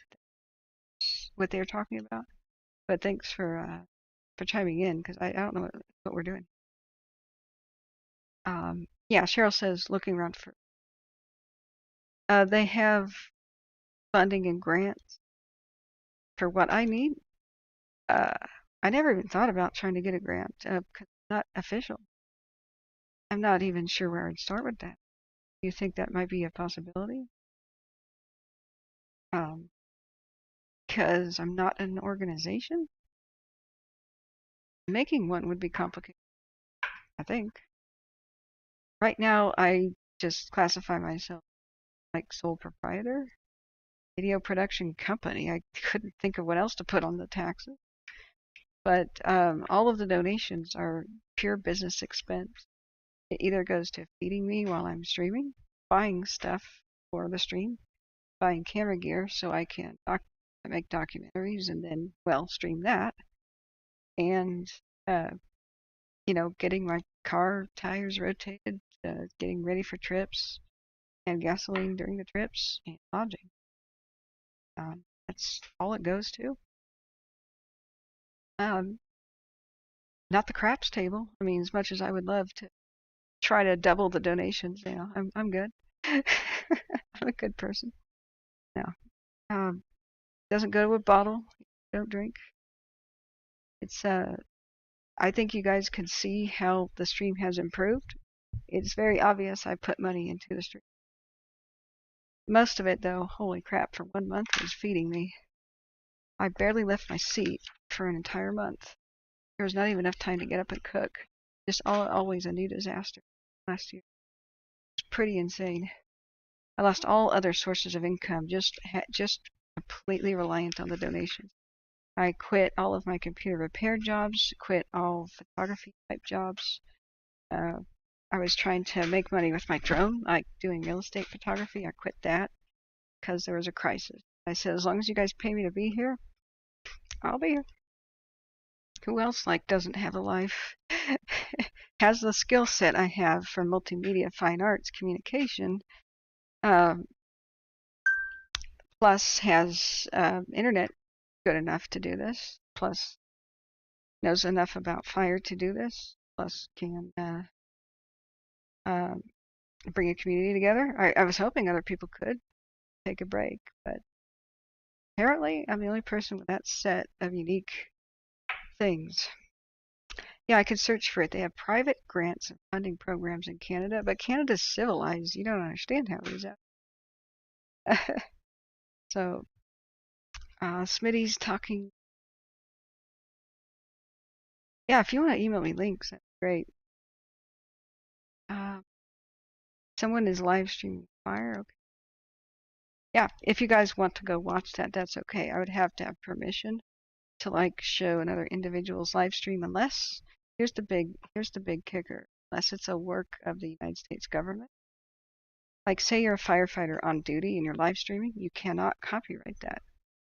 they're talking about. But thanks for chiming in because I don't know what we're doing. Yeah, Cheryl says looking around for. They have funding and grants for what I need. Uh, I never even thought about trying to get a grant because it's not official. I'm not even sure where I'd start with that. Do you think that might be a possibility? Because I'm not an organization. Making one would be complicated, I think. Right now, I just classify myself like sole proprietor, video production company. I couldn't think of what else to put on the taxes. But all of the donations are pure business expense. It either goes to feeding me while I'm streaming, buying stuff for the stream, buying camera gear so I can make documentaries and then, well, stream that, and uh, getting my car tires rotated, getting ready for trips, and gasoline during the trips, and lodging. That's all it goes to. Um, Not the craps table. I mean, as much as I would love to try to double the donations, I'm good. I'm a good person. No, doesn't go to a bottle. Don't drink. It's I think you guys can see how the stream has improved. It's very obvious I put money into the stream. Most of it, though, holy crap, for 1 month was feeding me. I barely left my seat for an entire month. There was not even enough time to get up and cook. Just always a new disaster last year. It's pretty insane. I lost all other sources of income, just completely reliant on the donations. I quit all of my computer repair jobs, quit all photography type jobs. Uh, I was trying to make money with my drone, like doing real estate photography. I quit that because there was a crisis. I said, as long as you guys pay me to be here, I'll be here. Who else like doesn't have a life? Has the skill set I have for multimedia, fine arts, communication, um, plus has internet good enough to do this, plus knows enough about fire to do this, plus can um, bring a community together. I was hoping other people could take a break, but apparently I'm the only person with that set of unique things. Yeah, I could search for it. They have private grants and funding programs in Canada, but Canada's civilized. You don't understand how it is out. So, Smitty's talking. Yeah, if you want to email me links, that's great. Uh, Someone is live streaming fire. Okay. Yeah, if you guys want to go watch that, that's okay. I would have to have permission to like show another individual's live stream, unless here's the big kicker. Unless it's a work of the United States government. Like, say you're a firefighter on duty and you're live streaming, you cannot copyright that.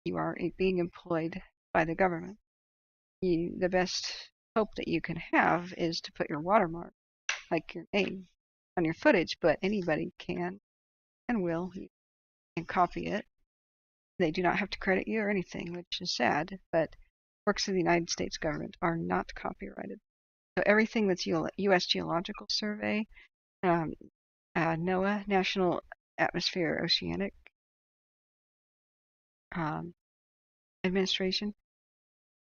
You are being employed by the government. The best hope that you can have is to put your watermark, like your name, on your footage, but anybody can and will and copy it. They do not have to credit you or anything, which is sad, but works of the United States government are not copyrighted. So everything that's U.S. Geological Survey, um, NOAA, National Atmospheric Oceanic um, Administration,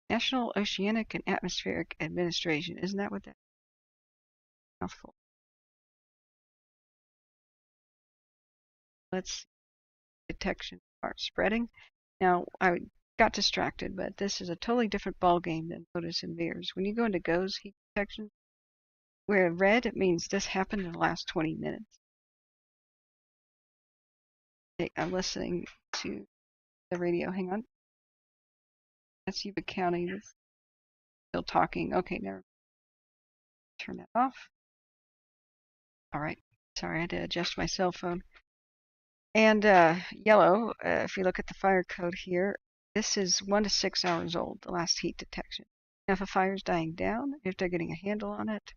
National Oceanic and Atmospheric Administration. Isn't that what that mouthful? Let's detection start spreading. Now I got distracted, but this is a totally different ball game than Lotus and Veers. When you go into GOES heat detection, where red it means this happened in the last 20 minutes. I'm listening to the radio. Hang on. That's Yuba County. That's still talking. Okay, never. Turn that off. All right. Sorry, I had to adjust my cell phone. And yellow, if you look at the fire code here, this is 1 to 6 hours old, the last heat detection. Now, if a fire is dying down, if they're getting a handle on it,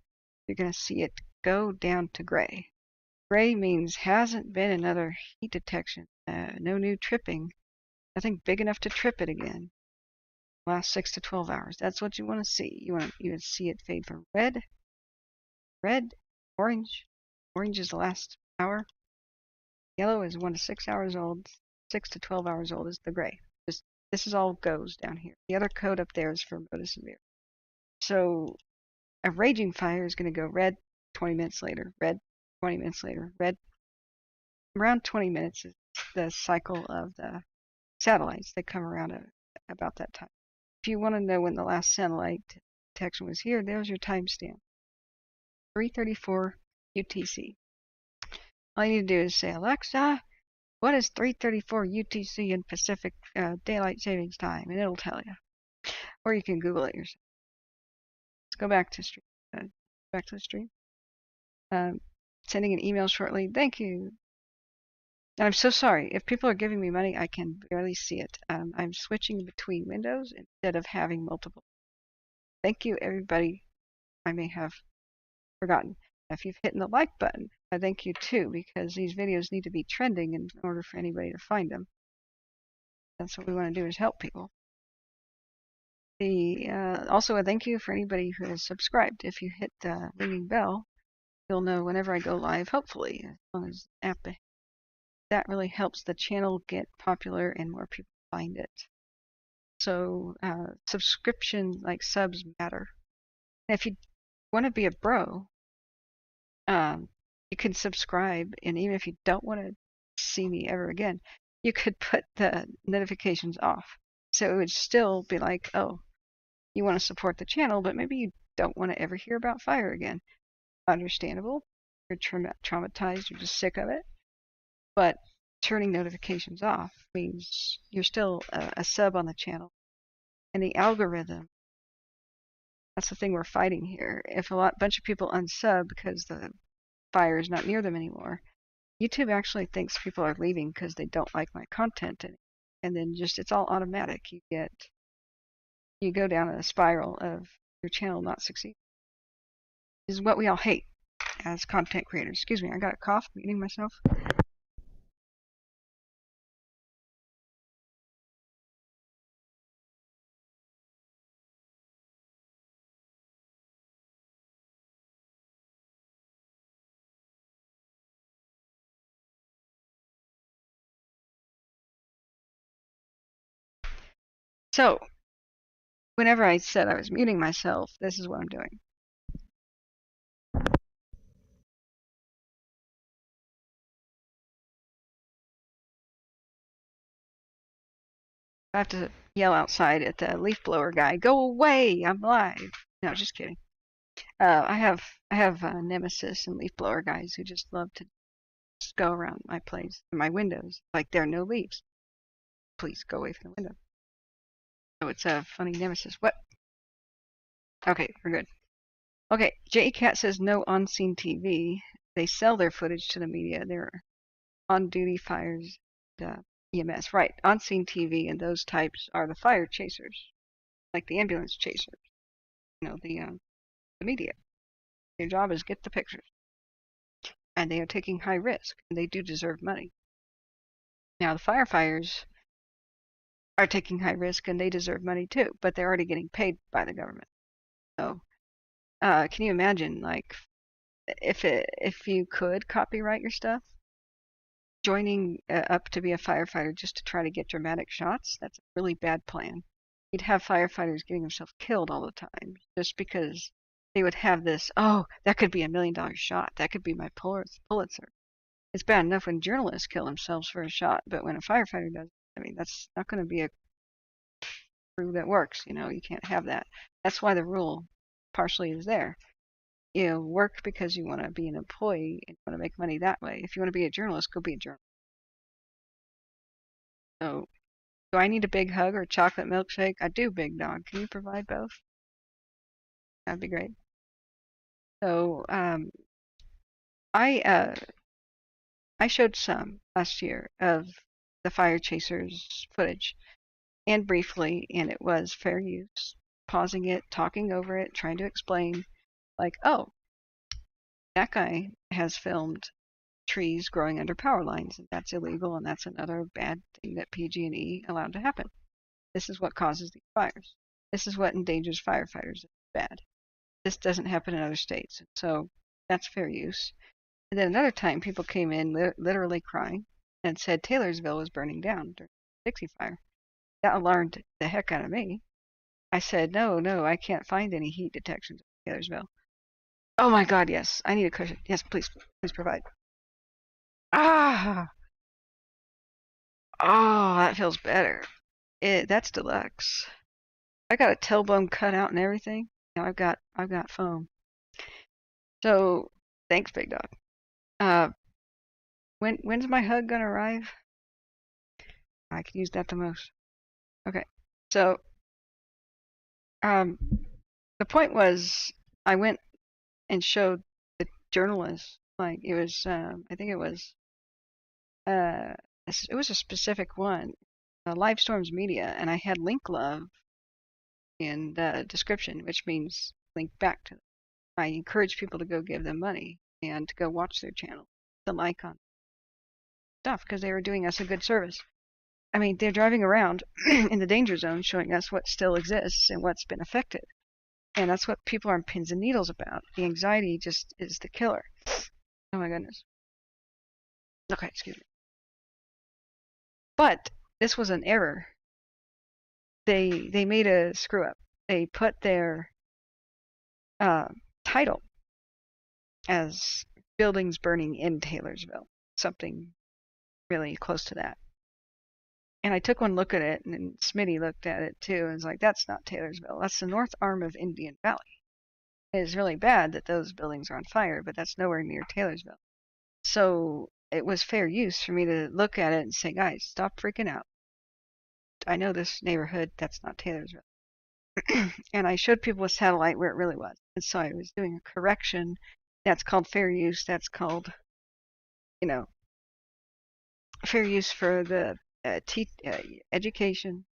you're going to see it go down to gray. Gray means hasn't been another heat detection, no new tripping, nothing big enough to trip it again. Last 6 to 12 hours. That's what you want to see. You want to see it fade from red, orange. Orange is the last hour. Yellow is 1 to 6 hours old. 6 to 12 hours old is the gray. This is all goes down here. The other code up there is for low to severe. So a raging fire is going to go red 20 minutes later, red 20 minutes later, red. Around 20 minutes is the cycle of the satellites. They come around about that time. If you want to know when the last satellite detection was here, there's your timestamp. 3:34 UTC. All you need to do is say, Alexa, what is 3:34 UTC in Pacific Daylight Savings Time? And it'll tell you. Or you can Google it yourself. Let's go back to stream. Back to the stream. Sending an email shortly. Thank you. And I'm so sorry. If people are giving me money, I can barely see it. I'm switching between windows instead of having multiple. Thank you, everybody. I may have forgotten. If you've hit the like button, I thank you too, because these videos need to be trending in order for anybody to find them. That's what we want to do, is help people. Also a thank you for anybody who has subscribed. If you hit the ringing bell, you'll know whenever I go live, hopefully, as long as the app. That really helps the channel get popular and more people find it. So subscription, like subs, matter. And if you want to be a bro, you can subscribe, and even if you don't want to see me ever again, you could put the notifications off. So it would still be like, oh, you want to support the channel, but maybe you don't want to ever hear about fire again. Understandable. You're traumatized, you're just sick of it. But turning notifications off means you're still a sub on the channel. And the algorithm, that's the thing we're fighting here. If a bunch of people unsub because the fire is not near them anymore, YouTube actually thinks people are leaving because they don't like my content, and then just it's all automatic. You go down a spiral of your channel not succeeding. This is what we all hate as content creators. Excuse me, I got a cough, muting myself. So, whenever I said I was muting myself, this is what I'm doing. I have to yell outside at the leaf blower guy, "Go away! I'm live." No, just kidding. I have nemesis and leaf blower guys who just love to just go around my place, my windows, like there are no leaves. Please go away from the window. So it's a funny nemesis. What? Okay, we're good. Okay, J. Cat says no on-scene TV. They sell their footage to the media. They're on-duty fires, EMS. Right, on-scene TV and those types are the fire chasers, like the ambulance chasers. You know, the media. Their job is get the pictures. And they are taking high risk, and they do deserve money. Now, the firefighters are taking high risk, and they deserve money too, but they're already getting paid by the government. So, can you imagine, like, if you could copyright your stuff, joining up to be a firefighter just to try to get dramatic shots? That's a really bad plan. You'd have firefighters getting themselves killed all the time just because they would have this, oh, that could be $1 million shot. That could be my Pulitzer. It's bad enough when journalists kill themselves for a shot, but when a firefighter does, I mean, that's not going to be a crew that works. You know, you can't have that. That's why the rule partially is there. You know, work because you want to be an employee and want to make money that way. If you want to be a journalist, go be a journalist. So Do I need a big hug or a chocolate milkshake? I do, big dog. Can you provide both? That'd be great. So I showed some last year of the fire chasers footage, and briefly, and it was fair use. Pausing it, talking over it, trying to explain, like, oh, that guy has filmed trees growing under power lines, and that's illegal, and that's another bad thing that PG&E allowed to happen. This is what causes these fires. This is what endangers firefighters. It's bad. This doesn't happen in other states. So that's fair use. And then another time, people came in literally crying and said Taylorsville was burning down during the Dixie Fire. That alarmed the heck out of me. I said, no, I can't find any heat detections in Taylorsville. Oh my God, yes, I need a cushion. Yes, please provide. Ah, oh, that feels better. That's deluxe. I got a tailbone cut out and everything. Now I've got foam. So thanks, big dog. Uh, when's my hug gonna arrive? I could use that the most. Okay. So um, the point was, I went and showed the journalists, like it was, I think uh, it was a specific one, Live Storms Media, and I had link love in the description, which means link back to them. I encourage people to go give them money and to go watch their channel, the like on stuff, because they were doing us a good service. I mean, they're driving around in the danger zone showing us what still exists and what's been affected. And that's what people are on pins and needles about. The anxiety just is the killer. Oh my goodness. Okay, excuse me. But this was an error. They made a screw up. They put their uh, title as buildings burning in Taylorsville, something really close to that. And I took one look at it, and Smitty looked at it too, and was like, "That's not Taylorsville. That's the north arm of Indian Valley. It is really bad that those buildings are on fire, but that's nowhere near Taylorsville." So it was fair use for me to look at it and say, "Guys, stop freaking out. I know this neighborhood. That's not Taylorsville." And I showed people a satellite where it really was. And so I was doing a correction. That's called fair use. That's called, you know, fair use for the education.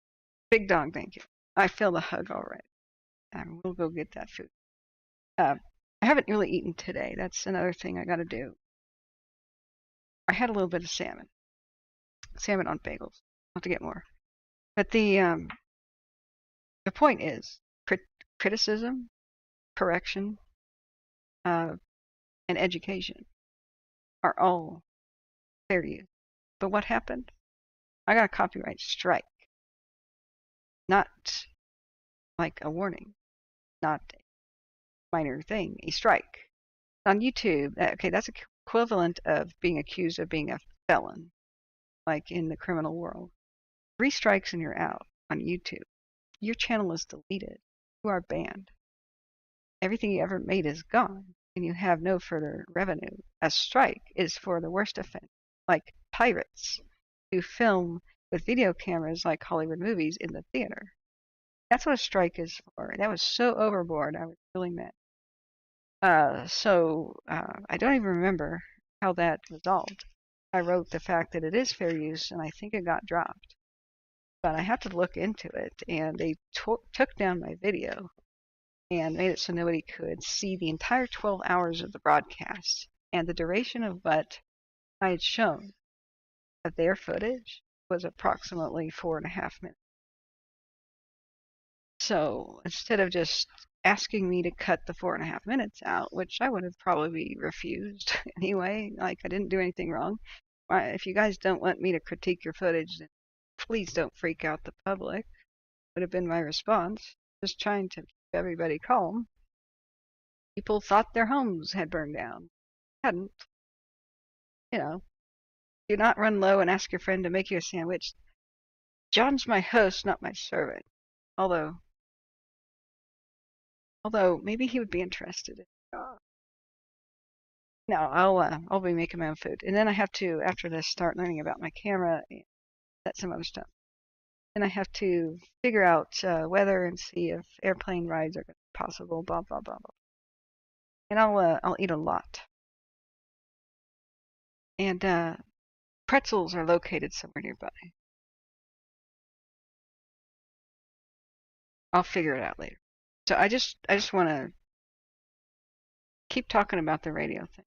Big dog, thank you. I feel the hug already. We'll go get that food. Uh, I haven't really eaten today. That's another thing I got to do. I had a little bit of salmon on bagels. I'll have to get more. But the point is, criticism, correction, uh, and education are all fair use. But what happened? I got a copyright strike. Not like a warning, not a minor thing, a strike. On YouTube, okay, that's equivalent of being accused of being a felon, like in the criminal world. 3 strikes and you're out on YouTube. Your channel is deleted. You are banned. Everything you ever made is gone, and you have no further revenue. A strike is for the worst offense, like pirates who film with video cameras like Hollywood movies in the theater. That's what a strike is for. That was so overboard. I was really mad. I don't even remember how that resolved. I wrote the fact that it is fair use, and I think it got dropped. But I have to look into it, and they took down my video and made it so nobody could see the entire 12 hours of the broadcast. And the duration of what I had shown of their footage was approximately 4.5 minutes. So instead of just asking me to cut the 4.5 minutes out, which I would have probably refused anyway, like I didn't do anything wrong. If you guys don't want me to critique your footage, then please don't freak out the public, would have been my response. Just trying to keep everybody calm. People thought their homes had burned down. Hadn't. You know, do not run low and ask your friend to make you a sandwich. John's my host, not my servant. Although maybe he would be interested in. No, I'll be making my own food, and then I have to after this start learning about my camera and some other stuff. Then I have to figure out weather and see if airplane rides are possible. Blah blah blah blah. And I'll eat a lot. And pretzels are located somewhere nearby. I'll figure it out later. So I just want to keep talking about the radio thing.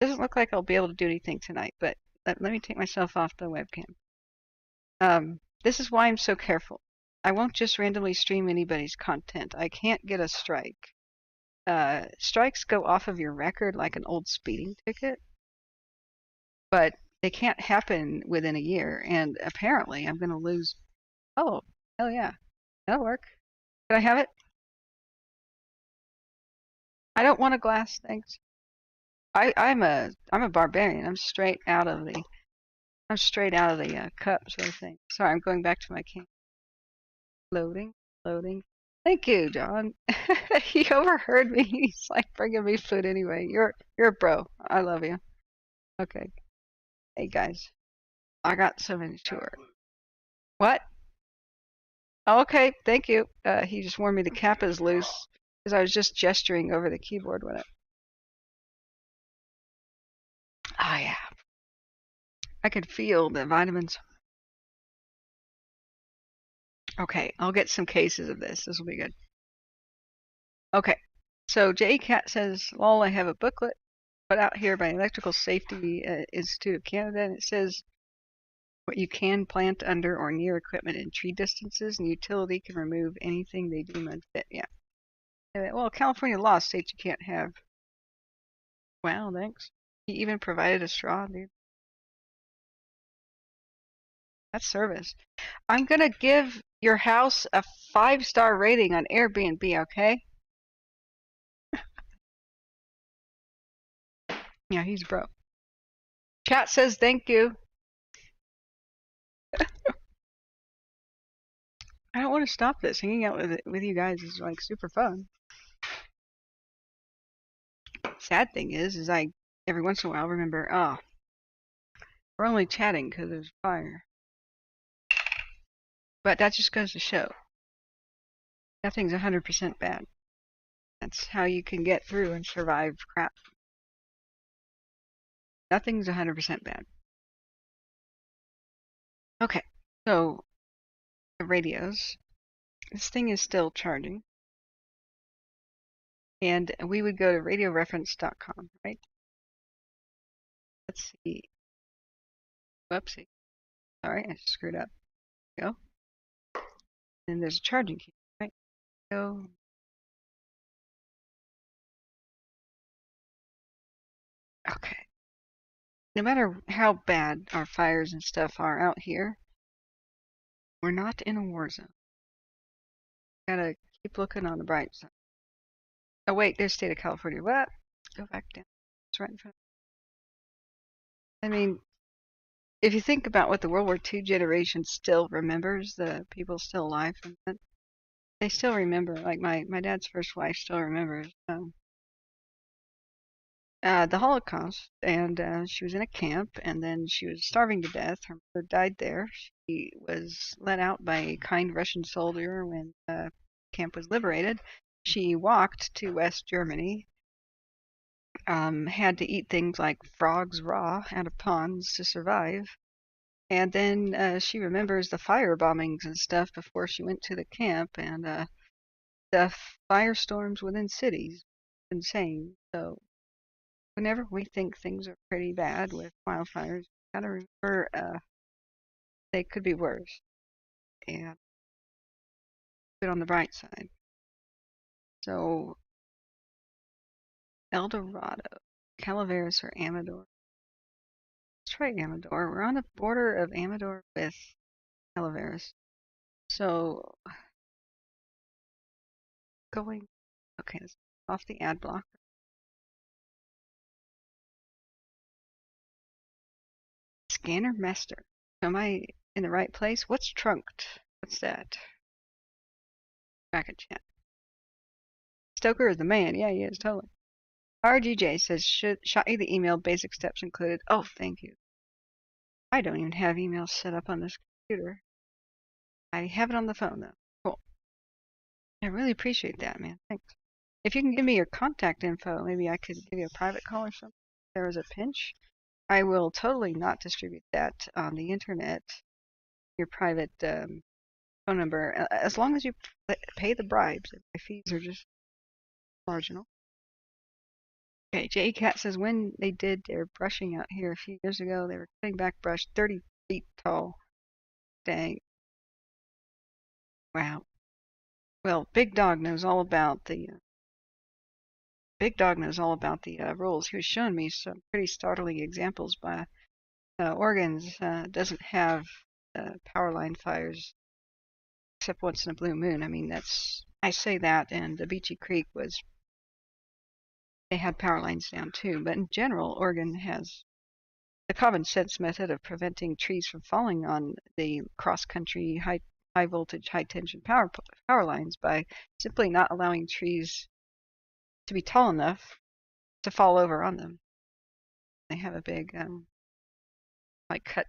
Doesn't look like I'll be able to do anything tonight, but let me take myself off the webcam. This is why I'm so careful. I won't just randomly stream anybody's content. I can't get a strike. Strikes go off of your record like an old speeding ticket, but they can't happen within a year. And apparently, I'm going to lose. Oh, hell yeah, that'll work. Can I have it? I don't want a glass, thanks. I'm a barbarian. I'm straight out of the cup sort of thing. Sorry, I'm going back to my camp. Loading, loading. Thank you, John. He overheard me. He's like bringing me food anyway. You're a bro. I love you. Okay. Hey guys, I got so many to work. What? Oh, okay, thank you. He just warned me the cap is loose because I was just gesturing over the keyboard with it. Oh yeah. I could feel the vitamins. Okay, I'll get some cases of this. This will be good. Okay, so JCat says, lol, I have a booklet put out here by Electrical Safety Institute of Canada, and it says what you can plant under or near equipment in tree distances, and utility can remove anything they deem unfit. Yeah. Well, California law states you can't have. Wow, thanks. He even provided a straw, dude. That's service. I'm gonna give your house a 5-star rating on Airbnb, okay? Yeah, he's broke. Chat says thank you. I don't want to stop this. Hanging out with you guys is like super fun. Sad thing is I every once in a while remember, oh, we're only chatting because there's fire. But that just goes to show nothing's 100% bad. That's how you can get through and survive crap. Nothing's 100% bad. Okay, so the radios. This thing is still charging. And we would go to radioreference.com, right? Let's see. Whoopsie. Sorry, I screwed up. Go. And there's a charging key, right? Go. Okay. No matter how bad our fires and stuff are out here, we're not in a war zone. Gotta keep looking on the bright side. Oh wait, there's state of California. What? Go back down. It's right in front. I mean, if you think about what the World War II generation still remembers, the people still alive from that, they still remember. Like my dad's first wife still remembers the Holocaust, and she was in a camp, and then she was starving to death. Her mother died there. She was let out by a kind Russian soldier when the camp was liberated. She walked to West Germany, had to eat things like frogs raw out of ponds to survive. And then she remembers the fire bombings and stuff before she went to the camp, and the firestorms within cities. Insane. So whenever we think things are pretty bad with wildfires, you gotta remember they could be worse. And put on the bright side. So El Dorado, Calaveras, or Amador. Let's try Amador. We're on the border of Amador with Calaveras. So going, okay, let's off the ad block. Scanner master. Am I in the right place? What's trunked? What's that? Back at chat. Stoker is the man. Yeah, he is, totally. RGJ says, shot you the email, basic steps included. Oh, thank you. I don't even have email set up on this computer. I have it on the phone though. Cool. I really appreciate that, man. Thanks. If you can give me your contact info, maybe I could give you a private call or something. If there was a pinch. I will totally not distribute that on the internet. Your private phone number, as long as you pay the bribes. My fees are just marginal. Okay, J Cat says when they did their brushing out here a few years ago, they were cutting back brush 30 feet tall. Dang. Wow. Well, Big Dog knows all about the rules. He was showing me some pretty startling examples by Oregon's doesn't have power line fires except once in a blue moon. I mean, I say that, and the Beachy Creek they had power lines down too. But in general, Oregon has the common sense method of preventing trees from falling on the cross country high voltage, high tension power lines by simply not allowing trees to be tall enough to fall over on them. They have a big like cut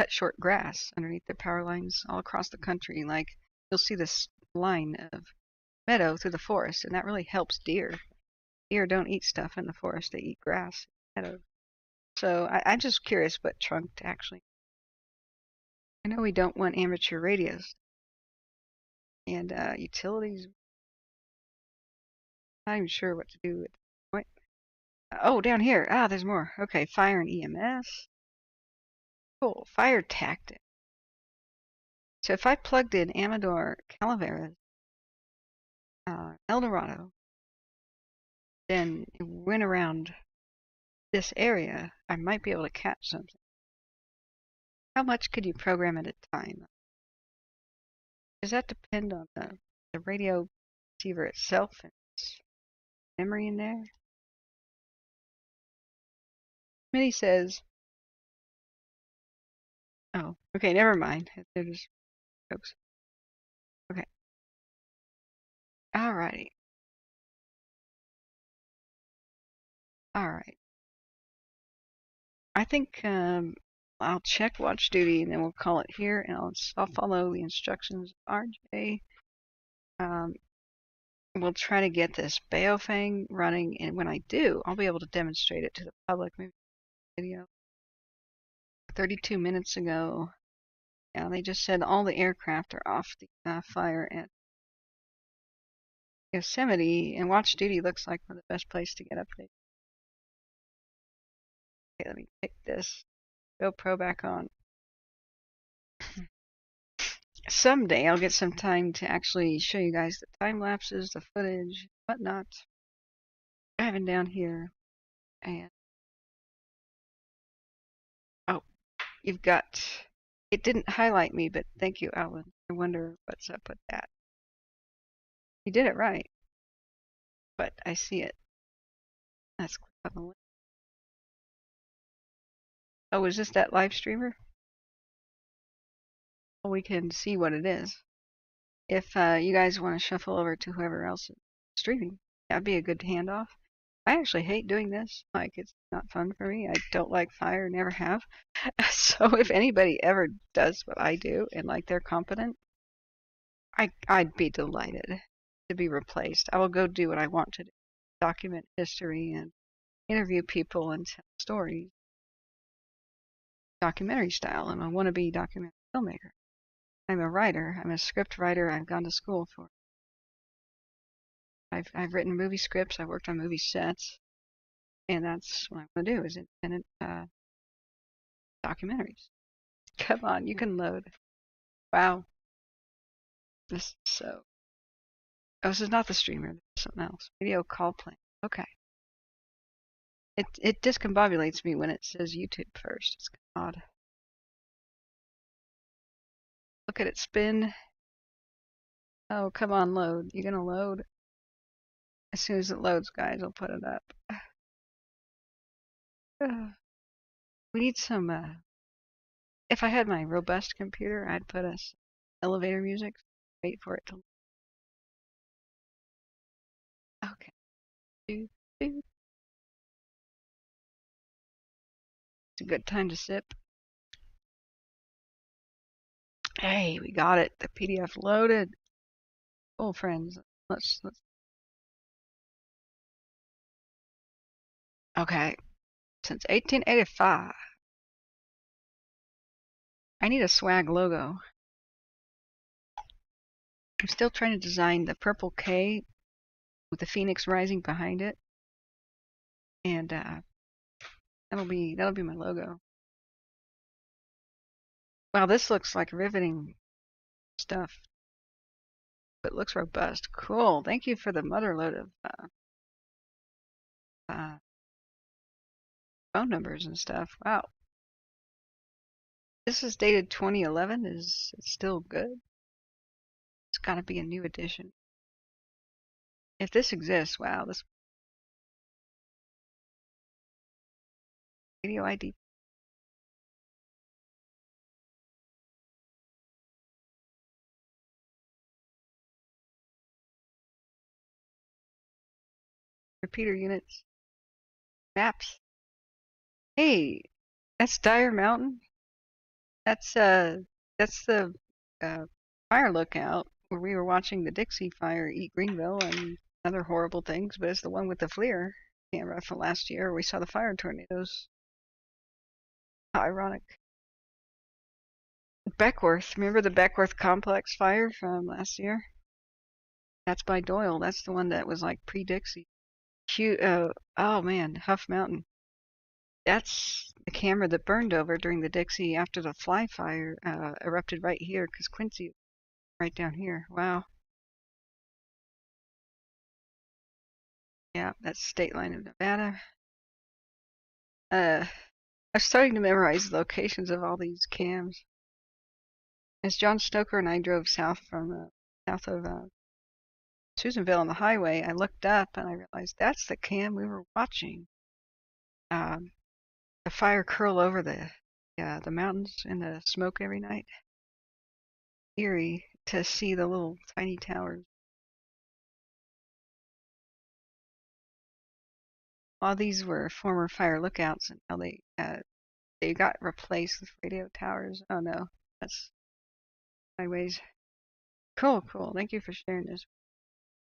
short grass underneath their power lines all across the country. Like you'll see this line of meadow through the forest, and that really helps deer. Deer don't eat stuff in the forest; they eat grass. So I'm just curious what trunk to actually. I know we don't want amateur radios and utilities. Not even sure what to do at this point. Oh, down here. Ah, there's more. Okay, fire and EMS. Cool. Fire tactic. So if I plugged in Amador Calaveras, El Dorado, then went around this area, I might be able to catch something. How much could you program at a time? Does that depend on the radio receiver itself and its memory in there? Smitty says, oh, okay, never mind. They're just jokes. Okay. Alrighty. Alright. I think I'll check watch duty and then we'll call it here, and I'll follow the instructions of RJ. We'll try to get this Baofeng running, and when I do, I'll be able to demonstrate it to the public. Maybe video. 32 minutes ago, yeah, they just said all the aircraft are off the fire at Yosemite, and watch duty looks like the best place to get updates. Okay, let me pick this GoPro back on. Someday I'll get some time to actually show you guys the time lapses, the footage, whatnot. Driving down here, and oh, you've got. It didn't highlight me, but thank you, Alan. I wonder what's up with that. You did it right, but I see it. Let's click on the link. Oh, is this that live streamer? Well, we can see what it is. If you guys want to shuffle over to whoever else is streaming, that'd be a good handoff. I actually hate doing this. Like, it's not fun for me. I don't like fire, never have. So if anybody ever does what I do and like they're competent, I'd be delighted to be replaced. I will go do what I want to do. Document history and interview people and tell stories. Documentary style. I'm a wannabe documentary filmmaker. I'm a writer. I'm a script writer. I've gone to school for it. I've written movie scripts. I've worked on movie sets. And that's what I want to do is independent documentaries. Come on, you can load. Wow. This is so. Oh, this is not the streamer. This is something else. Video call plan. Okay. It discombobulates me when it says YouTube first. It's odd. Look at it spin. Oh, come on, load. You gonna load? As soon as it loads, guys, I'll put it up. We need some. If I had my robust computer, I'd put us elevator music. Wait for it to. Okay. It's a good time to sip. Hey, we got it. The PDF loaded. Oh, friends. Let's. Okay. Since 1885. I need a swag logo. I'm still trying to design the purple K with the phoenix rising behind it, and that'll be my logo. Wow, this looks like riveting stuff, but it looks robust. Cool. Thank you for the mother load of uh, phone numbers and stuff. Wow. This is dated 2011. Is it still good? It's got to be a new edition. If this exists, wow, this radio ID. Repeater units. Maps. Hey, that's Dire Mountain. That's the uh fire lookout where we were watching the Dixie Fire eat Greenville and other horrible things, but it's the one with the FLIR camera from last year where we saw the fire tornadoes. How ironic. Beckworth, remember the Beckworth complex fire from last year? That's by Doyle. That's the one that was like pre-Dixie. Oh man, Huff Mountain. That's the camera that burned over during the Dixie after the Fly Fire erupted right here because Quincy right down here. Wow. Yeah, that's state line of Nevada. I'm starting to memorize the locations of all these cams. As John Stoker and I drove south of Susanville on the highway, I looked up and I realized that's the cam we were watching. Um, the fire curl over the mountains in the smoke every night. Eerie to see the little tiny towers. All these were former fire lookouts, and now they got replaced with radio towers. Oh no, that's sideways. Cool, cool. Thank you for sharing this.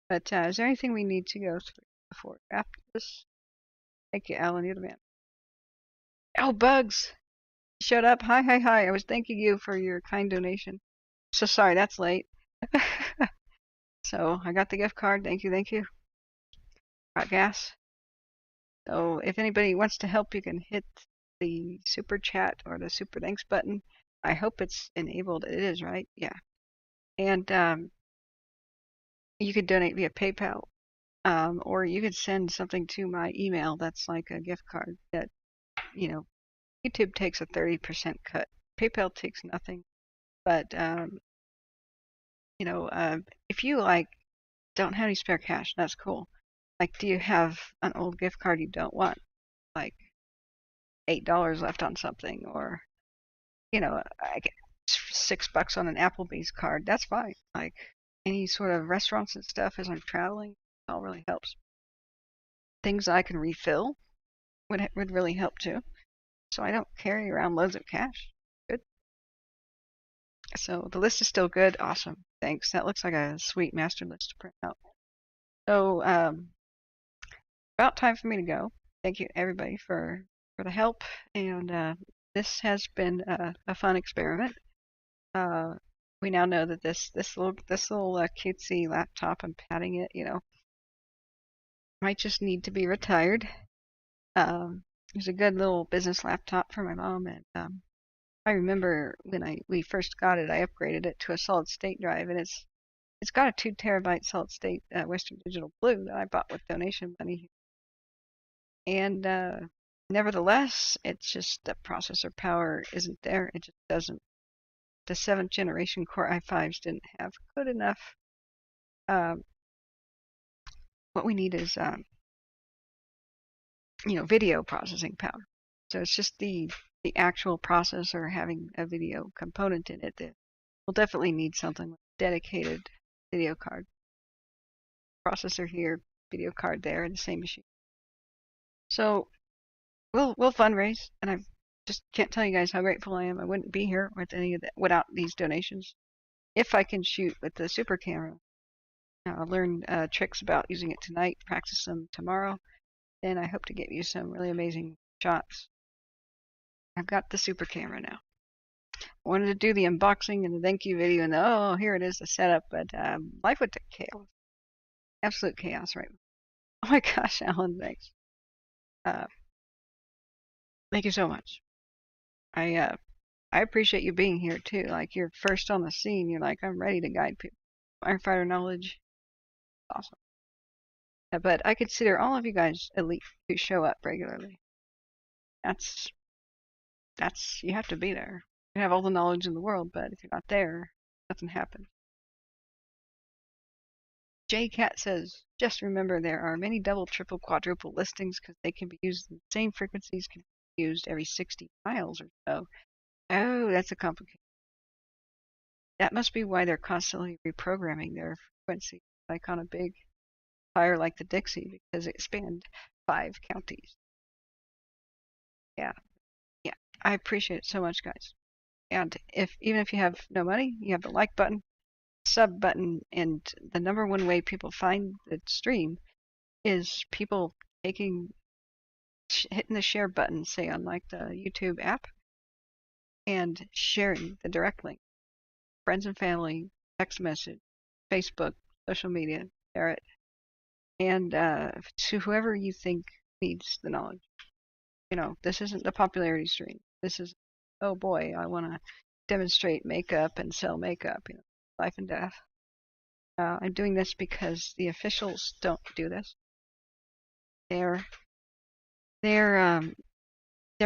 But is there anything we need to go through before after this? Thank you, Alan. You're the man. Oh, Bugs showed up. Hi, hi, hi. I was thanking you for your kind donation. So sorry, that's late. So I got the gift card. Thank you, thank you. Got gas. So if anybody wants to help, you can hit the super chat or the super thanks button. I hope it's enabled. It is, right? Yeah. And you could donate via PayPal, or you could send something to my email that's like a gift card that, you know, YouTube takes a 30% cut. PayPal takes nothing. But, if you like don't have any spare cash, that's cool. Like, do you have an old gift card you don't want? Like $8 left on something, or I get $6 on an Applebee's card. That's fine. Like any sort of restaurants and stuff as I'm traveling, it all really helps. Things I can refill would really help too. So I don't carry around loads of cash. Good. So the list is still good. Awesome. Thanks. That looks like a sweet master list to print out. So about time for me to go. Thank you everybody for the help, and this has been a fun experiment. We now know that this little cutesy laptop, I'm patting it, might just need to be retired. It's a good little business laptop for my mom, and I remember when we first got it, I upgraded it to a solid state drive, and it's got a 2 terabyte solid state Western Digital Blue that I bought with donation money, and nevertheless, it's just the processor power isn't there. It just doesn't. The 7th generation Core i5s didn't have good enough. What we need is video processing power. So it's just the actual processor having a video component in it that will definitely need something like dedicated video card. Processor here, video card there in the same machine. So we'll fundraise, and I've just can't tell you guys how grateful I am. I wouldn't be here with any of that without these donations. If I can shoot with the super camera, I'll learn tricks about using it tonight, practice them tomorrow, and I hope to get you some really amazing shots. I've got the super camera now. I wanted to do the unboxing and the thank you video, and oh, here it is, the setup, but life went to chaos. Absolute chaos, right? Oh my gosh, Alan, thanks. Thank you so much. I appreciate you being here too. Like you're first on the scene. You're like, I'm ready to guide people. Firefighter knowledge, awesome. But I consider all of you guys elite who show up regularly. That's you have to be there. You have all the knowledge in the world, but if you're not there, nothing happens. J Cat says, just remember there are many double, triple, quadruple listings because they can be used in the same frequencies, can be used every 60 miles or so. Oh, that's a complicated. That must be why they're constantly reprogramming their frequency, like on a big fire like the Dixie, because it spanned 5 counties. Yeah, yeah. I appreciate it so much, guys. And even if you have no money, you have the like button, sub button, and the number one way people find the stream is people hitting the share button, say on like the YouTube app, and sharing the direct link. Friends and family, text message, Facebook, social media, share it. And to whoever you think needs the knowledge. You know, this isn't the popularity stream. This is, oh boy, I want to demonstrate makeup and sell makeup, you know, life and death. I'm doing this because the officials don't do this. Their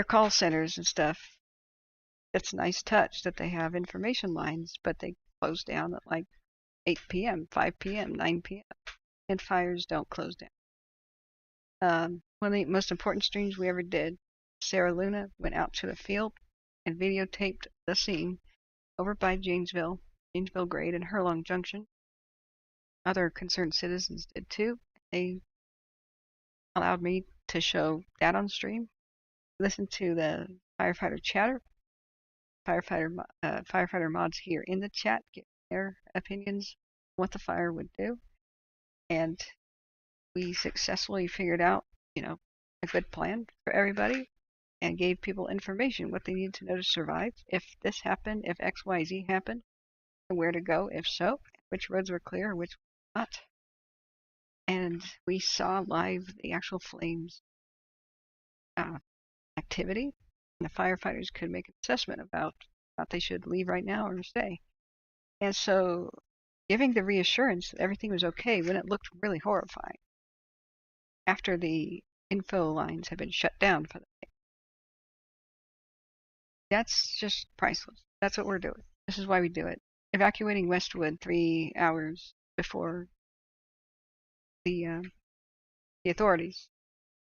call centers and stuff. It's a nice touch that they have information lines, but they close down at like 8 p.m., 5 p.m., 9 p.m. And fires don't close down. One of the most important streams we ever did, Sarah Luna went out to the field and videotaped the scene over by Janesville Grade, and Hurlong Junction. Other concerned citizens did too. They allowed me to show that on stream. Listen to the firefighter chatter, firefighter mods here in the chat, get their opinions on what the fire would do, and we successfully figured out, you know, a good plan for everybody and gave people information, what they need to know to survive. If this happened, if XYZ happened, and where to go, if so, which roads were clear, which were not. And we saw live the actual flames activity. And the firefighters could make an assessment about if they should leave right now or stay. And so giving the reassurance that everything was okay when it looked really horrifying after the info lines had been shut down for the day. That's just priceless. That's what we're doing. This is why we do it. Evacuating Westwood 3 hours before the authorities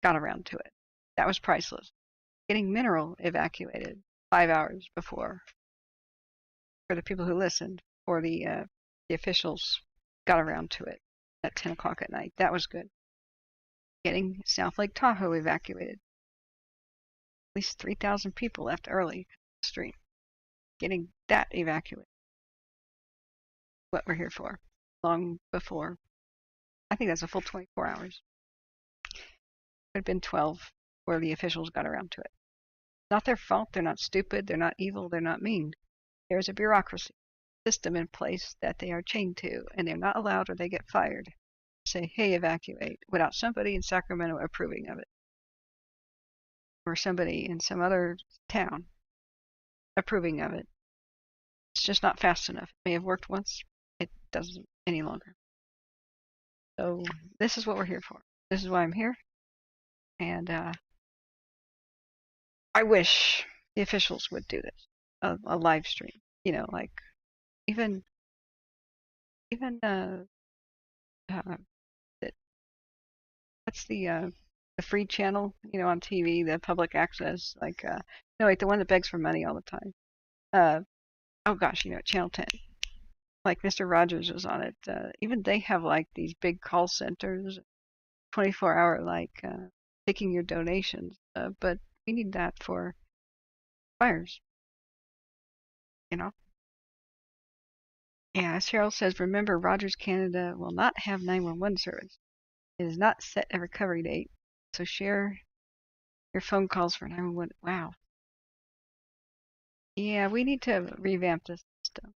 got around to it. That was priceless. Getting Mineral evacuated 5 hours before, for the people who listened, or the officials got around to it at 10 o'clock at night. That was good. Getting South Lake Tahoe evacuated. At least 3,000 people left early the stream. Getting that evacuated. What we're here for. Long before. I think that's a full 24 hours. Could have been 12 where the officials got around to it. Not their fault. They're not stupid. They're not evil. They're not mean. There's a bureaucracy system in place that they are chained to, and they're not allowed or they get fired. Say, hey, evacuate, without somebody in Sacramento approving of it. Or somebody in some other town approving of it. It's just not fast enough. It may have worked once. It doesn't any longer. So this is what we're here for. This is why I'm here. And I wish the officials would do this. A live stream. You know, like even what's the free channel, you know, on TV, the public access, like no, wait, the one that begs for money all the time. Oh gosh, you know, Channel 10. Like Mr. Rogers was on it. Even they have like these big call centers, 24-hour like taking your donations. But we need that for fires. Yeah, Cheryl says, remember, Rogers Canada will not have 911 service. It is not set a recovery date, so share your phone calls for 911. Wow. Yeah, we need to revamp this system.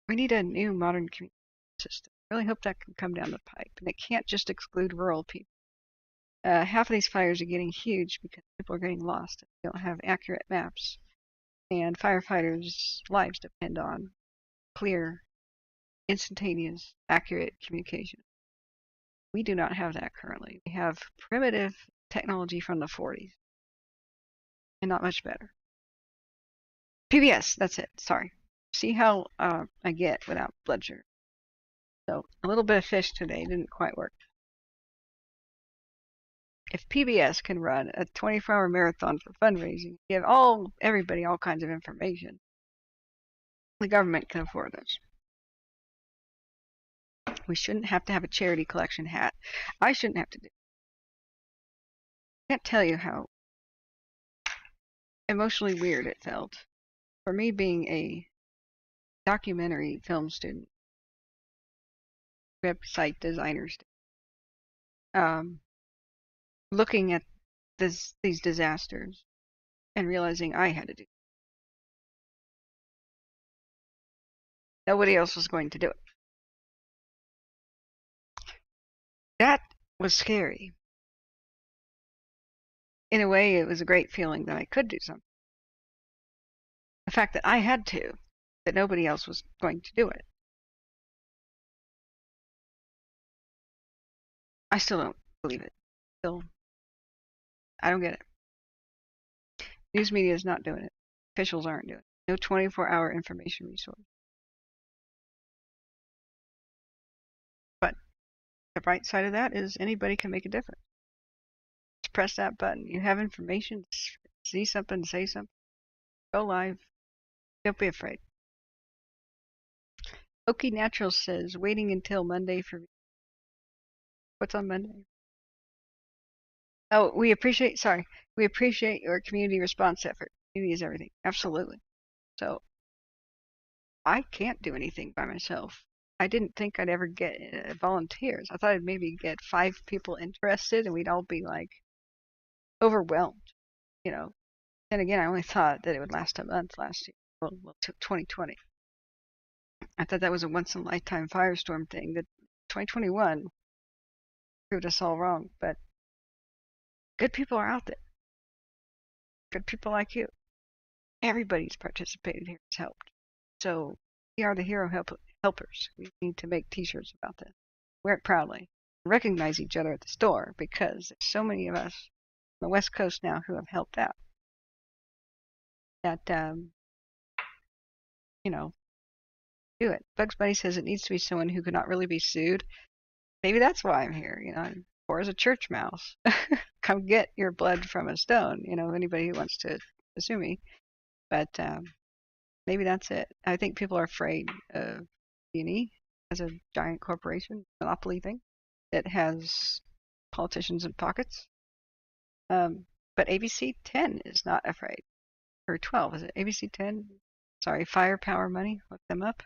We need a new modern community system. I really hope that can come down the pipe, and it can't just exclude rural people. Half of these fires are getting huge because people are getting lost. They don't have accurate maps, and firefighters' lives depend on clear, instantaneous, accurate communication. We do not have that currently. We have primitive technology from the 40s, and not much better. PBS, that's it. Sorry. See how I get without blood sugar. So a little bit of fish today didn't quite work. If PBS can run a 24-hour marathon for fundraising, give everybody all kinds of information, the government can afford this. We shouldn't have to have a charity collection hat. I shouldn't have to do it. I can't tell you how emotionally weird it felt for me being a documentary film student, website designer, looking at these disasters and realizing I had to do it. Nobody else was going to do it. That was scary. In a way, it was a great feeling that I could do something. The fact that I had to, that nobody else was going to do it. I still don't believe it. I don't get it. News media is not doing it. Officials aren't doing it. No 24-hour information resource. But the bright side of that is anybody can make a difference. Just press that button. You have information, see something, say something, go live. Don't be afraid. Okie Natural says, waiting until Monday for... What's on Monday? Oh, we appreciate your community response effort. Community is everything. Absolutely. So I can't do anything by myself. I didn't think I'd ever get volunteers. I thought I'd maybe get 5 people interested and we'd all be like overwhelmed, you know. And again, I only thought that it would last a month last year. Well, 2020. I thought that was a once in a lifetime firestorm thing. That 2021 proved us all wrong. But good people are out there. Good people like you. Everybody's participated here has helped. So we are the hero helpers. We need to make T-shirts about this. Wear it proudly. Recognize each other at the store because there's so many of us on the West Coast now who have helped out. That do it. Bugs Bunny says it needs to be someone who could not really be sued. Maybe that's why I'm here. I'm poor as a church mouse. Come get your blood from a stone. Anybody who wants to sue me. But maybe that's it. I think people are afraid of D&E as a giant corporation, monopoly thing that has politicians in pockets. But ABC 10 is not afraid. Or 12, is it? ABC 10? Sorry, Firepower Money. Look them up.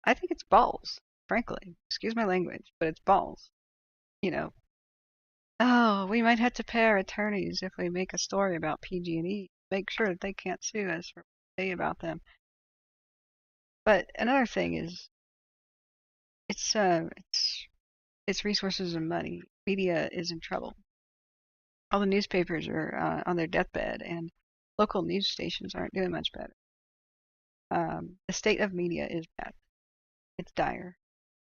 I think it's balls, frankly. Excuse my language, but it's balls. Oh, we might have to pay our attorneys if we make a story about PG&E. Make sure that they can't sue us for what we say about them. But another thing is, it's resources and money. Media is in trouble. All the newspapers are on their deathbed, and local news stations aren't doing much better. The state of media is bad. It's dire.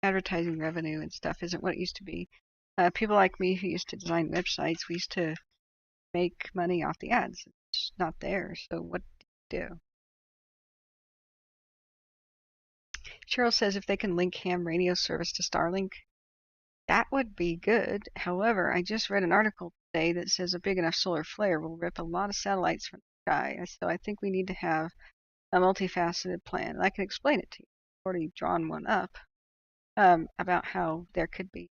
Advertising revenue and stuff isn't what it used to be. People like me who used to design websites, we used to make money off the ads. It's not there, so what do you do? Cheryl says if they can link ham radio service to Starlink, that would be good. However, I just read an article today that says a big enough solar flare will rip a lot of satellites from the sky. So I think we need to have a multifaceted plan. And I can explain it to you. I've already drawn one up about how there could be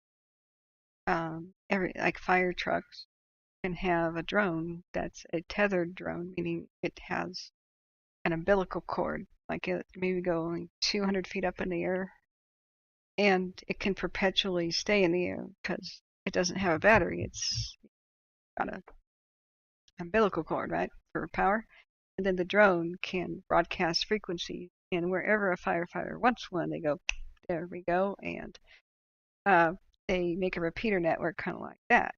like fire trucks can have a drone that's a tethered drone, meaning it has an umbilical cord, like it maybe going 200 feet up in the air, and it can perpetually stay in the air because it doesn't have a battery. It's got an umbilical cord, right, for power. And then the drone can broadcast frequencies, and wherever a firefighter wants one, they go, there we go, and uh, they make a repeater network kind of like that.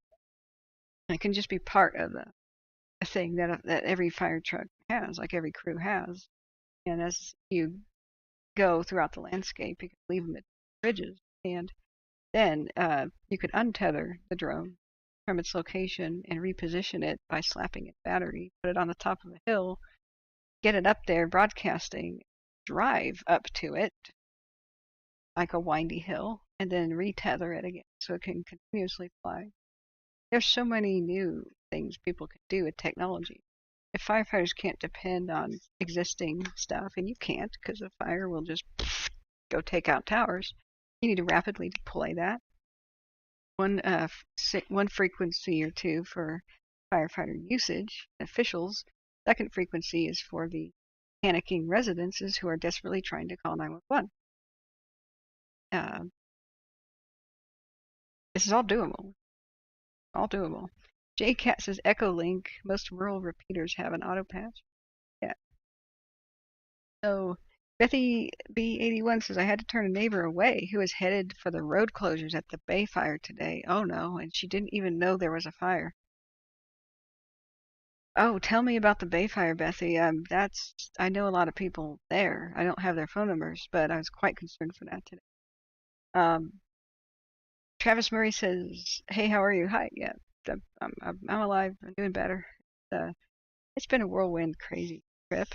And it can just be part of a thing that every fire truck has, like every crew has. And as you go throughout the landscape, you can leave them at bridges, and then you could untether the drone from its location and reposition it by slapping its battery, put it on the top of a hill, get it up there broadcasting, drive up to it like a windy hill, and then retether it again so it can continuously fly. There's so many new things people can do with technology. If firefighters can't depend on existing stuff, and you can't because a fire will just go take out towers, you need to rapidly deploy that. One frequency or two for firefighter usage officials. Second frequency is for the panicking residences who are desperately trying to call 911. This is all doable. All doable. JCat says Echolink. Most rural repeaters have an auto patch. Yeah. So Bethy B81 says I had to turn a neighbor away who was headed for the road closures at the Bay Fire today. Oh no, and she didn't even know there was a fire. Oh, tell me about the Bay Fire, Bethy. I know a lot of people there. I don't have their phone numbers, but I was quite concerned for that today. Um, Travis Murray says, "Hey, how are you?" Hi, yeah, I'm alive. I'm doing better. Uh, it's been a whirlwind, crazy trip,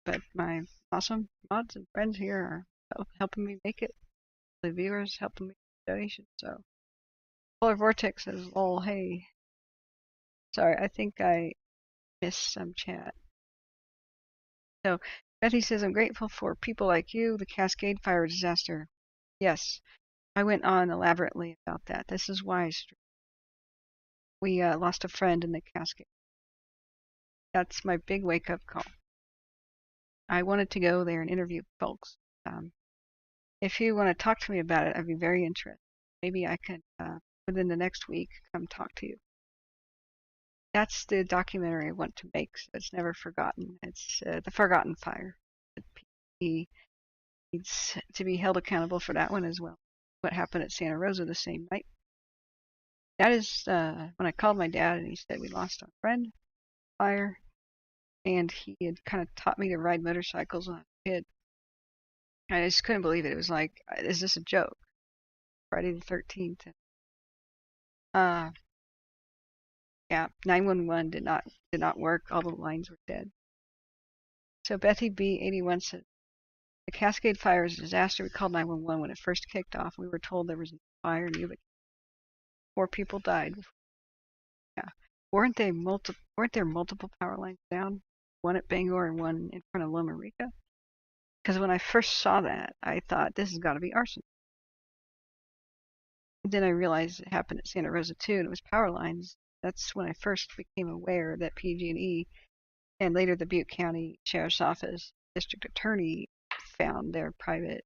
but my awesome mods and friends here are helping me make it. The viewers helping me with donations. So, Polar Vortex says, "Lol, hey, sorry, I think I missed some chat." So, Betty says, "I'm grateful for people like you. The Cascade Fire disaster. Yes, I went on elaborately about that. This is why we lost a friend in the Cascade. That's my big wake-up call. I wanted to go there and interview folks. If you want to talk to me about it, I'd be very interested. Maybe I could, within the next week, come talk to you. That's the documentary I want to make, so it's never forgotten. It's The Forgotten Fire. He needs to be held accountable for that one as well. What happened at Santa Rosa the same night. That is when I called my dad and he said we lost our friend, fire, and he had kind of taught me to ride motorcycles when I was a kid. I just couldn't believe it. It was like, is this a joke? Friday the 13th. Uh, yeah, 911 did not work. All the lines were dead. So Bethy B81 said, the Cascade Fire is a disaster. We called 911 when it first kicked off. We were told there was a fire in Yuba. 4 people died. Yeah, weren't there multiple power lines down? One at Bangor and one in front of Loma Rica. Because when I first saw that, I thought this has got to be arson. Then I realized it happened at Santa Rosa too, and it was power lines. That's when I first became aware that PG&E and later the Butte County Sheriff's Office District Attorney found their private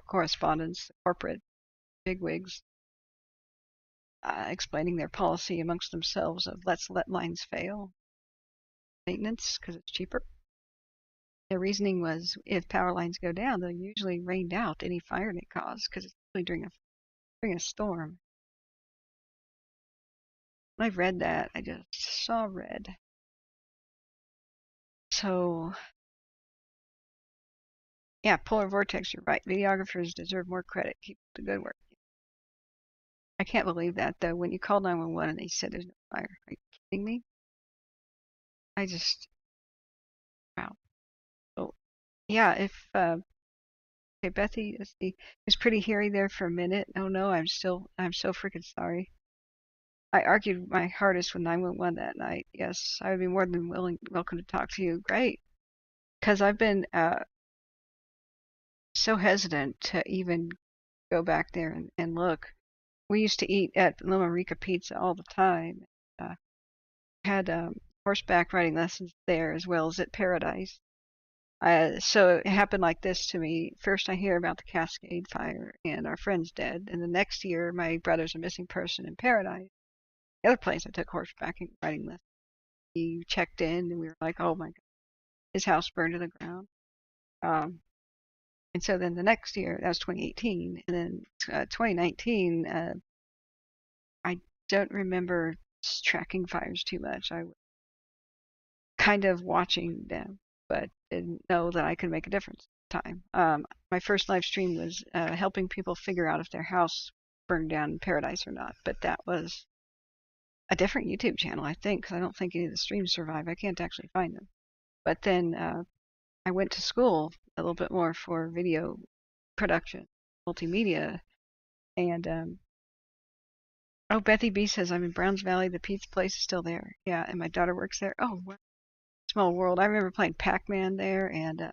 correspondence, corporate bigwigs, explaining their policy amongst themselves of let's let lines fail, maintenance because it's cheaper. Their reasoning was if power lines go down, they'll usually rain out any fire they cause because it's usually during a storm. When I read that, I just saw red. So, yeah, Polar Vortex, you're right. Videographers deserve more credit. Keep the good work. I can't believe that, though. When you called 911 and they said there's no fire. Are you kidding me? I just, wow. So, yeah, if, okay, Bethy, let's see. It was pretty hairy there for a minute. Oh no, I'm so freaking sorry. I argued my hardest with 911 that night. Yes, I would be more than welcome to talk to you. Great. Because I've been so hesitant to even go back there and look we used to eat at Loma Rica Pizza all the time. Had horseback riding lessons there as well as at Paradise. So it happened like this to me. First, I hear about the Cascade Fire and our friend's dead, and the next year, my brother's a missing person in Paradise. The other place I took horseback riding lessons. He checked in, and we were like, "Oh my God!" His house burned to the ground. And so then the next year, that was 2018, and then 2019, I don't remember tracking fires too much. I was kind of watching them, but didn't know that I could make a difference at the time. My first live stream was helping people figure out if their house burned down in Paradise or not, but that was a different YouTube channel, I think, because I don't think any of the streams survive. I can't actually find them. But then I went to school a little bit more for video production, multimedia, and oh, Bethy B says I'm in Browns Valley. The pizza place is still there. Yeah, and my daughter works there. Oh, wow. Small world. I remember playing Pac-Man there, and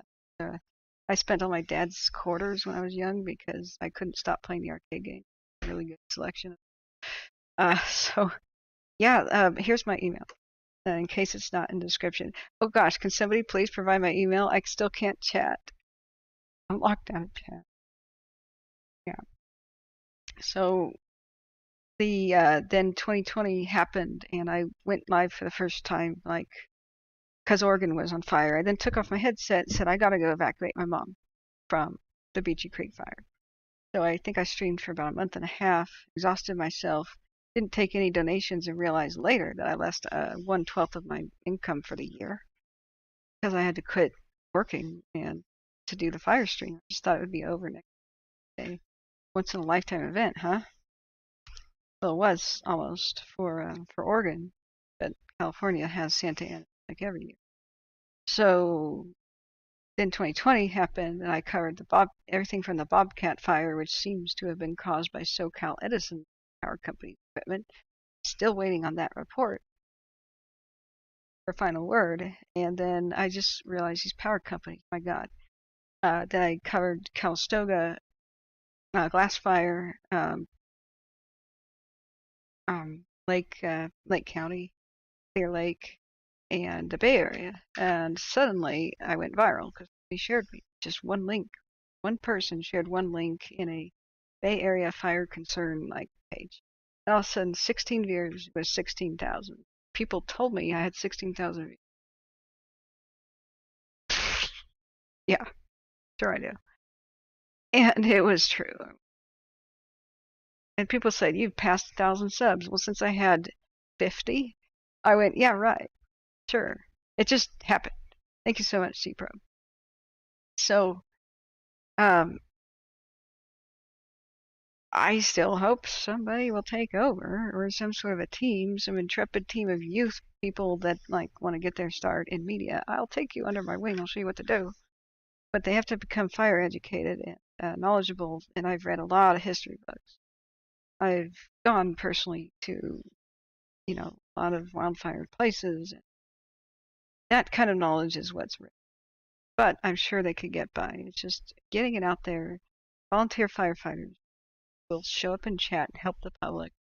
I spent all my dad's quarters when I was young because I couldn't stop playing the arcade game. Really good selection. So yeah, here's my email. In case it's not in the description. Oh gosh, can somebody please provide my email? I still can't chat. I'm locked out of chat. Yeah. So then 2020 happened, and I went live for the first time, like, because Oregon was on fire. I then took off my headset and said I gotta go evacuate my mom from the Beachy Creek fire. So I think I streamed for about a month and a half, exhausted myself, didn't take any donations, and realized later that I lost 1/12 of my income for the year because I had to quit working and to do the fire stream. I just thought it would be over next day. Once in a lifetime event, huh? Well, it was almost for Oregon, but California has Santa Ana like every year. So then 2020 happened, and I covered everything from the Bobcat fire, which seems to have been caused by SoCal Edison Power Company equipment. Still waiting on that report for final word. And then I just realized these power companies, my God. Then I covered Calistoga, glass fire, Lake County, Clear Lake, and the Bay Area. And suddenly I went viral because they shared me. Just one link. One person shared one link in a Bay Area fire concern like page. And all of a sudden, 16 views was 16,000. People told me I had 16,000 views. Yeah, sure I do. And it was true. And people said, you've passed 1,000 subs. Well, since I had 50, I went, yeah, right. Sure. It just happened. Thank you so much, C-Pro. So, I still hope somebody will take over, or some sort of a team, some intrepid team of youth people that like want to get their start in media. I'll take you under my wing. I'll show you what to do. But they have to become fire educated and knowledgeable. And I've read a lot of history books. I've gone personally to, a lot of wildfire places. That kind of knowledge is what's rare. But I'm sure they could get by. It's just getting it out there. Volunteer firefighters will show up and chat and help the public.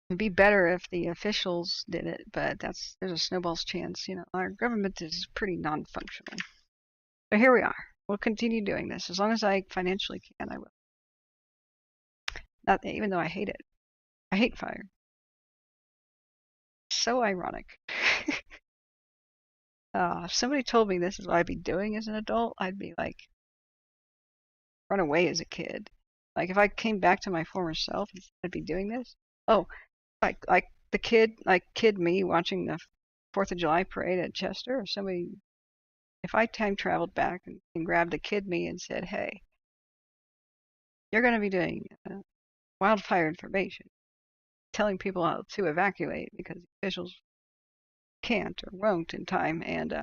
It'd be better if the officials did it, but there's a snowball's chance. Our government is pretty non-functional. But here we are. We'll continue doing this as long as I financially can. I will. Not even though I hate it. I hate fire. So ironic. If somebody told me this is what I'd be doing as an adult, I'd be like, run away as a kid. Like if I came back to my former self, I'd be doing this. Oh, like the kid me watching the 4th of July parade at Chester, or somebody. If I time traveled back and grabbed the kid me and said, hey, you're going to be doing wildfire information, telling people how to evacuate because the officials can't or won't in time, and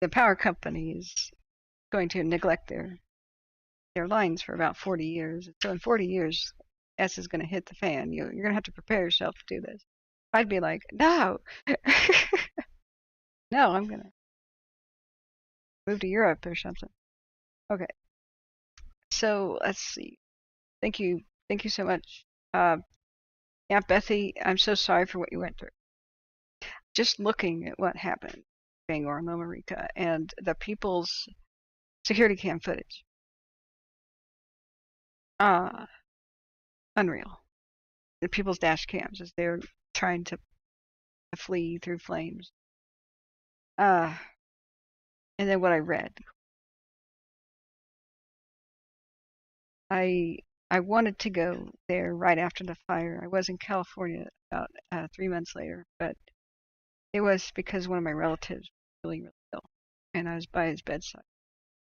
the power company is going to neglect their lines for about 40 years. So in 40 years, S is going to hit the fan. You're going to have to prepare yourself to do this. I'd be like, no. No, I'm going to move to Europe or something. Okay. So let's see. Thank you. Thank you so much. Uh, yeah, Bethy, I'm so sorry for what you went through. Just looking at what happened in Bangor and Loma Rica and the people's security cam footage. Uh, Unreal. The people's dash cams as they're trying to flee through flames. Uh, and then what I read. I I wanted to go there right after the fire. I was in California about 3 months later, but it was because one of my relatives was really, really ill, and I was by his bedside,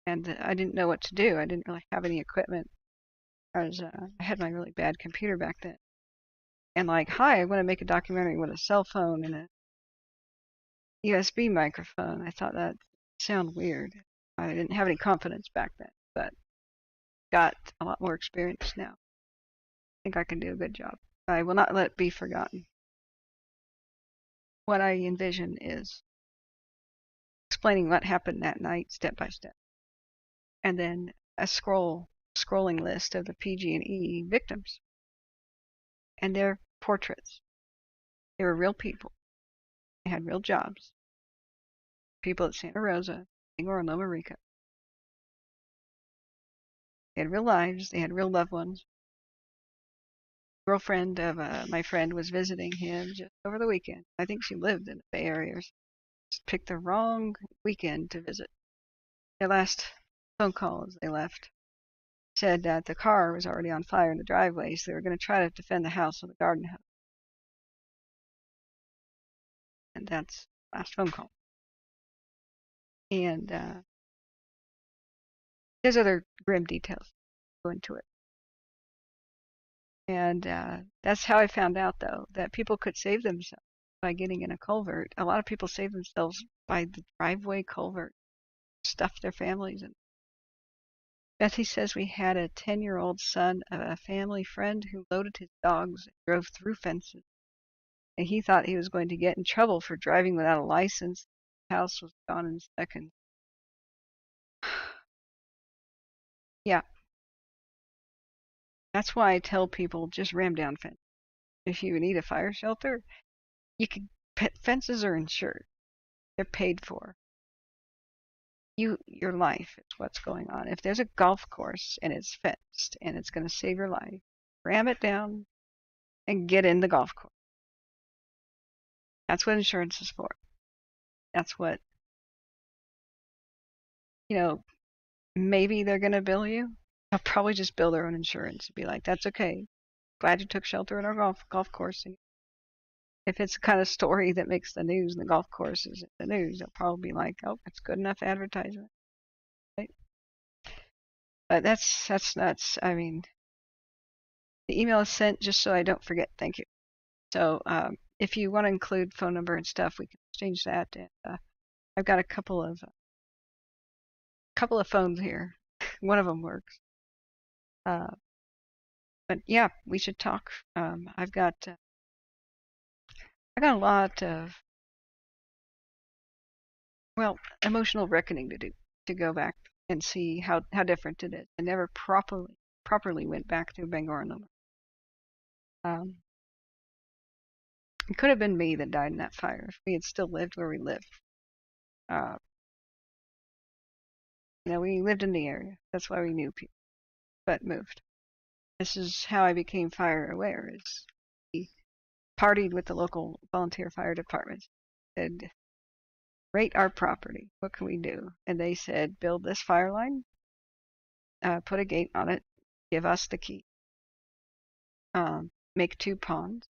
and I didn't know what to do. I didn't really have any equipment. I had my really bad computer back then, and like, hi, I want to make a documentary with a cell phone and a USB microphone. I thought that sounded weird. I didn't have any confidence back then, but got a lot more experience now. I think I can do a good job. I will not let it be forgotten. What I envision is explaining what happened that night step by step, and then a scrolling list of the PG&E victims and their portraits. They were real people. They had real jobs. People at Santa Rosa, Bangor, and Loma Rica. They had real lives. They had real loved ones. Girlfriend of my friend was visiting him just over the weekend. I think she lived in the Bay Area. Just picked the wrong weekend to visit. Their last phone call as they left said that the car was already on fire in the driveway, so they were going to try to defend the house with a garden hose. And that's the last phone call. And there's other grim details go into it. And that's how I found out, though, that people could save themselves by getting in a culvert. A lot of people save themselves by the driveway culvert, stuff their families in. Betty says we had a 10-year-old son of a family friend who loaded his dogs and drove through fences. And he thought he was going to get in trouble for driving without a license. The house was gone in seconds. Yeah, that's why I tell people just ram down fences. If you need a fire shelter, you can. Fences are insured. They're paid for. Your life is what's going on. If there's a golf course and it's fenced and it's going to save your life, ram it down and get in the golf course. That's what insurance is for. That's what, you know, maybe they're going to bill you. They'll probably just bill their own insurance and be like, that's okay. Glad you took shelter at our golf course. And if it's the kind of story that makes the news and the golf course is in the news, they'll probably be like, oh, it's good enough advertisement. Right? But that's nuts. I mean, the email is sent just so I don't forget. Thank you. So if you want to include phone number and stuff, we can exchange that. And I've got a couple of phones here. One of them works. But yeah, we should talk. I got a lot of emotional reckoning to do to go back and see how different it is. I never properly went back to Bangor and Loma. It could have been me that died in that fire if we had still lived where we lived. Uh, we lived in the area. That's why we knew people, but moved. This is how I became fire aware. Is we partied with the local volunteer fire department. Said, rate our property. What can we do? And they said, build this fire line, put a gate on it, give us the key, make 2 ponds.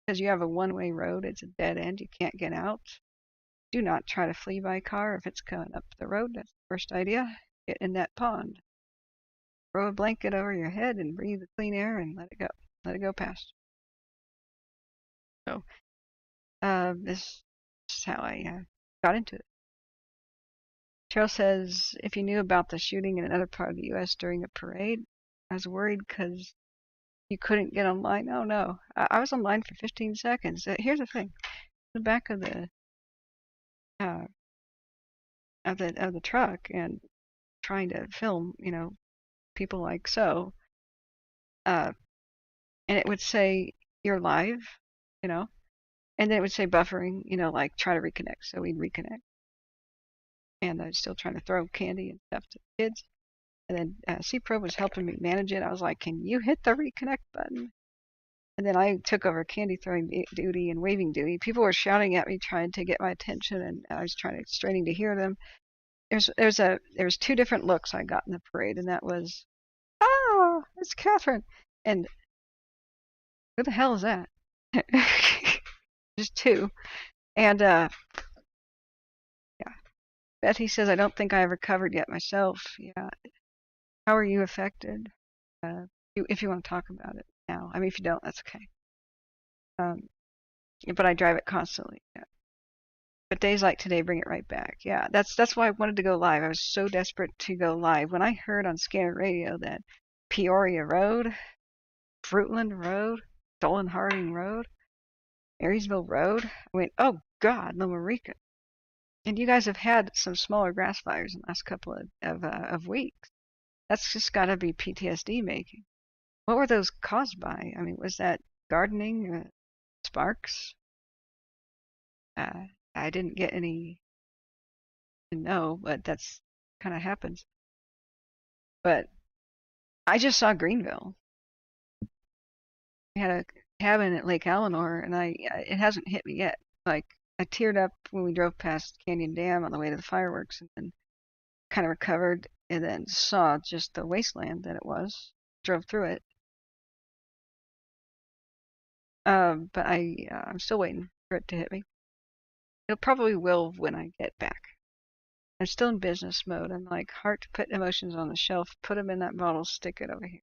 Because you have a one-way road, it's a dead end, you can't get out. Do not try to flee by car if it's coming up the road. That's the first idea. Get in that pond. Throw a blanket over your head and breathe the clean air and let it go. Let it go past. So this is how I got into it. Cheryl says, if you knew about the shooting in another part of the U.S. during a parade, I was worried because you couldn't get online. Oh no, I was online for 15 seconds. Here's the thing: the back of the uh, of the truck and trying to film, people like so. and it would say you're live, you know, and then it would say buffering, like try to reconnect. So we'd reconnect, and I was still trying to throw candy and stuff to the kids. And then C-Pro was helping me manage it. I was like, "Can you hit the reconnect button?" And then I took over candy throwing duty and waving duty. People were shouting at me, trying to get my attention, and I was straining to hear them. There was two different looks I got in the parade, and that was, "Ah, it's Kathryn," and "Who the hell is that?" Just two. And yeah, Betty says, "I don't think I have recovered yet myself." Yeah. How are you affected? If you want to talk about it now. I mean, if you don't, that's okay. Um, but I drive it constantly. Yeah. But days like today bring it right back. Yeah, that's why I wanted to go live. I was so desperate to go live. When I heard on Scanner Radio that Peoria Road, Fruitland Road, Dolan Harding Road, Marysville Road, I went, oh God, Loma Rica. And you guys have had some smaller grass fires in the last couple of weeks. That's just got to be PTSD making. What were those caused by? I mean, was that gardening, sparks? I didn't get any to know, but that's kind of happens. But I just saw Greenville. We had a cabin at Lake Eleanor, and it hasn't hit me yet. Like I teared up when we drove past Canyon Dam on the way to the fireworks, and then kind of recovered, and then saw just the wasteland that it was. Drove through it. But I'm still waiting for it to hit me. It probably will when I get back. I'm still in business mode. I'm like, heart to put emotions on the shelf, put them in that bottle, stick it over here.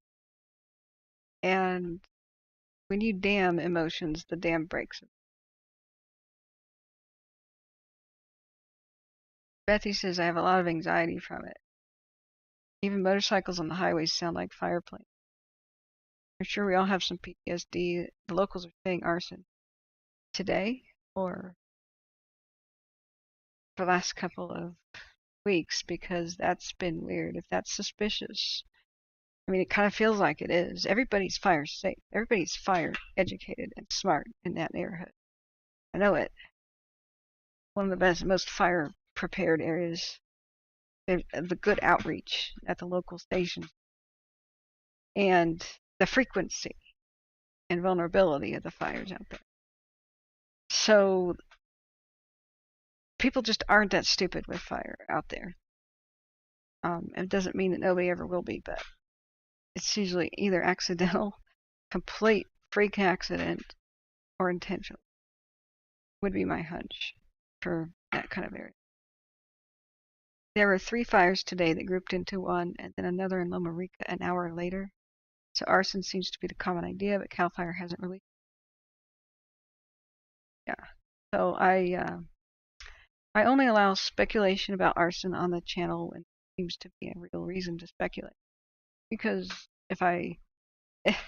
And when you dam emotions, the dam breaks. Bethy says I have a lot of anxiety from it. Even motorcycles on the highways sound like fireplanes. I'm sure we all have some PTSD. The locals are saying arson. Today or the last couple of weeks, because that's been weird. If that's suspicious, I mean, it kind of feels like it is. Everybody's fire safe. Everybody's fire educated and smart in that neighborhood. I know it. One of the best, most fire prepared areas. The good outreach at the local station and the frequency and vulnerability of the fires out there. So people just aren't that stupid with fire out there. It doesn't mean that nobody ever will be, but it's usually either accidental, complete freak accident, or intentional, would be my hunch for that kind of area. There were 3 fires today that grouped into one, and then another in Loma Rica an hour later. So arson seems to be the common idea, but CAL FIRE hasn't released. Yeah. So I only allow speculation about arson on the channel when there seems to be a real reason to speculate. Because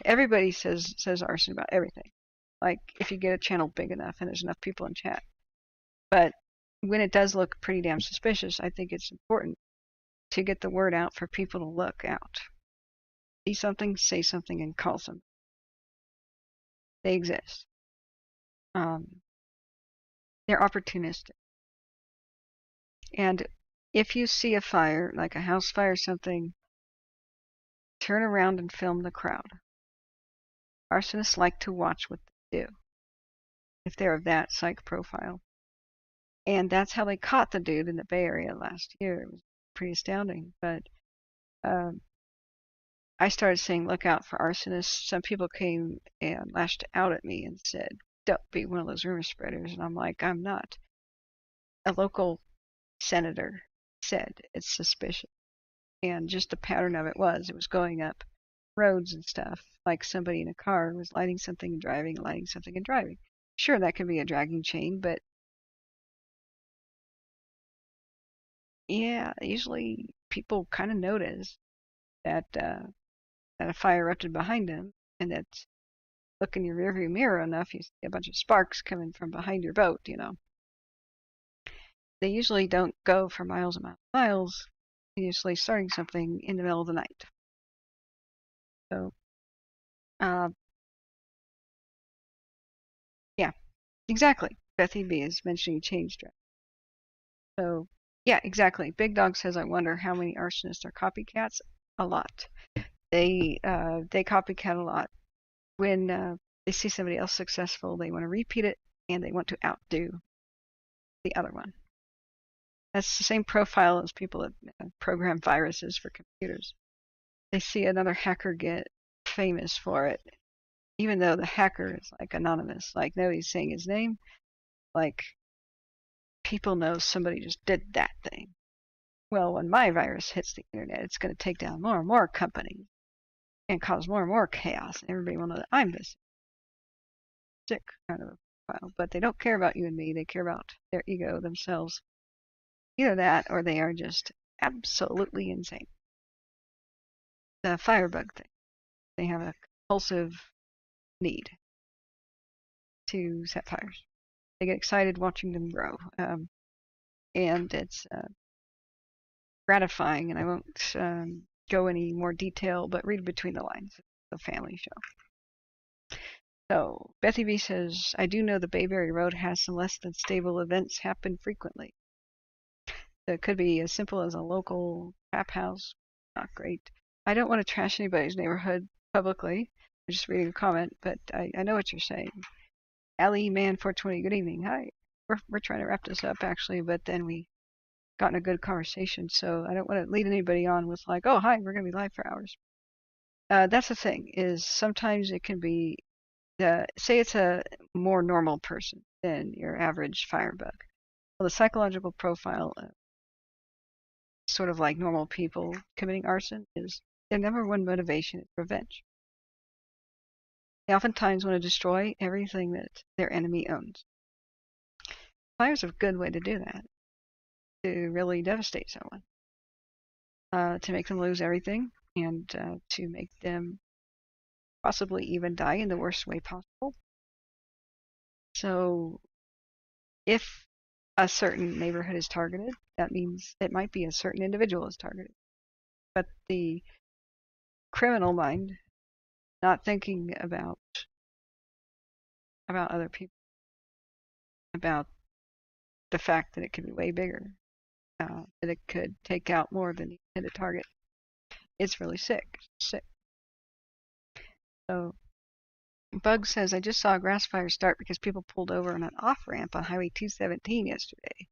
everybody says arson about everything. Like if you get a channel big enough and there's enough people in chat. But when it does look pretty damn suspicious, I think it's important to get the word out for people to look out. See something, say something, and call them. They exist. They're opportunistic. And if you see a fire, like a house fire or something, turn around and film the crowd. Arsonists like to watch what they do, if they're of that psych profile. And that's how they caught the dude in the Bay Area last year. It was pretty astounding. But I started saying, look out for arsonists. Some people came and lashed out at me and said, don't be one of those rumor spreaders. And I'm like, I'm not. A local senator said it's suspicious. And just the pattern of it was going up roads and stuff, like somebody in a car was lighting something and driving, lighting something and driving. Sure, that can be a dragging chain, but yeah, usually people kind of notice that that a fire erupted behind them, and that look in your rearview mirror enough, you see a bunch of sparks coming from behind your boat. They usually don't go for miles and miles and miles. They're usually starting something in the middle of the night. So Uh, yeah, exactly. Bethy B is mentioning change draft. So, yeah, exactly. Big Dog says, I wonder how many arsonists are copycats. A lot. They copycat a lot. When they see somebody else successful, they want to repeat it and they want to outdo the other one. That's the same profile as people that program viruses for computers. They see another hacker get famous for it, even though the hacker is like anonymous, like nobody's saying his name, like people know somebody just did that thing. Well, when my virus hits the internet, it's going to take down more and more companies and cause more and more chaos. And everybody will know that I'm this sick kind of a profile. But they don't care about you and me. They care about their ego themselves. Either that or they are just absolutely insane. The firebug thing. They have a compulsive need to set fires. They get excited watching them grow. And it's gratifying, and I won't go any more detail, but read between the lines. It's a family show. So Bethy B says, I do know the Bayberry Road has some less than stable events happen frequently. It could be as simple as a local trap house. Not great. I don't want to trash anybody's neighborhood publicly. I'm just reading a comment, but I know what you're saying. Allie Man 420, good evening. Hi. We're trying to wrap this up actually, but then we got in a good conversation, so I don't want to lead anybody on with like, oh hi, we're gonna be live for hours. That's the thing, is sometimes it can be say it's a more normal person than your average firebug. Well, the psychological profile sort of like normal people committing arson is their number one motivation is revenge. They oftentimes want to destroy everything that their enemy owns. Fire's a good way to do that, to really devastate someone, to make them lose everything, and to make them possibly even die in the worst way possible. So if a certain neighborhood is targeted, that means it might be a certain individual is targeted. But the criminal mind, not thinking about other people, about the fact that it could be way bigger, that it could take out more than the intended target, it's really sick. Sick. So Bug says, I just saw a grass fire start because people pulled over on an off-ramp on Highway 217 yesterday.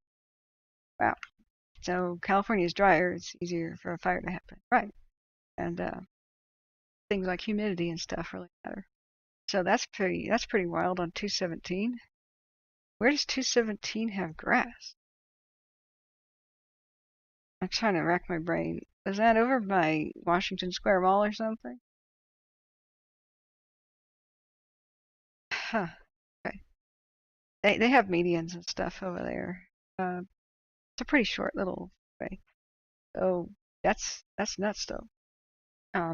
Wow. So California is drier. It's easier for a fire to happen. Right. And things like humidity and stuff really matter. So that's pretty wild on 217. Where does 217 have grass? I'm trying to rack my brain. Was that over by Washington Square Mall or something? Huh. Okay. They have medians and stuff over there. It's a pretty short little way. So that's nuts though.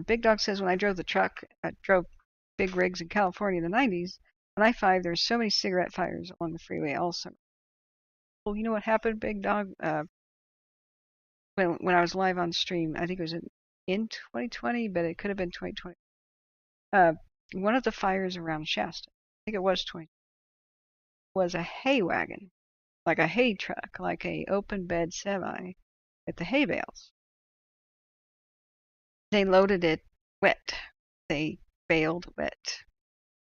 Big Dog says, when I drove the truck, I drove big rigs in California in the 90s. On I-5, there's so many cigarette fires along the freeway all summer. Well, you know what happened, Big Dog? When I was live on stream, I think it was in 2020, but it could have been 2020. One of the fires around Shasta, I think it was 20, was a hay wagon, like a hay truck, like a open bed semi with the hay bales. They loaded it wet. They baled wet,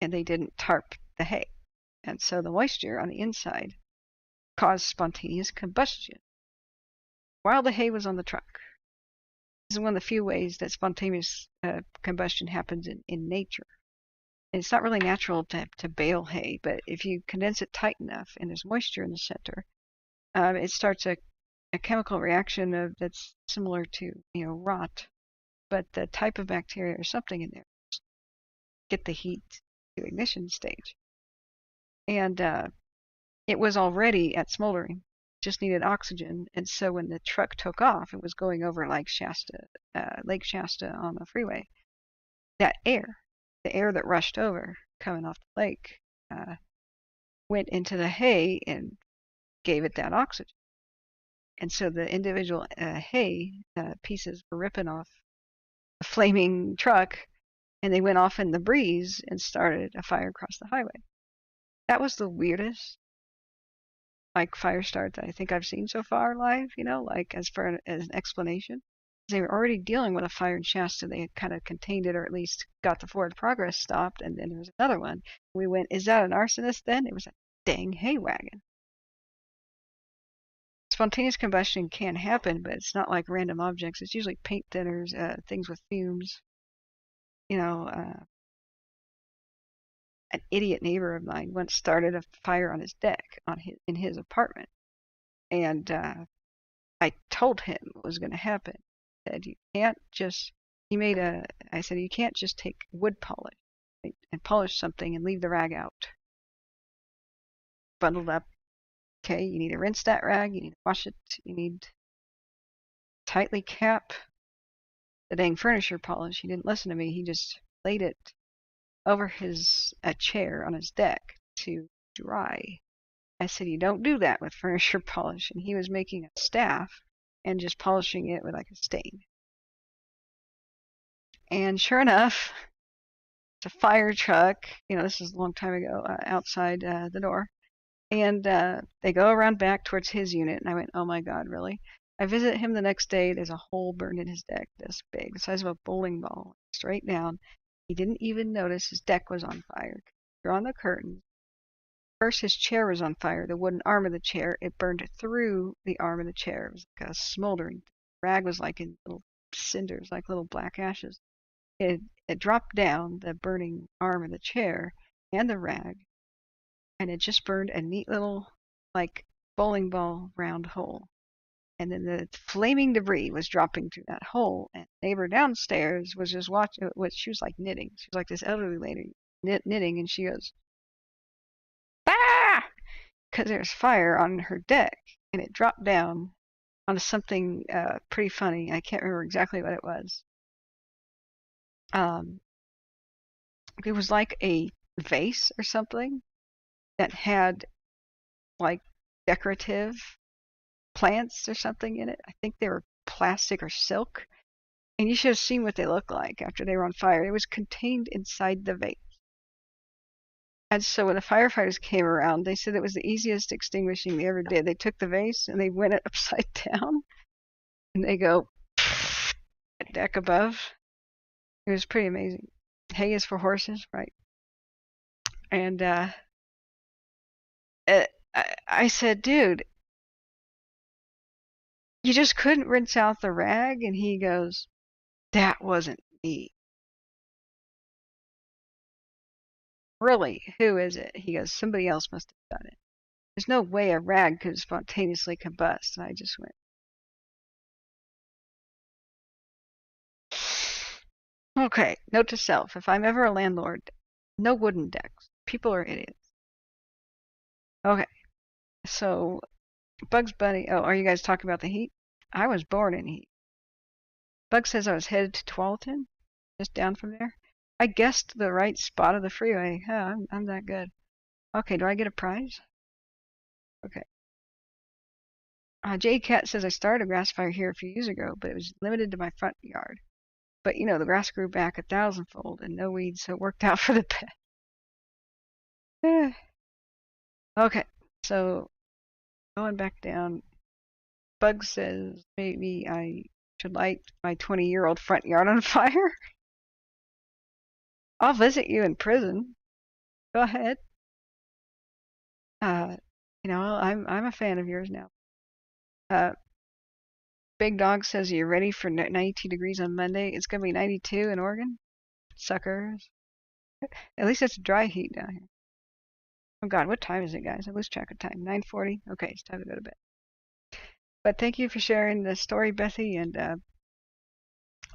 and they didn't tarp the hay. And so the moisture on the inside caused spontaneous combustion while the hay was on the truck. This is one of the few ways that spontaneous combustion happens in nature. And it's not really natural to bale hay, but if you condense it tight enough and there's moisture in the center, it starts a chemical reaction that's similar to rot, but the type of bacteria or something in there get the heat to ignition stage. And it was already at smoldering, just needed oxygen. And so when the truck took off, it was going over Lake Shasta on the freeway. That air, the air that rushed over coming off the lake, went into the hay and gave it that oxygen. And so the individual hay pieces were ripping off a flaming truck and they went off in the breeze and started a fire across the highway. That was the weirdest like fire start that I think I've seen so far live, like as an explanation. They were already dealing with a fire in Shasta. They had kind of contained it, or at least got the forward progress stopped, and then there was another one. We went, is that an arsonist then? It was a dang hay wagon. Spontaneous combustion can happen, but it's not like random objects. It's usually paint thinners, things with fumes. An idiot neighbor of mine once started a fire on his deck in his apartment, and I told him what was going to happen. I said, you can't just. I said, you can't just take wood polish, right, and polish something and leave the rag out. Bundled up. Okay, you need to rinse that rag. You need to wash it. You need to tightly cap the dang furniture polish. He didn't listen to me. He just laid it over a chair on his deck to dry. I said, you don't do that with furniture polish. And he was making a staff and just polishing it with like a stain. And sure enough, it's a fire truck. This is a long time ago, outside the door. And they go around back towards his unit. And I went, oh my God, really? I visit him the next day. There's a hole burned in his deck this big, the size of a bowling ball, straight down. He didn't even notice his deck was on fire. Drawn the curtains. First, his chair was on fire, the wooden arm of the chair. It burned through the arm of the chair. It was like a smoldering. The rag was like in little cinders, like little black ashes. It dropped down the burning arm of the chair and the rag, and it just burned a neat little, like, bowling ball round hole. And then the flaming debris was dropping through that hole, and the neighbor downstairs was just watching. She was like knitting. She was like this elderly lady knitting, and she goes, ah! Because there's fire on her deck, and it dropped down onto something pretty funny. I can't remember exactly what it was. It was like a vase or something that had like decorative plants or something in it. I think they were plastic or silk. And you should have seen what they looked like after they were on fire. It was contained inside the vase. And so when the firefighters came around, they said it was the easiest extinguishing they ever did. They took the vase and they went it upside down, and they go deck above. It was pretty amazing. Hay is for horses, right? And I said, dude, you just couldn't rinse out the rag? And he goes, that wasn't me. Really? Who is it? He goes, somebody else must have done it. There's no way a rag could spontaneously combust. And I just went, okay, note to self, if I'm ever a landlord, no wooden decks. People are idiots. Okay, so Bugs Bunny, oh, are you guys talking about the heat? I was born in heat. Bug says I was headed to Tualatin, just down from there. I guessed the right spot of the freeway. Yeah, I'm that good. Okay, do I get a prize? Okay. J Cat says I started a grass fire here a few years ago, but it was limited to my front yard. But the grass grew back 1,000-fold and no weeds, so it worked out for the best. Okay, so going back down, Bug says maybe I should light my 20-year-old front yard on fire. I'll visit you in prison. Go ahead. I'm a fan of yours now. Big Dog says, are you ready for 92 degrees on Monday? It's going to be 92 in Oregon. Suckers. At least it's dry heat down here. Oh God, what time is it, guys? I lose track of time. 9:40? Okay, it's time to go to bed. But thank you for sharing the story, Bethy, and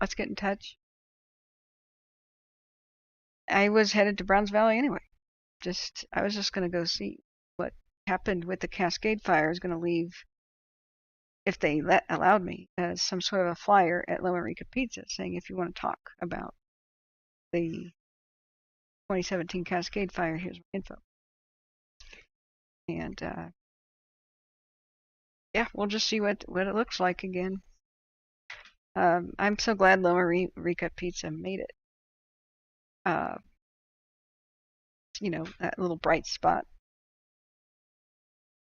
let's get in touch. I was headed to Browns Valley anyway. I was just going to go see what happened with the Cascade Fire. I was going to leave, if they allowed me, some sort of a flyer at Loma Rica Pizza saying if you want to talk about the 2017 Cascade Fire, here's my info. And yeah, we'll just see what it looks like again. I'm so glad Loma Rica Pizza made it. that little bright spot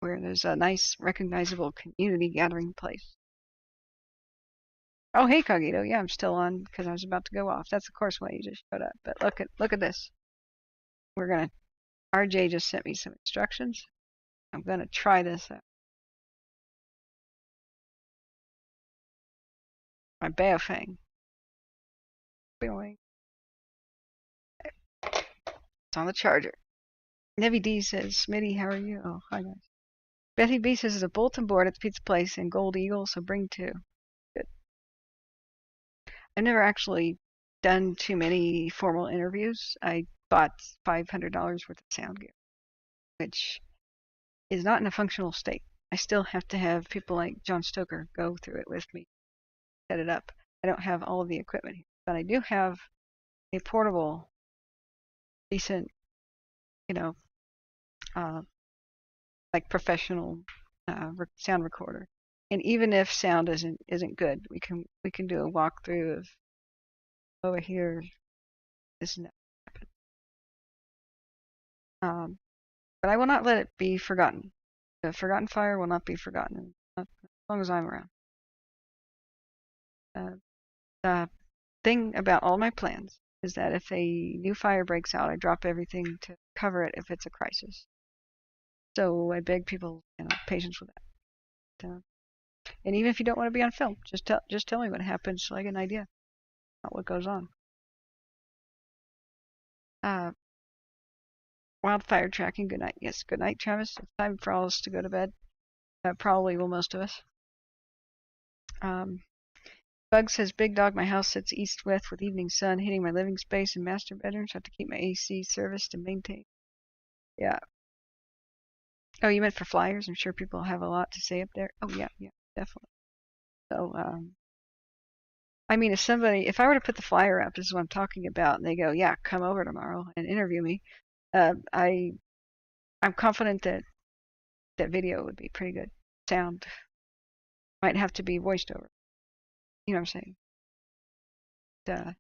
where there's a nice recognizable community gathering place. Oh, hey, Cogito. Yeah, I'm still on because I was about to go off. That's of course why you just showed up. But look at this. RJ just sent me some instructions. I'm gonna try this out. My Baofeng. It's on the charger. Nevi D says, Smitty, how are you? Oh, hi guys. Betty B says there's a bulletin board at the pizza place in Gold Eagle, so bring two. Good. I've never actually done too many formal interviews. I bought $500 worth of sound gear, which is not in a functional state. I still have to have people like John Stoker go through it with me, set it up. I don't have all of the equipment here, but I do have a portable, decent, you know, like professional sound recorder. And even if sound isn't good, we can do a walkthrough of over here. This and that. But I will not let it be forgotten. The forgotten fire will not be forgotten as long as I'm around. The thing about all my plans is that if a new fire breaks out, I drop everything to cover it if it's a crisis. So I beg people, patience with that. And even if you don't want to be on film, just tell me what happens so I get an idea about what goes on. Wildfire tracking. Good night. Yes, good night, Travis. It's time for all of us to go to bed. Probably will most of us. Bug says, Big Dog, my house sits east-west with evening sun hitting my living space and master bedroom, so I have to keep my AC serviced and maintained. Yeah. Oh, you meant for flyers? I'm sure people have a lot to say up there. Oh, yeah, definitely. So, I mean, if I were to put the flyer up, this is what I'm talking about, and they go, yeah, come over tomorrow and interview me, I'm confident that video would be pretty good. Sound might have to be voiced over. You know what I'm saying?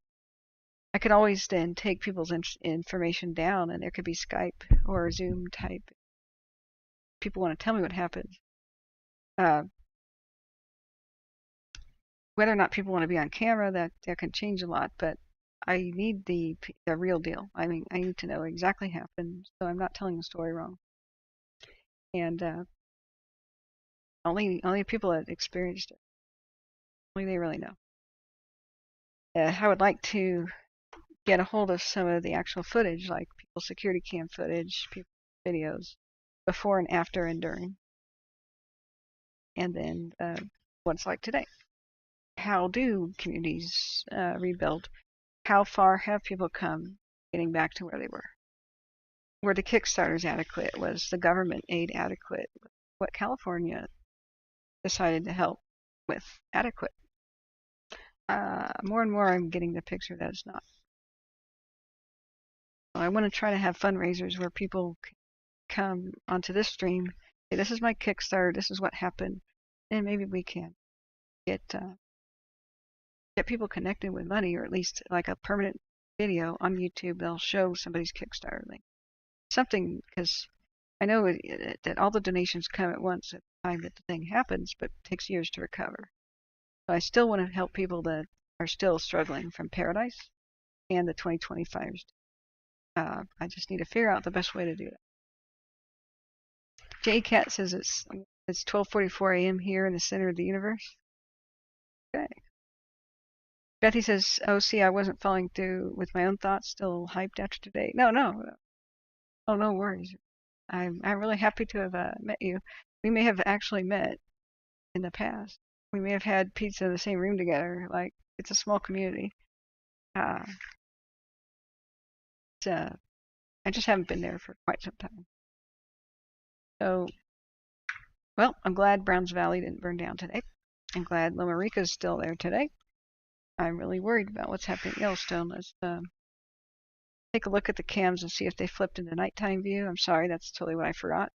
I could always then take people's information down, and there could be Skype or Zoom type. People want to tell me what happens. Whether or not people want to be on camera, that can change a lot. But I need the real deal. I mean, I need to know exactly what happened, so I'm not telling the story wrong. And only people that experienced it, only they really know. I would like to get a hold of some of the actual footage, like people's security cam footage, people's videos, before and after and during, and then what it's like today. How do communities rebuild? How far have people come getting back to where they were? Were the Kickstarters adequate? Was the government aid adequate? What California decided to help with adequate? More and more I'm getting the picture that it's not. I want to try to have fundraisers where people come onto this stream, say, this is my Kickstarter, this is what happened, and maybe we can get people connected with money, or at least like a permanent video on YouTube. They'll show somebody's Kickstarter link. Something, because I know that all the donations come at once at the time that the thing happens, but it takes years to recover. So I still want to help people that are still struggling from Paradise and the 2020 fires. I just need to figure out the best way to do that. JCat says it's 12:44 a.m. here in the center of the universe. Okay. Betty says, oh, see, I wasn't following through with my own thoughts, still hyped after today. No. Oh, no worries. I'm really happy to have met you. We may have actually met in the past. We may have had pizza in the same room together. Like, it's a small community. I just haven't been there for quite some time. So, well, I'm glad Browns Valley didn't burn down today. I'm glad Loma Rica is still there today. I'm really worried about what's happening at Yellowstone. Let's take a look at the cams and see if they flipped into nighttime view. I'm sorry, that's totally what I forgot.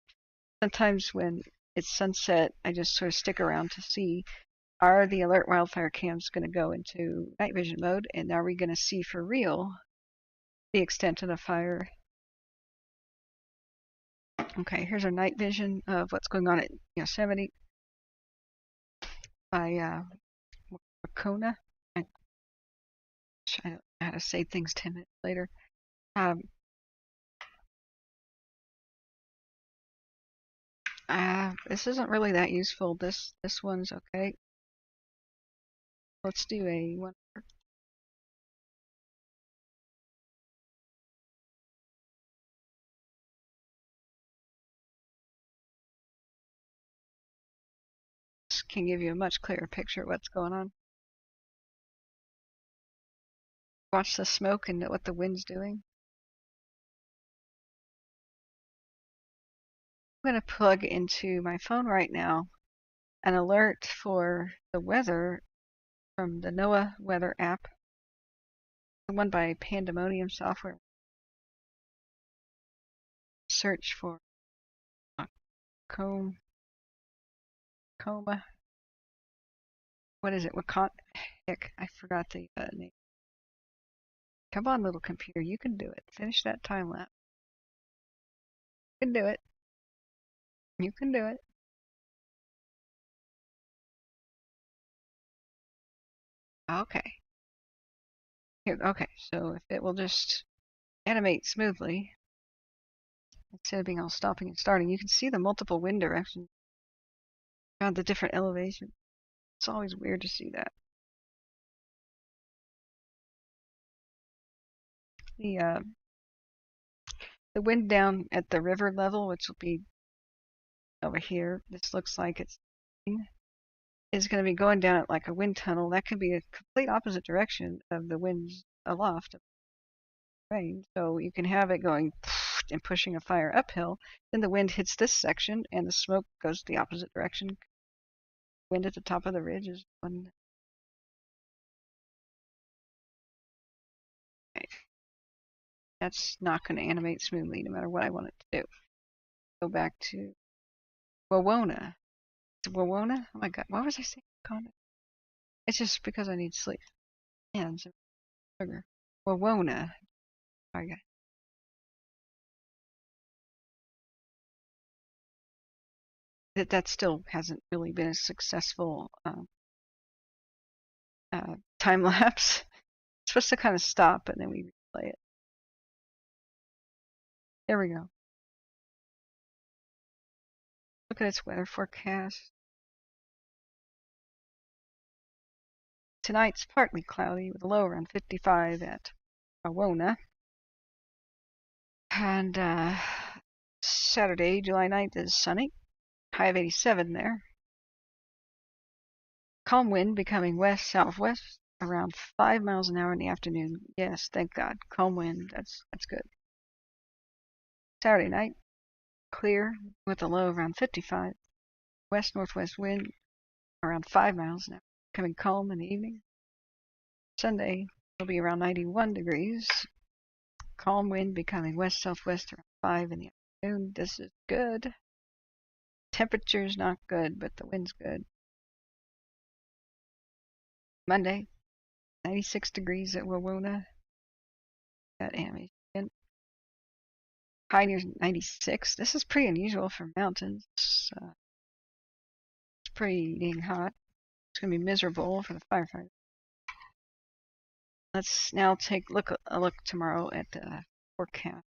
Sometimes when it's sunset, I just sort of stick around to see, are the alert wildfire cams going to go into night vision mode, and are we going to see for real the extent of the fire. Okay, here's our night vision of what's going on at Yosemite by Wacona. I don't know how to say things 10 minutes later. This isn't really that useful. This one's okay. Let's do a one. This can give you a much clearer picture of what's going on. Watch the smoke and what the wind's doing. I'm going to plug into my phone right now an alert for the weather from the NOAA weather app, the one by Pandemonium Software. Search for Coma. What is it? Heck, I forgot the name. Come on, little computer, you can do it. Finish that time lapse. You can do it. You can do it. Okay. Here, okay, so if it will just animate smoothly, instead of being all stopping and starting, you can see the multiple wind directions around the different elevations. It's always weird to see that. The wind down at the river level, which will be over here, this looks like it's is going to be going down at like a wind tunnel. That could be a complete opposite direction of the winds aloft. Rain. So you can have it going and pushing a fire uphill. Then the wind hits this section and the smoke goes the opposite direction. Wind at the top of the ridge is one. Okay. That's not going to animate smoothly no matter what I want it to do. Go back to Wawona. It's Wawona? Oh my god, what was I saying? It's just because I need sleep. And some sugar. Wawona. Okay. That still hasn't really been a successful time lapse. It's supposed to kind of stop and then we replay it. There we go. Look at its weather forecast. Tonight's partly cloudy with a low around 55 at Wawona. And Saturday, July 9th is sunny. High of 87 there. Calm wind becoming west-southwest around 5 miles an hour in the afternoon. Yes, thank God. Calm wind. That's good. Saturday night, clear with a low around 55. West-northwest wind around 5 miles an hour. Becoming calm in the evening. Sunday will be around 91 degrees. Calm wind becoming west-southwest around 5 in the afternoon. This is good. Temperature's not good, but the wind's good. Monday, 96 degrees at Wawona. That animation. High near 96. This is pretty unusual for mountains. It's pretty dang hot. It's going to be miserable for the firefighters. Let's now take a look tomorrow at the forecast.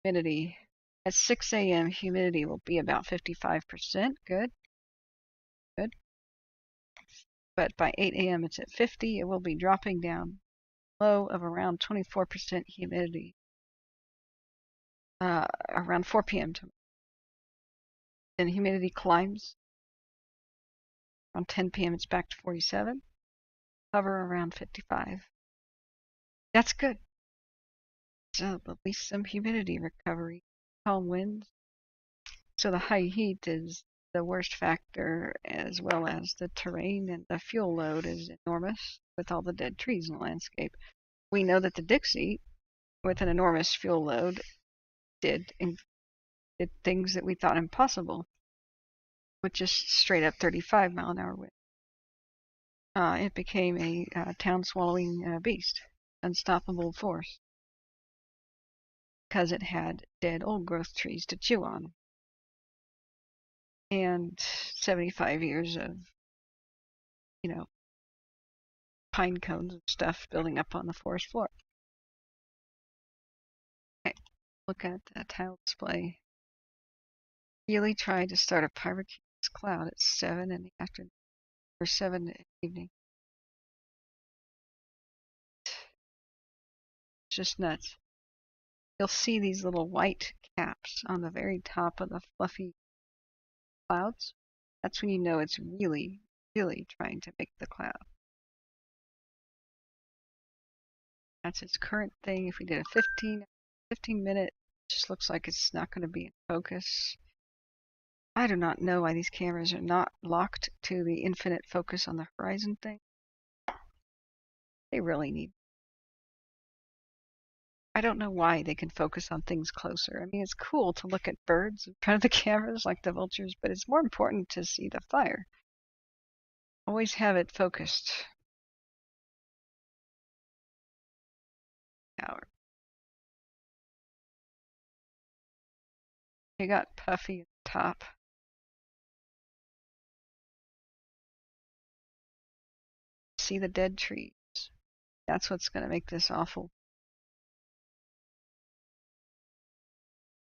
Humidity. At 6 a.m., humidity will be about 55%. Good. Good. But by 8 a.m., it's at 50. It will be dropping down. Low of around 24% humidity. Around 4 p.m. tomorrow. Then humidity climbs. Around 10 p.m., it's back to 47. Hover around 55. That's good. So at least some humidity recovery. Calm winds. So the high heat is the worst factor, as well as the terrain, and the fuel load is enormous with all the dead trees in the landscape. We know that the Dixie, with an enormous fuel load, did things that we thought impossible, with just straight up 35 mile an hour wind. It became a town swallowing beast. unstoppable force because it had dead old growth trees to chew on and 75 years of, pine cones and stuff building up on the forest floor. Okay, look at the tile display. Really tried to start a pyrocumulus cloud at 7 in the afternoon, or 7 in the evening. It's just nuts. You'll see these little white caps on the very top of the fluffy clouds. That's when you know it's really, really trying to make the cloud. That's its current thing. If we did a 15 minute, it just looks like it's not going to be in focus. I do not know why these cameras are not locked to the infinite focus on the horizon thing. They really need. I don't know why they can focus on things closer. I mean, it's cool to look at birds in front of the cameras like the vultures, but it's more important to see the fire. Always have it focused. Hour. You got Puffy at the top. See the dead trees. That's what's going to make this awful.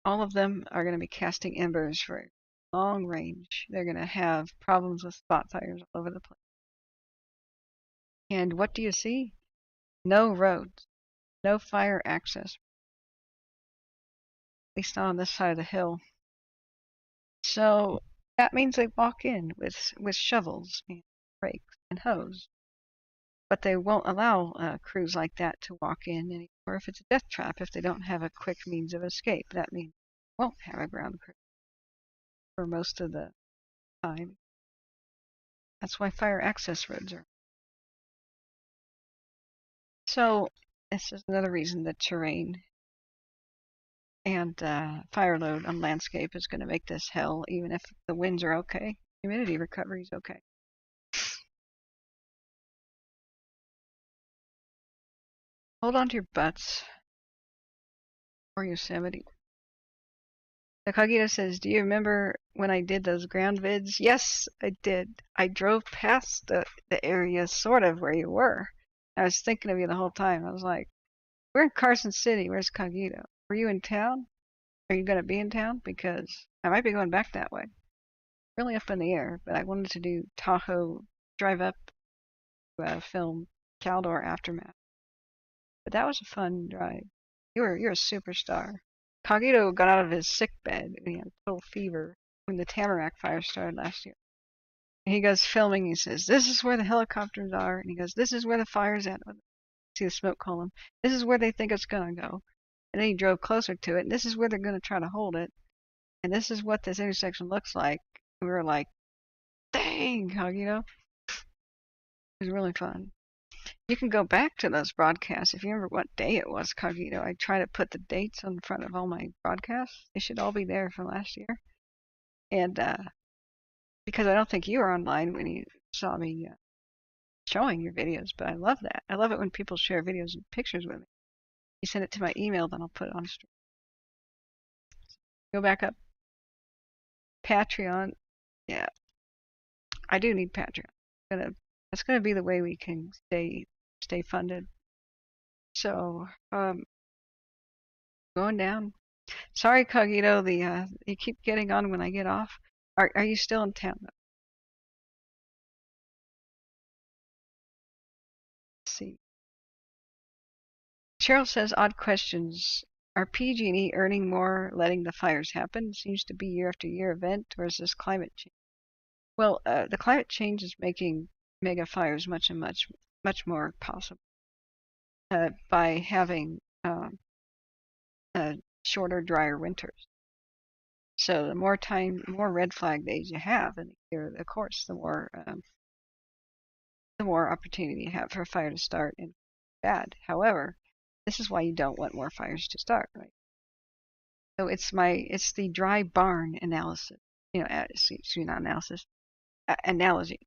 All of them are going to be casting embers for long range. They're going to have problems with spot fires all over the place. And what do you see? No roads, no fire access, at least not on this side of the hill. So that means they walk in with shovels and rakes and hose. But they won't allow crews like that to walk in anymore if it's a death trap, if they don't have a quick means of escape. That means they won't have a ground crew for most of the time. That's why fire access roads are. So this is another reason that terrain and fire load on landscape is going to make this hell, even if the winds are okay. Humidity recovery is okay. Hold on to your butts or Yosemite. The Kagita says, do you remember when I did those ground vids? Yes, I did. I drove past the area sort of where you were. I was thinking of you the whole time. I was like, we're in Carson City. Where's Kagito? Were you in town? Are you going to be in town? Because I might be going back that way. Really up in the air, but I wanted to do Tahoe, drive up, film Caldor Aftermath. But that was a fun drive. You're a superstar. Kagito got out of his sick bed and he had a total fever when the Tamarack fire started last year. And he goes filming. He says, "This is where the helicopters are," and he goes, "This is where the fire's at." See the smoke column. "This is where they think it's gonna go." And then he drove closer to it, and this is where they're gonna try to hold it. And this is what this intersection looks like. And we were like, "Dang, Kagito!" It was really fun. You can go back to those broadcasts. If you remember what day it was, Kagito, I try to put the dates on the front of all my broadcasts. They should all be there from last year. And because I don't think you were online when you saw me showing your videos, but I love that. I love it when people share videos and pictures with me. You send it to my email, then I'll put it on stream. Go back up. Patreon. Yeah, I do need Patreon. That's gonna be the way we can stay funded. So going down. Sorry, Cogito. You keep getting on when I get off. Are you still in town? Let's see. Cheryl says, odd questions. Are PG&E earning more letting the fires happen? Seems to be year after year event, or is this climate change? Well, the climate change is making mega fires much more possible by having shorter, drier winters. So the more red flag days you have in the year, of course, the more opportunity you have for a fire to start and bad. However, this is why you don't want more fires to start, right? So it's the dry barn analysis, not analysis, analogy.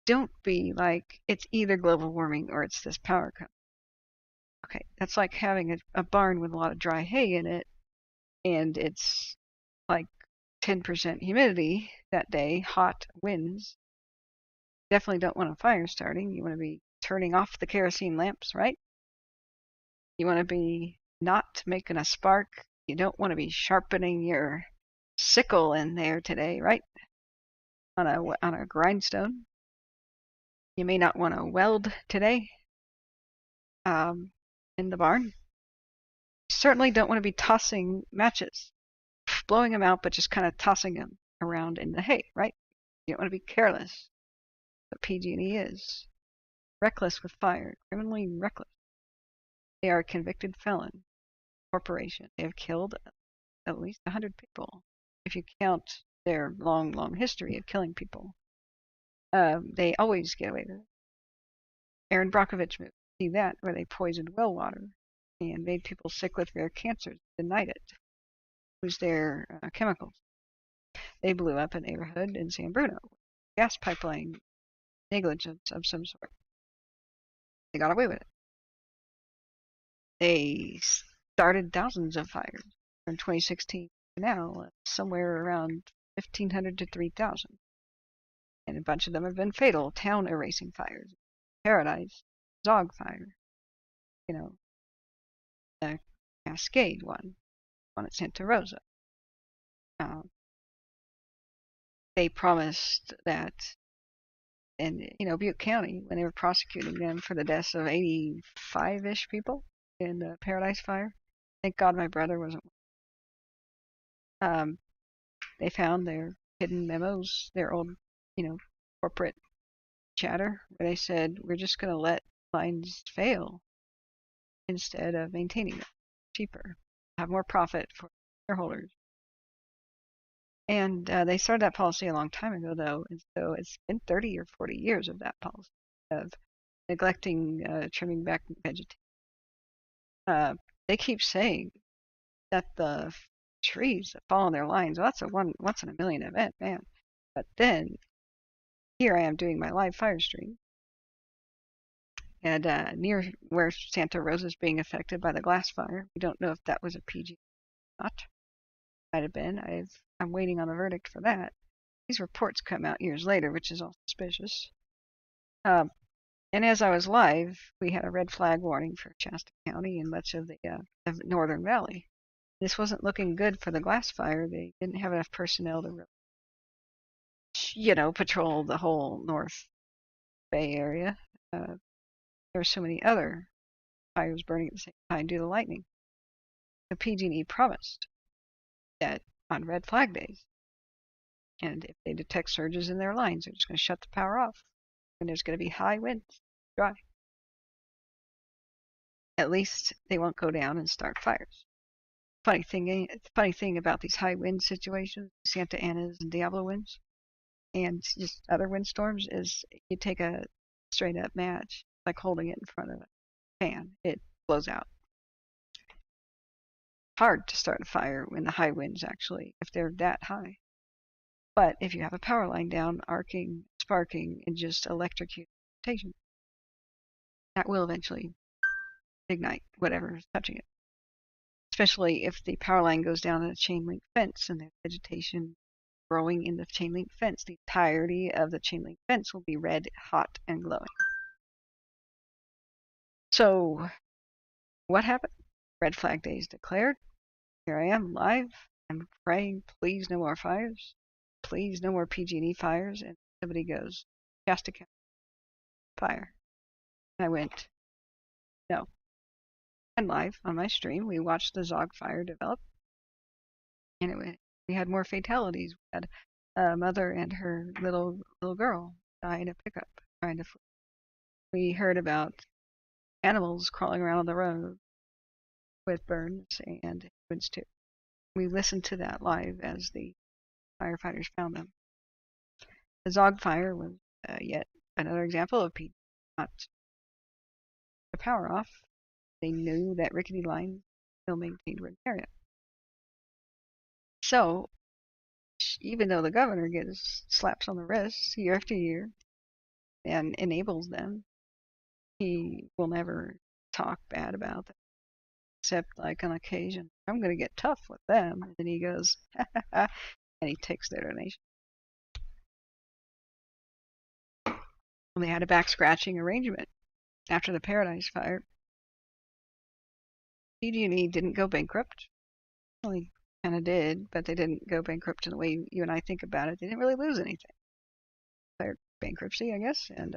don't be like, it's either global warming or it's this power company. Okay, that's like having a barn with a lot of dry hay in it, and it's like 10% humidity that day, hot winds. Definitely don't want a fire starting. You want to be turning off the kerosene lamps, right? You want to be not making a spark. You don't want to be sharpening your sickle in there today, right? On a grindstone. You may not want to weld today in the barn. You certainly don't want to be tossing matches, blowing them out, but just kind of tossing them around in the hay, right? You don't want to be careless. But PG&E is reckless with fire, criminally reckless. They are a convicted felon corporation. They have killed at least 100 people, if you count their long, long history of killing people. They always get away with it. Aaron Brockovich movie, see that, where they poisoned well water and made people sick with rare cancers, denied it. Was their chemicals. They blew up a neighborhood in San Bruno. Gas pipeline negligence of some sort. They got away with it. They started thousands of fires from 2016 to now, somewhere around 1,500 to 3,000. And a bunch of them have been fatal, town erasing fires. Paradise, Zog fire, the Cascade one at Santa Rosa. They promised that, and Butte County, when they were prosecuting them for the deaths of 85-ish people in the Paradise fire. Thank God my brother wasn't. They found their hidden memos, their old, corporate chatter, where they said we're just going to let lines fail instead of maintaining them cheaper, have more profit for shareholders. And they started that policy a long time ago, though, and so it's been 30 or 40 years of that policy of neglecting trimming back vegetation. They keep saying that the trees that fall on their lines, well, that's a once in a million event, man. But then here I am doing my live fire stream, and near where Santa Rosa is being affected by the glass fire. We don't know if that was a PG or not. Might have been. I'm waiting on the verdict for that. These reports come out years later, which is all suspicious. And as I was live, we had a red flag warning for Shasta County and much of the Northern Valley. This wasn't looking good for the glass fire. They didn't have enough personnel to really, patrol the whole North Bay area. There were so many other fires burning at the same time due to lightning. The PG&E promised that on red flag days, and if they detect surges in their lines, they're just going to shut the power off. And there's going to be high winds, dry. At least they won't go down and start fires. Funny thing about these high wind situations, Santa Ana's and Diablo winds, and just other windstorms, is you take a straight up match, like holding it in front of a fan, it blows out. Hard to start a fire when the high winds actually, if they're that high. But if you have a power line down, arcing, sparking, and just electrocute vegetation, that will eventually ignite whatever is touching it. Especially if the power line goes down a chain link fence and there's vegetation growing in the chain link fence. The entirety of the chain link fence will be red, hot, and glowing. So, what happened? Red flag days declared. Here I am live. I'm praying, please no more fires. Please no more PG&E fires. And somebody goes, Shasta County fire. And I went, no. And live on my stream, we watched the Zog fire develop. And we had more fatalities. We had a mother and her little girl die in a pickup trying to flee. We heard about animals crawling around on the road with burns and humans too. We listened to that live as the firefighters found them. The Zog fire was yet another example of people not the power off. They knew that rickety lines still maintained an area. So, even though the governor gets slaps on the wrist year after year, and enables them. He will never talk bad about them, except like on occasion. I'm going to get tough with them. And then he goes, and he takes their donation. Well, they had a back scratching arrangement after the Paradise Fire. PG&E didn't go bankrupt. Well, they kind of did, but they didn't go bankrupt in the way you and I think about it. They didn't really lose anything. Declared bankruptcy, I guess, and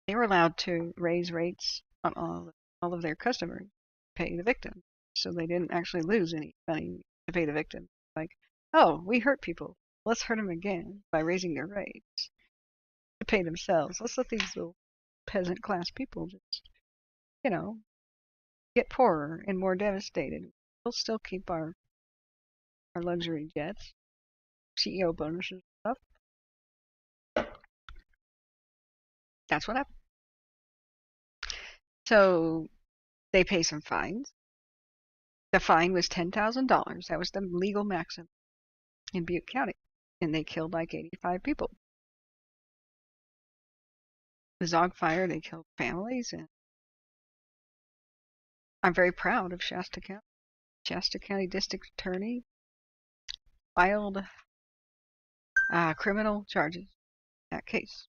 they were allowed to raise rates on all of their customers, pay the victim. So they didn't actually lose any money to pay the victim. Like, oh, we hurt people. Let's hurt them again by raising their rates to pay themselves. Let's let these little peasant class people just, get poorer and more devastated. We'll still keep our luxury jets, CEO bonuses and stuff. That's what happened. So they pay some fines. The fine was $10,000. That was the legal maximum in Butte County. And they killed like 85 people. The Zog Fire, they killed families. And I'm very proud of Shasta County. Shasta County District Attorney filed criminal charges in that case.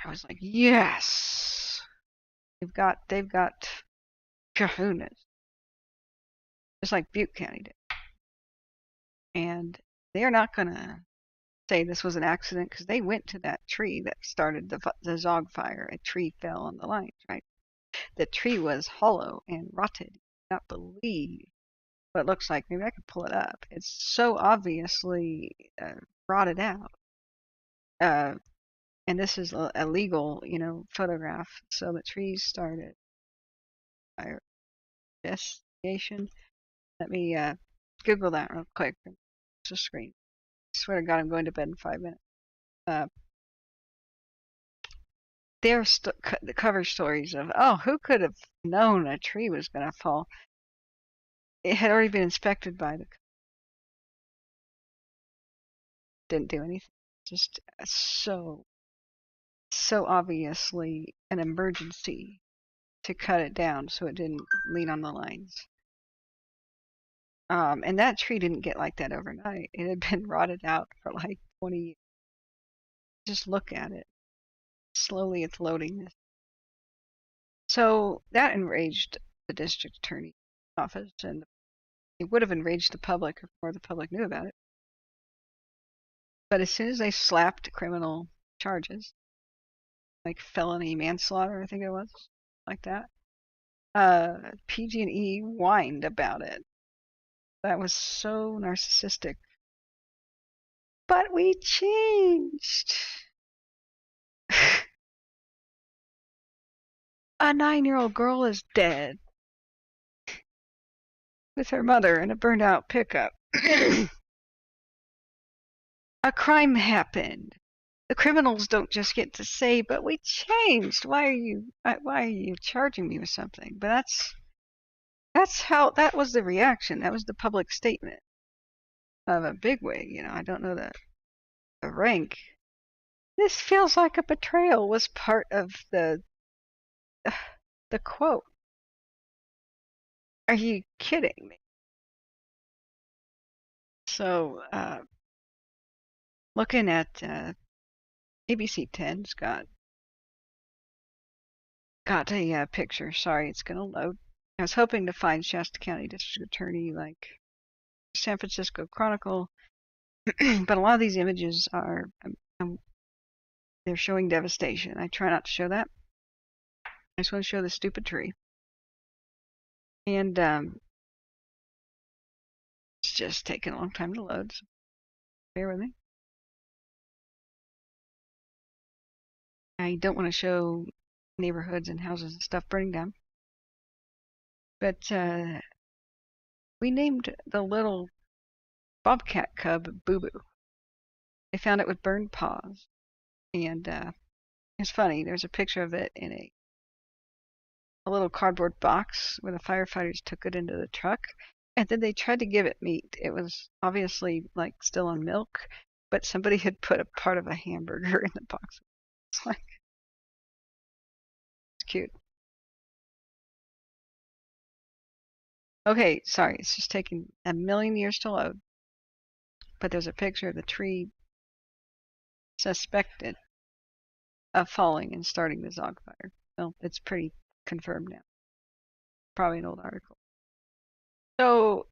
I was like, yes! They've got kahunas. Just like Butte County did. And they're not going to say this was an accident because they went to that tree that started the Zog Fire. A tree fell on the lines, right? The tree was hollow and rotted. I cannot believe what it looks like. Maybe I could pull it up. It's so obviously rotted out. And this is a legal, photograph. So the trees started fire investigation. Let me Google that real quick. It's a screen. I swear to God, I'm going to bed in 5 minutes. There are the cover stories of, who could have known a tree was going to fall? It had already been inspected by the. Didn't do anything. Just so obviously an emergency to cut it down so it didn't lean on the lines. And that tree didn't get like that overnight. It had been rotted out for like 20 years. Just look at it. Slowly it's loading this. So that enraged the district attorney's office, and it would have enraged the public if more the public knew about it. But as soon as they slapped criminal charges, like felony manslaughter, I think it was, like that, PG&E whined about it. That was so narcissistic. But we changed. A 9-year-old girl is dead with her mother in a burned out pickup. A crime happened. The criminals don't just get to say, but we changed. Why are you charging me with something? But that was the reaction. That was the public statement of a bigwig. I don't know the rank. This feels like a betrayal was part of the quote. Are you kidding me? So, looking at ABC 10's got a picture. Sorry, it's going to load. I was hoping to find Shasta County District Attorney like San Francisco Chronicle, but a lot of these images are they're showing devastation. I try not to show that. I just want to show the stupid tree. And it's just taking a long time to load, so bear with me. I don't want to show neighborhoods and houses and stuff burning down. But we named the little bobcat cub Boo Boo. They found it with burned paws. And it's funny, there's a picture of it in a little cardboard box where the firefighters took it into the truck. And then they tried to give it meat. It was obviously like still on milk. but somebody had put a part of a hamburger in the box. It's like, it's cute. Okay, sorry, it's just taking a million years to load. But there's a picture of the tree suspected of falling and starting the Zog fire. Well, it's pretty confirmed now. Probably an old article. So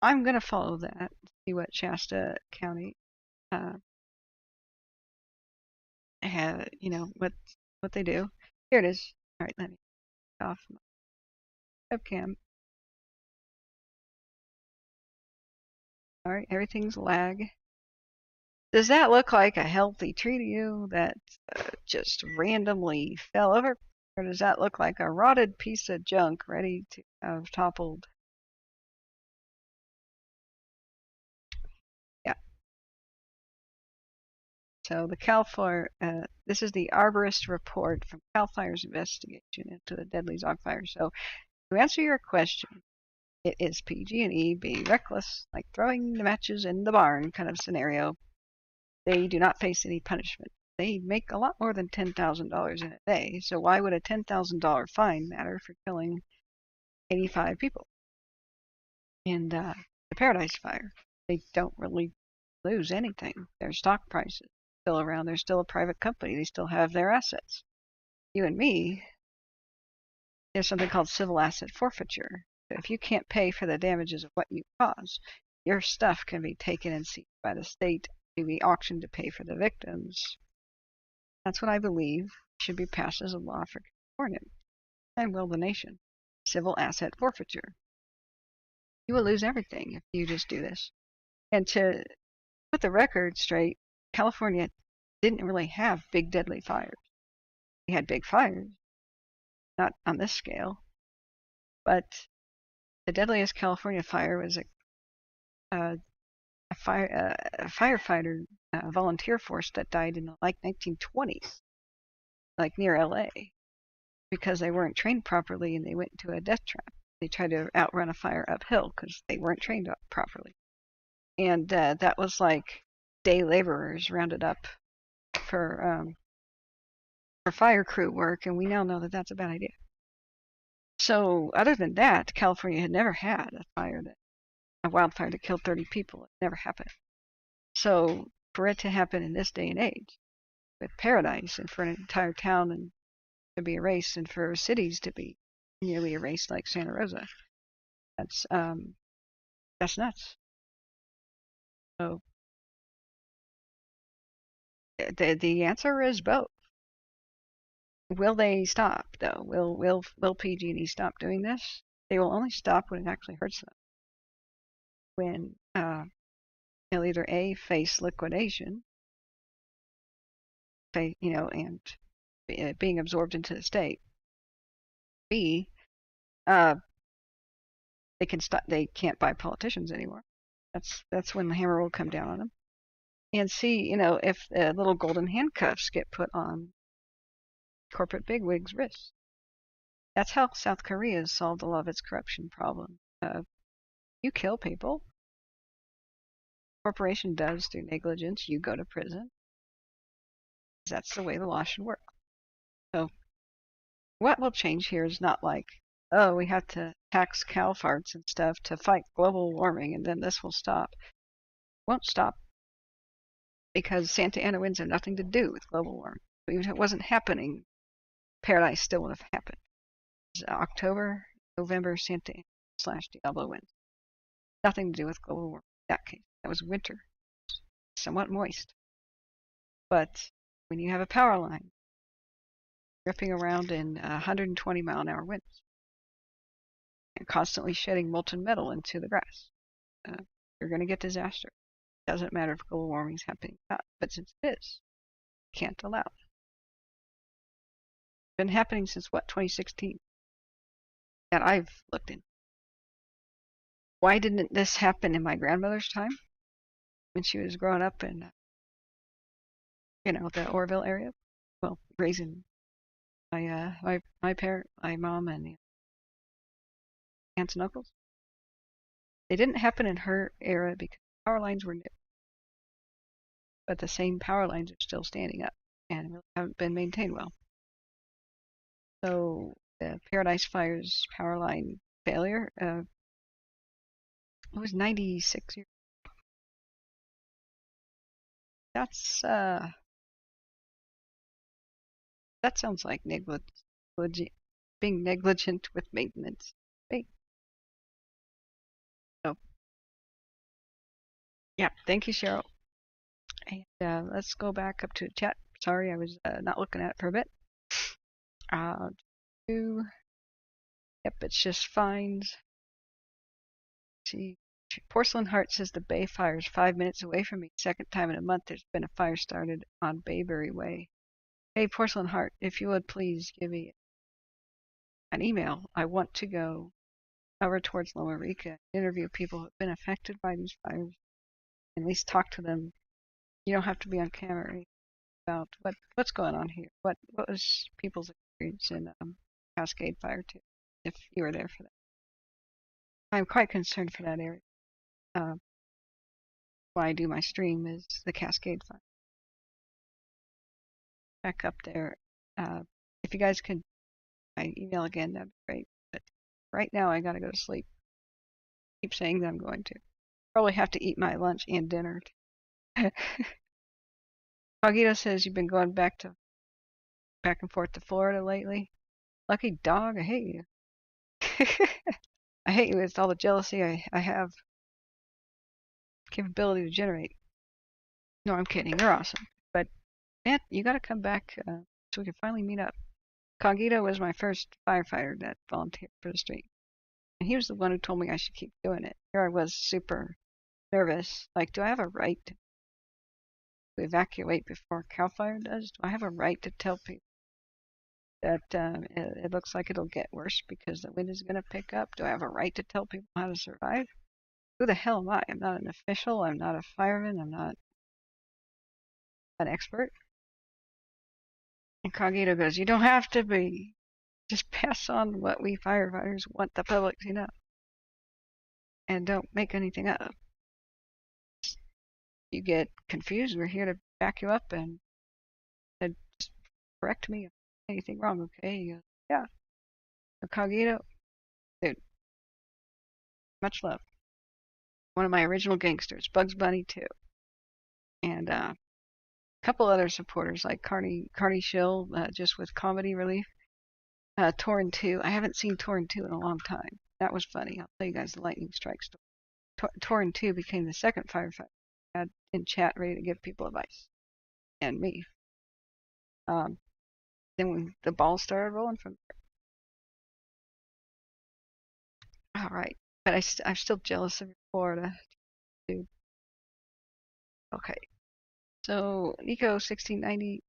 I'm gonna follow that, see what Shasta County have, what they do. Here it is. All right, let me get off my webcam. All right, everything's lag. Does that look like a healthy tree to you that just randomly fell over? Or does that look like a rotted piece of junk ready to have toppled? Yeah. So the Cal Fire, this is the arborist report from Cal Fire's investigation into the deadly Zog fire. So to answer your question, it is PG&E being reckless, like throwing the matches in the barn kind of scenario. They do not face any punishment. They make a lot more than $10,000 in a day, so why would a $10,000 fine matter for killing 85 people? And the Paradise Fire, they don't really lose anything. Their stock price is still around. They're still a private company. They still have their assets. You and me, there's something called civil asset forfeiture. If you can't pay for the damages of what you caused, your stuff can be taken and seized by the state to be auctioned to pay for the victims. That's what I believe should be passed as a law for California and will the nation. Civil asset forfeiture. You will lose everything if you just do this. And to put the record straight, California didn't really have big deadly fires. We had big fires, not on this scale, but the deadliest California fire was a firefighter volunteer force that died in like 1920s, like near LA, because they weren't trained properly and they went into a death trap. They tried to outrun a fire uphill because they weren't trained up properly. And that was like day laborers rounded up for fire crew work, and we now know that that's a bad idea. So other than that, California had never had a wildfire that killed 30 people. It never happened. So for it to happen in this day and age, with Paradise, and for an entire town and to be erased, and for cities to be nearly erased like Santa Rosa, that's nuts. So the answer is both. Will they stop though? Will PG&E stop doing this? They will only stop when it actually hurts them. When they'll either A, face liquidation, and being absorbed into the state. B, they can stop. They can't buy politicians anymore. That's when the hammer will come down on them. And C, if little golden handcuffs get put on corporate bigwigs' wrists. That's how South Korea has solved a lot of its corruption problem. You kill people. Corporation does through negligence. You go to prison. That's the way the law should work. So what will change here is not like, oh, we have to tax cow farts and stuff to fight global warming, and then this will stop. Won't stop because Santa Ana winds have nothing to do with global warming. Even if it wasn't happening, Paradise still would have happened. It's October, November, Santa Ana / Diablo winds. Nothing to do with global warming in that case. That was winter, somewhat moist. But when you have a power line ripping around in 120-mile-an-hour winds and constantly shedding molten metal into the grass, you're going to get disaster. It doesn't matter if global warming is happening or not, but since it is, can't allow it. It's been happening since 2016 that I've looked in. Why didn't this happen in my grandmother's time when she was growing up in the Orville area? Well, raising my parent, my mom, and aunts and uncles. They didn't happen in her era because power lines were new. but the same power lines are still standing up and really haven't been maintained well. So the Paradise Fire's power line failure, it was 96 years. That's that sounds like being negligent with maintenance. Right. So yeah, thank you, Cheryl. And let's go back up to the chat. Sorry, I was not looking at it for a bit. Yep, it's just fines. See, Porcelain Heart says the Bay Fire is 5 minutes away from me. Second time in a month there's been a fire started on Bayberry Way. Hey, Porcelain Heart, if you would please give me an email. I want to go over towards Loma Rica, interview people who have been affected by these fires, and at least talk to them. You don't have to be on camera about what's going on here. What was people's experience in Cascade Fire too, if you were there for that. I'm quite concerned for that area. Why I do my stream is the Cascade Fire. Back up there. If you guys could my email again, that'd be great. But right now I gotta go to sleep. Keep saying that I'm going to. Probably have to eat my lunch and dinner. Cogito says you've been going back and forth to Florida lately. Lucky dog, I hate you. I hate you with all the jealousy I have. Capability to generate. No, I'm kidding. You're awesome. But man, you gotta come back so we can finally meet up. Cogito was my first firefighter that volunteered for the street. And he was the one who told me I should keep doing it. Here I was super nervous. Like, do I have a right to evacuate before CAL FIRE does? Do I have a right to tell people that it looks like it'll get worse because the wind is going to pick up? Do I have a right to tell people how to survive? Who the hell am I? I'm not an official. I'm not a fireman. I'm not an expert. And Cogito goes, you don't have to be. Just pass on what we firefighters want the public to know. And don't make anything up. You get confused, we're here to back you up and just correct me if anything wrong, okay? He goes, yeah. Cogito, dude, much love. One of my original gangsters, Bugs Bunny too. And a couple other supporters like Carney Shill, just with comedy relief. Torrin 2. I haven't seen Torrin 2 in a long time. That was funny. I'll tell you guys the lightning strike story. Torrin 2 became the second firefighter I had in chat ready to give people advice. And me. Then when the ball started rolling from there. All right. But I'm still jealous of Florida, dude. Okay. So, Nico 1690,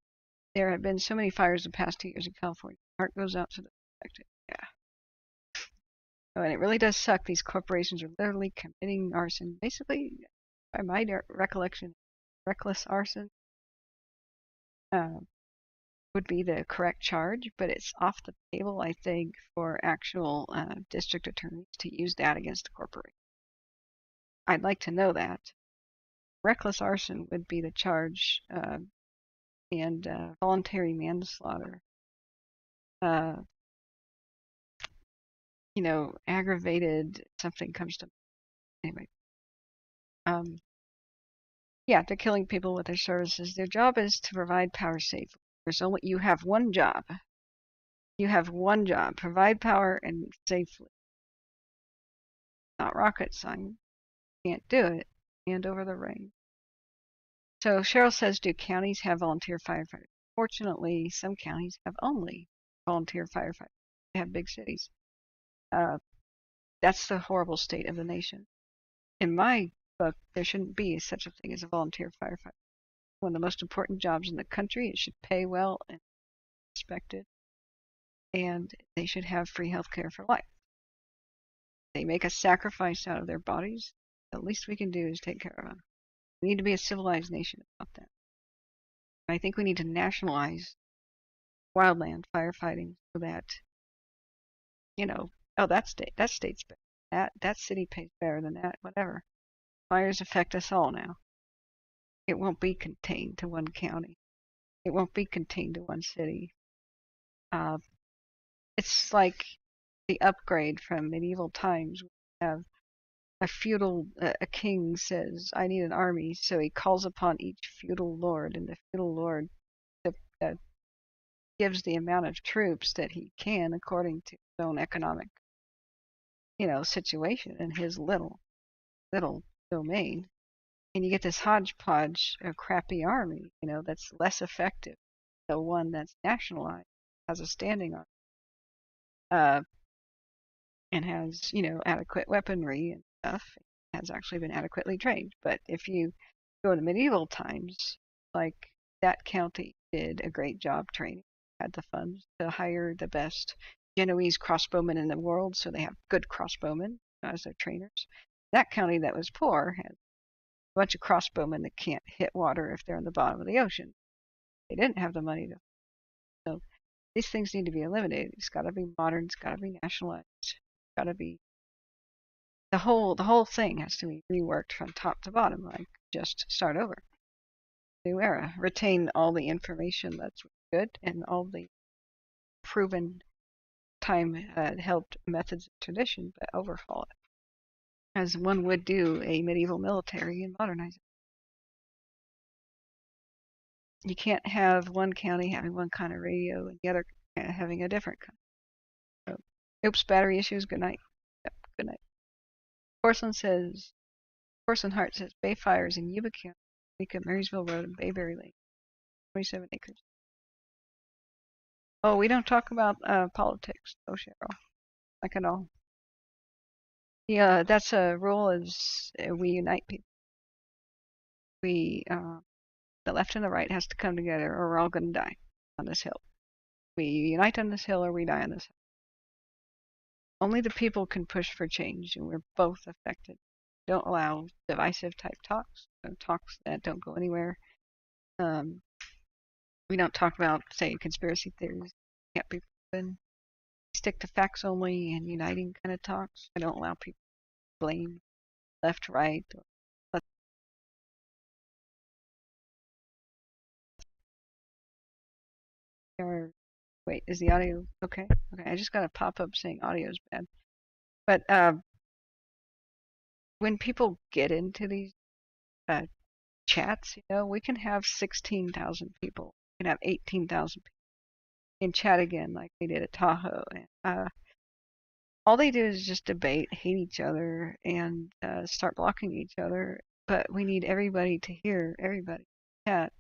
there have been so many fires the past 2 years in California. Heart goes out to the affected. Yeah. Oh, and it really does suck. These corporations are literally committing arson. Basically, by my recollection, reckless arson would be the correct charge, but it's off the table, I think, for actual district attorneys to use that against the corporation. I'd like to know that. Reckless arson would be the charge, and voluntary manslaughter. Aggravated something comes to anyway. Yeah, they're killing people with their services. Their job is to provide power safely. You have one job. You have one job: provide power and safely. Not rocket science. Can't do it. Hand over the reins. So Cheryl says, do counties have volunteer firefighters? Fortunately, some counties have only volunteer firefighters. They have big cities. That's the horrible state of the nation. In my book, there shouldn't be such a thing as a volunteer firefighter. One of the most important jobs in the country. It should pay well and be respected. And they should have free health care for life. They make a sacrifice out of their bodies. The least we can do is take care of them. We need to be a civilized nation about that. I think we need to nationalize wildland firefighting so that, that state's better. That city pays better than that, whatever. Fires affect us all now. It won't be contained to one county. It won't be contained to one city. Uh, it's like the upgrade from medieval times. We have a king says, I need an army, so he calls upon each feudal lord, and the feudal lord uh, gives the amount of troops that he can according to his own economic, situation in his little domain. And you get this hodgepodge of crappy army, that's less effective. The one that's nationalized has a standing army, uh, and has, adequate weaponry and stuff, has actually been adequately trained. But if you go to medieval times, like that county did a great job training, had the funds to hire the best Genoese crossbowmen in the world, so they have good crossbowmen as their trainers. That county that was poor had a bunch of crossbowmen that can't hit water if they're in the bottom of the ocean. They didn't have the money to. So these things need to be eliminated. It's got to be modern. It's got to be nationalized. It's got to be the whole thing has to be reworked from top to bottom. Like just start over, new era. Retain all the information that's good and all the proven time held methods of tradition, but overhaul it as one would do a medieval military and modernize it. You can't have one county having one kind of radio and the other having a different kind. So, oops, battery issues. Good night. Yep, good night. Porcelain Heart says Bay fires in Yuba County, Rica, Marysville Road, and Bayberry Lake, 27 acres. Oh, we don't talk about politics, though, Cheryl. Like at all. Yeah, that's a rule. Is we unite people. The left and the right has to come together, or we're all going to die on this hill. We unite on this hill, or we die on this hill. Only the people can push for change, and we're both affected. Don't allow divisive type talks, talks that don't go anywhere. We don't talk about, say, conspiracy theories. Can't be proven. Stick to facts only and uniting kind of talks. I don't allow people to blame left, right. Or wait, is the audio okay? Okay, I just got a pop up saying audio is bad. But when people get into these uh, chats, we can have 16,000 people. We can have 18,000 people in chat again, like we did at Tahoe. And, all they do is just debate, hate each other, and start blocking each other. But we need everybody to hear everybody chat.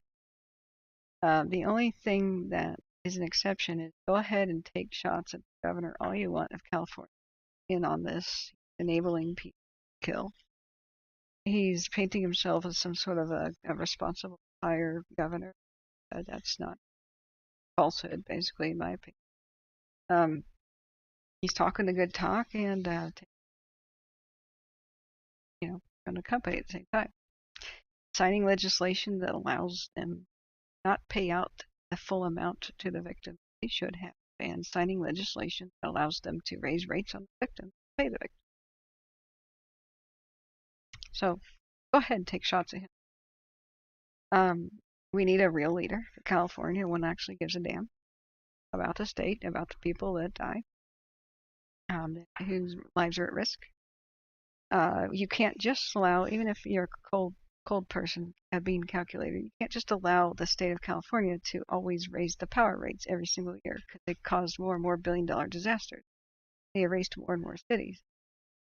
The only thing that is an exception is go ahead and take shots at the governor all you want of California in on this, enabling people to kill. He's painting himself as some sort of a responsible fire governor. That's not falsehood, basically, in my opinion. He's talking a good talk and, on a company at the same time. Signing legislation that allows them not pay out the full amount to the victim they should have, and signing legislation that allows them to raise rates on the victim, pay the victim. So go ahead and take shots at him. We need a real leader for California, one that actually gives a damn about the state, about the people that die, whose lives are at risk. You can't just allow, even if you're a cold person, a bean calculator, you can't just allow the state of California to always raise the power rates every single year because they caused more and more billion-dollar disasters. They erased more and more cities.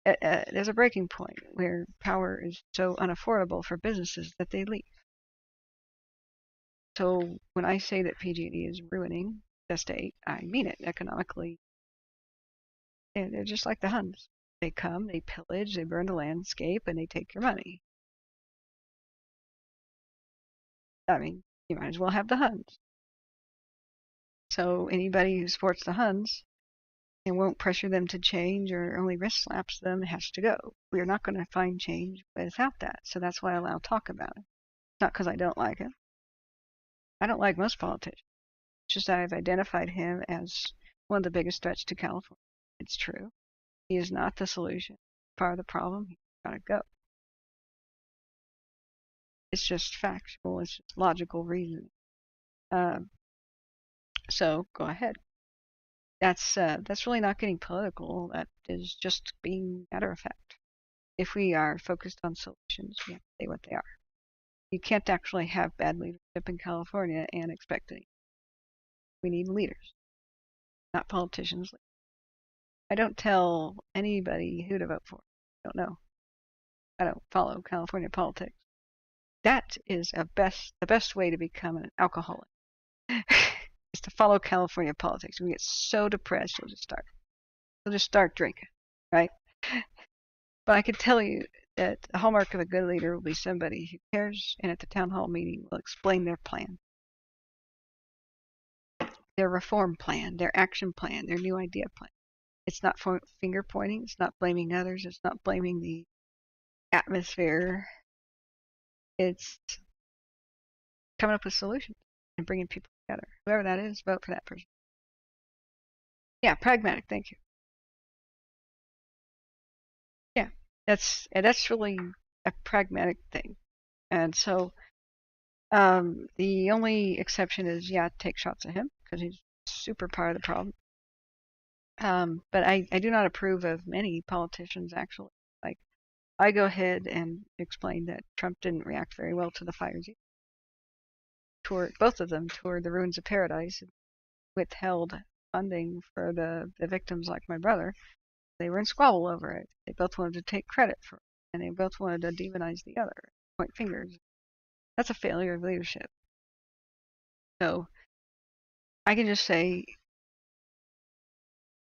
There's a breaking point where power is so unaffordable for businesses that they leave. So when I say that PG&E is ruining the state, I mean it economically. And they're just like the Huns. They come, they pillage, they burn the landscape, and they take your money. I mean, you might as well have the Huns. So anybody who supports the Huns and won't pressure them to change or only wrist slaps them has to go. We're not going to find change without that. So that's why I allow talk about it. Not because I don't like it. I don't like most politicians. It's just that I've identified him as one of the biggest threats to California. It's true. He is not the solution. Part of the problem. He's got to go. It's just factual. It's just logical reasoning. So go ahead. That's really not getting political. That is just being matter of fact. If we are focused on solutions, we have to say what they are. You can't actually have bad leadership in California and expect any. We need leaders, not politicians. I don't tell anybody who to vote for. I don't know. I don't follow California politics. That is the best way to become an alcoholic. Is to follow California politics. When you get so depressed, you'll just start drinking, right? But I can tell you that the hallmark of a good leader will be somebody who cares and at the town hall meeting will explain their plan, their reform plan, their action plan, their new idea plan. It's not finger pointing. It's not blaming others. It's not blaming the atmosphere. It's coming up with solutions and bringing people together. Whoever that is, vote for that person. Yeah, pragmatic. Thank you. Yeah, that's really a pragmatic thing. And so the only exception is, yeah, take shots at him because he's super part of the problem. But I do not approve of many politicians actually. Like I go ahead and explain that Trump didn't react very well to the fires. Both of them toured the ruins of paradise and withheld funding for the victims like my brother. They were in squabble over it. They both wanted to take credit for it, and they both wanted to demonize the other, point fingers. That's a failure of leadership. So I can just say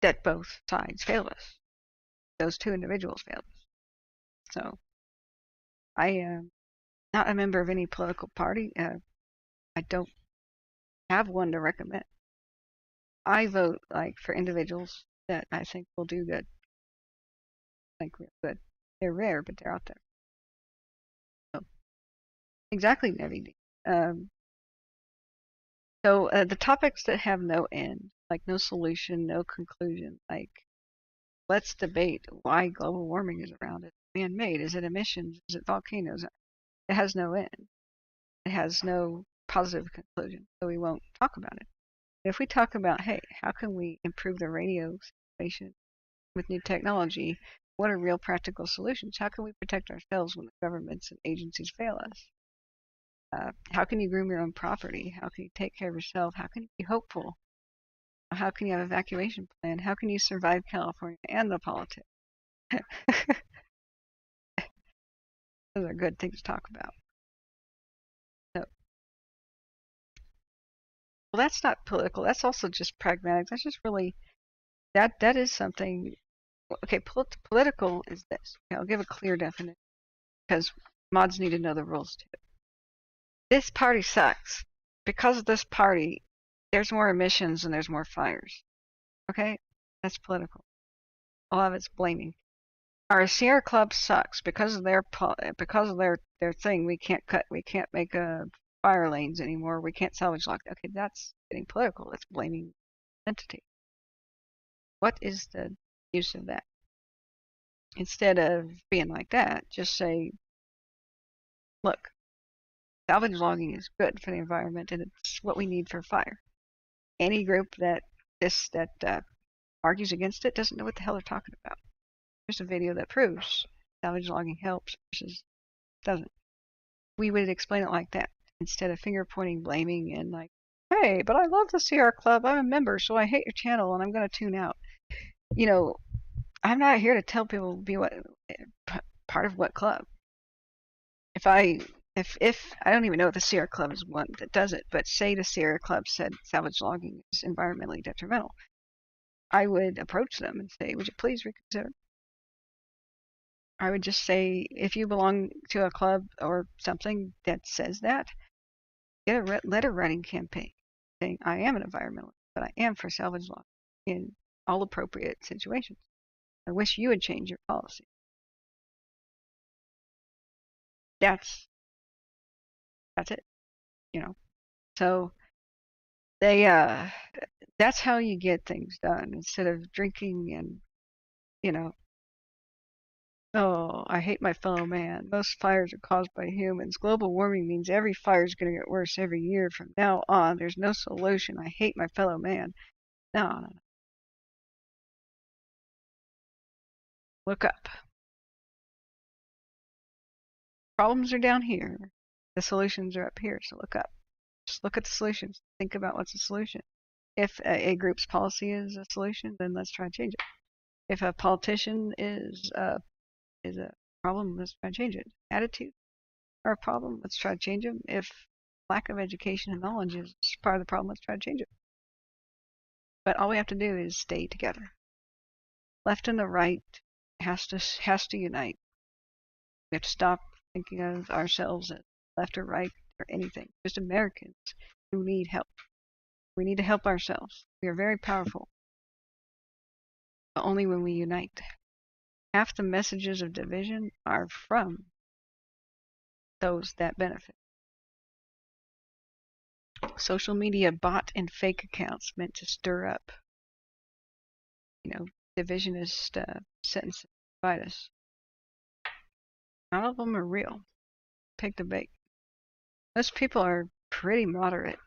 that both sides failed us. Those two individuals failed us. So I am not a member of any political party. I don't have one to recommend. I vote like for individuals that I think will do good. Like real good. They're rare, but they're out there. So exactly, Nevi. Um, so the topics that have no end, like no solution, no conclusion, like let's debate why global warming is around. It man-made? Is it emissions? Is it volcanoes? It has no end. It has no positive conclusion, so we won't talk about it. But if we talk about, hey, how can we improve the radio situation with new technology? What are real practical solutions? How can we protect ourselves when the governments and agencies fail us? How can you groom your own property? How can you take care of yourself? How can you be hopeful? How can you have an evacuation plan? How can you survive California and the politics? Those are good things to talk about. So, well, that's not political. That's also just pragmatic. That's just really that is something. Okay, political is this. Okay, I'll give a clear definition because mods need to know the rules too. This party sucks. Because of this party, there's more emissions and there's more fires. Okay, that's political. All of it's blaming. Our Sierra Club sucks because of their thing. We can't make fire lanes anymore. We can't salvage lock. Okay, that's getting political. That's blaming entity. What is the use of that? Instead of being like that, just say, look, salvage logging is good for the environment and it's what we need for fire. Any group that argues against it doesn't know what the hell they're talking about. There's a video that proves salvage logging helps versus doesn't. We would explain it like that instead of finger pointing, blaming, and like, hey, but I love the Sierra Club. I'm a member, so I hate your channel and I'm going to tune out. You know, I'm not here to tell people to be part of what club. If I don't even know if the Sierra Club is one that does it, but say the Sierra Club said salvage logging is environmentally detrimental, I would approach them and say, would you please reconsider? I would just say, if you belong to a club or something that says that, get a letter writing campaign saying, I am an environmentalist, but I am for salvage logging in all appropriate situations. I wish you would change your policy. That's it, you know. So they that's how you get things done instead of drinking and you know Oh, I hate my fellow man. Most fires are caused by humans. Global warming means every fire is going to get worse every year from now on. There's no solution. I hate my fellow man. No, no, no. Look up. Problems are down here. The solutions are up here, so look up. Just look at the solutions. Think about what's the solution. If a group's policy is a solution, then let's try to change it. If a politician is a problem, let's try to change it. Attitude are a problem, let's try to change them. If lack of education and knowledge is part of the problem, let's try to change it. But all we have to do is stay together. Left and the right has to unite. We have to stop thinking of ourselves as left or right or anything. Just Americans who need help. We need to help ourselves. We are very powerful, but only when we unite. Half the messages of division are from those that benefit. Social media bot and fake accounts meant to stir up, divisionist sentences to divide us. None of them are real. Take the bait. Most people are pretty moderate,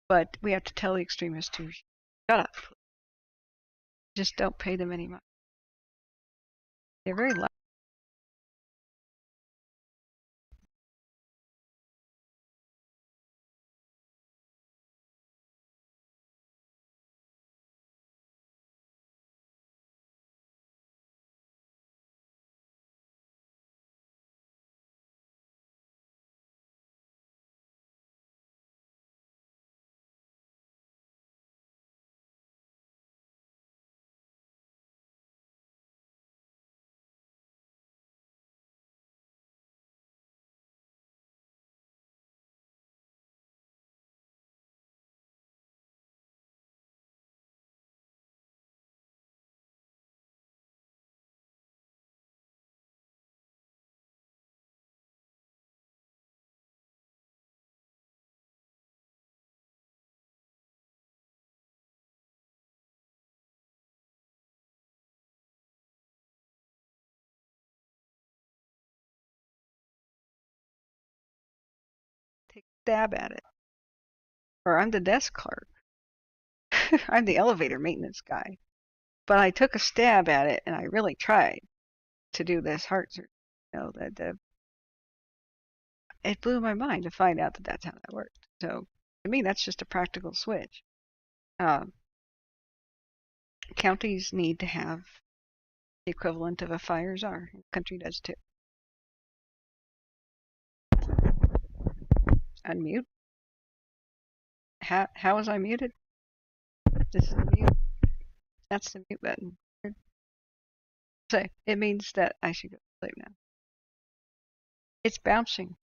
but we have to tell the extremists to shut up. Just don't pay them any money. They're very loud. Take a stab at it. Or I'm the desk clerk. I'm the elevator maintenance guy. But I took a stab at it, and I really tried to do this heart surgery. It blew my mind to find out that that's how that worked. So to me, that's just a practical switch. Counties need to have the equivalent of a fire czar. The country does too. Unmute. How was I muted? This is the mute. That's the mute button. So it means that I should go to sleep now. It's bouncing.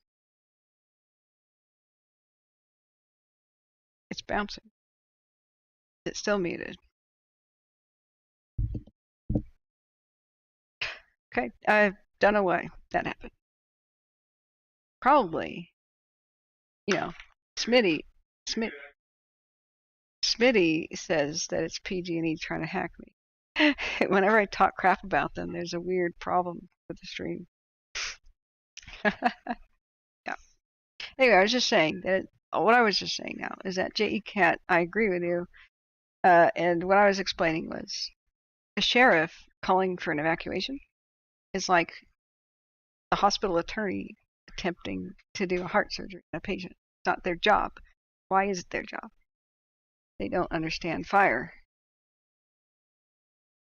It's bouncing. It's still muted. Okay, I don't know why that happened. Probably, Smitty says that it's PG&E trying to hack me. Whenever I talk crap about them, there's a weird problem with the stream. Yeah. Anyway, I was just saying that what I was just saying now is that J.E. Cat, I agree with you. And what I was explaining was the sheriff calling for an evacuation is like the hospital attorney attempting to do a heart surgery on a patient. It's not their job. Why is it their job? They don't understand fire.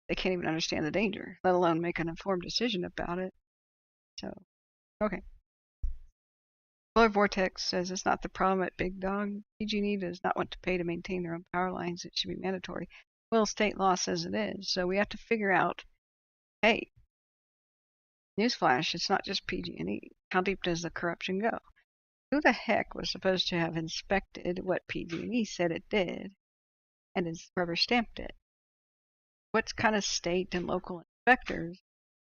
They can't even understand the danger, let alone make an informed decision about it. So, okay. Polar Vortex says it's not the problem at Big Dog. PG&E does not want to pay to maintain their own power lines. It should be mandatory. Well, state law says it is. So we have to figure out, hey, newsflash, it's not just PG&E. How deep does the corruption go? Who the heck was supposed to have inspected what PG&E said it did and has rubber stamped it? What kind of state and local inspectors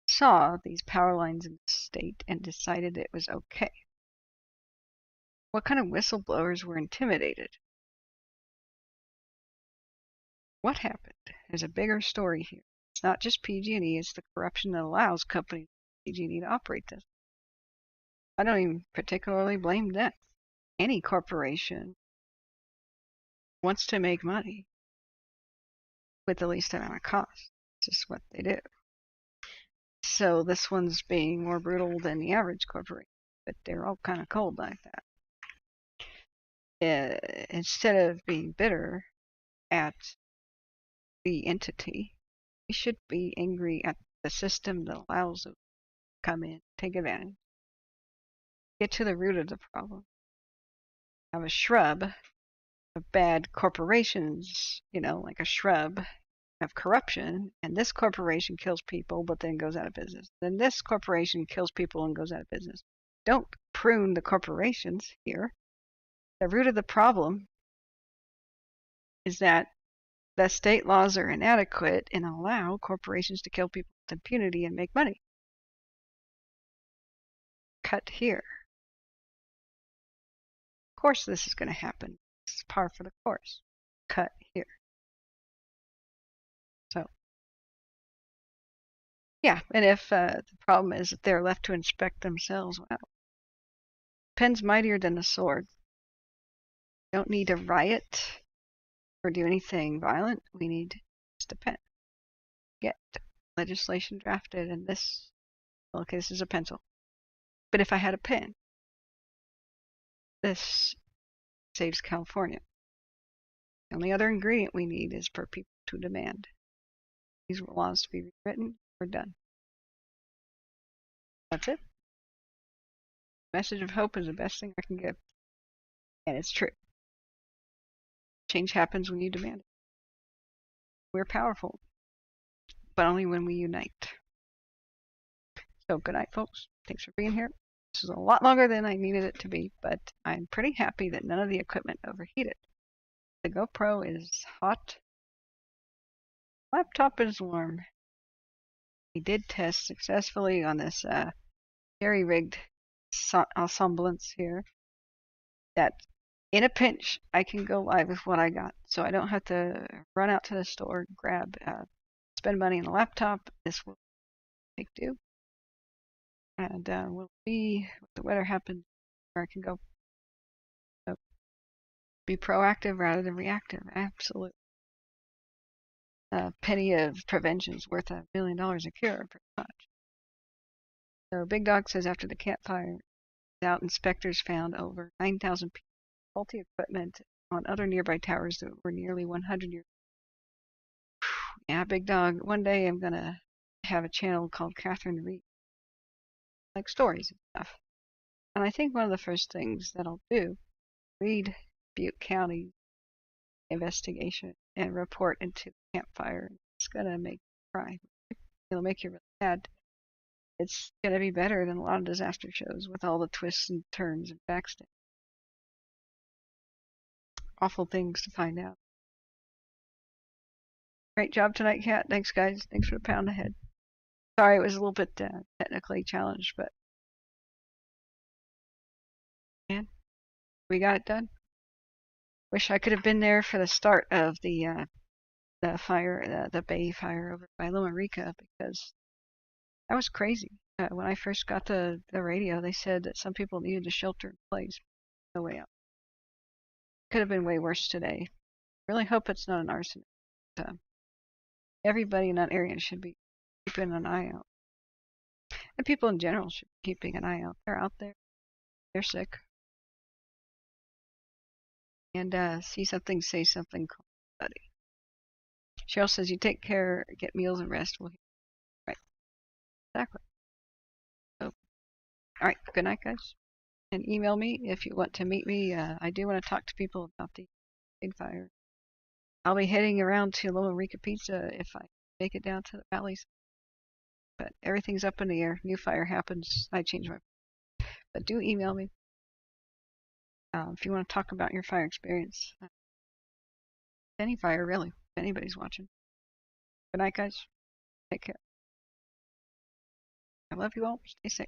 saw these power lines in the state and decided it was okay? What kind of whistleblowers were intimidated? What happened? There's a bigger story here. It's not just PG&E, it's the corruption that allows companies like PG&E to operate this. I don't even particularly blame them. Any corporation wants to make money with the least amount of cost. It's just what they do. So this one's being more brutal than the average corporation, but they're all kind of cold like that. Instead of being bitter at the entity, we should be angry at the system that allows them to come in, take advantage, get to the root of the problem. Have a shrub of bad corporations, like a shrub of corruption, and this corporation kills people but then goes out of business. Then this corporation kills people and goes out of business. Don't prune the corporations here. The root of the problem is that the state laws are inadequate and allow corporations to kill people with impunity and make money. Cut here. Of course this is going to happen. It's par for the course. Cut here. So, yeah, and if the problem is that they're left to inspect themselves, well, pen's mightier than the sword. Don't need to riot or do anything violent. We need just a pen. Get legislation drafted, and this, well, okay, this is a pencil. But if I had a pen, this saves California. The only other ingredient we need is for people to demand these laws to be rewritten. We're done. That's it. Message of hope is the best thing I can give. And it's true. Change happens when you demand it. We're powerful, but only when we unite. So good night, folks. Thanks for being here. This is a lot longer than I needed it to be, but I'm pretty happy that none of the equipment overheated. The GoPro is hot. Laptop is warm. We did test successfully on this jerry-rigged semblance here that in a pinch I can go live with what I got, so I don't have to run out to the store, spend money on a laptop. This will take do, and we'll see what the weather happens where I can go. So be proactive rather than reactive. Absolutely. A penny of prevention is worth $1 million a cure, pretty much. So Big Dog says after the campfire out, inspectors found over 9,000 pieces of faulty equipment on other nearby towers that were nearly 100 years old. Yeah, Big Dog, one day I'm going to have a channel called Kathryn Read, like stories and stuff. And I think one of the first things that I'll do, read Butte County investigation and report into the campfire. It's going to make you cry. It'll make you really sad. It's going to be better than a lot of disaster shows with all the twists and turns and backstab. Awful things to find out. Great job tonight, Kat. Thanks, guys. Thanks for the pound ahead. Sorry, it was a little bit technically challenged, but man, we got it done. Wish I could have been there for the start of the fire, the Bay fire over by Loma Rica, because that was crazy. When I first got the radio, they said that some people needed to shelter in place. No way out. Could have been way worse today. Really hope it's not an arson. Everybody in that area should be keeping an eye out. And people in general should be keeping an eye out. They're out there. They're sick. And see something, say something, call somebody. Cheryl says you take care, get meals and rest. Well, right. Exactly. So, all right. Good night, guys. And email me if you want to meet me. I do want to talk to people about the fire. I'll be heading around to Loma Rica Pizza if I make it down to the valleys. But everything's up in the air. New fire happens. I change my. But do email me if you want to talk about your fire experience. Any fire, really. If anybody's watching. Good night, guys. Take care. I love you all. Stay safe.